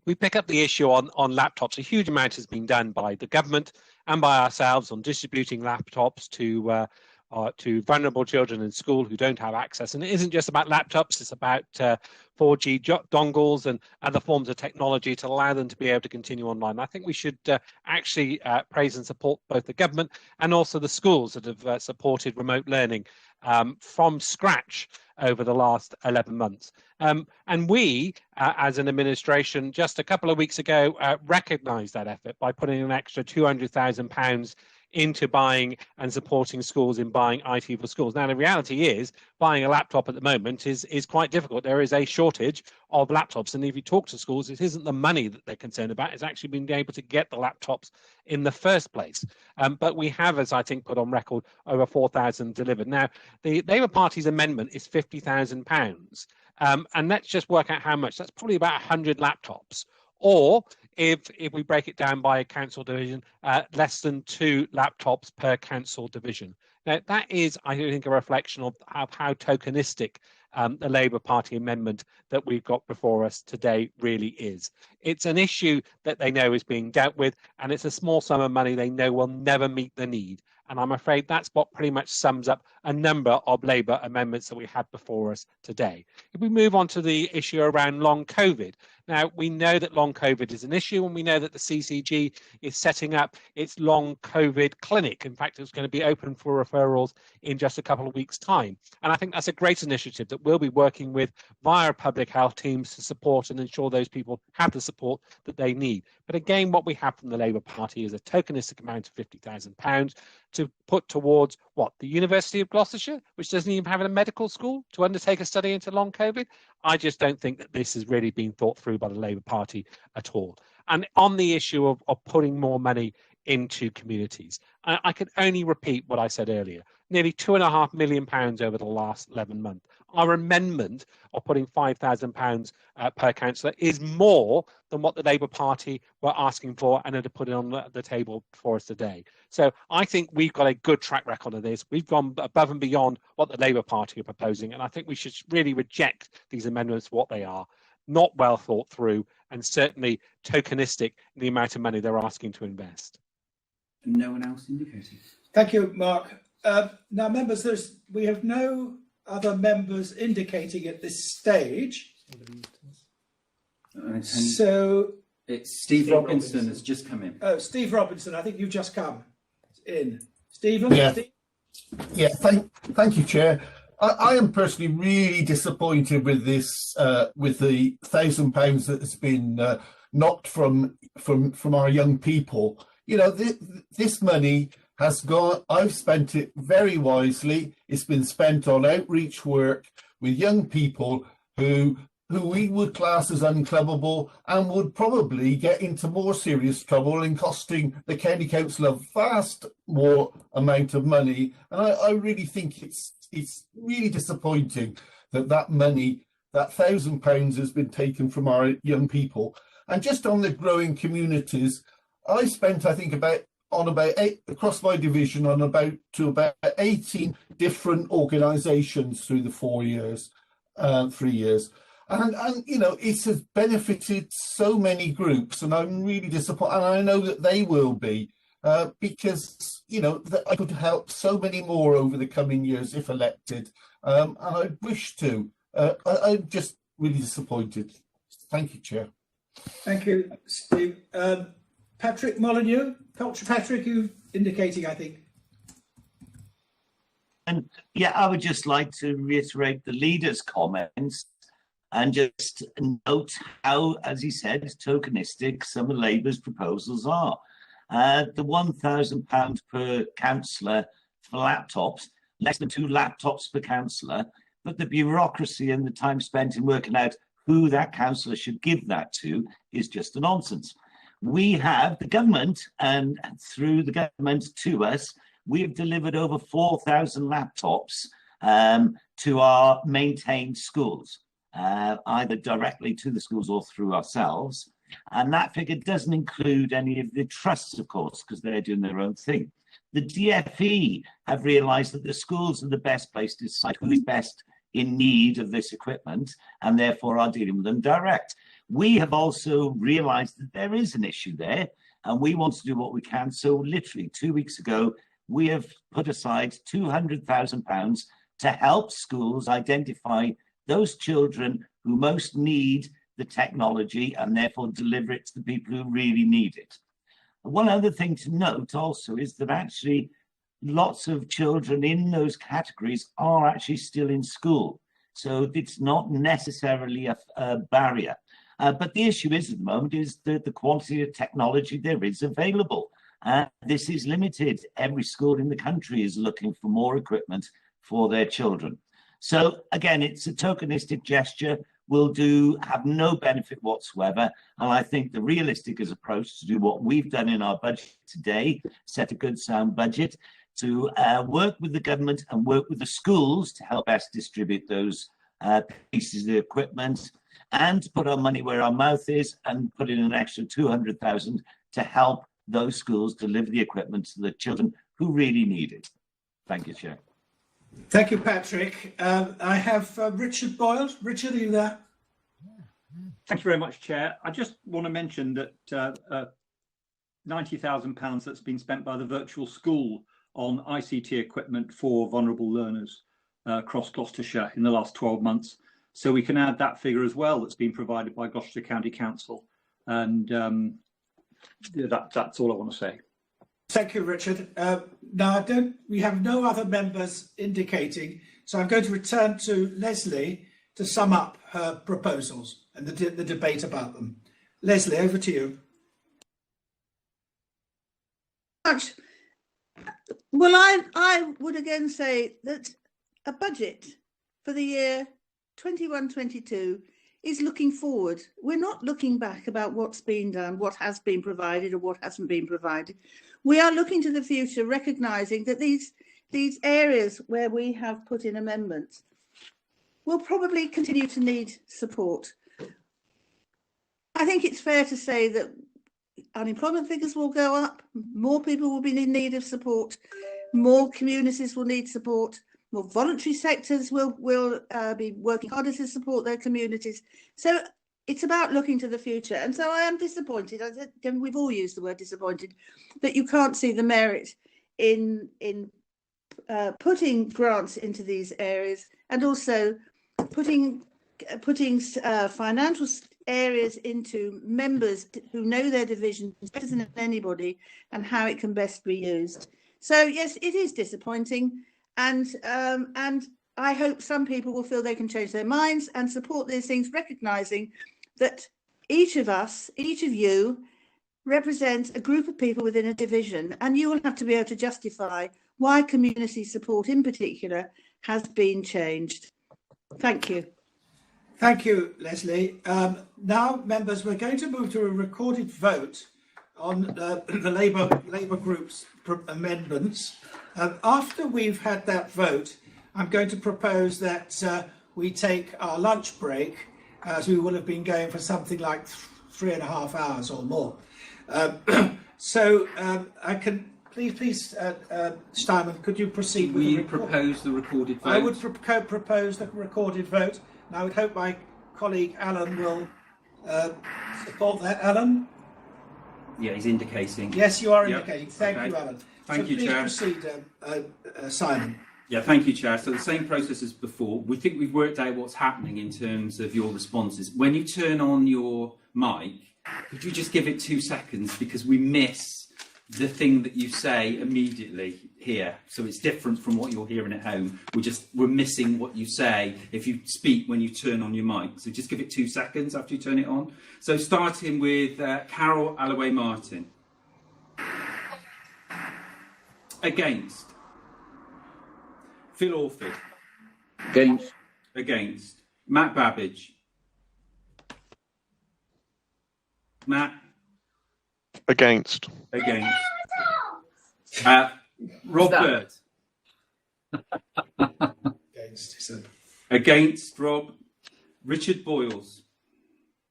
We pick up the issue on laptops. A huge amount has been done by the government and by ourselves on distributing laptops to to vulnerable children in school who don't have access. And it isn't just about laptops, it's about 4G dongles and other forms of technology to allow them to be able to continue online. I think we should actually praise and support both the government and also the schools that have supported remote learning from scratch over the last 11 months. And we, as an administration, just a couple of weeks ago, recognised that effort by putting an extra £200,000 into buying and supporting schools in buying IT for schools. Now, the reality is buying a laptop at the moment is quite difficult. There is a shortage of laptops. And if you talk to schools, it isn't the money that they're concerned about. It's actually being able to get the laptops in the first place. But we have, as I think, put on record, over 4,000 delivered. Now, the Labour Party's amendment is £50,000. And let's just work out how much. That's probably about 100 laptops. Or if we break it down by a council division, less than 2 laptops per council division. Now, that is, I think, a reflection of how tokenistic the Labour Party amendment that we've got before us today really is. It's an issue that they know is being dealt with, and it's a small sum of money they know will never meet the need. And I'm afraid that's what pretty much sums up a number of Labour amendments that we had before us today. If we move on to the issue around long COVID, now we know that long COVID is an issue, and we know that the CCG is setting up its long COVID clinic. In fact, it's going to be open for referrals in just a couple of weeks' time. And I think that's a great initiative that we'll be working with via public health teams to support and ensure those people have the support that they need. But again, what we have from the Labour Party is a tokenistic amount of £50,000 to put towards what, the University of Gloucestershire, which doesn't even have a medical school, to undertake a study into long COVID. I just don't think that this has really been thought through by the Labour Party at all. And on the issue of putting more money into communities, I can only repeat what I said earlier. Nearly £2.5 million over the last 11 months. Our amendment of putting £5,000 per councillor is more than what the Labour Party were asking for and had put it on the table for us today. So I think we've got a good track record of this. We've gone above and beyond what the Labour Party are proposing, and I think we should really reject these amendments for what they are. Not well thought through, and certainly tokenistic in the amount of money they're asking to invest. And no one else indicating. Thank you, Mark. Now, members, we have no other members indicating at this stage. So it's Steve Robinson has just come in. Oh, Steve Robinson, I think you've just come in. Stephen? Yeah. Steve? Yeah, thank you, Chair. I am personally really disappointed with this, with the £1,000 that has been knocked from our young people. You know, this money has gone. I've spent it very wisely. It's been spent on outreach work with young people who we would class as unclubbable and would probably get into more serious trouble and costing the county council a vast more amount of money. And I really think it's really disappointing that money, that £1,000, has been taken from our young people. And just on the growing communities, I spent, I think, about 8 across my division on about 18 different organisations through the 3 years. And you know, it has benefited so many groups, and I'm really disappointed. And I know that they will be, because, you know, that I could help so many more over the coming years if elected. And I wish to. I'm just really disappointed. Thank you, Chair. Thank you, Steve. Patrick Molyneux. Patrick, you indicating, I think. And yeah, I would just like to reiterate the leader's comments and just note how, as he said, tokenistic some of Labour's proposals are. The £1,000 per councillor for laptops, less than 2 laptops per councillor, but the bureaucracy and the time spent in working out who that councillor should give that to is just a nonsense. We have the government, and through the government to us, we have delivered over 4,000 laptops to our maintained schools, either directly to the schools or through ourselves. And that figure doesn't include any of the trusts, of course, because they're doing their own thing. The DfE have realised that the schools are the best place to decide who is best in need of this equipment, and therefore are dealing with them direct. We have also realised that there is an issue there, and we want to do what we can. So literally 2 weeks ago, we have put aside £200,000 to help schools identify those children who most need the technology and therefore deliver it to the people who really need it. One other thing to note also is that actually lots of children in those categories are actually still in school. So it's not necessarily a barrier. But the issue is at the moment is the quality of technology there is available. This is limited. Every school in the country is looking for more equipment for their children. So again, it's a tokenistic gesture, will have no benefit whatsoever. And I think the realistic approach to do what we've done in our budget today, set a good sound budget, to work with the government and work with the schools to help us distribute those pieces of equipment, and put our money where our mouth is and put in an extra 200,000 to help those schools deliver the equipment to the children who really need it. Thank you, Chair. Thank you, Patrick. I have Richard Boyle. Richard, are you there? Thank you very much, Chair. I just want to mention that £90,000 that's been spent by the virtual school on ICT equipment for vulnerable learners across Gloucestershire in the last 12 months. So we can add that figure as well that's been provided by Gloucester County Council. And that's all I want to say. Thank you, Richard. Now, we have no other members indicating, so I'm going to return to Leslie to sum up her proposals and the debate about them. Leslie, over to you. Well, I would again say that a budget for the year 21-22 is looking forward. We're not looking back about what's been done, what has been provided or what hasn't been provided. We are looking to the future, recognising that these areas where we have put in amendments will probably continue to need support. I think it's fair to say that unemployment figures will go up, more people will be in need of support, more communities will need support, more voluntary sectors will be working harder to support their communities. So it's about looking to the future. And so I am disappointed, we've all used the word disappointed, that you can't see the merit in putting grants into these areas, and also putting financial areas into members who know their divisions better than anybody and how it can best be used. So yes, it is disappointing, and I hope some people will feel they can change their minds and support these things, recognising that each of us, each of you, represents a group of people within a division, and you will have to be able to justify why community support in particular has been changed. Thank you. Thank you, Leslie. Now, members, we're going to move to a recorded vote on the Labour group's amendments. After we've had that vote, I'm going to propose that we take our lunch break, as we will have been going for something like 3.5 hours or more. So I can please, Steinman, could you proceed with the propose the recorded vote? I would propose the recorded vote. And I would hope my colleague Alan will support that. Alan? Yeah, he's indicating. Yes, you are indicating. Thank you, Alan. Thank you, Chair. Please proceed, Simon. Yeah, thank you, Chair. So the same process as before. We think we've worked out what's happening in terms of your responses. When you turn on your mic, could you just give it 2 seconds, because we miss the thing that you say immediately here. So it's different from what you're hearing at home. We're missing what you say if you speak when you turn on your mic. So just give it 2 seconds after you turn it on. So starting with Carol Alloway Martin. Against. Phil Orford. Against. Against. Matt Babbage. Matt. Against. Against. Rob Bird. Against, he said. Against, Rob. Richard Boyles.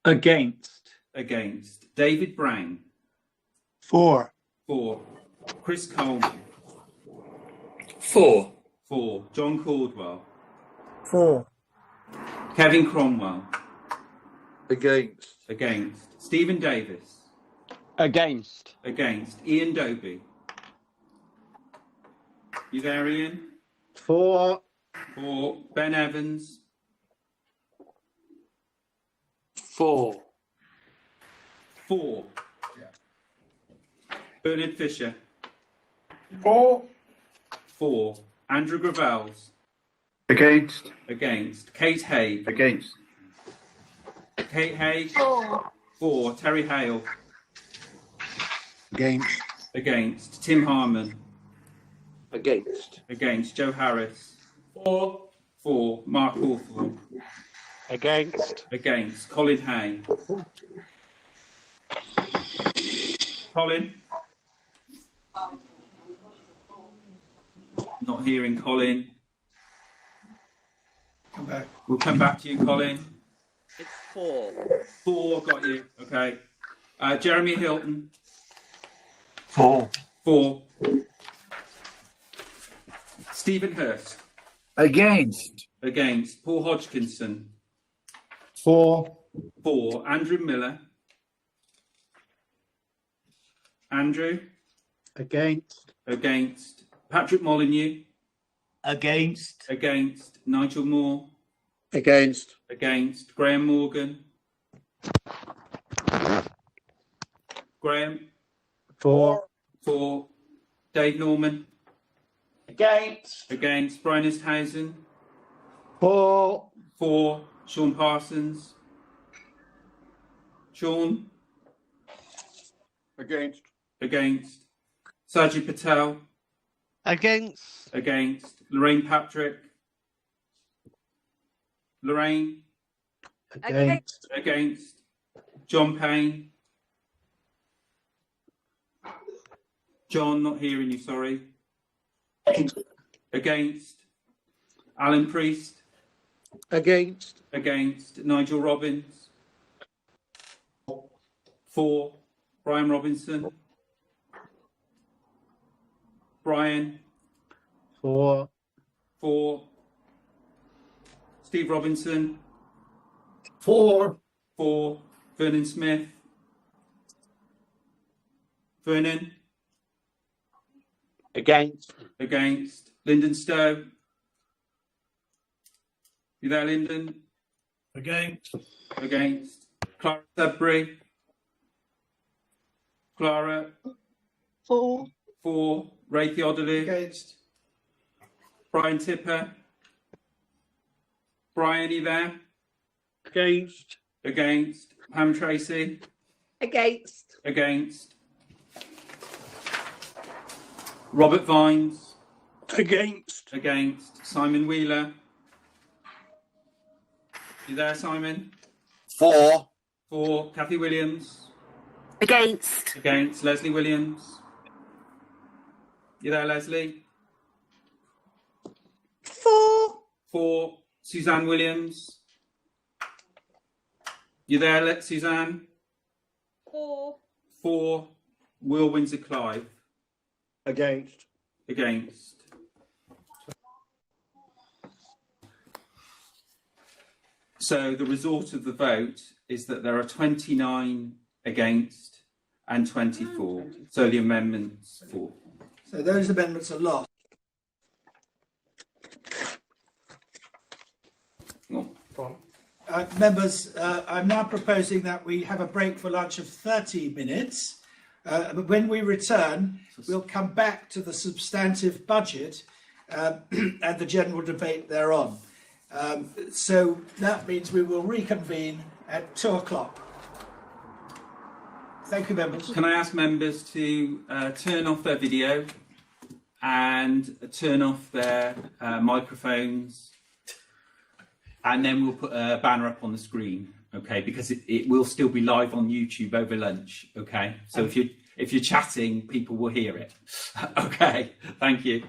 Against. Against. David Brown. For. Chris Coleman. For. John Caldwell. For. Kevin Cromwell. Against. Stephen Davis. Against. Ian Doby. You there, Ian? 4. 4. Ben Evans? 4. 4. Bernard Fisher? 4. 4. Andrew Gravels? Against. Against. Kate Haig? Against. Kate Haig? 4. 4. Terry Hale? Against. Against. Tim Harman? Against. Against. Joe Harris? 4. 4. Mark Hawthorne? Against. Against. Colin Hay? Colin? Not hearing Colin. Come back. We'll come back to you, Colin. It's 4. 4, got you. Okay. Jeremy Hilton? 4. 4. Stephen Hurst? Against. Against. Paul Hodgkinson? 4. 4. Andrew Miller? Andrew? Against. Against. Patrick Molyneux? Against. Against. Nigel Moore? Against. Against. Graham Morgan? Graham? 4. 4. Dave Norman? Against. Against. Brian Isthausen? 4. 4. Sean Parsons? Sean? Against. Against. Sajid Patel? Against. Against. Lorraine Patrick? Lorraine? Against. Against. John Payne? John, not hearing you, sorry. Against. Alan Priest? Against. Against. Nigel Robbins? 4. Brian Robinson? Brian? 4. 4. Steve Robinson? 4. 4. Vernon Smith? Vernon? Against. Against. Lyndon Stowe? You there, Lyndon? Against. Against. Clara Sudbury? Clara? 4. 4. Ray Theodolu? Against. Brian Tipper? Brian, you there? Against. Against. Pam Tracy? Against. Against. Robert Vines? Against. Against. Simon Wheeler? You there, Simon? 4. 4. Kathy Williams? Against. Against. Leslie Williams? You there, Leslie? 4. 4. Suzanne Williams? You there, Suzanne? 4. 4. Will Windsor Clive? Against. Against. So the result of the vote is that there are 29 against and 24. So the amendments fall. So those amendments are lost. Members, I'm now proposing that we have a break for lunch of 30 minutes. But when we return, we'll come back to the substantive budget and the general debate thereon. So that means we will reconvene at 2 o'clock. Thank you, members. Can I ask members to turn off their video and turn off their microphones, and then we'll put a banner up on the screen, okay? Because it will still be live on YouTube over lunch, okay? So if you're chatting, people will hear it. Okay, thank you.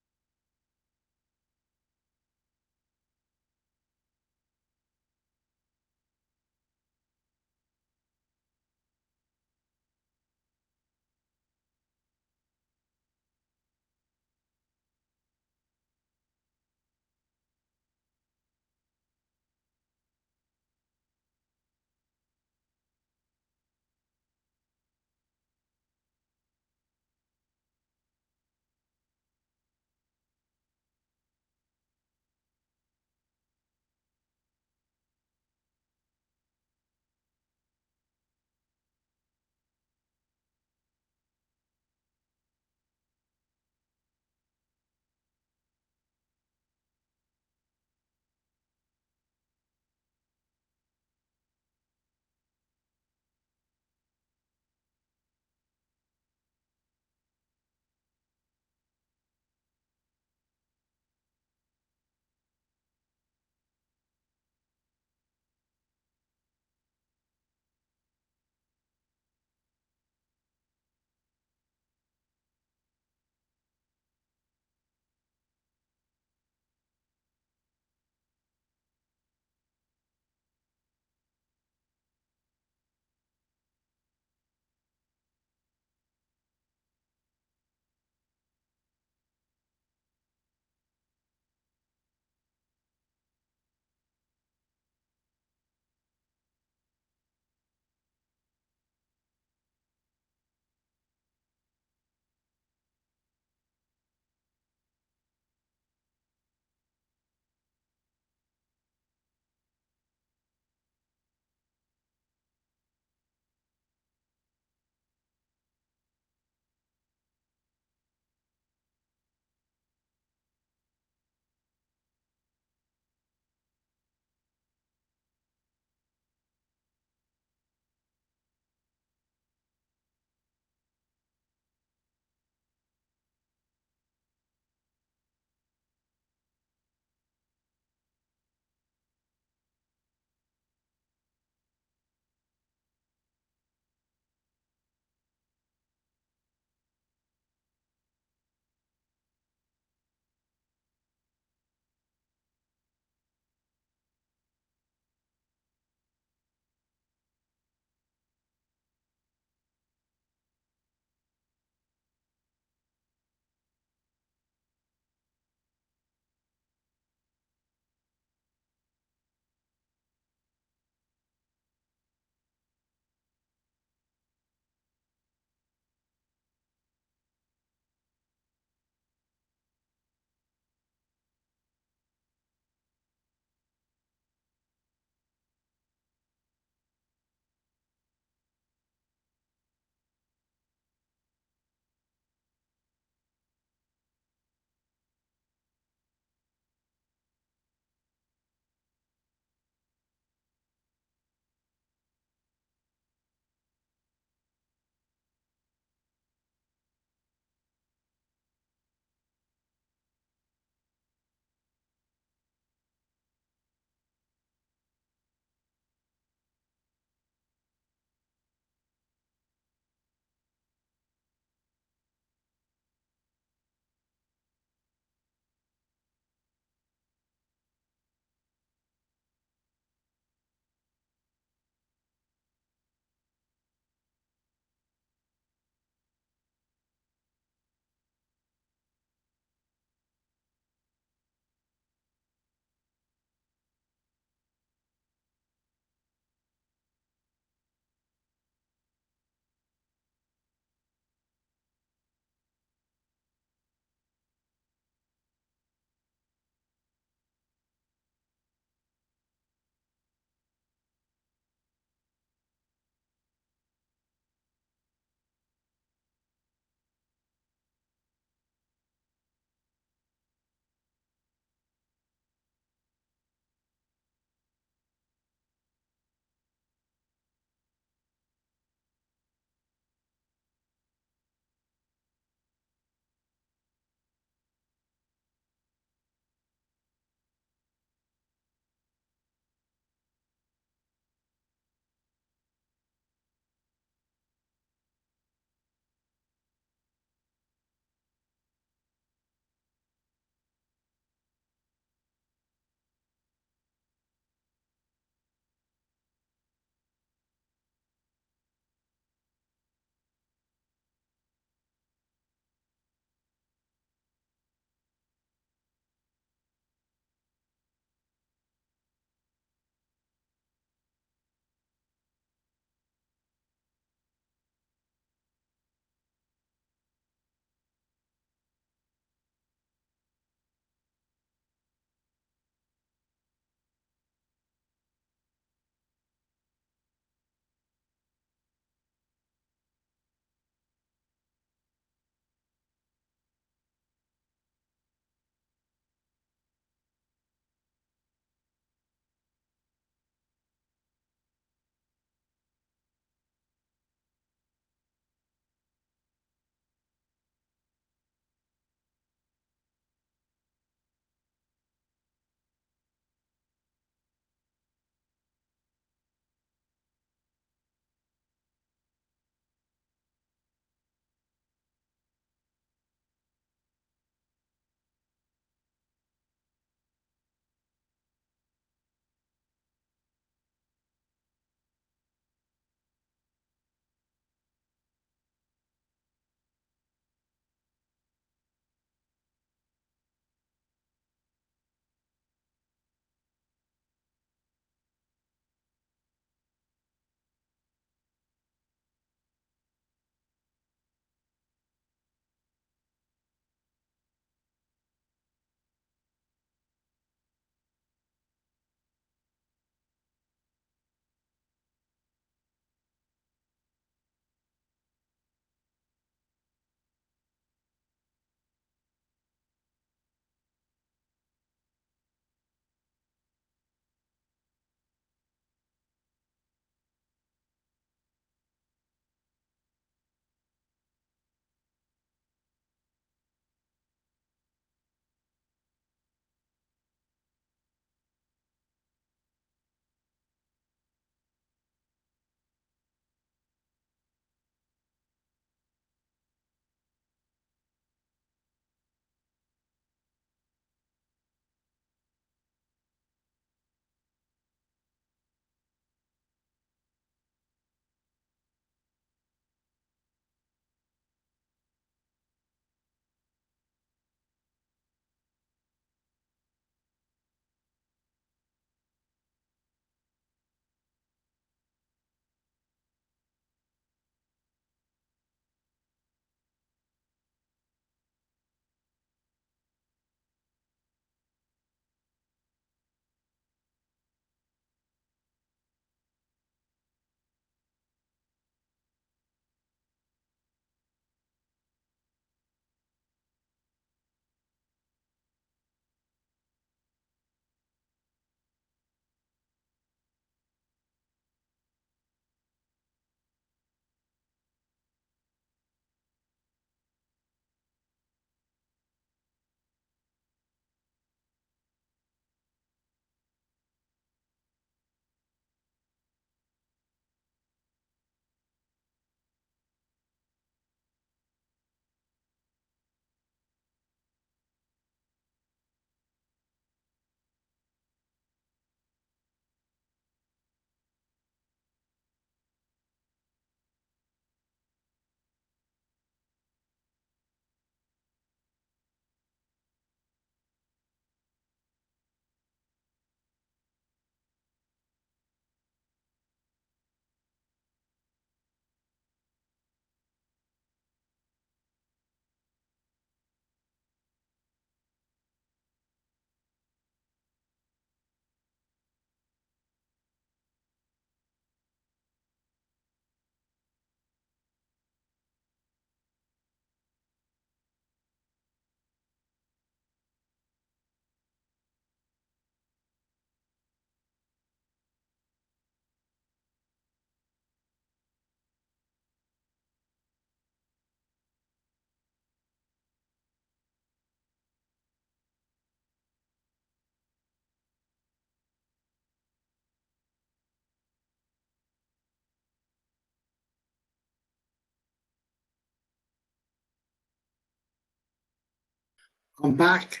I'm back.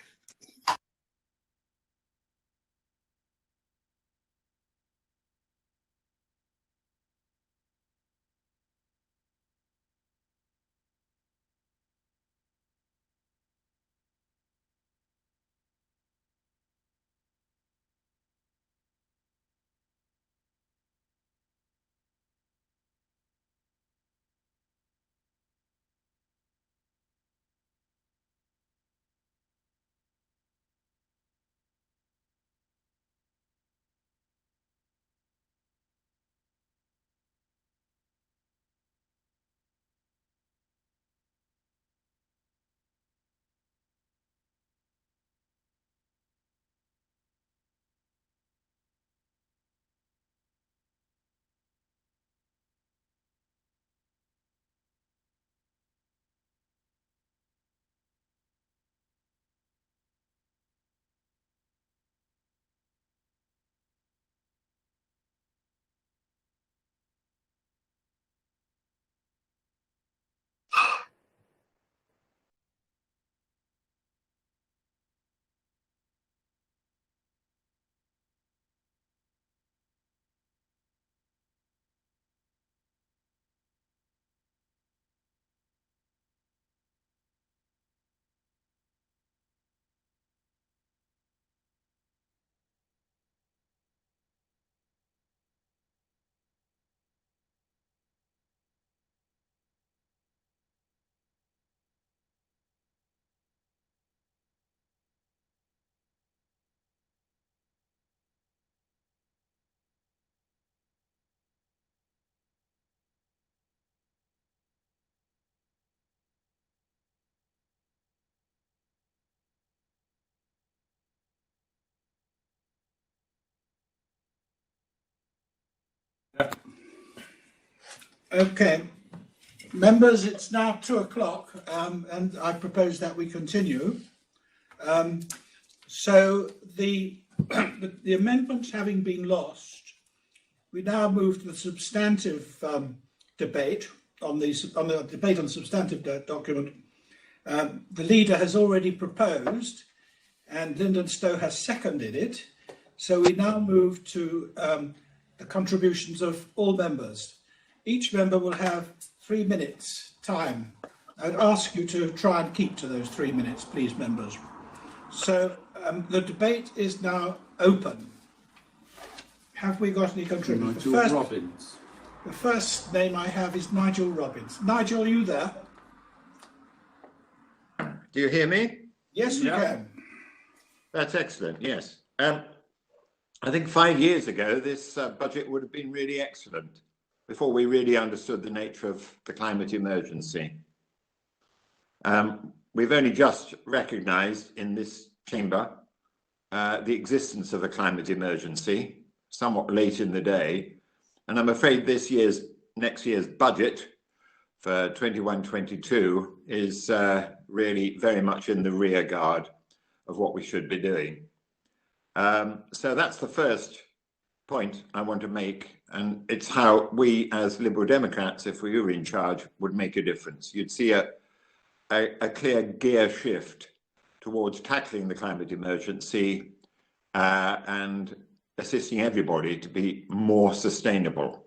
Okay, members, it's now 2 o'clock, and I propose that we continue. So the amendments having been lost, we now move to the substantive debate on the debate on the substantive document. The leader has already proposed, and Lyndon Stowe has seconded it. So we now move to the contributions of all members. Each member will have 3 minutes time. I'd ask you to try and keep to those 3 minutes, please, members. So the debate is now open. Have we got any contributors? Nigel Robbins. The first name I have is Nigel Robbins. Nigel, are you there? Do you hear me? Yes, you can. That's excellent, yes. I think 5 years ago, this budget would have been really excellent before we really understood the nature of the climate emergency. We've only just recognised in this chamber the existence of a climate emergency, somewhat late in the day. And I'm afraid next year's budget for 21-22 is really very much in the rear guard of what we should be doing. So that's the first point I want to make, and it's how we as Liberal Democrats, if we were in charge, would make a difference. You'd see a clear gear shift towards tackling the climate emergency and assisting everybody to be more sustainable.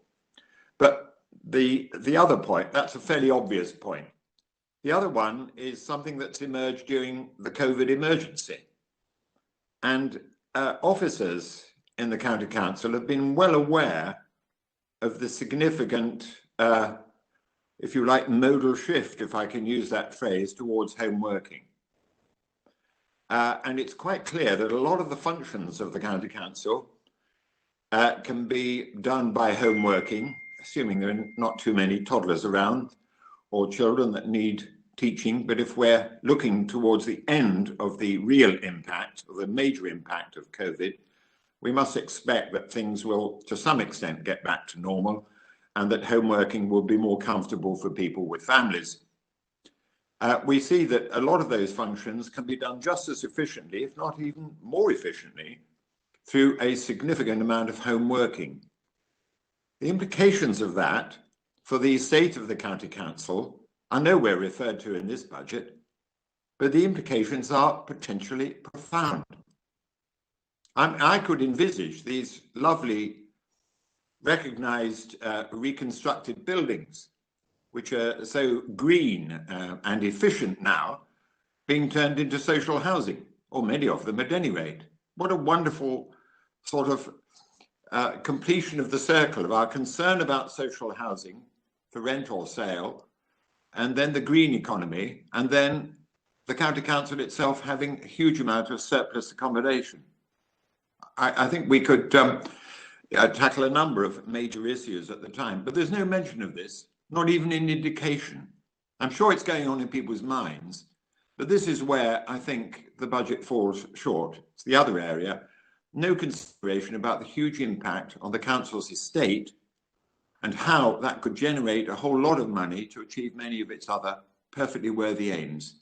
But the other point, that's a fairly obvious point. The other one is something that's emerged during the COVID emergency. And officers in the County Council have been well aware of the significant, if you like, modal shift, if I can use that phrase, towards home working. And it's quite clear that a lot of the functions of the County Council can be done by home working, assuming there are not too many toddlers around or children that need teaching. But if we're looking towards the end of the real impact, or the major impact of COVID, we must expect that things will, to some extent, get back to normal, and that home working will be more comfortable for people with families. We see that a lot of those functions can be done just as efficiently, if not even more efficiently, through a significant amount of home working. The implications of that for the state of the County Council are nowhere referred to in this budget, but the implications are potentially profound. I could envisage these lovely recognised reconstructed buildings, which are so green and efficient now, being turned into social housing, or many of them at any rate. What a wonderful sort of completion of the circle of our concern about social housing for rent or sale, and then the green economy, and then the county council itself having a huge amount of surplus accommodation. I think we could tackle a number of major issues at the time, but there's no mention of this, not even an indication. I'm sure it's going on in people's minds, but this is where I think the budget falls short. It's the other area. No consideration about the huge impact on the council's estate and how that could generate a whole lot of money to achieve many of its other perfectly worthy aims.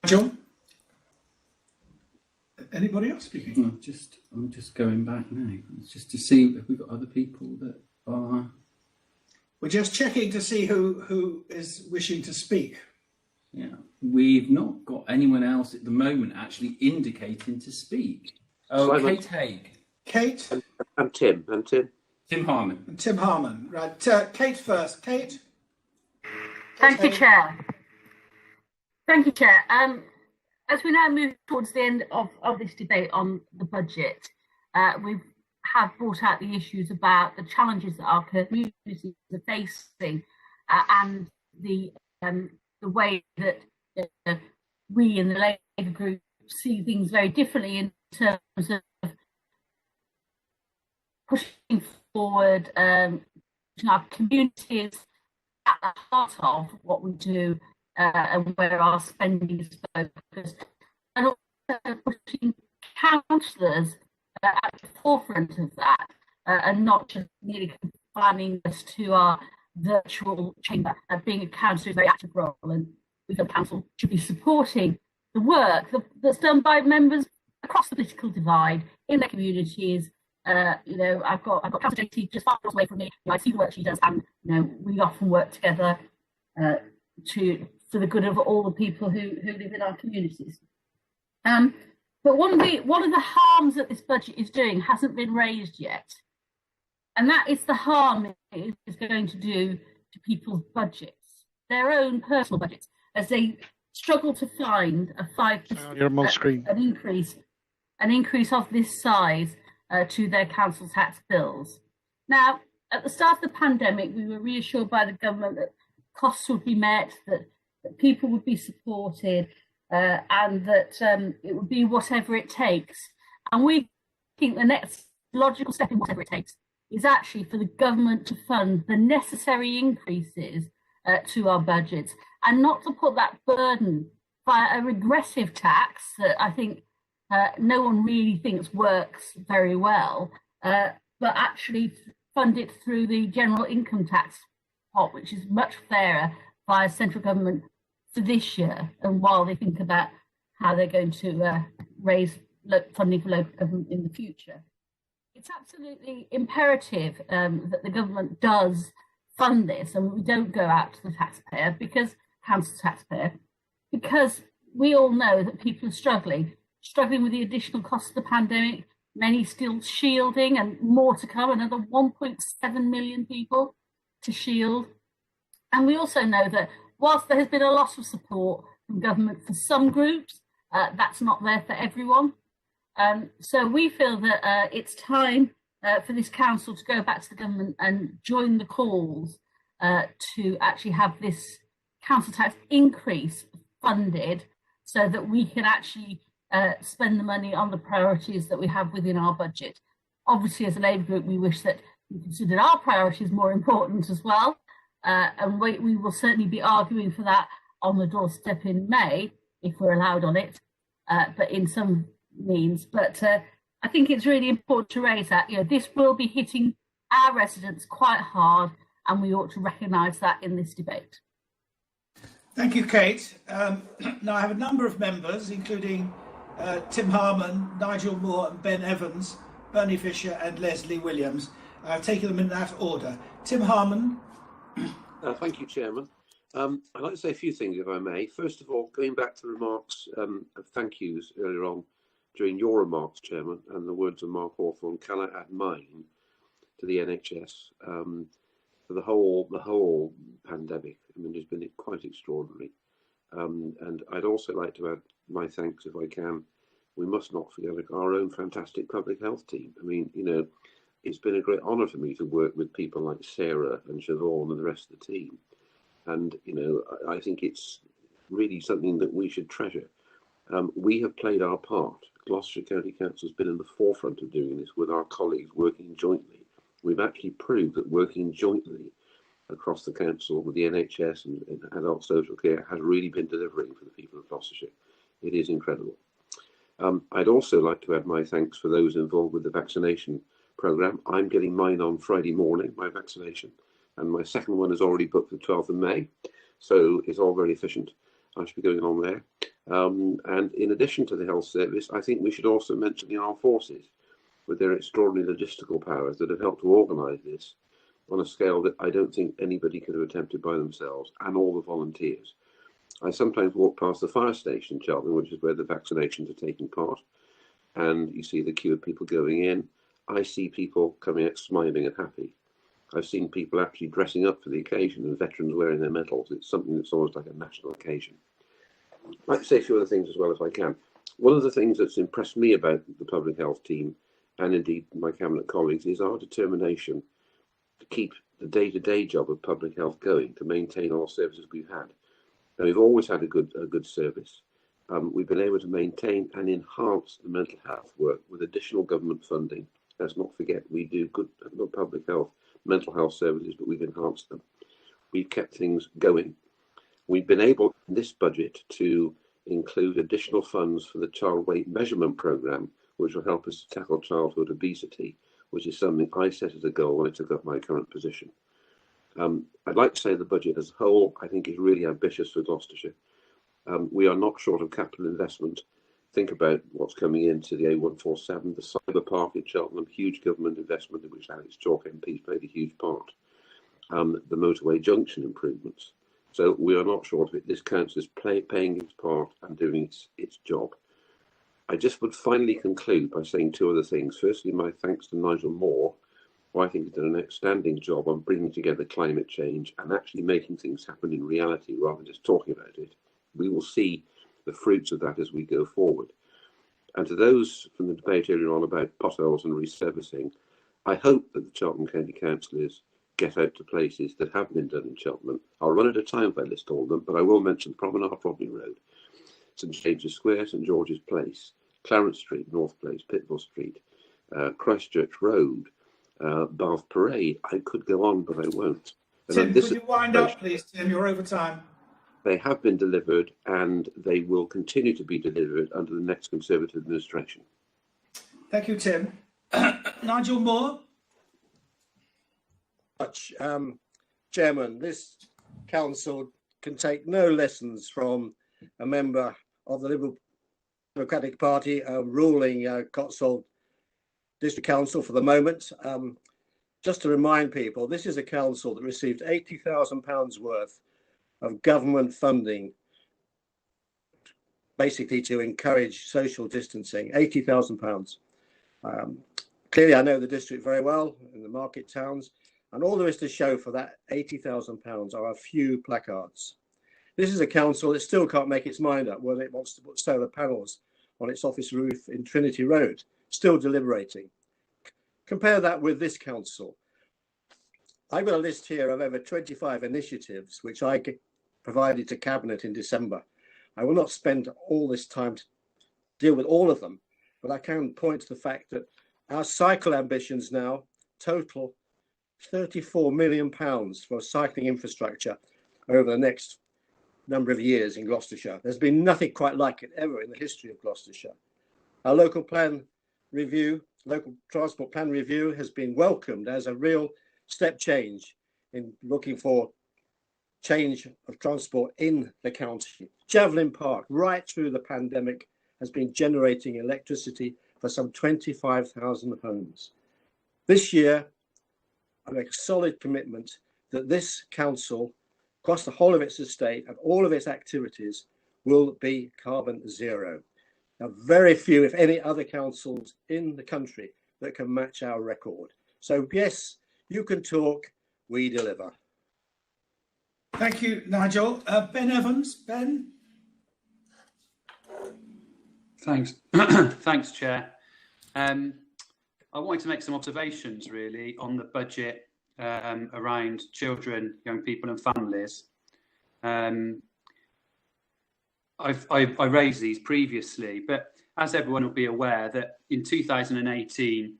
John? Anybody else speaking? I'm just going back now, just to see if we've got other people that are. We're just checking to see who is wishing to speak. Yeah, we've not got anyone else at the moment actually indicating to speak. Oh, Simon. Kate Haig. Kate? And Tim. Tim Harman. And Tim Harman. Right, Kate first. Kate? Thank you, Chair. Thank you, Chair. As we now move towards the end of this debate on the budget, we have brought out the issues about the challenges that our communities are facing and the way that we in the Labour group see things very differently in terms of pushing forward our communities at the heart of what we do and where our spending is focused, and also pushing councillors at the forefront of that and not just merely confining us to our virtual chamber. Being a councillor is a very active role, and we feel the council should be supporting the work that's done by members across the political divide in their communities. I've got Councillor JT just 5 miles away from me. I see the work she does, and we often work together for the good of all the people who live in our communities. But one of the harms that this budget is doing hasn't been raised yet, and that is the harm it is going to do to people's budgets, their own personal budgets, as they struggle to find a 5% an increase of this size to their council tax bills. Now, at the start of the pandemic, we were reassured by the government that costs would be met, that people would be supported, and that it would be whatever it takes. And we think the next logical step in whatever it takes is actually for the government to fund the necessary increases to our budgets, and not to put that burden via a regressive tax that I think no one really thinks works very well, but actually fund it through the general income tax pot, which is much fairer via central government for this year, and while they think about how they're going to raise funding for local government in the future. It's absolutely imperative that the government does fund this, and we don't go out to the taxpayer, council taxpayer, because we all know that people are struggling with the additional cost of the pandemic, many still shielding, and more to come, another 1.7 million people to shield. And we also know that whilst there has been a loss of support from government for some groups, that's not there for everyone. So we feel that it's time for this council to go back to the government and join the calls to actually have this council tax increase funded, so that we can actually spend the money on the priorities that we have within our budget. Obviously, as a Labour group, we wish that we considered our priorities more important as well. And we will certainly be arguing for that on the doorstep in May, if we're allowed on it, but in some means. But I think it's really important to raise that. This will be hitting our residents quite hard, and we ought to recognise that in this debate. Thank you, Kate. Now I have a number of members, including Tim Harman, Nigel Moore and Ben Evans, Bernie Fisher and Leslie Williams. I've taken them in that order. Tim Harman. Thank you, Chairman. I'd like to say a few things, if I may. First of all, going back to the remarks of thank yous earlier on during your remarks, Chairman, and the words of Mark Hawthorne, can I add mine to the NHS for the whole pandemic? I mean, it's been quite extraordinary. And I'd also like to add my thanks, if I can. We must not forget our own fantastic public health team. I mean, you know, it's been a great honour for me to work with people like Sarah and Siobhan and the rest of the team. And, you know, I think it's really something that we should treasure. We have played our part. Gloucestershire County Council has been in the forefront of doing this with our colleagues working jointly. We've actually proved that working jointly across the council with the NHS and adult social care has really been delivering for the people of Gloucestershire. It is incredible. I'd also like to add my thanks for those involved with the vaccination programme. I'm getting mine on Friday morning, my vaccination, and my second one is already booked for the 12th of May. So it's all very efficient. I should be going on there. And in addition to the health service, I think we should also mention the armed forces with their extraordinary logistical powers that have helped to organise this on a scale that I don't think anybody could have attempted by themselves, and all the volunteers. I sometimes walk past the fire station in Cheltenham, which is where the vaccinations are taking part, and you see the queue of people going in. I see people coming out smiling and happy. I've seen people actually dressing up for the occasion and veterans wearing their medals. It's something that's almost like a national occasion. I'd like to say a few other things as well, if I can. One of the things that's impressed me about the public health team, and indeed my cabinet colleagues, is our determination to keep the day-to-day job of public health going, to maintain all services we've had. And we've always had a good service. We've been able to maintain and enhance the mental health work with additional government funding. Let's not forget, we do good public health, mental health services, but we've enhanced them. We've kept things going. We've been able in this budget to include additional funds for the child weight measurement programme, which will help us to tackle childhood obesity, which is something I set as a goal when I took up my current position. I'd like to say the budget as a whole, I think, is really ambitious for Gloucestershire. We are not short of capital investment. Think about what's coming into the A147, the cyber park in Cheltenham, huge government investment in which Alex Chalk MP played a huge part. The motorway junction improvements. So we are not short of it. This council is paying its part and doing its job. I just would finally conclude by saying two other things. Firstly, my thanks to Nigel Moore, who I think has done an outstanding job on bringing together climate change and actually making things happen in reality rather than just talking about it. We will see the fruits of that as we go forward. And to those from the debate earlier on about potholes and resurfacing, I hope that the Cheltenham County councillors get out to places that have been done in Cheltenham. I'll run out of time if I list all of them, but I will mention Promenade Rodney Road, St James's Square, St George's Place, Clarence Street, North Place, Pittville Street, Christchurch Road, Bath Parade. I could go on, but I won't. Tim, could you wind up, please, Tim? You're over time. They have been delivered and they will continue to be delivered under the next Conservative administration. Thank you, Tim. Nigel Moore. Chairman, this council can take no lessons from a member of the Liberal Democratic Party ruling Cotswold District Council for the moment. Just to remind people, this is a council that received £80,000 worth of government funding, basically to encourage social distancing, £80,000. Clearly, I know the district very well in the market towns, and all there is to show for that £80,000 are a few placards. This is a council that still can't make its mind up whether it wants to put solar panels on its office roof in Trinity Road, still deliberating. Compare that with this council. I've got a list here of over 25 initiatives which I provided to Cabinet in December. I will not spend all this time to deal with all of them, but I can point to the fact that our cycle ambitions now total £34 million for cycling infrastructure over the next number of years in Gloucestershire. There's been nothing quite like it ever in the history of Gloucestershire. Our local transport plan review has been welcomed as a real step change in looking for change of transport in the county. Javelin Park, right through the pandemic, has been generating electricity for some 25,000 homes. This year, I make a solid commitment that this council across the whole of its estate and all of its activities will be carbon zero. There are very few, if any, other councils in the country that can match our record. So yes, you can talk, we deliver. Thank you, Nigel. Ben Evans. Ben? Thanks. Thanks, Chair. I wanted to make some observations, really, on the budget around children, young people and families. I raised these previously, but as everyone will be aware, that in 2018,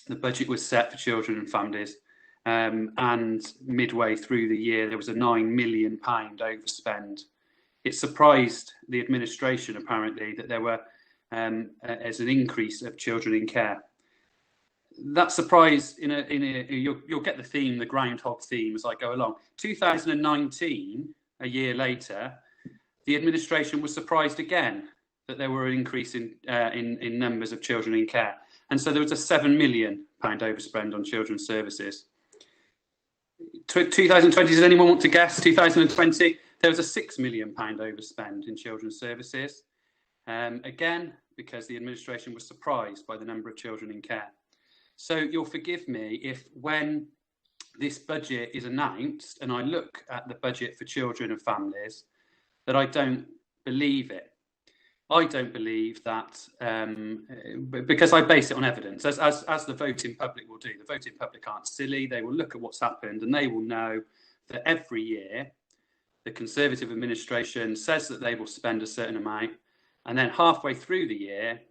the budget was set for children and families, and midway through the year, there was a £9 million overspend. It surprised the administration, apparently, that there were as an increase of children in care. That surprise, you'll get the theme, the groundhog theme, as I go along. 2019, a year later, the administration was surprised again that there were an increase in numbers of children in care. And so there was a £7 million overspend on children's services. 2020, does anyone want to guess? 2020, there was a £6 million overspend in children's services. Again, because the administration was surprised by the number of children in care. So you'll forgive me if when this budget is announced and I look at the budget for children and families, that I don't believe it. I don't believe that, because I base it on evidence, as the voting public will do. The voting public aren't silly. They will look at what's happened and they will know that every year the Conservative administration says that they will spend a certain amount, and then halfway through the year,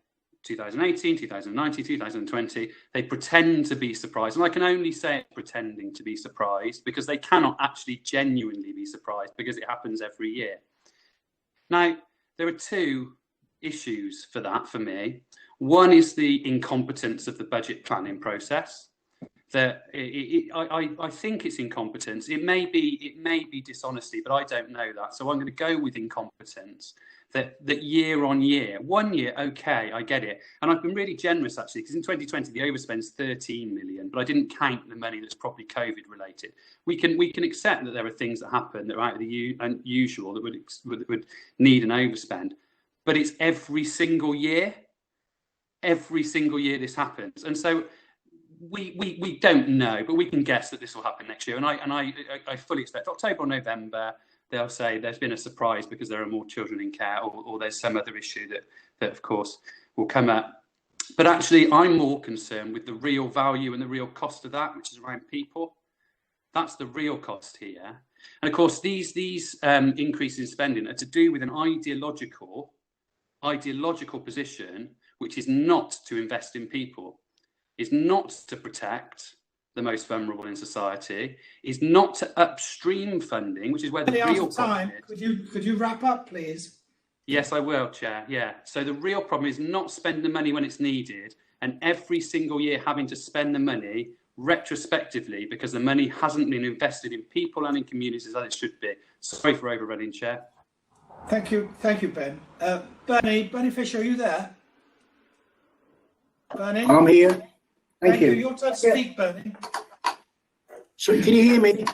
2018, 2019, 2020, they pretend to be surprised. And I can only say it's pretending to be surprised because they cannot actually genuinely be surprised because it happens every year. Now, there are two issues for that for me. One is the incompetence of the budget planning process. I think it's incompetence. It may be dishonesty, but I don't know that. So I'm going to go with incompetence. That year on year, 1 year, okay, I get it. And I've been really generous actually, because in 2020 the overspend's 13 million, but I didn't count the money that's probably COVID related. We can accept that there are things that happen that are out of the usual that would need an overspend, but it's every single year this happens, and so we don't know, but we can guess that this will happen next year, and I fully expect October or November they'll say there's been a surprise because there are more children in care, or there's some other issue that of course will come up. But actually I'm more concerned with the real value and the real cost of that, which is around people. That's the real cost here. And of course these increases in spending are to do with an ideological position, which is not to invest in people, is not to protect the most vulnerable in society, is not to upstream funding, which is where the real problem is. Could you wrap up, please? Yes, I will, Chair. Yeah. So the real problem is not spending the money when it's needed, and every single year having to spend the money retrospectively because the money hasn't been invested in people and in communities as it should be. Sorry for overrunning, Chair. Thank you, Ben. Bernie Fisher, are you there? Bernie? I'm here. Thank you. Your turn to speak, Bernie. So can you hear me?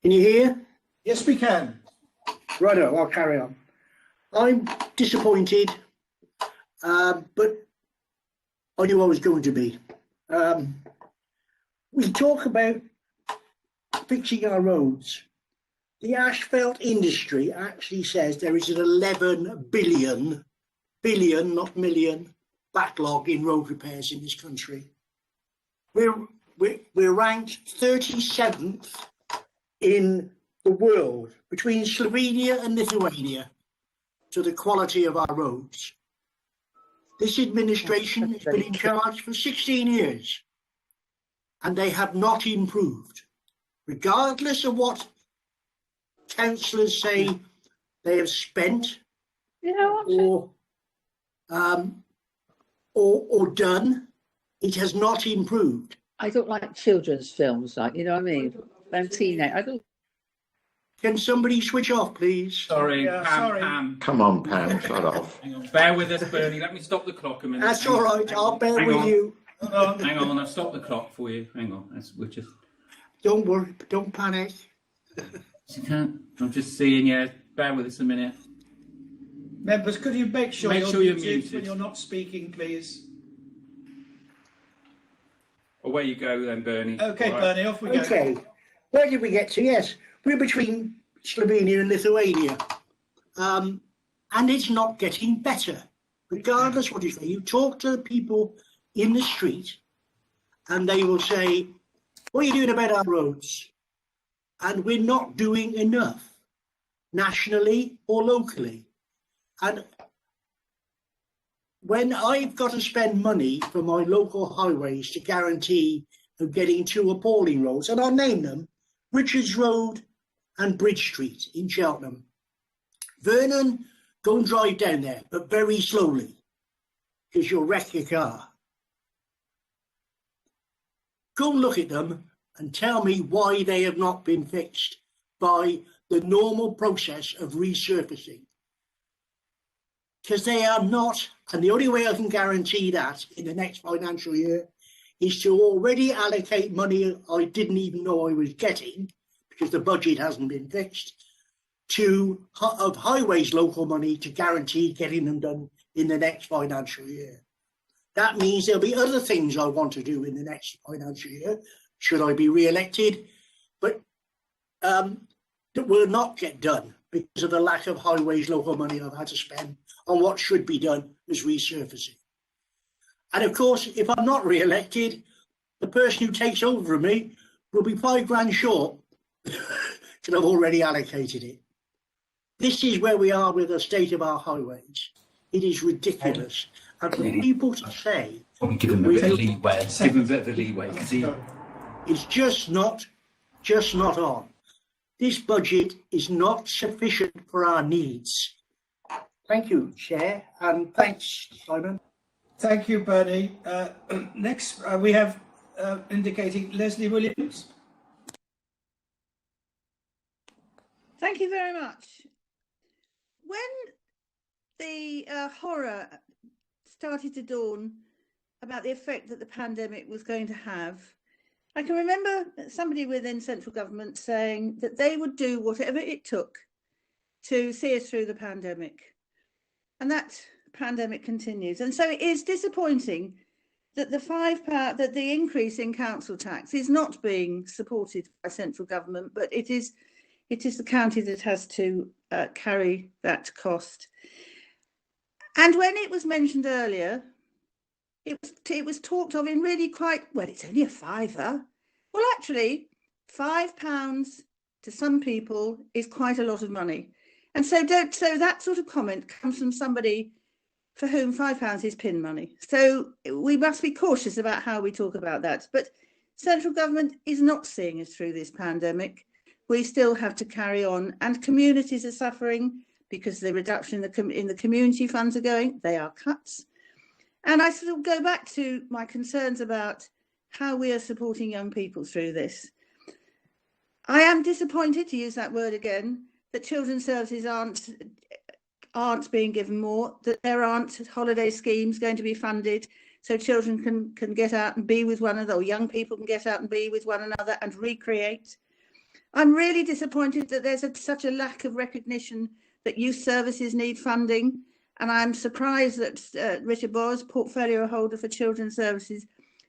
Can you hear? Yes, we can. Righto, I'll carry on. I'm disappointed, but I knew I was going to be. We talk about fixing our roads. The asphalt industry actually says there is an 11 billion, not million, backlog in road repairs in this country. We're ranked 37th in the world between Slovenia and Lithuania to the quality of our roads. This administration has been in charge for 16 years and they have not improved. Regardless of what councillors say they have spent or done, it has not improved. I don't like children's films, like, you know what I mean? I'm teenage. Can somebody switch off, please? Sorry, Pam. Come on, Pam, shut off. Hang on, bear with us, Bernie. Let me stop the clock a minute. That's all right, I'll bear with you. Hang on, I've stopped the clock for you. Hang on, we're just... Don't worry, don't panic. I'm just seeing you. Bear with us a minute. Members, could you make sure you're muted when you're not speaking, please? Away you go then, Bernie. Okay, right. Bernie, off we go. Okay, where did we get to? Yes, we're between Slovenia and Lithuania. And it's not getting better. Regardless what you say, you talk to the people in the street and they will say, what are you doing about our roads? And we're not doing enough, nationally or locally. And when I've got to spend money for my local highways to guarantee of getting 2 appalling roads, and I'll name them, Richards Road and Bridge Street in Cheltenham. Vernon, go and drive down there, but very slowly, because you'll wreck your car. Go and look at them and tell me why they have not been fixed by the normal process of resurfacing. Because they are not, and the only way I can guarantee that in the next financial year is to already allocate money I didn't even know I was getting, because the budget hasn't been fixed, of highways local money to guarantee getting them done in the next financial year. That means there'll be other things I want to do in the next financial year, should I be re-elected, but that will not get done because of the lack of highways local money I've had to spend on what should be done as resurfacing. And of course, if I'm not re-elected, the person who takes over from me will be £5 grand short because I've already allocated it. This is where we are with the state of our highways. It is ridiculous. And for people to say... Give them a bit of leeway. Give them a bit of leeway. It's just not on. This budget is not sufficient for our needs. Thank you, Chair, and thanks, Simon. Thank you, Bernie. Next, we have indicating Leslie Williams. Thank you very much. When the horror started to dawn about the effect that the pandemic was going to have, I can remember somebody within central government saying that they would do whatever it took to see us through the pandemic. And that pandemic continues. And so it is disappointing that the increase in council tax is not being supported by central government, but it is the county that has to carry that cost. And when it was mentioned earlier, it was talked of in really quite, well, it's only a £5. Well, actually, £5 to some people is quite a lot of money. And so that sort of comment comes from somebody for whom £5 is pin money. So we must be cautious about how we talk about that. But central government is not seeing us through this pandemic. We still have to carry on, and communities are suffering because the reduction in the community funds are going. They are cuts. And I sort of go back to my concerns about how we are supporting young people through this. I am disappointed, to use that word again, that children's services aren't being given more, that there aren't holiday schemes going to be funded so children can get out and be with one another, or young people can get out and be with one another and recreate. I'm really disappointed that there's such a lack of recognition that youth services need funding. And I'm surprised that Richard Bors, portfolio holder for children's services,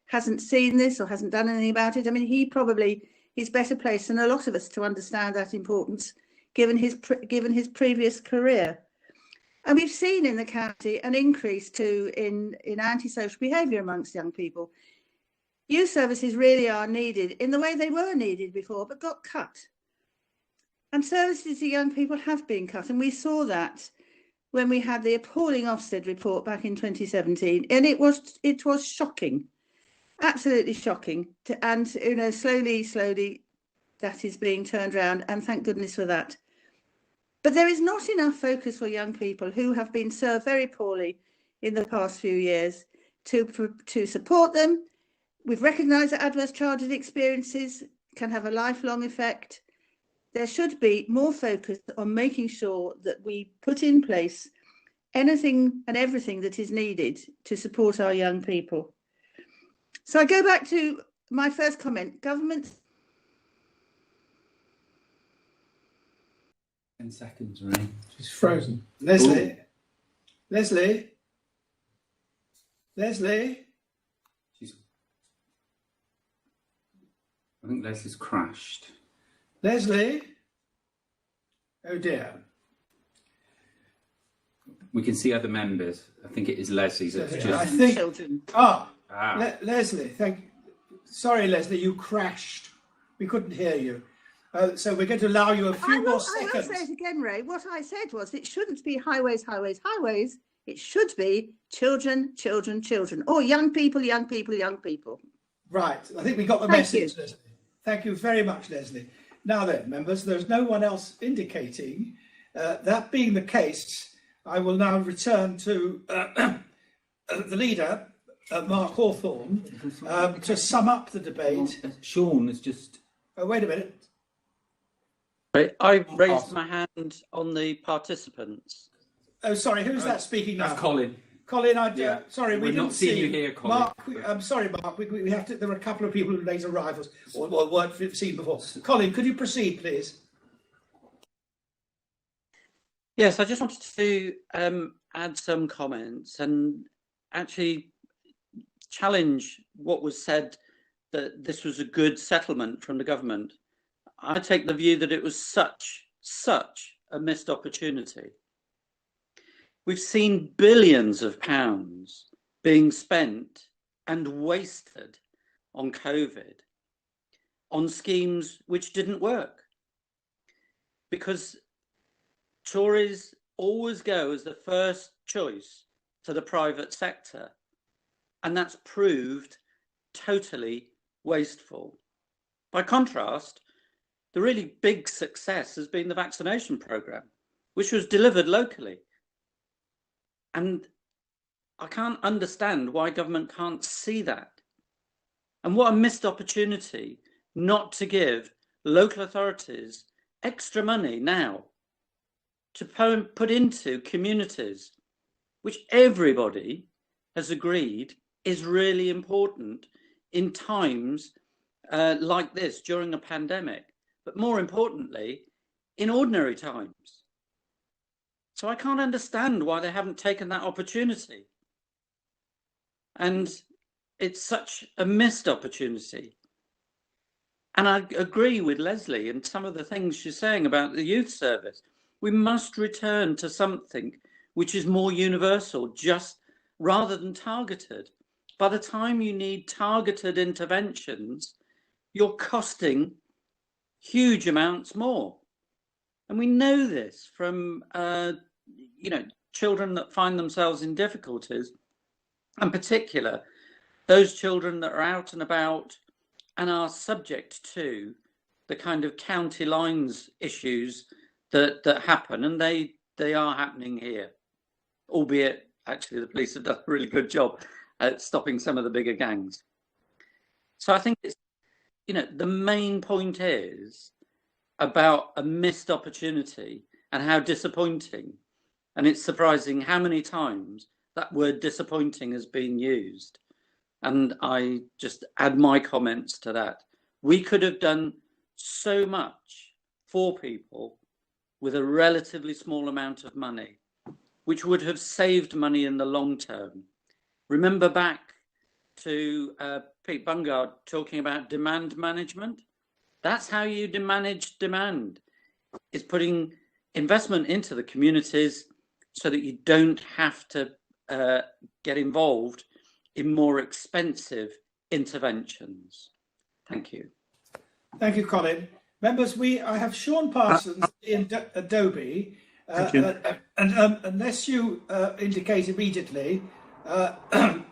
hasn't seen this or hasn't done anything about it. I mean, he probably is better placed than a lot of us to understand that importance, given his previous career. And we've seen in the county an increase in antisocial behaviour amongst young people. Youth services really are needed in the way they were needed before, but got cut. And services to young people have been cut, and we saw that when we had the appalling Ofsted report back in 2017, and it was shocking, absolutely shocking. And slowly that is being turned around, and thank goodness for that. But there is not enough focus for young people who have been served very poorly in the past few years to support them. We've recognised that adverse childhood experiences can have a lifelong effect. There should be more focus on making sure that we put in place anything and everything that is needed to support our young people. So I go back to my first comment. Government 10 seconds, Ray. She's frozen. Leslie? Ooh. Leslie? Leslie? I think Leslie's crashed. Leslie? Oh dear. We can see other members. I think it is Leslie's. I think. Leslie, thank you. Sorry, Leslie, you crashed. We couldn't hear you. So we're going to allow you a few more seconds. I will say it again, Ray. What I said was it shouldn't be highways, highways, highways. It should be children, children, children, or young people, young people, young people. Right. I think we got the message, Leslie. Thank you very much, Leslie. Now then, members, there's no one else indicating. That being the case, I will now return to the leader, Mark Hawthorne, to sum up the debate. Sean is just... Oh, wait a minute. I raised my hand on the participants. Oh, sorry, who's that speaking now? That's Colin. Colin, sorry, we didn't see you here, Colin. Mark, I'm sorry, Mark. We have to. There were a couple of people who late arrivals or weren't seen before. Colin, could you proceed, please? Yes, I just wanted to add some comments and actually challenge what was said that this was a good settlement from the government. I take the view that it was such a missed opportunity. We've seen billions of pounds being spent and wasted on COVID, on schemes which didn't work. Because Tories always go as the first choice to the private sector, and that's proved totally wasteful. By contrast, the really big success has been the vaccination programme, which was delivered locally. And I can't understand why government can't see that. And what a missed opportunity not to give local authorities extra money now to put into communities, which everybody has agreed is really important in times like this during a pandemic, but more importantly, in ordinary times. So I can't understand why they haven't taken that opportunity. And it's such a missed opportunity. And I agree with Leslie and some of the things she's saying about the youth service. We must return to something which is more universal, just rather than targeted. By the time you need targeted interventions, you're costing huge amounts more. And we know this from, children that find themselves in difficulties, in particular, those children that are out and about and are subject to the kind of county lines issues that happen, and they are happening here, albeit actually the police have done a really good job at stopping some of the bigger gangs. So I think it's, the main point is about a missed opportunity and how disappointing. And it's surprising how many times that word disappointing has been used. And I just add my comments to that. We could have done so much for people with a relatively small amount of money, which would have saved money in the long term. Remember back to Pete Bungard talking about demand management? That's how you manage demand, is putting investment into the communities so that you don't have to get involved in more expensive interventions. Thank you. Thank you, Colin. Members, I have Sean Parsons in Adobe. And unless you indicate immediately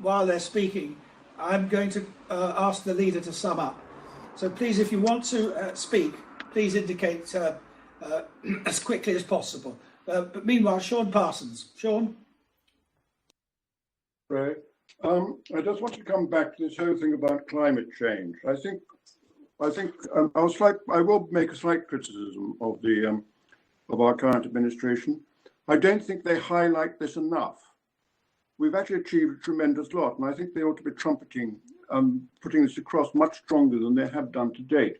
while they're speaking, I'm going to ask the leader to sum up. So please, if you want to speak, please indicate as quickly as possible. But meanwhile, Sean Parsons. Sean? Right. I just want to come back to this whole thing about climate change. I think I will make a slight criticism of our current administration. I don't think they highlight this enough. We've actually achieved a tremendous lot, and I think they ought to be trumpeting, putting this across much stronger than they have done to date.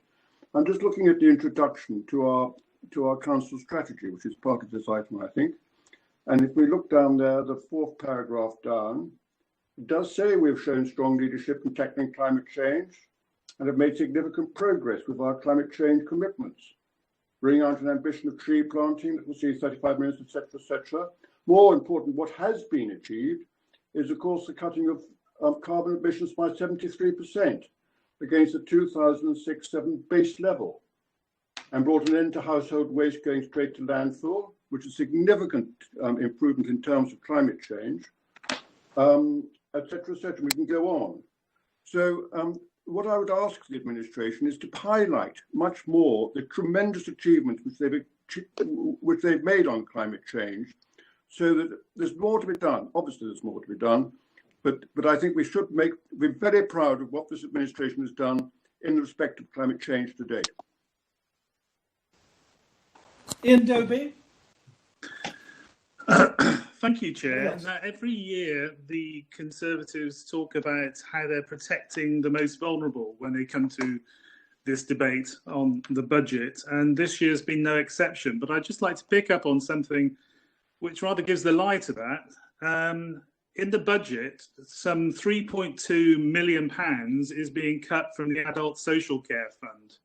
I'm just looking at the introduction to our to our council strategy, which is part of this item, I think. And if we look down there, the fourth paragraph down, it does say we've shown strong leadership in tackling climate change and have made significant progress with our climate change commitments, bringing out an ambition of tree planting that will see 35 million, etc., etc. More important, what has been achieved is, of course, the cutting of carbon emissions by 73% against the 2006-7 base level, and brought an end to household waste going straight to landfill, which is a significant improvement in terms of climate change, etc., etc. We can go on. So what I would ask the administration is to highlight much more the tremendous achievements which they've made on climate change, so that there's more to be done. Obviously, there's more to be done, but I think we should be very proud of what this administration has done in respect of climate change to date. Ian Doby. Thank you, Chair. Yes. Now, every year, the Conservatives talk about how they're protecting the most vulnerable when they come to this debate on the budget, and this year's been no exception. But I'd just like to pick up on something which rather gives the lie to that. In the budget, some £3.2 million is being cut from the Adult Social Care Fund.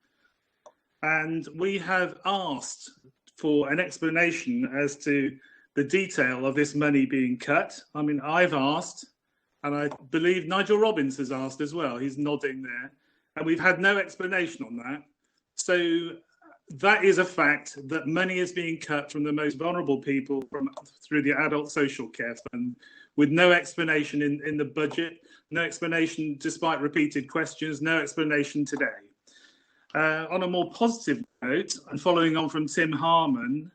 And we have asked for an explanation as to the detail of this money being cut. I mean, I've asked, and I believe Nigel Robbins has asked as well. He's nodding there. And we've had no explanation on that. So that is a fact, that money is being cut from the most vulnerable people through the Adult Social Care Fund, with no explanation in the budget, no explanation despite repeated questions, no explanation today. On a more positive note, and following on from Tim Harman,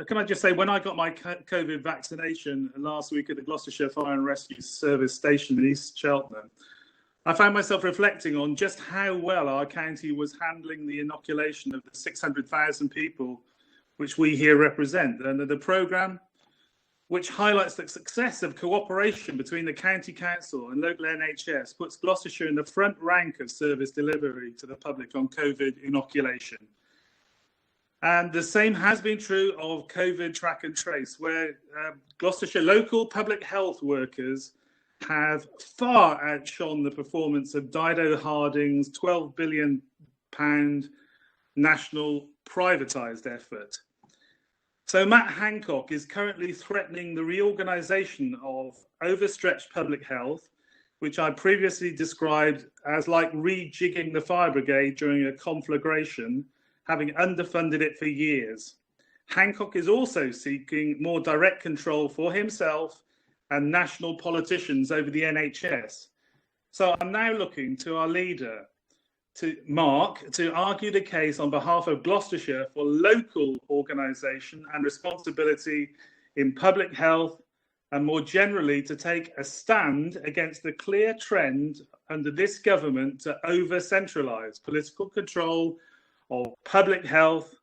can I just say, when I got my COVID vaccination last week at the Gloucestershire Fire and Rescue Service station in East Cheltenham, I found myself reflecting on just how well our county was handling the inoculation of the 600,000 people which we here represent. And the programme, which highlights the success of cooperation between the County Council and local NHS, puts Gloucestershire in the front rank of service delivery to the public on COVID inoculation. And the same has been true of COVID track and trace, where Gloucestershire local public health workers have far outshone the performance of Dido Harding's £12 billion national privatised effort. So Matt Hancock is currently threatening the reorganisation of overstretched public health, which I previously described as like rejigging the fire brigade during a conflagration, having underfunded it for years. Hancock is also seeking more direct control for himself and national politicians over the NHS. So I'm now looking to our leader, to Mark, to argue the case on behalf of Gloucestershire for local organisation and responsibility in public health, and more generally to take a stand against the clear trend under this government to over-centralise political control of public health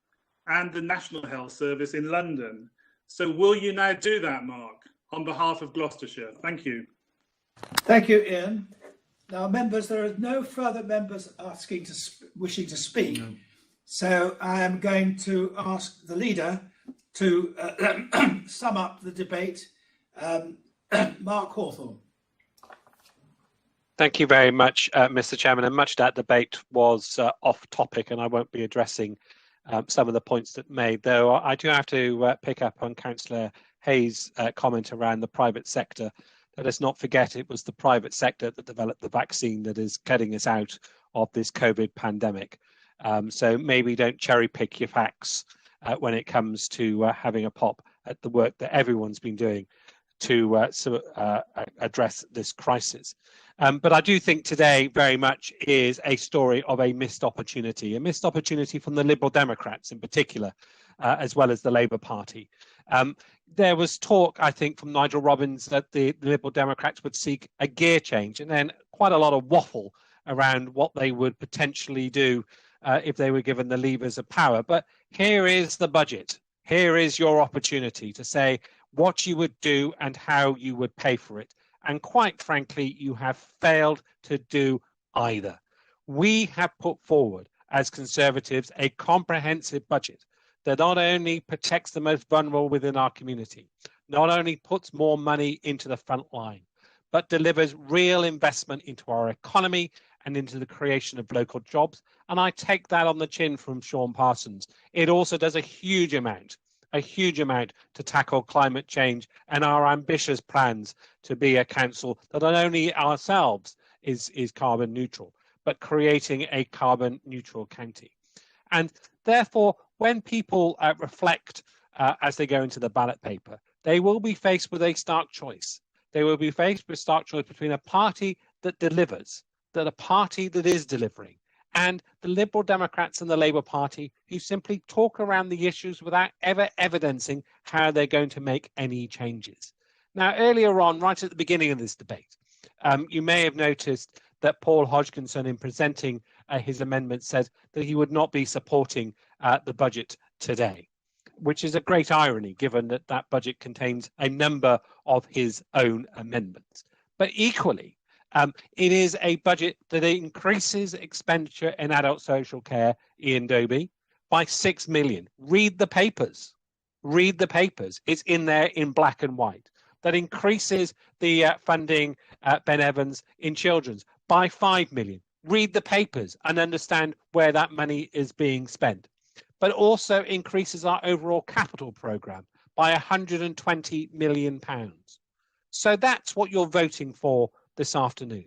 and the National Health Service in London. So will you now do that, Mark, on behalf of Gloucestershire? Thank you. Thank you, Ian. Now, members, there are no further members wishing to speak. No. So I am going to ask the leader to sum up the debate. Mark Hawthorne. Thank you very much, Mr. Chairman. And much of that debate was off topic, and I won't be addressing some of the points that made, though I do have to pick up on Councillor Hayes' comment around the private sector. Let us not forget it was the private sector that developed the vaccine that is getting us out of this COVID pandemic. So maybe don't cherry pick your facts when it comes to having a pop at the work that everyone's been doing to address this crisis. But I do think today very much is a story of a missed opportunity from the Liberal Democrats in particular, as well as the Labour Party. There was talk, I think, from Nigel Robbins that the Liberal Democrats would seek a gear change, and then quite a lot of waffle around what they would potentially do if they were given the levers of power. But here is the budget. Here is your opportunity to say what you would do and how you would pay for it. And quite frankly, you have failed to do either. We have put forward, as Conservatives, a comprehensive budget that not only protects the most vulnerable within our community, not only puts more money into the front line, but delivers real investment into our economy and into the creation of local jobs. And I take that on the chin from Sean Parsons. It also does a huge amount to tackle climate change and our ambitious plans to be a council that not only ourselves is carbon neutral, but creating a carbon neutral county. And therefore, when people reflect as they go into the ballot paper, they will be faced with a stark choice. They will be faced with a stark choice between a party that delivers, that a party that is delivering, and the Liberal Democrats and the Labour Party who simply talk around the issues without ever evidencing how they're going to make any changes. Now, earlier on, right at the beginning of this debate, you may have noticed that Paul Hodgkinson, in presenting his amendment, said that he would not be supporting the budget today, which is a great irony, given that that budget contains a number of his own amendments. But equally, it is a budget that increases expenditure in adult social care, Ian Doby, by 6 million. Read the papers. Read the papers. It's in there in black and white. That increases the funding, Ben Evans, in children's by 5 million. Read the papers and understand where that money is being spent. But also increases our overall capital programme by £120 million. So that's what you're voting for this afternoon.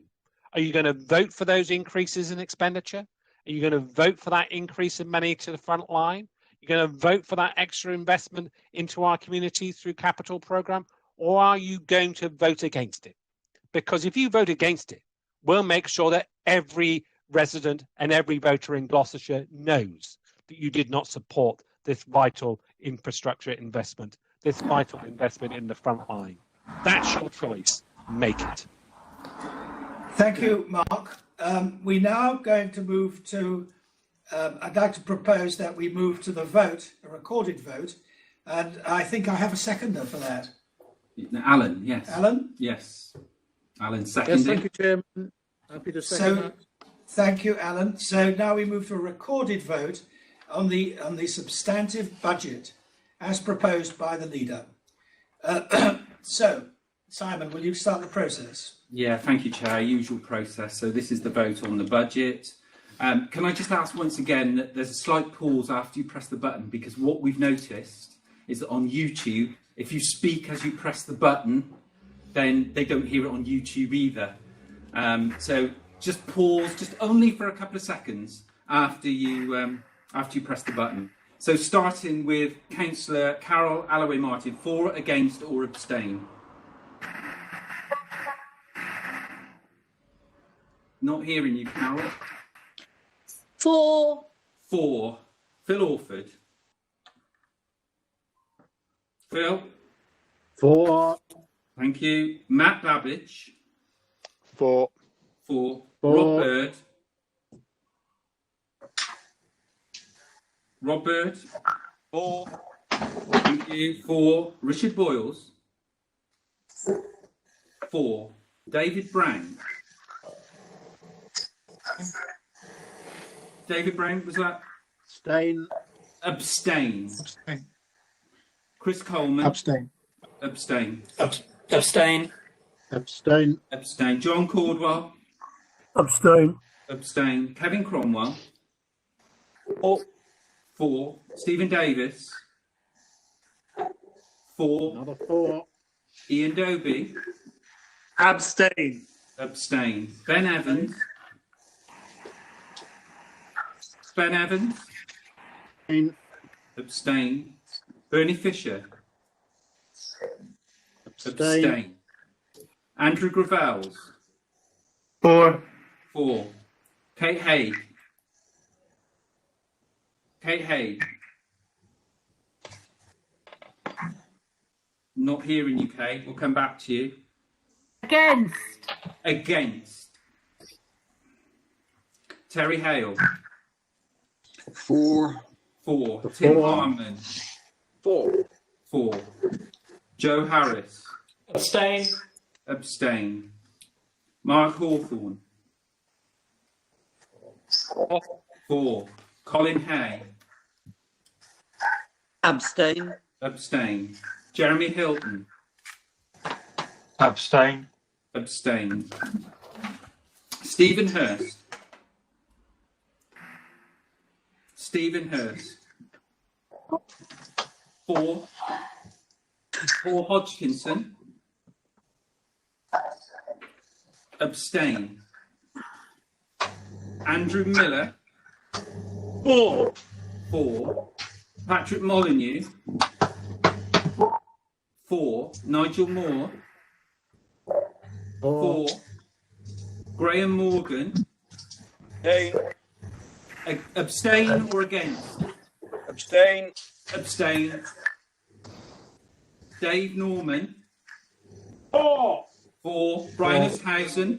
Are you going to vote for those increases in expenditure? Are you going to vote for that increase in money to the front line? You're going to vote for that extra investment into our community through capital programme? Or are you going to vote against it? Because if you vote against it, we'll make sure that every resident and every voter in Gloucestershire knows that you did not support this vital infrastructure investment, this vital investment in the front line. That's your choice. Make it. Thank you, Mark. We're now going to move to, I'd like to propose that we move to the vote, a recorded vote, and I think I have a seconder for that. Alan, yes. Alan? Yes. Alan, seconded. Yes, thank you, Chairman. Happy to second that. Thank you, Alan. So now we move to a recorded vote on the substantive budget as proposed by the leader. So, Simon, will you start the process? Yeah, thank you, Chair. Usual process. So this is the vote on the budget. Can I just ask once again that there's a slight pause after you press the button, because what we've noticed is that on YouTube, if you speak as you press the button, then they don't hear it on YouTube either. So just pause, just only for a couple of seconds after you press the button. So starting with Councillor Carol Alloway-Martin, for, against or abstain. Not hearing you, Carol. For. For. Phil Orford. Phil. For. Thank you. Matt Babbage. For. For. For. Rob Bird. Rob Bird. For. Thank you. For. Richard Boyles. For. David Brown. David Brown, was that? Abstain. Abstain. Abstain. Chris Coleman. Abstain. Abstain. Abstain. Abstain. Abstain. John Caldwell. Abstain. Abstain. Kevin Cromwell. For. For. Stephen Davis. For. Another for. Ian Doby. Abstain. Abstain. Ben Evans. Ben Evans. Abstain. Abstain. Bernie Fisher. Abstain. Andrew Gravels. For. For. Kate Haig. Kate Haig. Not hearing you, Kate. We'll come back to you. Against. Against. Terry Hale. For. For. For. Tim Harman. For. For. Joe Harris. Abstain. Abstain. Mark Hawthorne. For. Colin Hay. Abstain. Abstain. Jeremy Hilton. Abstain. Abstain. Stephen Hurst. Stephen Hurst. 4. Paul Hodgkinson. Abstain. Andrew Miller. 4. 4. Patrick Molyneux. 4. Nigel Moore. 4. Graham Morgan. Abstain or against? Abstain. Abstain. Dave Norman. 4. 4. Brian Easthausen.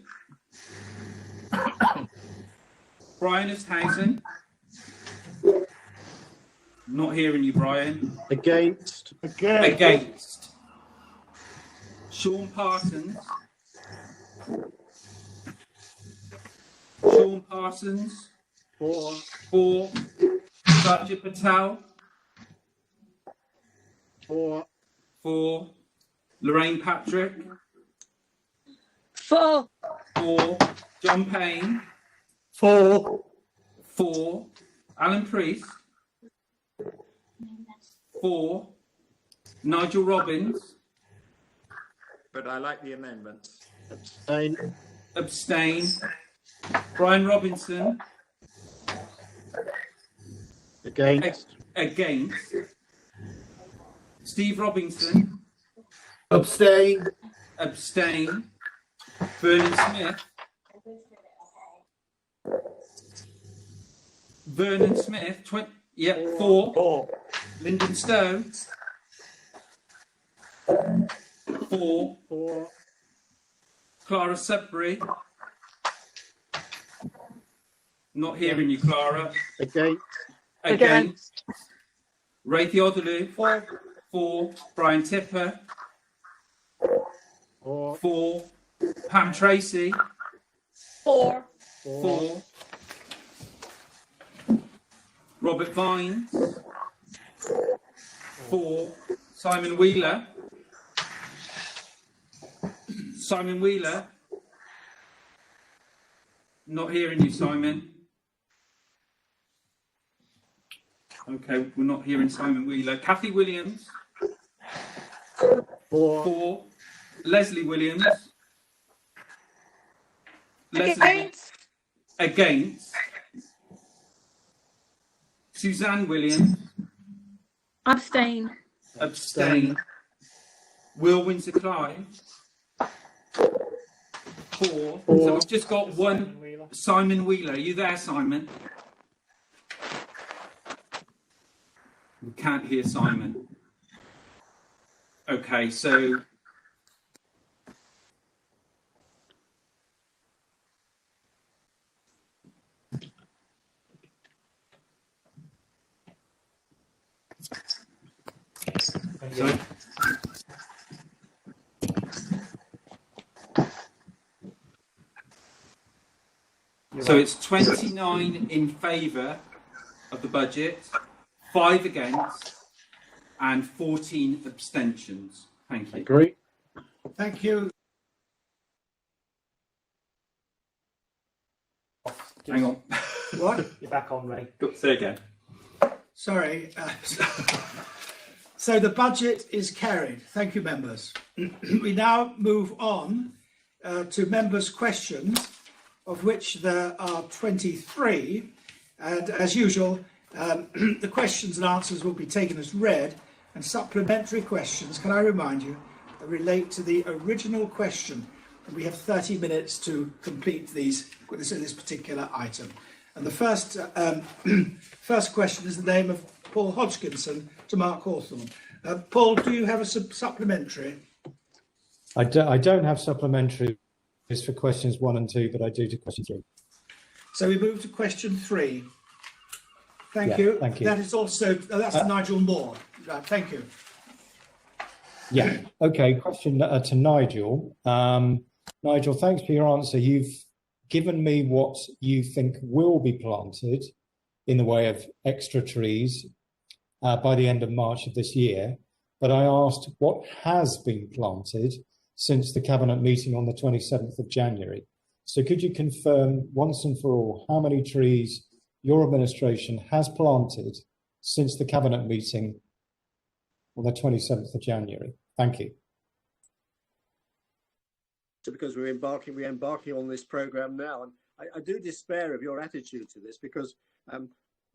Brian Easthausen. Not hearing you, Brian. Against. Against. Sean Parsons. Sean Parsons. 4. 4. Sajid Patel. 4. 4. Lorraine Patrick. 4. 4. John Payne. 4. 4. Alan Priest. 4. Nigel Robbins. But I like the amendments. Abstain. Abstain. Brian Robinson. Against. Against. Steve Robinson. Abstain. Abstain. Vernon Smith. Vernon Smith. 4. 4. Lyndon Stone. 4. 4. Clara Sudbury. Not hearing you, Clara. Against. Against. Ray Theodolu. 4. Brian Tipper. 4. 4. Pam Tracy. 4. 4. Robert Vines. 4. Simon Wheeler. Simon Wheeler. Not hearing you, Simon. Okay, we're not hearing Simon Wheeler. Kathy Williams. 4. Leslie Williams. Against. Against. Suzanne Williams. Abstain. Abstain. Will Windsor Clive. 4. So we've just got one. Simon Wheeler. Are you there, Simon? We can't hear Simon. Okay, so So it's 29 in favour of the budget, 5 against, and 14 abstentions. Thank you. Agree. Thank you. Hang on. What? You're back on, Ray. Say again. Sorry. So the budget is carried. Thank you, members. We now move on to members' questions, of which there are 23. And as usual, the questions and answers will be taken as read, and supplementary questions, can I remind you, relate to the original question. And we have 30 minutes to complete this particular item. And the first question is the name of Paul Hodgkinson to Mark Hawthorne. Paul, do you have a supplementary? I don't have supplementaries for questions 1 and 2, but I do to question 3. So we move to question 3. Thank you. Thank you. That is also, that's Nigel Moore. Thank you. Yeah. Okay. Question to Nigel. Nigel, thanks for your answer. You've given me what you think will be planted in the way of extra trees. by the end of March of this year, but I asked what has been planted since the Cabinet meeting on the 27th of January. So could you confirm once and for all how many trees your administration has planted since the Cabinet meeting on the 27th of January? Thank you. Because we're embarking on this programme now, and I do despair of your attitude to this, because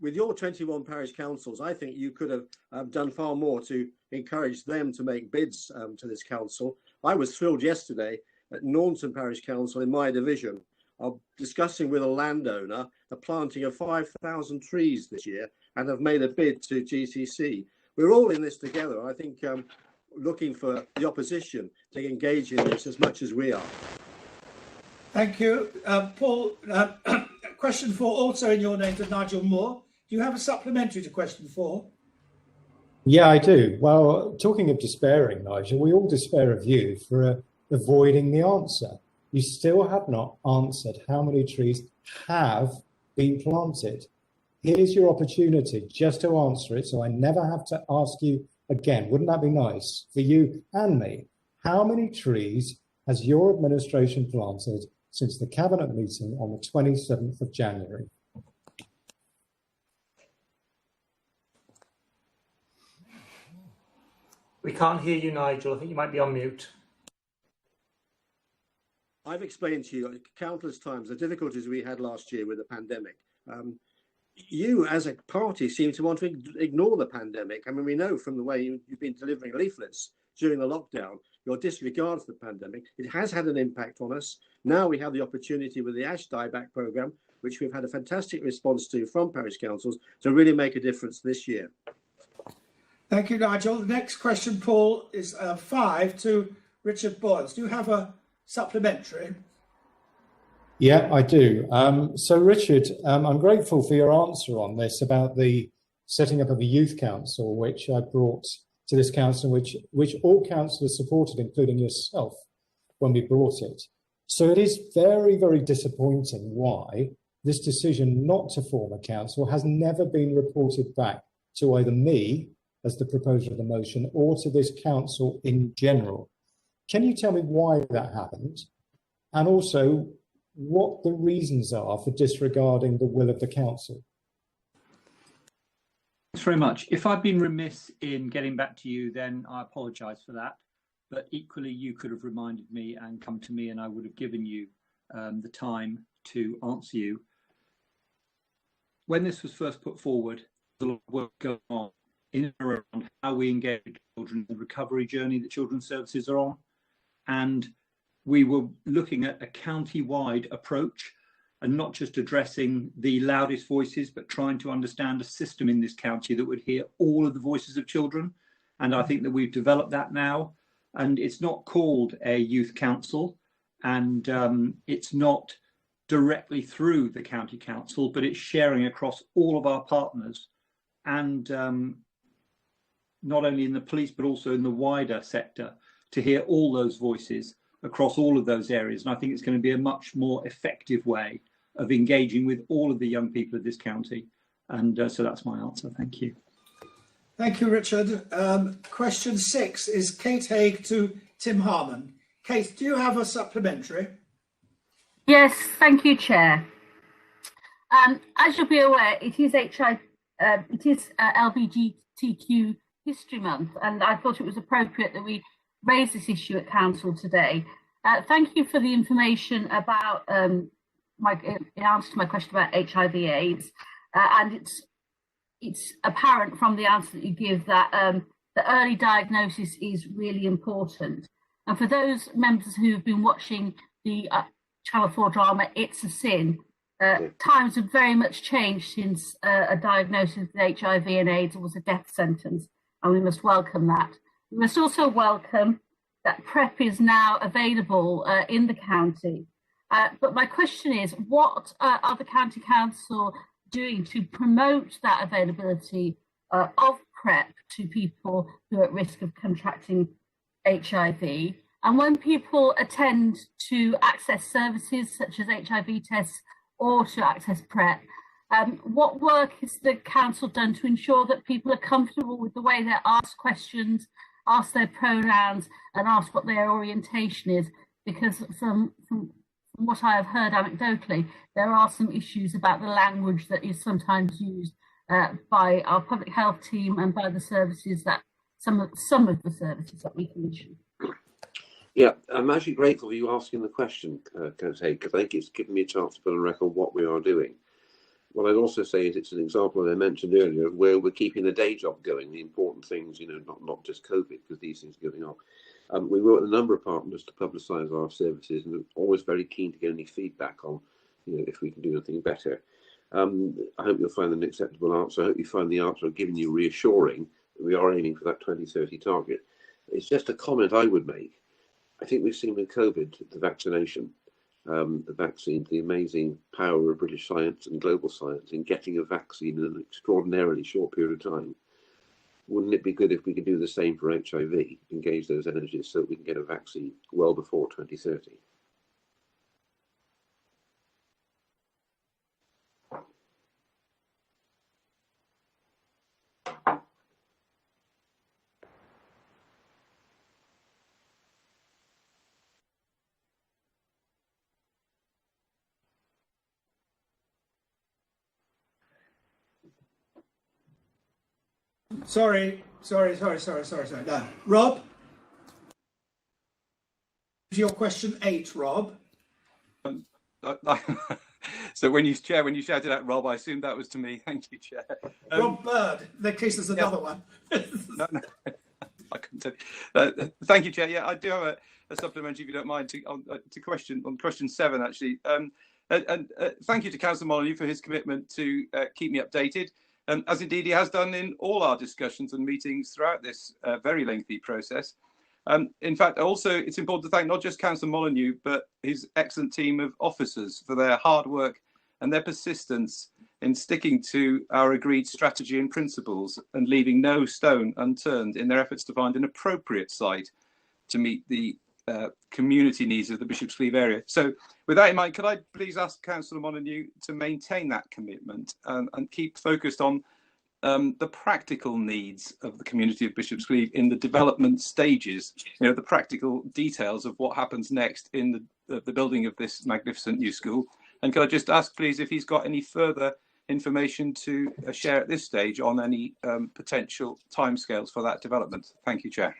with your 21 parish councils, I think you could have done far more to encourage them to make bids to this council. I was thrilled yesterday at Naunton Parish Council in my division of discussing with a landowner the planting of 5,000 trees this year, and have made a bid to GCC. We're all in this together. I think looking for the opposition to engage in this as much as we are. Thank you. Paul, question 4 also in your name to Nigel Moore. Do you have a supplementary to question 4? Yeah, I do. Well, talking of despairing, Nigel, we all despair of you for avoiding the answer. You still have not answered how many trees have been planted. Here's your opportunity just to answer it, so I never have to ask you again. Wouldn't that be nice for you and me? How many trees has your administration planted since the Cabinet meeting on the 27th of January? We can't hear you, Nigel. I think you might be on mute. I've explained to you countless times the difficulties we had last year with the pandemic. You, as a party, seem to want to ignore the pandemic. I mean, we know from the way you've been delivering leaflets during the lockdown, your disregard for the pandemic. It has had an impact on us. Now we have the opportunity with the Ash Dieback programme, which we've had a fantastic response to from parish councils, to really make a difference this year. Thank you, Nigel. The next question, Paul, is 5 to Richard Boyles. Do you have a supplementary? Yeah, I do. So, Richard, I'm grateful for your answer on this about the setting up of a youth council, which I brought to this council, which all councillors supported, including yourself, when we brought it. So it is very, very disappointing why this decision not to form a council has never been reported back to either me, as the proposer of the motion, or to this council in general. Can you tell me why that happened? And also, what the reasons are for disregarding the will of the council? Thanks very much. If I've been remiss in getting back to you, then I apologise for that. But equally, you could have reminded me and come to me, and I would have given you the time to answer you. When this was first put forward, there's a lot of work going on in and around how we engage children in the recovery journey that children's services are on. And we were looking at a county-wide approach and not just addressing the loudest voices, but trying to understand a system in this county that would hear all of the voices of children. And I think that we've developed that now. And it's not called a youth council, and it's not directly through the county council, but it's sharing across all of our partners, and not only in the police, but also in the wider sector, to hear all those voices across all of those areas. And I think it's going to be a much more effective way of engaging with all of the young people of this county. And so that's my answer. Thank you. Thank you, Richard. Question 6 is Kate Haig to Tim Harman. Kate, do you have a supplementary? Yes, thank you, Chair. As you'll be aware, it is LGBTQ History Month, and I thought it was appropriate that we raise this issue at Council today. Thank you for the information about in answer to my question about HIV/AIDS, and it's apparent from the answer that you give that the early diagnosis is really important. And for those members who have been watching the Channel 4 drama It's a Sin, times have very much changed since a diagnosis with HIV and AIDS was a death sentence, and we must welcome that. We must also welcome that PrEP is now available in the county. But my question is, what are the County Council doing to promote that availability of PrEP to people who are at risk of contracting HIV? And when people attend to access services such as HIV tests or to access PrEP, What work has the council done to ensure that people are comfortable with the way they're asked questions, asked their pronouns, and asked what their orientation is? Because from what I have heard anecdotally, there are some issues about the language that is sometimes used by our public health team and by the services that some of the services that we commission. Yeah, I'm actually grateful for you asking the question, because I think it's given me a chance to put on record what we are doing. What I'd also say is it's an example, as I mentioned earlier, of where we're keeping the day job going, the important things, you know, not just COVID, because these things are going on. We work with a number of partners to publicise our services, and we're always very keen to get any feedback on, you know, if we can do anything better. I hope you'll find an acceptable answer. I hope you find the answer I've given you reassuring that we are aiming for that 2030 target. It's just a comment I would make. I think we've seen with COVID, the vaccination, the vaccine, the amazing power of British science and global science in getting a vaccine in an extraordinarily short period of time. Wouldn't it be good if we could do the same for HIV, engage those energies so that we can get a vaccine well before 2030? Sorry. No. Rob? Your question 8, Rob. So when you shouted at Rob, I assumed that was to me. Thank you, Chair. Rob Bird, in case there's another one. No, I couldn't tell. Thank you, Chair. Yeah, I do have a supplementary, if you don't mind, to question 7, actually. And thank you to Councillor Molyneux for his commitment to keep me updated, as indeed he has done in all our discussions and meetings throughout this very lengthy process. In fact, also, it's important to thank not just Councillor Molyneux, but his excellent team of officers for their hard work and their persistence in sticking to our agreed strategy and principles and leaving no stone unturned in their efforts to find an appropriate site to meet the community needs of the Bishop's Cleeve area. So with that in mind, could I please ask Councillor Molyneux to maintain that commitment and keep focused on the practical needs of the community of Bishop's Cleeve in the development stages, you know, the practical details of what happens next in the building of this magnificent new school. And could I just ask, please, if he's got any further information to share at this stage on any potential timescales for that development? Thank you, Chair.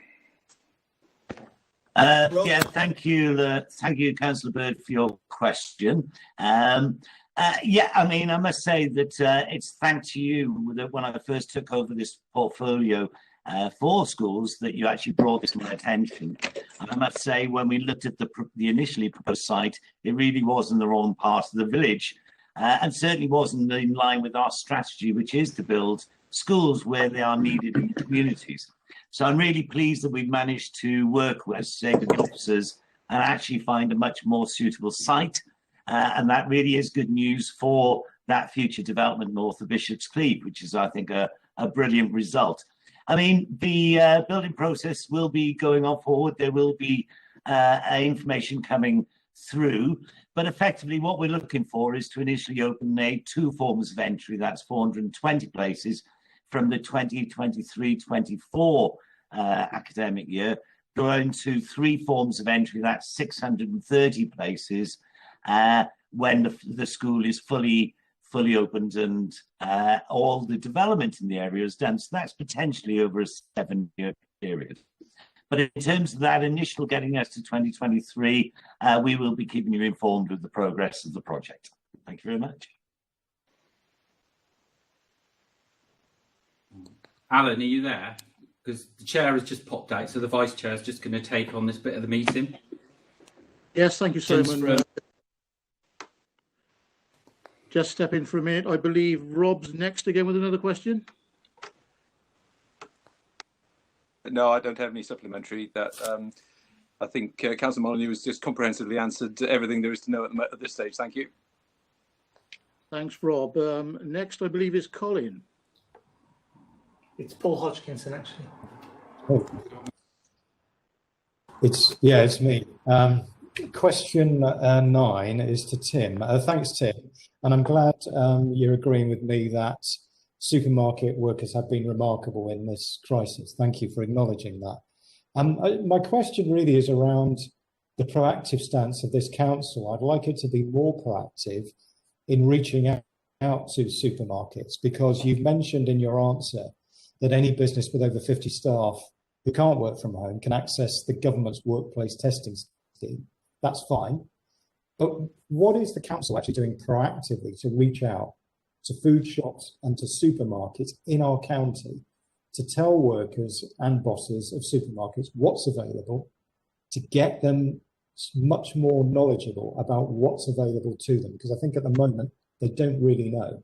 Yeah, thank you, Councillor Bird, for your question. Yeah, I mean, I must say that it's thanks to you that when I first took over this portfolio for schools that you actually brought this to my attention. And I must say, when we looked at the initially proposed site, it really was in the wrong part of the village, and certainly wasn't in line with our strategy, which is to build schools where they are needed in the communities. So I'm really pleased that we've managed to work with, say, with the officers and actually find a much more suitable site. And that really is good news for that future development north of Bishop's Cleeve, which is, I think, a brilliant result. I mean, the building process will be going on forward. There will be information coming through. But effectively, what we're looking for is to initially open 2 forms of entry. That's 420 places from the 2023-24 academic year, going to 3 forms of entry. That's 630 places when the school is fully opened and all the development in the area is done. So that's potentially over a 7-year period. But in terms of that initial getting us to 2023, we will be keeping you informed of the progress of the project. Thank you very much. Alan, are you there? Because the chair has just popped out, so the vice chair is just going to take on this bit of the meeting. Yes, thank you, Simon. Just step in for a minute. I believe Rob's next again with another question. No, I don't have any supplementary. That I think Councillor Molyneux has just comprehensively answered everything there is to know at this stage. Thank you. Thanks, Rob. Next, I believe, is Colin. It's Paul Hodgkinson, actually. Oh. It's me. Question 9 is to Tim. Thanks, Tim. And I'm glad you're agreeing with me that supermarket workers have been remarkable in this crisis. Thank you for acknowledging that. My question really is around the proactive stance of this council. I'd like it to be more proactive in reaching out to supermarkets, because you've mentioned in your answer that any business with over 50 staff who can't work from home can access the government's workplace testing scheme. That's fine. But what is the council actually doing proactively to reach out to food shops and to supermarkets in our county to tell workers and bosses of supermarkets what's available, to get them much more knowledgeable about what's available to them? Because I think at the moment they don't really know.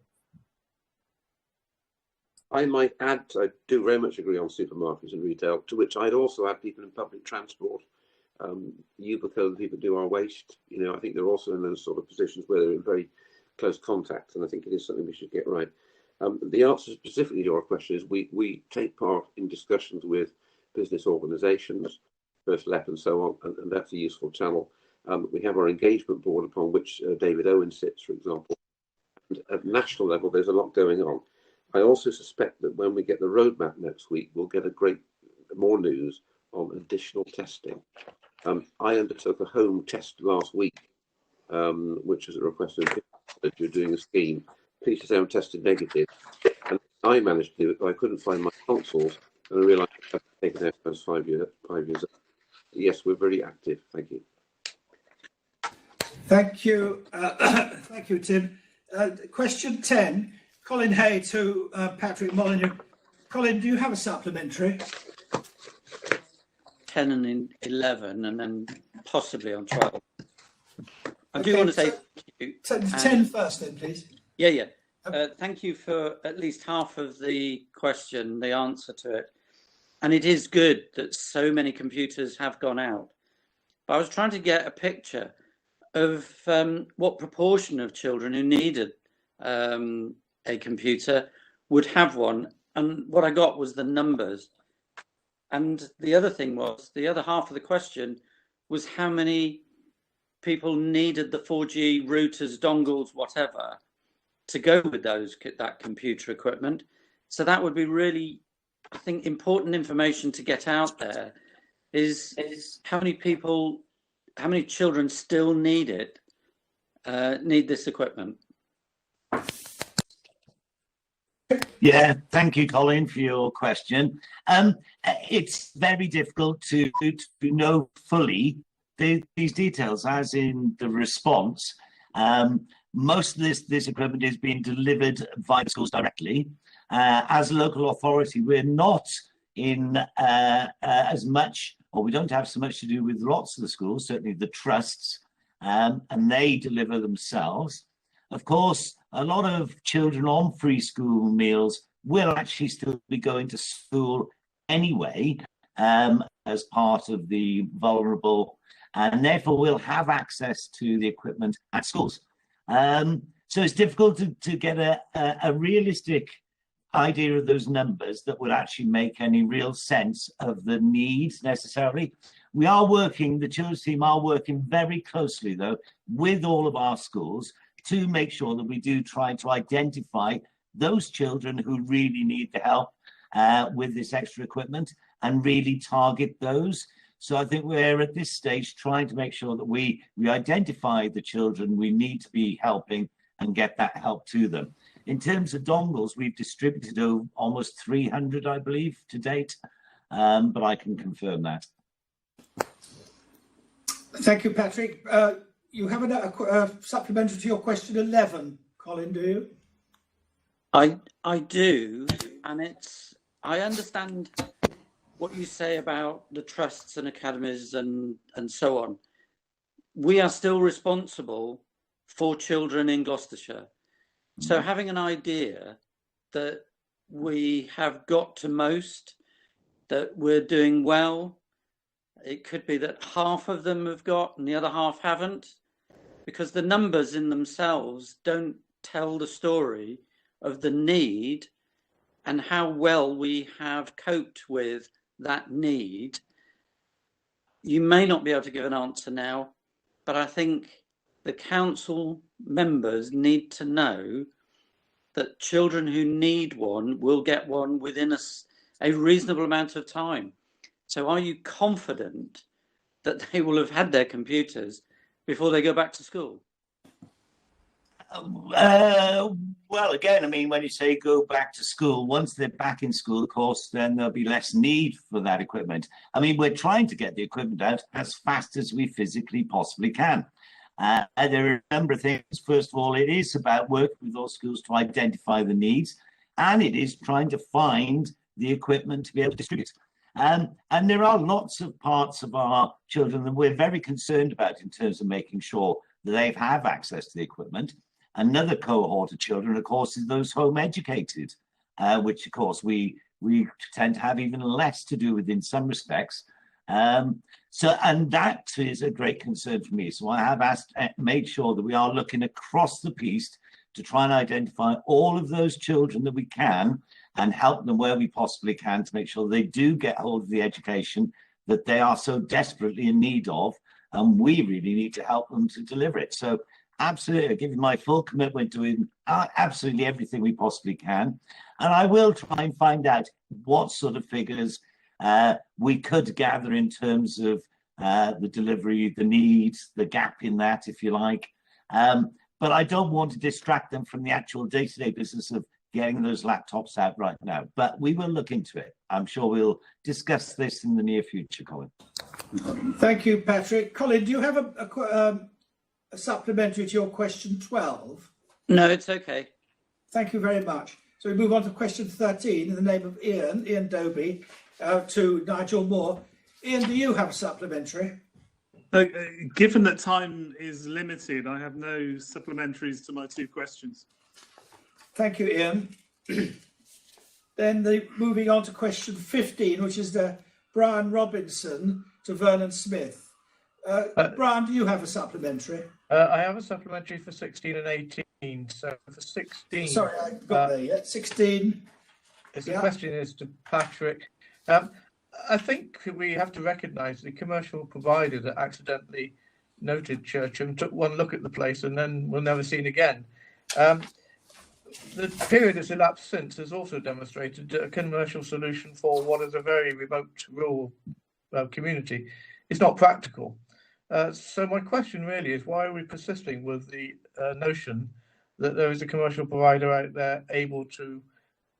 I might add, I do very much agree on supermarkets and retail, to which I'd also add people in public transport. Ubico, the people who do our waste, you know, I think they're also in those sort of positions where they're in very close contact, and I think it is something we should get right. The answer specifically to your question is we take part in discussions with business organisations, First Lep and so on, and that's a useful channel. We have our engagement board upon which David Owen sits, for example. And at national level, there's a lot going on. I also suspect that when we get the roadmap next week, we'll get more news on additional testing. I undertook a home test last week, which is a request that you're doing a scheme. Pleased to say I'm tested negative, and I managed to do it, but I couldn't find my consoles, and I realised I've taken out those 5 years. Yes, we're very active. Thank you. Thank you. Thank you, Tim. Question 10, Colin Hay to Patrick Molyneux. Colin, do you have a supplementary? 10 and 11, and then possibly on 12. I do want to say thank you. 10 first then, please. Yeah. Thank you for at least half of the question, the answer to it. And it is good that so many computers have gone out. But I was trying to get a picture of what proportion of children who needed a computer would have one. And what I got was the numbers. And the other thing was, the other half of the question was how many people needed the 4G routers, dongles, whatever, to go with that computer equipment. So that would be really, I think, important information to get out there is how many people, how many children still need it, need this equipment. Yeah, thank you, Colin, for your question. It's very difficult to know fully these details, as in the response. Most of this equipment is being delivered via the schools directly. As a local authority, we're not in as much, or we don't have so much to do with lots of the schools, certainly the trusts, and they deliver themselves. Of course, a lot of children on free school meals will actually still be going to school anyway, as part of the vulnerable, and therefore will have access to the equipment at schools. So it's difficult to get a realistic idea of those numbers that would actually make any real sense of the needs necessarily. We are working, the children's team are working very closely though with all of our schools to make sure that we do try to identify those children who really need the help with this extra equipment and really target those. So I think we're at this stage trying to make sure that we identify the children we need to be helping and get that help to them. In terms of dongles, we've distributed almost 300, I believe, to date, but I can confirm that. Thank you, Patrick. You have a supplementary to your question 11, Colin, do you? I do, and I understand what you say about the trusts and academies and so on. We are still responsible for children in Gloucestershire. So having an idea that we have got to most, that we're doing well, it could be that half of them have got and the other half haven't, because the numbers in themselves don't tell the story of the need and how well we have coped with that need. You may not be able to give an answer now, but I think the council members need to know that children who need one will get one within a reasonable amount of time. So are you confident that they will have had their computers before they go back to school? Well, again, I mean, when you say go back to school, once they're back in school, of course, then there'll be less need for that equipment. I mean, we're trying to get the equipment out as fast as we physically possibly can. There are a number of things. First of all, it is about working with those schools to identify the needs, and it is trying to find the equipment to be able to distribute. And there are lots of parts of our children that we're very concerned about in terms of making sure that they have access to the equipment. Another cohort of children, of course, is those home educated, which, of course, we tend to have even less to do with in some respects. And that is a great concern for me. So I have made sure that we are looking across the piece to try and identify all of those children that we can and help them where we possibly can to make sure they do get hold of the education that they are so desperately in need of. And we really need to help them to deliver it. So absolutely, I give you my full commitment to doing absolutely everything we possibly can. And I will try and find out what sort of figures we could gather in terms of the delivery, the needs, the gap in that, if you like. But I don't want to distract them from the actual day-to-day business of getting those laptops out right now. But we will look into it. I'm sure we'll discuss this in the near future, Colin. Thank you, Patrick. Colin, do you have a supplementary to your question 12? No, it's okay. Thank you very much. So we move on to question 13 in the name of Ian Doby, to Nigel Moore. Ian, do you have a supplementary? Given that time is limited, I have no supplementaries to my two questions. Thank you, Ian. Then moving on to question 15, which is the Brian Robinson to Vernon Smith. Brian, do you have a supplementary? I have a supplementary for 16 and 18. So for 16... Sorry, I got there yet. 16. The question is to Patrick. I think we have to recognise the commercial provider that accidentally noted Churcham took one look at the place and then will never seen again. The period that's elapsed since has also demonstrated that a commercial solution for what is a very remote rural community is not practical. So my question really is, why are we persisting with the notion that there is a commercial provider out there able to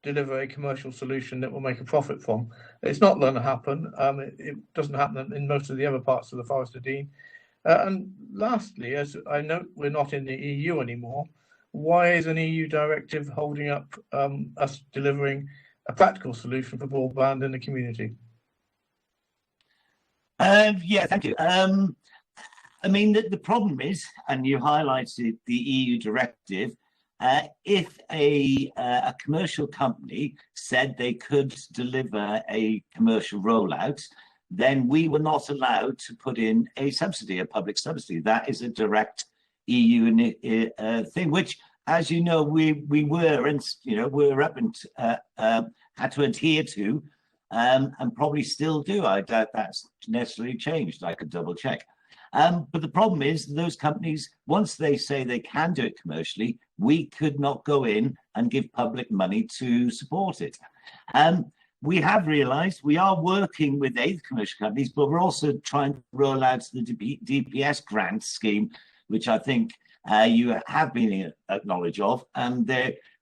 deliver a commercial solution that will make a profit from? It's not going to happen. It doesn't happen in most of the other parts of the Forest of Dean. And lastly, as I note we're not in the EU anymore, why is an EU directive holding up us delivering a practical solution for broadband in the community? Yeah, thank you. I mean, the problem is, and you highlighted the EU directive, if a commercial company said they could deliver a commercial rollout, then we were not allowed to put in a subsidy, a public subsidy. That is a direct EU thing, which, as you know, we were, and we're up and had to adhere to, and probably still do. I doubt that's necessarily changed. I could double check. But the problem is those companies, once they say they can do it commercially, we could not go in and give public money to support it. We have realised we are working with the commercial companies, but we're also trying to roll out the DPS grant scheme, which I think you have been acknowledged of. And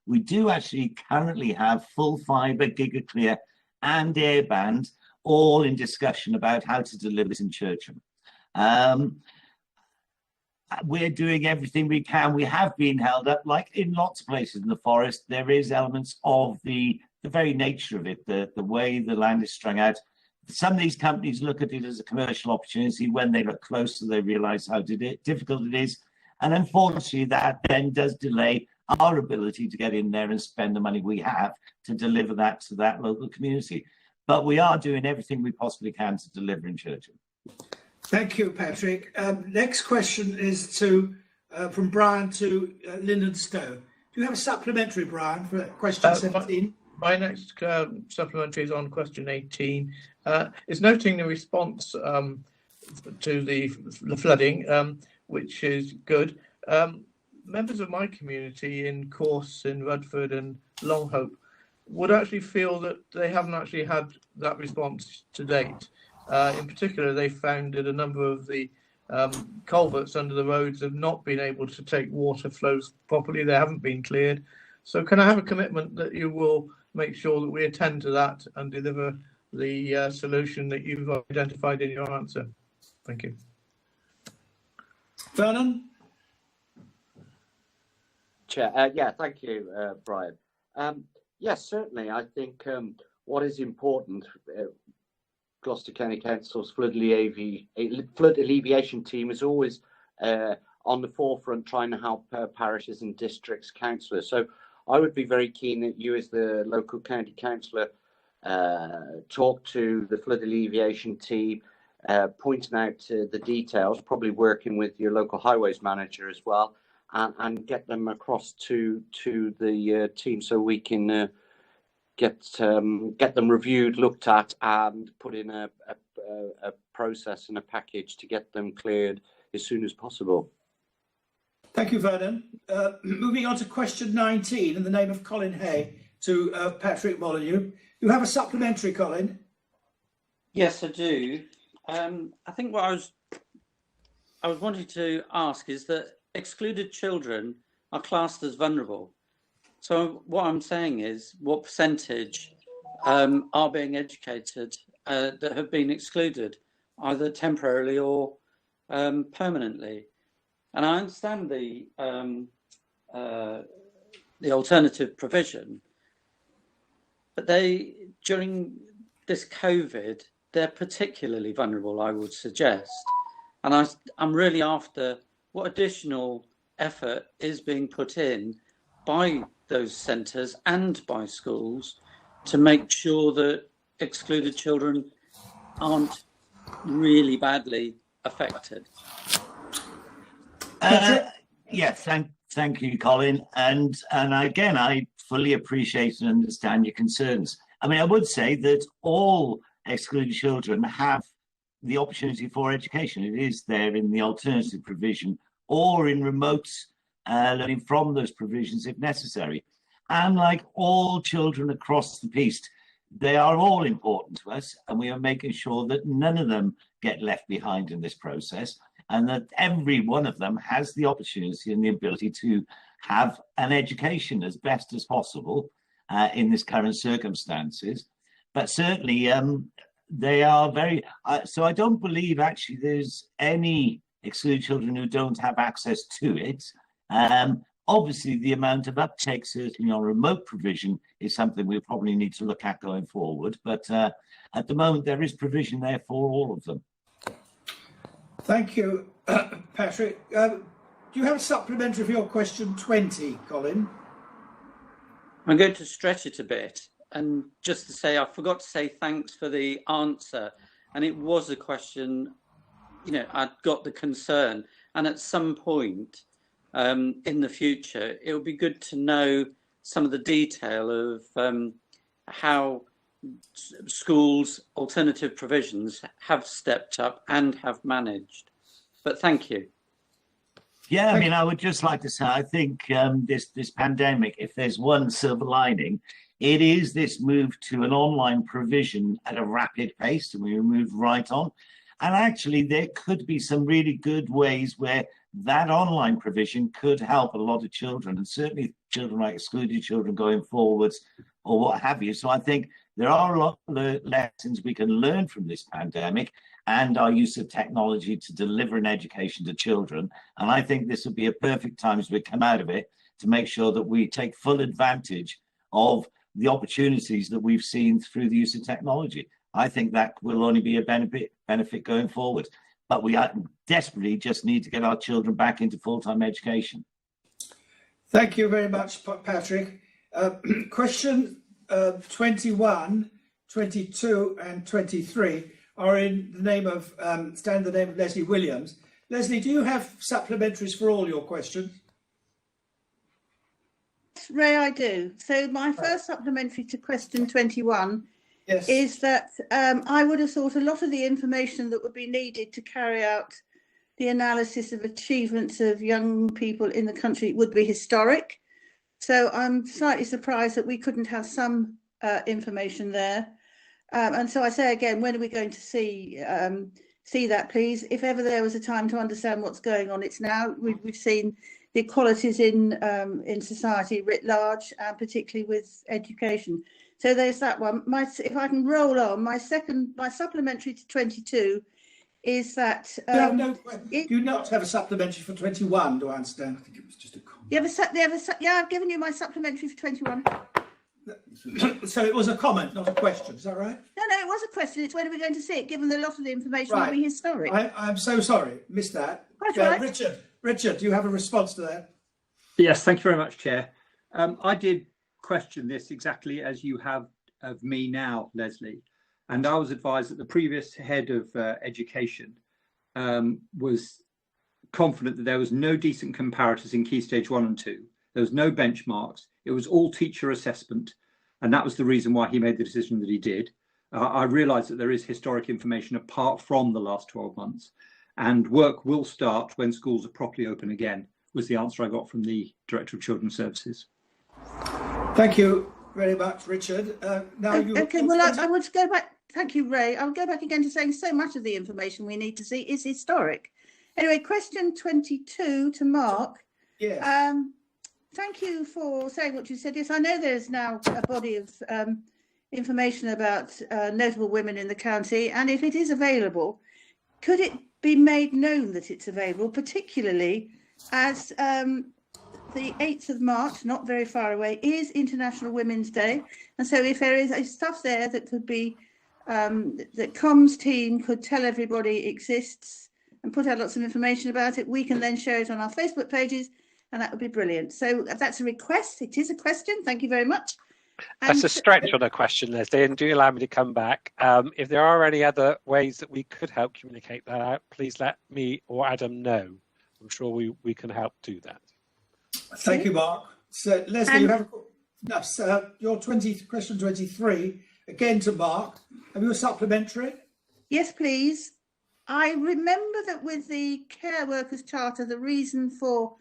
we do actually currently have full fibre, GigaClear and Airband all in discussion about how to deliver this in Churcham. We're doing everything we can. We have been held up, like in lots of places in the forest. There is elements of the very nature of it, the way the land is strung out. Some of these companies look at it as a commercial opportunity. When they look closer, they realise how difficult it is. And unfortunately, that then does delay our ability to get in there and spend the money we have to deliver that to that local community. But we are doing everything we possibly can to deliver in Churcham. Thank you, Patrick. Next question is from Brian to Lyndon Stowe. Do you have a supplementary, Brian, for question 17? My next supplementary is on question 18. It's noting the response to the flooding. which is good. Members of my community in Corse, in Rudford and Longhope would actually feel that they haven't actually had that response to date. In particular, they found that a number of the culverts under the roads have not been able to take water flows properly. They haven't been cleared. So can I have a commitment that you will make sure that we attend to that and deliver the solution that you've identified in your answer? Thank you. Vernon? Chair, yeah, thank you, Brian. Yes, certainly. I think what is important, Gloucester County Council's flood alleviation team is always on the forefront trying to help parishes and districts councillors. So I would be very keen that you as the local county councillor talk to the flood alleviation team, pointing out the details, probably working with your local highways manager as well, and get them across to the team so we can get them reviewed, looked at, and put in a process and a package to get them cleared as soon as possible. Thank you, Vernon. Moving on to question 19 in the name of Colin Hay to Patrick Molyneux. You have a supplementary, Colin? Yes, I do. I think what I was wanting to ask is that excluded children are classed as vulnerable. So what I'm saying is, what percentage are being educated that have been excluded, either temporarily or permanently? And I understand the alternative provision, but during this COVID, they're particularly vulnerable, I would suggest. And I'm really after what additional effort is being put in by those centres and by schools to make sure that excluded children aren't really badly affected. Yeah, thank you, Colin. And again, I fully appreciate and understand your concerns. I mean, I would say that all excluded children have the opportunity for education. It is there in the alternative provision or in remote learning from those provisions if necessary. And like all children across the piece, they are all important to us, and we are making sure that none of them get left behind in this process, and that every one of them has the opportunity and the ability to have an education as best as possible in this current circumstances. But certainly they are very, so I don't believe actually there's any excluded children who don't have access to it. Obviously, the amount of uptake, certainly on remote provision, is something we probably need to look at going forward. But at the moment, there is provision there for all of them. Thank you, Patrick. Do you have a supplementary for your question 20, Colin? I'm going to stretch it a bit, and just to say, I forgot to say thanks for the answer. And it was a question, I'd got the concern. And at some point, in the future, it would be good to know some of the detail of how schools' alternative provisions have stepped up and have managed. But thank you. Yeah, I mean, I would just like to say, I think this pandemic, if there's one silver lining, it is this move to an online provision at a rapid pace, and we moved right on. And actually, there could be some really good ways where that online provision could help a lot of children, and certainly children like excluded children going forwards or what have you. So I think there are a lot of lessons we can learn from this pandemic and our use of technology to deliver an education to children. And I think this would be a perfect time as we come out of it to make sure that we take full advantage of the opportunities that we've seen through the use of technology. I think that will only be a benefit going forward. But we desperately just need to get our children back into full-time education. Thank you very much, Patrick. Question 21, 22 and 23 are in the name of, stand in the name of Leslie Williams. Leslie, do you have supplementaries for all your questions? Ray, I do. So my first supplementary to question 21 is that I would have thought a lot of the information that would be needed to carry out the analysis of achievements of young people in the country would be historic. So I'm slightly surprised that we couldn't have some information there. And so I say again, when are we going to see that, please? If ever there was a time to understand what's going on, it's now. We've seen the equalities in society writ large, and particularly with education. So there's that one. If I can roll on, my supplementary to 22 is that. Do you not have a supplementary for 21? Do I understand? I think it was just a comment. Yeah, I've given you my supplementary for 21. So it was a comment, not a question. Is that right? No, it was a question. It's when are we going to see it? Given that a lot of the information Right. will be historic. I'm so sorry, missed that. That's right. Richard, do you have a response to that? Yes, thank you very much, Chair. I did question this exactly as you have of me now, Leslie, and I was advised that the previous head of education was confident that there was no decent comparators in Key Stage 1 and 2. There was no benchmarks. It was all teacher assessment, and that was the reason why he made the decision that he did. I realise that there is historic information apart from the last 12 months, and work will start when schools are properly open again, was the answer I got from the Director of Children's Services. Thank you very much, Richard. Okay, well, I would go back. Thank you, Ray. I would go back again to saying so much of the information we need to see is historic. Anyway, question 22 to Mark. Yes. Thank you for saying what you said. Yes, I know there's now a body of information about notable women in the county, and if it is available, could it be made known that it's available, particularly as the 8th of March, not very far away, is International Women's Day. And so if there is stuff there that could be, that comms team could tell everybody exists and put out lots of information about it, we can then share it on our Facebook pages, and that would be brilliant. So that's a request. It is a question. Thank you very much. That's a stretch on a question, Leslie, and do allow me to come back. If there are any other ways that we could help communicate that out, please let me or Adam know. I'm sure we can help do that. Thank you, Mark. So, Leslie, you have your question 23, again to Mark. Have you a supplementary? Yes, please. I remember that with the Care Workers Charter, the reason for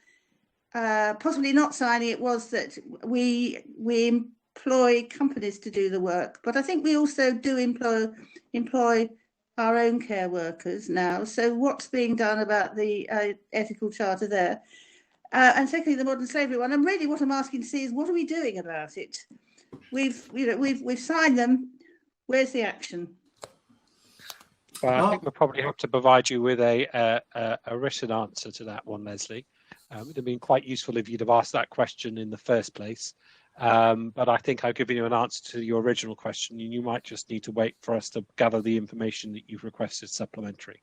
possibly not signing it was that we employ companies to do the work, but I think we also do employ our own care workers now. So what's being done about the ethical charter there? And secondly, the modern slavery one. And really, what I'm asking to see is what are we doing about it? We've signed them. Where's the action? Well, I think we'll probably have to provide you with a written answer to that one, Leslie. It would have been quite useful if you'd have asked that question in the first place. But I think I've given you an answer to your original question, and you might just need to wait for us to gather the information that you've requested supplementary.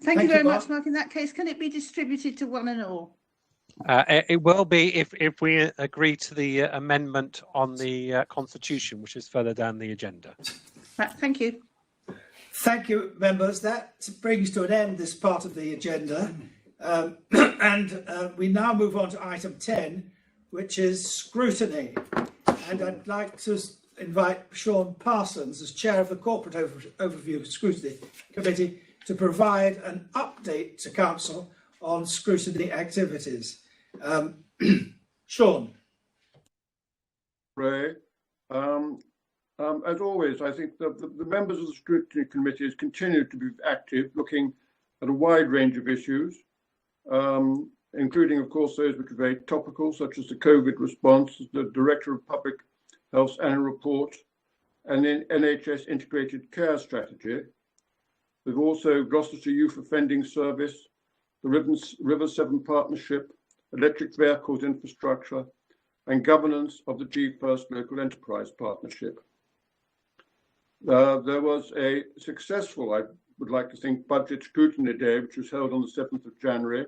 Thank you very much, Mark. In that case, can it be distributed to one and all? It will be if we agree to the amendment on the Constitution, which is further down the agenda. Thank you. Thank you, members. That brings to an end this part of the agenda. We now move on to item 10, which is scrutiny. And I'd like to invite Sean Parsons, as chair of the Corporate Overview Scrutiny Committee, to provide an update to Council on scrutiny activities. Sean. Ray, as always, I think the members of the Scrutiny Committee has continued to be active, looking at a wide range of issues, including, of course, those which are very topical, such as the COVID response, the Director of Public Health's annual report, and the NHS Integrated Care Strategy. We've also Gloucestershire Youth Offending Service, the River Severn Partnership, electric vehicles infrastructure, and governance of the G1st Local Enterprise Partnership. There was a successful, I would like to think, budget scrutiny day, which was held on the 7th of January,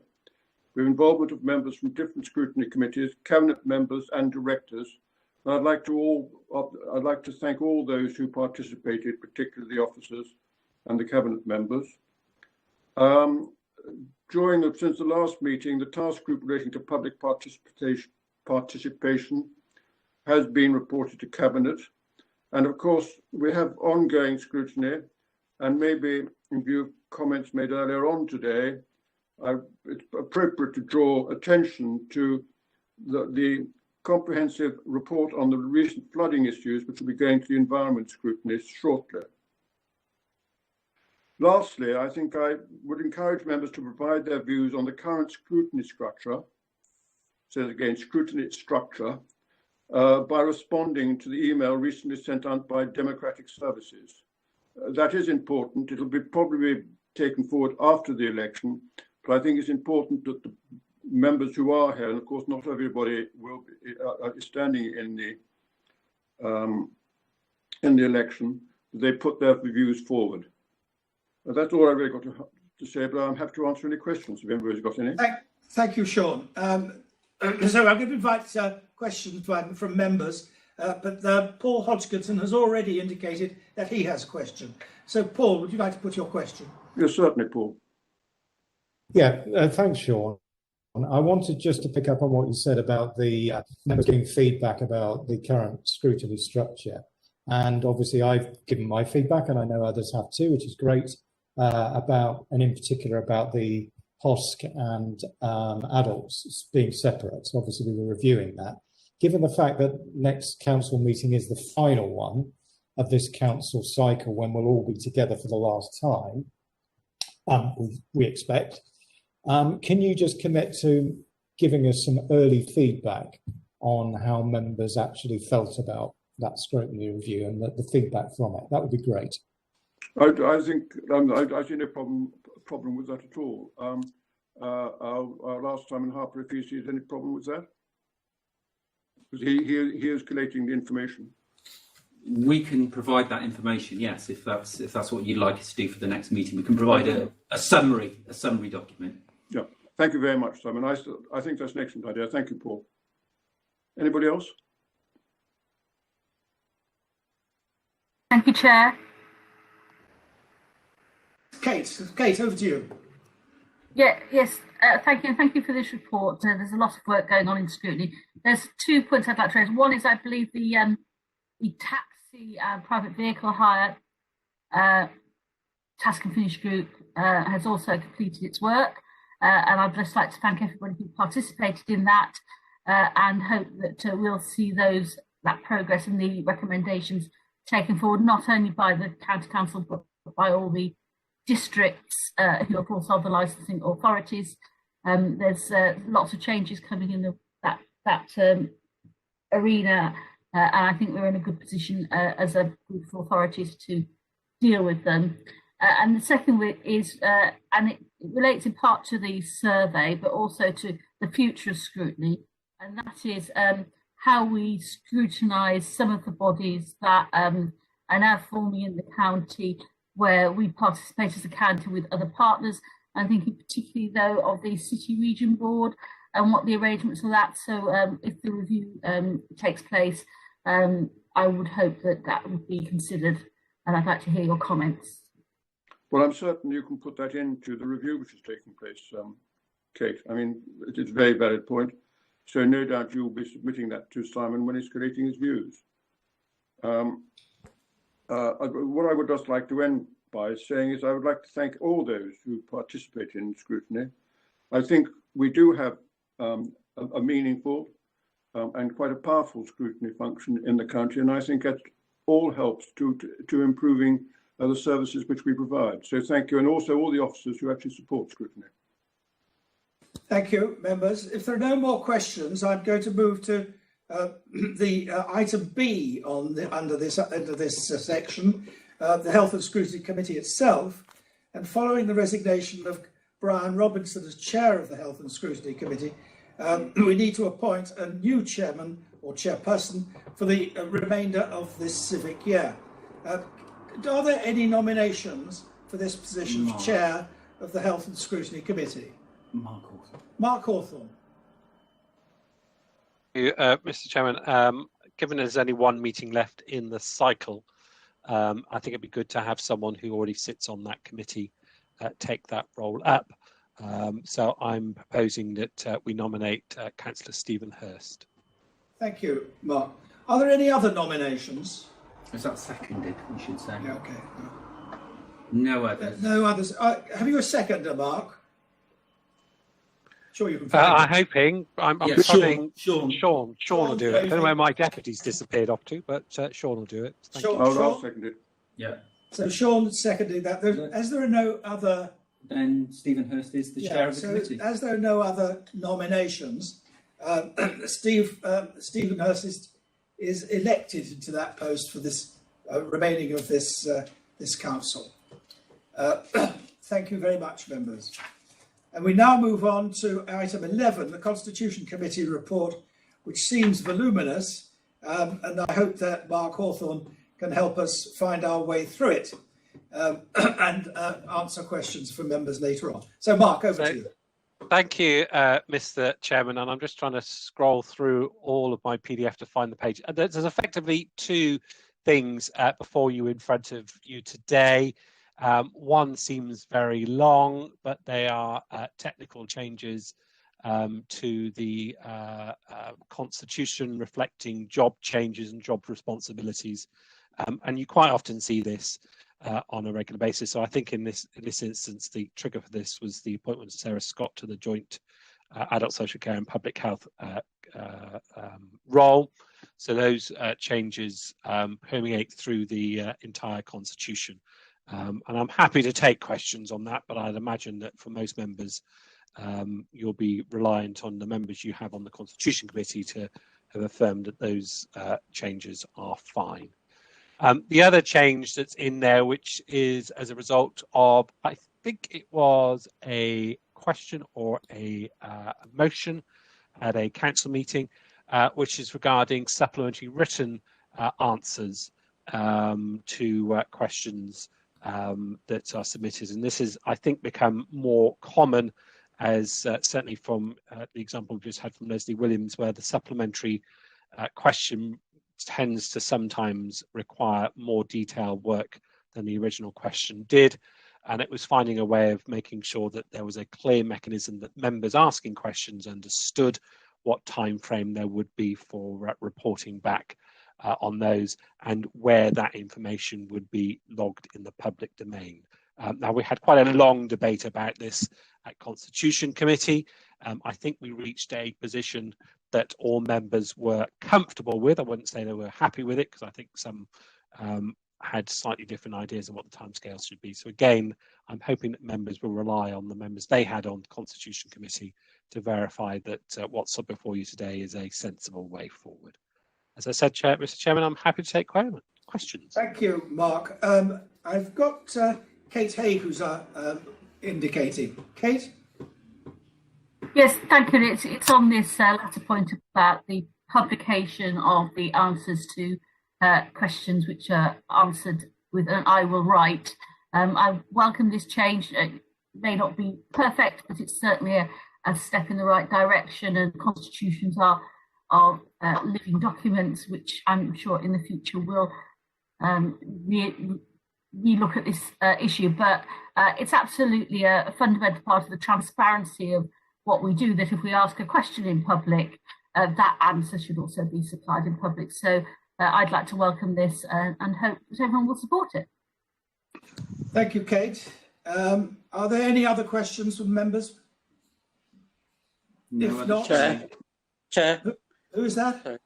with involvement of members from different scrutiny committees, cabinet members and directors. And I'd like to thank all those who participated, particularly the officers and the cabinet members. Since the last meeting, the task group relating to public participation has been reported to Cabinet. And of course, we have ongoing scrutiny, and maybe in view of comments made earlier on today, it's appropriate to draw attention to the comprehensive report on the recent flooding issues, which will be going to the environment scrutiny shortly. Lastly, I think I would encourage members to provide their views on the current scrutiny structure, so again, scrutiny structure, by responding to the email recently sent out by Democratic Services. That is important. It'll be probably taken forward after the election, but I think it's important that the members who are here, and of course not everybody will be standing in the election, they put their views forward. That's all I've really got to say, but I'm happy to answer any questions if anybody's got any. Thank you, Sean. So I'm going to invite questions from members, but Paul Hodgkinson has already indicated that he has a question. So, Paul, would you like to put your question? Yes, certainly, Paul. Yeah, thanks, Sean. I wanted just to pick up on what you said about the members giving feedback about the current scrutiny structure. And obviously I've given my feedback, and I know others have too, which is great, and in particular about the HOSC and adults being separate. So obviously we were reviewing that. Given the fact that next council meeting is the final one of this council cycle, when we'll all be together for the last time, we expect, can you just commit to giving us some early feedback on how members actually felt about that scrutiny review and the feedback from it? That would be great. I think I see no problem with that at all. Our last time in Harper, if he sees any problem with that, because he is collating the information. We can provide that information, yes, if that's what you'd like us to do for the next meeting. We can provide a summary document. Yeah, thank you very much, Simon. I think that's an excellent idea. Thank you, Paul. Anybody else? Thank you, Chair. Kate, over to you. Yes, thank you, and thank you for this report. There's a lot of work going on in scrutiny. There's 2 points I'd like to raise. One is, I believe the taxi private vehicle hire task and finish group has also completed its work, and I'd just like to thank everybody who participated in that, and hope that we'll see that progress and the recommendations taken forward, not only by the county council but by all the districts who of course are the licensing authorities. There's lots of changes coming in that arena, and I think we're in a good position as a group of authorities to deal with them. And the second is, and it relates in part to the survey, but also to the future of scrutiny, and that is how we scrutinise some of the bodies that are now forming in the county, where we participate as a county with other partners. I'm thinking particularly though of the City Region Board and what the arrangements are that. So if the review takes place, I would hope that would be considered, and I'd like to hear your comments. Well, I'm certain you can put that into the review which is taking place, Kate. I mean, it is a very valid point. So no doubt you'll be submitting that to Simon when he's collating his views. What I would just like to end by saying is I would like to thank all those who participate in scrutiny. I think we do have a meaningful and quite a powerful scrutiny function in the county, and I think that all helps to improving the services which we provide. So thank you, and also all the officers who actually support scrutiny. Thank you, members. If there are no more questions, I'm going to move to the item B under this section, the Health and Scrutiny Committee itself. And following the resignation of Brian Robinson as chair of the Health and Scrutiny Committee, we need to appoint a new chairman or chairperson for the remainder of this civic year. Are there any nominations for this position of chair of the Health and Scrutiny Committee? Mark Hawthorne. Mr. Chairman, given there's only one meeting left in the cycle, I think it'd be good to have someone who already sits on that committee take that role up. So I'm proposing that we nominate Councillor Stephen Hurst. Thank you, Mark. Are there any other nominations? Is that seconded, we should say? Yeah, okay. No others. No others. Have you a seconder, Mark? Sure, you can find I'm hoping. I'm Yeah, prodding. Sean. Sean will do it. I don't know where my deputy's disappeared off to, but Sean will do it. Thank you. I'll second it. Yeah. So Sean seconded that. As there are no other... Then Stephen Hurst is the chair of the committee. As there are no other nominations, Stephen Hurst is elected into that post for this remaining of this council. Thank you very much, members. And we now move on to item 11, the Constitution Committee report, which seems voluminous, and I hope that Mark Hawthorne can help us find our way through it and answer questions from members later on. So, Mark, over to you. Thank you, Mr. Chairman, and I'm just trying to scroll through all of my PDF to find the page. There's effectively two things before you in front of you today. One seems very long, but they are technical changes to the Constitution reflecting job changes and job responsibilities. And you quite often see this on a regular basis. So I think in this instance, the trigger for this was the appointment of Sarah Scott to the joint adult social care and public health role. So those changes permeate through the entire Constitution. And I'm happy to take questions on that, but I'd imagine that for most members, you'll be reliant on the members you have on the Constitution Committee to have affirmed that those changes are fine. The other change that's in there, which is as a result of, I think it was a question or a motion at a council meeting, which is regarding supplementary written answers to questions that are submitted. And this has, I think, become more common as certainly from the example we just had from Leslie Williams, where the supplementary question tends to sometimes require more detailed work than the original question did. And it was finding a way of making sure that there was a clear mechanism that members asking questions understood what time frame there would be for reporting back on those and where that information would be logged in the public domain. Now, we had quite a long debate about this at Constitution Committee. I think we reached a position that all members were comfortable with. I wouldn't say they were happy with it, because I think some had slightly different ideas of what the timescales should be. So again, I'm hoping that members will rely on the members they had on the Constitution Committee to verify that what's up before you today is a sensible way forward. As I said, Mr. Chairman, I'm happy to take questions. Thank you, Mark. I've got Kate Hay, who's indicating. Kate? Yes, thank you. It's on this latter point about the publication of the answers to questions which are answered with an "I will write." I welcome this change. It may not be perfect, but it's certainly a step in the right direction, and constitutions are living documents, which I'm sure in the future will relook at this issue. But it's absolutely a fundamental part of the transparency of what we do, that if we ask a question in public, that answer should also be supplied in public. So I'd like to welcome this and hope that everyone will support it. Thank you, Kate. Are there any other questions from members? No, if not, Chair. Who is that?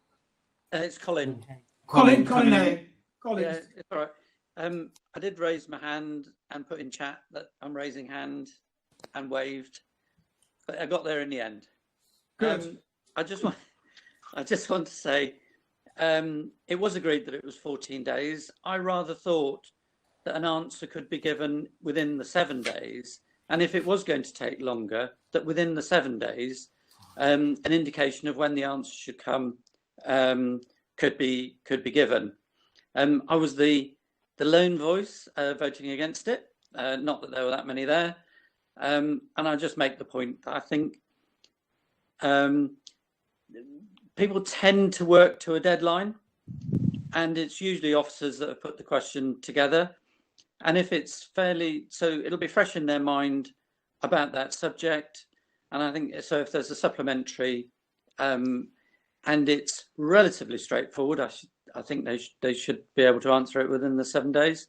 It's Colin. Colin. Yeah, it's all right. I did raise my hand and put in chat that I'm raising hand and waved, but I got there in the end. Good. I just want to say it was agreed that it was 14 days. I rather thought that an answer could be given within the 7 days, and if it was going to take longer, that within the 7 days, an indication of when the answer should come could be given. I was the lone voice voting against it. Not that there were that many there, and I just make the point that I think people tend to work to a deadline, and it's usually officers that have put the question together. And if it's fairly, so it'll be fresh in their mind about that subject. And I think so. If there's a supplementary, and it's relatively straightforward, I think they should be able to answer it within the 7 days.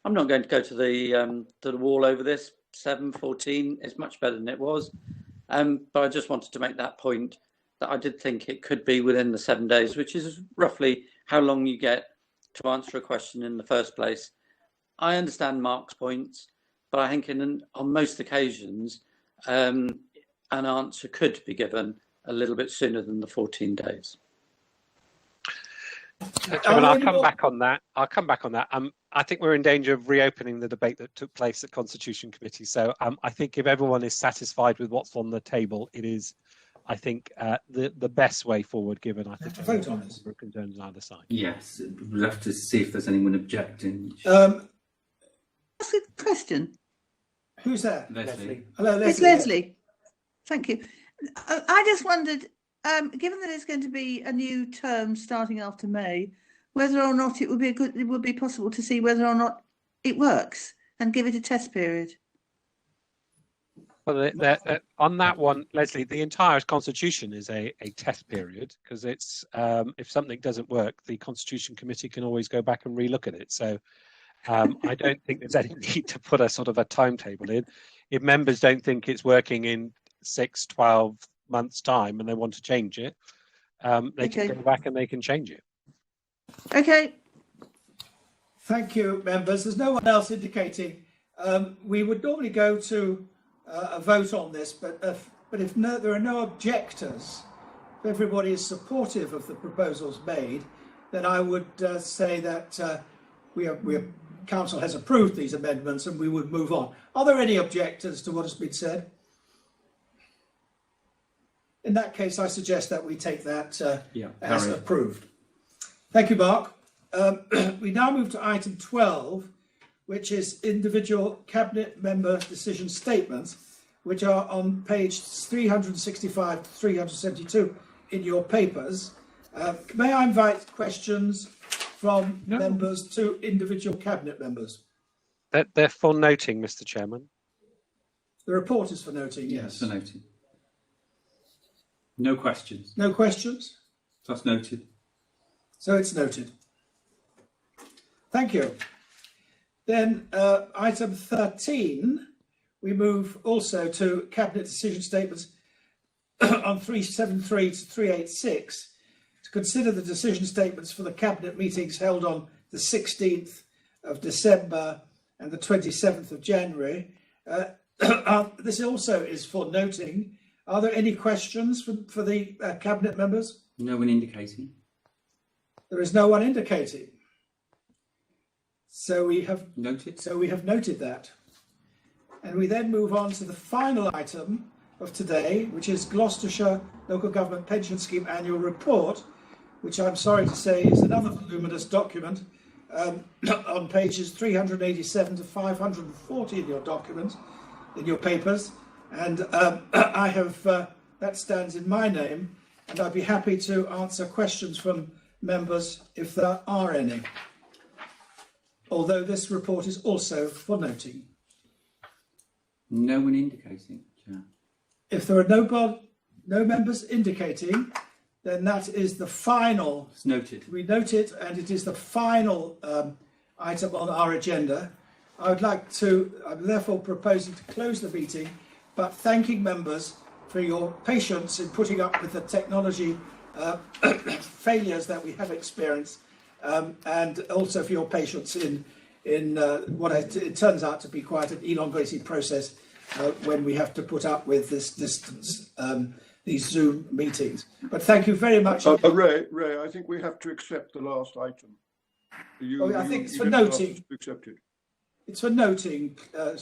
I'm not going to go to the wall over this. 7, 14 is much better than it was. But I just wanted to make that point that I did think it could be within the 7 days, which is roughly how long you get to answer a question in the first place. I understand Mark's points, but I think on most occasions, an answer could be given a little bit sooner than the 14 days. I'll come back on that. I think we're in danger of reopening the debate that took place at Constitution Committee. So I think if everyone is satisfied with what's on the table, it is, I think, the best way forward, given, I think, vote on this. Concerns on either side. Yes, we'll have to see if there's anyone objecting. Ask a question. Who's there? Leslie. Hello, Leslie. It's Leslie. Thank you. I just wondered, given that it's going to be a new term starting after May, whether or not it would be possible to see whether or not it works and give it a test period. Well, on that one, Leslie, the entire Constitution is a test period, because it's if something doesn't work, the Constitution Committee can always go back and relook at it. So I don't think there's any need to put a sort of a timetable in. If members don't think it's working in 6, 12 months' time and they want to change it, they can go back and they can change it. Okay. Thank you, members. There's no one else indicating. We would normally go to a vote on this, but if there are no objectors, if everybody is supportive of the proposals made, then I would say that Council has approved these amendments and we would move on. Are there any objectors to what has been said? In that case, I suggest that we take that as approved. Thank you, Mark. We now move to item 12, which is individual cabinet member decision statements, which are on page 365 to 372 in your papers. May I invite questions from members to individual cabinet members? They're for noting, Mr. Chairman. The report is for noting, yes. For noting. No questions. No questions? That's noted. So it's noted. Thank you. Then item 13, we move also to cabinet decision statements on 373 to 386 to consider the decision statements for the cabinet meetings held on the 16th of December and the 27th of January. This also is for noting. Are there any questions for the cabinet members? No one indicating. There is no one indicating. So we have noted. So we have noted that. And we then move on to the final item of today, which is Gloucestershire Local Government Pension Scheme Annual Report, which I'm sorry to say is another voluminous document on pages 387 to 540 in your document, in your papers. And I have, that stands in my name, and I'd be happy to answer questions from members if there are any. Although this report is also for noting. No one indicating, Chair. If there are no members indicating, then that is the final. It's noted. We note it, and it is the final item on our agenda. I'm therefore proposing to close the meeting, but thanking members for your patience in putting up with the technology failures that we have experienced, and also for your patience in what it turns out to be quite an elongated process when we have to put up with this distance, these Zoom meetings. But thank you very much. Ray, I think we have to accept the last item. I think it's for noting. Accepted. It's for noting,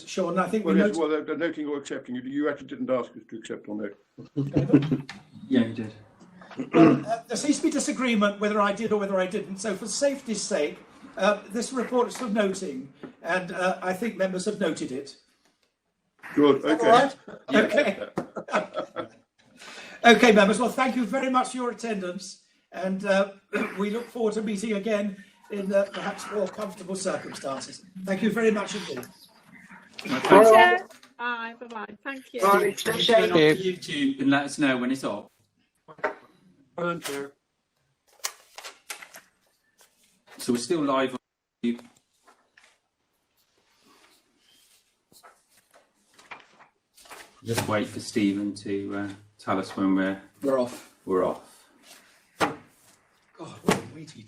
Sean. I think they're noting or accepting. You actually didn't ask us to accept or note. Yeah, you did. Well, there seems to be disagreement whether I did or whether I didn't. So for safety's sake, this report is for noting, and I think members have noted it. Good. Okay. All right. Okay. Okay, members. Well, thank you very much for your attendance, and we look forward to meeting again in perhaps more comfortable circumstances. Thank you very much indeed. Bye. Bye. Bye. Thank you. Turn off YouTube and let us know when it's off. So we're still live on YouTube. Just wait for Stephen to tell us when we're off. We're off. God, what a weighty